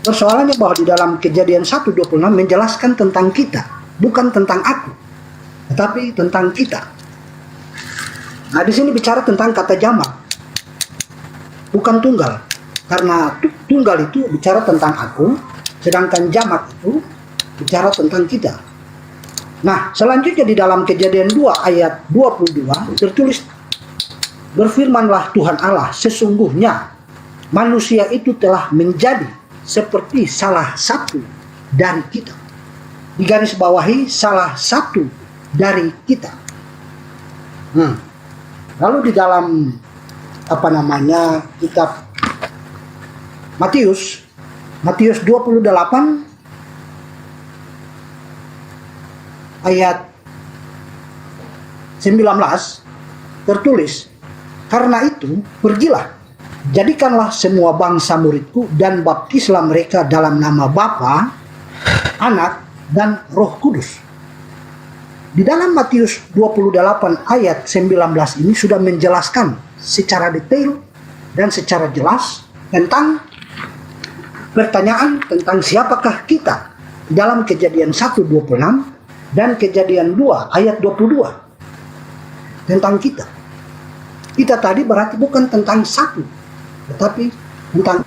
Persoalannya bahwa di dalam Kejadian 1:26 menjelaskan tentang kita, bukan tentang aku, tetapi tentang kita. Nah, di sini bicara tentang kata jamak, bukan tunggal. Karena tunggal itu bicara tentang aku, sedangkan jamak itu bicara tentang kita. Nah, selanjutnya di dalam Kejadian 2 ayat 22 tertulis, berfirmanlah Tuhan Allah, sesungguhnya manusia itu telah menjadi seperti salah satu dari kita. Digaris bawahi salah satu dari kita. Lalu di dalam kitab Matius 28 ayat 19 tertulis, karena itu pergilah, jadikanlah semua bangsa muridku dan baptislah mereka dalam nama Bapa, Anak, dan Roh Kudus. Di dalam Matius 28 ayat 19 ini sudah menjelaskan secara detail dan secara jelas tentang pertanyaan tentang siapakah kita dalam Kejadian 1:26 dan Kejadian 2 ayat 22 tentang kita. Kita tadi berarti bukan tentang satu, tetapi tentang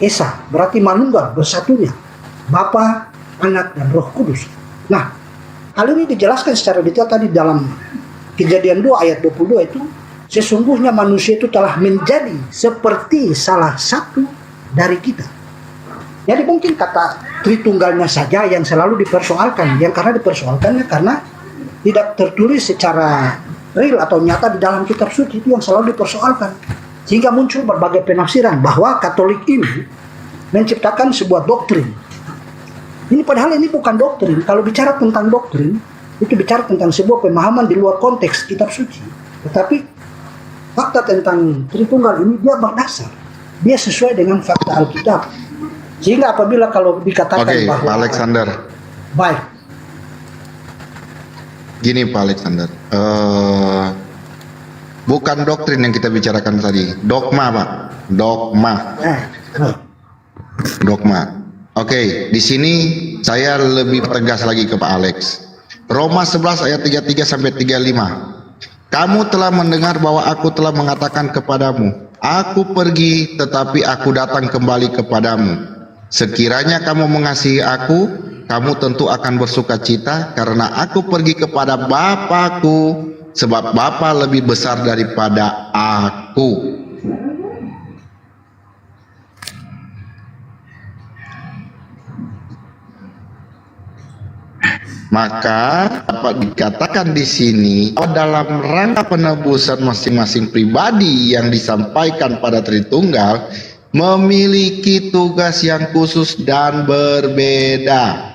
Esa, berarti manunggal bersatunya, Bapa, Anak, dan Roh Kudus. Nah, hal ini dijelaskan secara detail tadi dalam Kejadian 2 ayat 22 itu, sesungguhnya manusia itu telah menjadi seperti salah satu dari kita. Jadi mungkin kata Tritunggalnya saja yang selalu dipersoalkan, yang karena dipersoalkannya karena tidak tertulis secara real atau nyata di dalam kitab suci, itu yang selalu dipersoalkan. Sehingga muncul berbagai penafsiran bahwa Katolik ini menciptakan sebuah doktrin. Ini padahal ini bukan doktrin. Kalau bicara tentang doktrin, itu bicara tentang sebuah pemahaman di luar konteks kitab suci. Tetapi fakta tentang Tritunggal ini dia berdasar, dia sesuai dengan fakta Alkitab. Sehingga apabila kalau dikatakan bahwa Pak Alexander. Baik. Gini Pak Alexander, bukan doktrin yang kita bicarakan tadi, dogma Pak, dogma. Dogma. Oke, di sini saya lebih tegas lagi ke Pak Alex. Roma 11 ayat 33 sampai 35. Kamu telah mendengar bahwa aku telah mengatakan kepadamu, aku pergi tetapi aku datang kembali kepadamu. Sekiranya kamu mengasihi aku, kamu tentu akan bersuka cita karena aku pergi kepada Bapakku, sebab Bapa lebih besar daripada aku. Maka dapat dikatakan di sini dalam rangka penebusan masing-masing pribadi yang disampaikan pada Tritunggal memiliki tugas yang khusus dan berbeda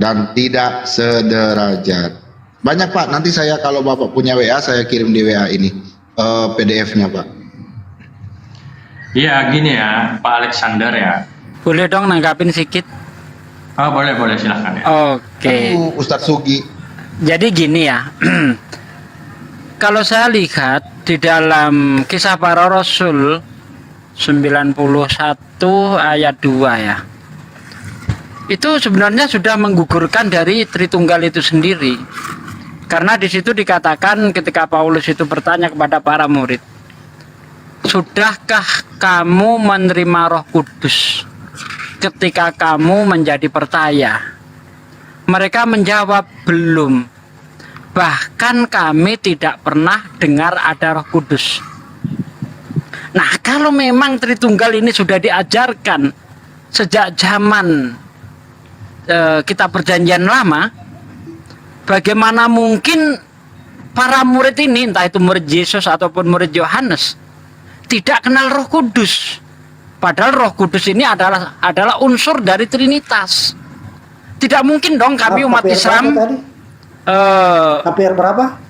dan tidak sederajat. Banyak Pak, nanti saya kalau Bapak punya WA saya kirim di WA ini PDF-nya Pak. Iya gini ya Pak Alexander ya. Boleh dong nanggapin sedikit? Oh boleh silahkan ya. Oke. Ustadz Sugi. Jadi gini ya. Kalau saya lihat di dalam Kisah Para Rasul 91 ayat 2 ya. Itu sebenarnya sudah menggugurkan dari Tritunggal itu sendiri. Karena di situ dikatakan ketika Paulus itu bertanya kepada para murid, "Sudahkah kamu menerima Roh Kudus ketika kamu menjadi percaya?" Mereka menjawab, "Belum. Bahkan kami tidak pernah dengar ada Roh Kudus." Nah, kalau memang Tritunggal ini sudah diajarkan sejak zaman kitab Perjanjian Lama, bagaimana mungkin para murid ini, entah itu murid Yesus ataupun murid Yohanes, tidak kenal Roh Kudus? Padahal Roh Kudus ini adalah unsur dari Trinitas. Tidak mungkin dong kami umat Islam. KPR berapa?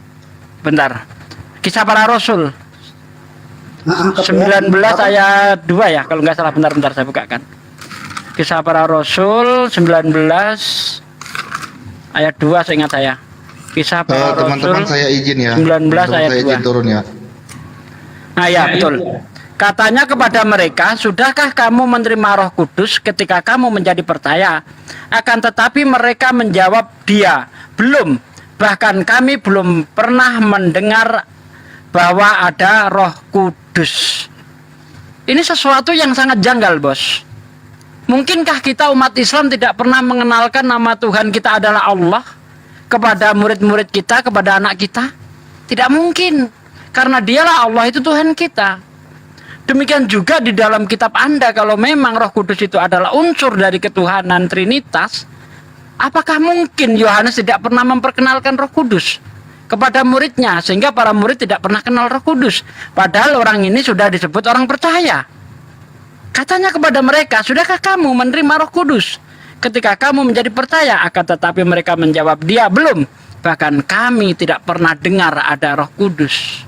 Bentar. Kisah Para Rasul 19 ayat 2 ya, kalau nggak salah. Bentar saya bukakan. Kisah Para Rasul 19 ayat 2 seingat saya. Kisah Para teman-teman Rasul saya izin ya. 19 Teman-teman ayat saya izin 2. turun ya. Nah ya betul. Katanya kepada mereka, sudahkah kamu menerima Roh Kudus ketika kamu menjadi percaya? Akan tetapi mereka menjawab dia, belum. Bahkan kami belum pernah mendengar bahwa ada Roh Kudus. Ini sesuatu yang sangat janggal, bos. Mungkinkah kita umat Islam tidak pernah mengenalkan nama Tuhan kita adalah Allah kepada murid-murid kita, kepada anak kita? Tidak mungkin. Karena dialah Allah, itu Tuhan kita. Demikian juga di dalam kitab Anda, kalau memang Roh Kudus itu adalah unsur dari ketuhanan Trinitas, apakah mungkin Yohanes tidak pernah memperkenalkan Roh Kudus kepada muridnya, sehingga para murid tidak pernah kenal Roh Kudus? Padahal orang ini sudah disebut orang percaya. Katanya kepada mereka, sudahkah kamu menerima Roh Kudus ketika kamu menjadi percaya? Akan tetapi mereka menjawab dia, belum. Bahkan kami tidak pernah dengar ada Roh Kudus.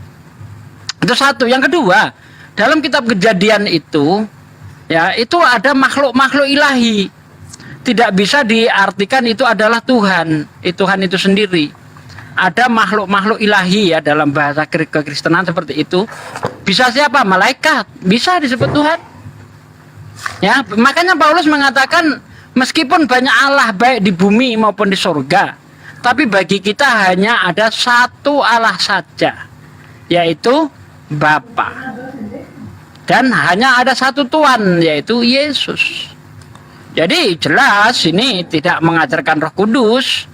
Itu satu. Yang kedua, dalam kitab Kejadian itu, ya, itu ada makhluk-makhluk ilahi. Tidak bisa diartikan itu adalah Tuhan. Tuhan itu sendiri. Ada makhluk-makhluk ilahi ya dalam bahasa kekristenan seperti itu. Bisa siapa? Malaikat. Bisa disebut Tuhan. Ya, makanya Paulus mengatakan meskipun banyak Allah baik di bumi maupun di surga, tapi bagi kita hanya ada satu Allah saja, yaitu Bapa. Dan hanya ada satu Tuhan, yaitu Yesus. Jadi jelas ini tidak mengajarkan Roh Kudus.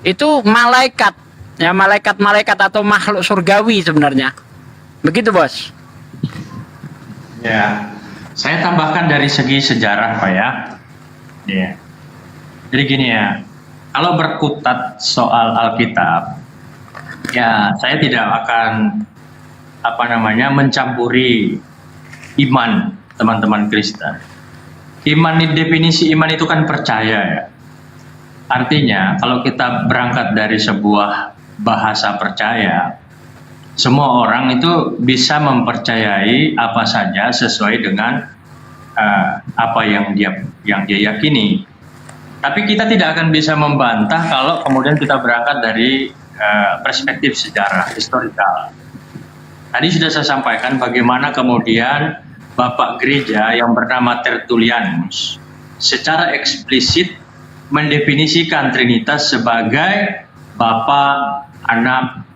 Itu malaikat, ya, malaikat-malaikat atau makhluk surgawi sebenarnya. Begitu, bos. Ya, saya tambahkan dari segi sejarah, Pak ya. Ya. Jadi gini ya, kalau berkutat soal Alkitab, ya saya tidak akan mencampuri iman teman-teman Kristen. Definisi iman itu kan percaya ya. Artinya kalau kita berangkat dari sebuah bahasa percaya, semua orang itu bisa mempercayai apa saja sesuai dengan apa yang dia yakini. Tapi kita tidak akan bisa membantah kalau kemudian kita berangkat dari perspektif sejarah historikal. Tadi sudah saya sampaikan bagaimana kemudian Bapak Gereja yang bernama Tertullianus secara eksplisit mendefinisikan Trinitas sebagai Bapa, Anak,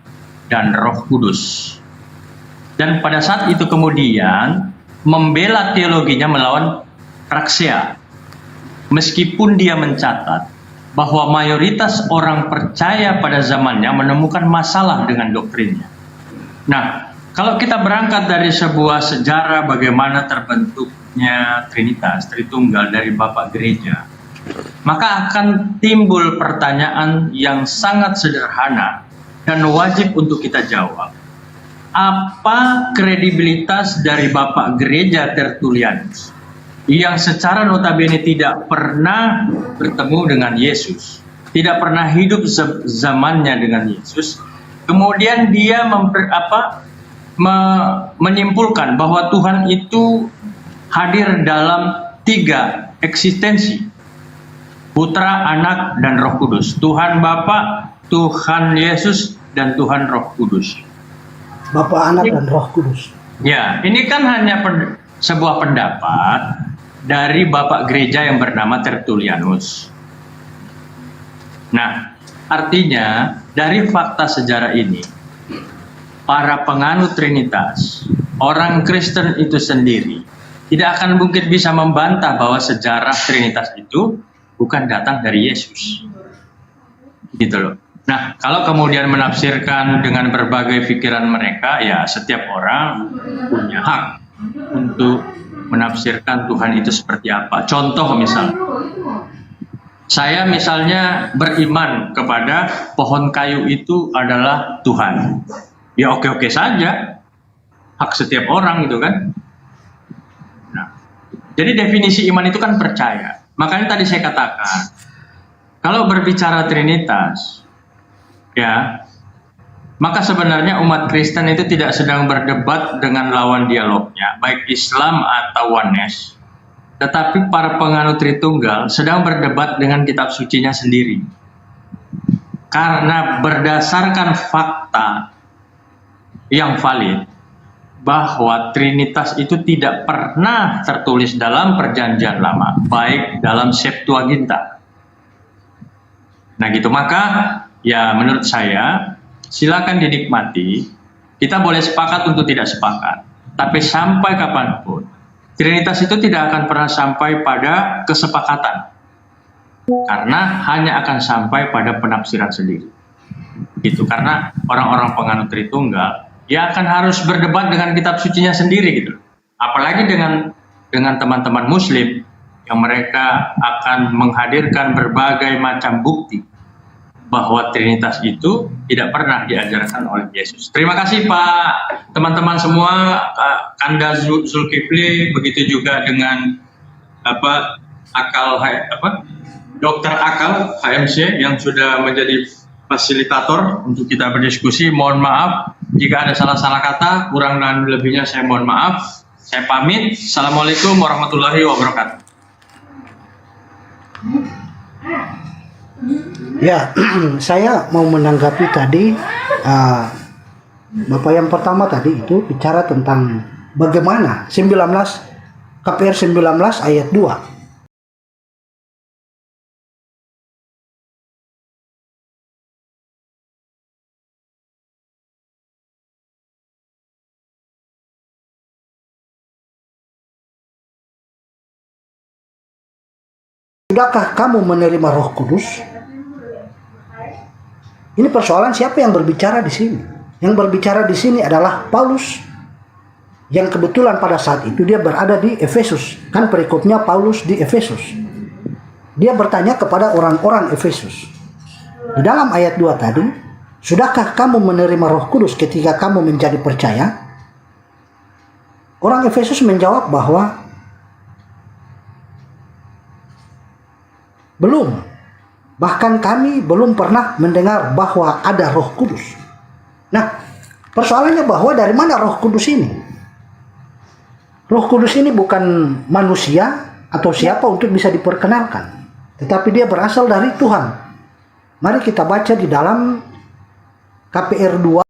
dan Roh Kudus. Dan pada saat itu kemudian membela teologinya melawan Praxea. Meskipun dia mencatat bahwa mayoritas orang percaya pada zamannya menemukan masalah dengan doktrinnya. Nah, kalau kita berangkat dari sebuah sejarah bagaimana terbentuknya Trinitas, Tritunggal dari Bapak Gereja, maka akan timbul pertanyaan yang sangat sederhana dan wajib untuk kita jawab. Apa kredibilitas dari Bapak Gereja Tertullianus yang secara notabene tidak pernah bertemu dengan Yesus, tidak pernah hidup zamannya dengan Yesus, kemudian dia menyimpulkan bahwa Tuhan itu hadir dalam 3 eksistensi: Putra, Anak, dan Roh Kudus. Tuhan Bapa, Tuhan Yesus, dan Tuhan Roh Kudus. Bapa, Anak, dan Roh Kudus. Ya, ini kan hanya sebuah pendapat dari Bapak Gereja yang bernama Tertullianus. Nah, artinya dari fakta sejarah ini, para penganut Trinitas, orang Kristen itu sendiri, tidak akan mungkin bisa membantah bahwa sejarah Trinitas itu bukan datang dari Yesus. Gitu loh. Nah, kalau kemudian menafsirkan dengan berbagai pikiran mereka, ya setiap orang punya hak untuk menafsirkan Tuhan itu seperti apa. Contoh misalnya, saya misalnya beriman kepada pohon kayu itu adalah Tuhan. Ya oke-oke saja, hak setiap orang itu kan. Nah, jadi definisi iman itu kan percaya. Makanya tadi saya katakan, kalau berbicara Trinitas, ya, maka sebenarnya umat Kristen itu tidak sedang berdebat dengan lawan dialognya, baik Islam atau Oneness. tetapi para penganut Tritunggal sedang berdebat dengan kitab sucinya sendiri. Karena berdasarkan fakta yang valid bahwa Trinitas itu tidak pernah tertulis dalam Perjanjian Lama, baik dalam Septuaginta. Nah gitu, maka ya menurut saya silakan dinikmati. Kita boleh sepakat untuk tidak sepakat, tapi sampai kapanpun Trinitas itu tidak akan pernah sampai pada kesepakatan, karena hanya akan sampai pada penafsiran sendiri. Gitu, karena orang-orang penganut Tritunggal ya akan harus berdebat dengan kitab sucinya sendiri gitu. Apalagi dengan teman-teman Muslim yang mereka akan menghadirkan berbagai macam bukti bahwa Trinitas itu tidak pernah diajarkan oleh Yesus. Terima kasih Pak, teman-teman semua, Kanda Zulkifli, begitu juga dengan Dr. Akal HMC yang sudah menjadi fasilitator untuk kita berdiskusi. Mohon maaf jika ada salah-salah kata, kurang dan lebihnya saya mohon maaf. Saya pamit. Assalamualaikum warahmatullahi wabarakatuh. Ya, saya mau menanggapi tadi Bapak yang pertama tadi itu bicara tentang bagaimana KPR 19 ayat 2. Sudahkah kamu menerima Roh Kudus? Ini persoalan siapa yang berbicara di sini? Yang berbicara di sini adalah Paulus, yang kebetulan pada saat itu dia berada di Efesus. Kan perikopnya Paulus di Efesus. Dia bertanya kepada orang-orang Efesus. Di dalam ayat 2 tadi, sudahkah kamu menerima Roh Kudus ketika kamu menjadi percaya? Orang Efesus menjawab bahwa belum. Bahkan kami belum pernah mendengar bahwa ada Roh Kudus. Nah, persoalannya bahwa dari mana Roh Kudus ini? Roh Kudus ini bukan manusia atau siapa untuk bisa diperkenalkan, tetapi dia berasal dari Tuhan. Mari kita baca di dalam KPR 2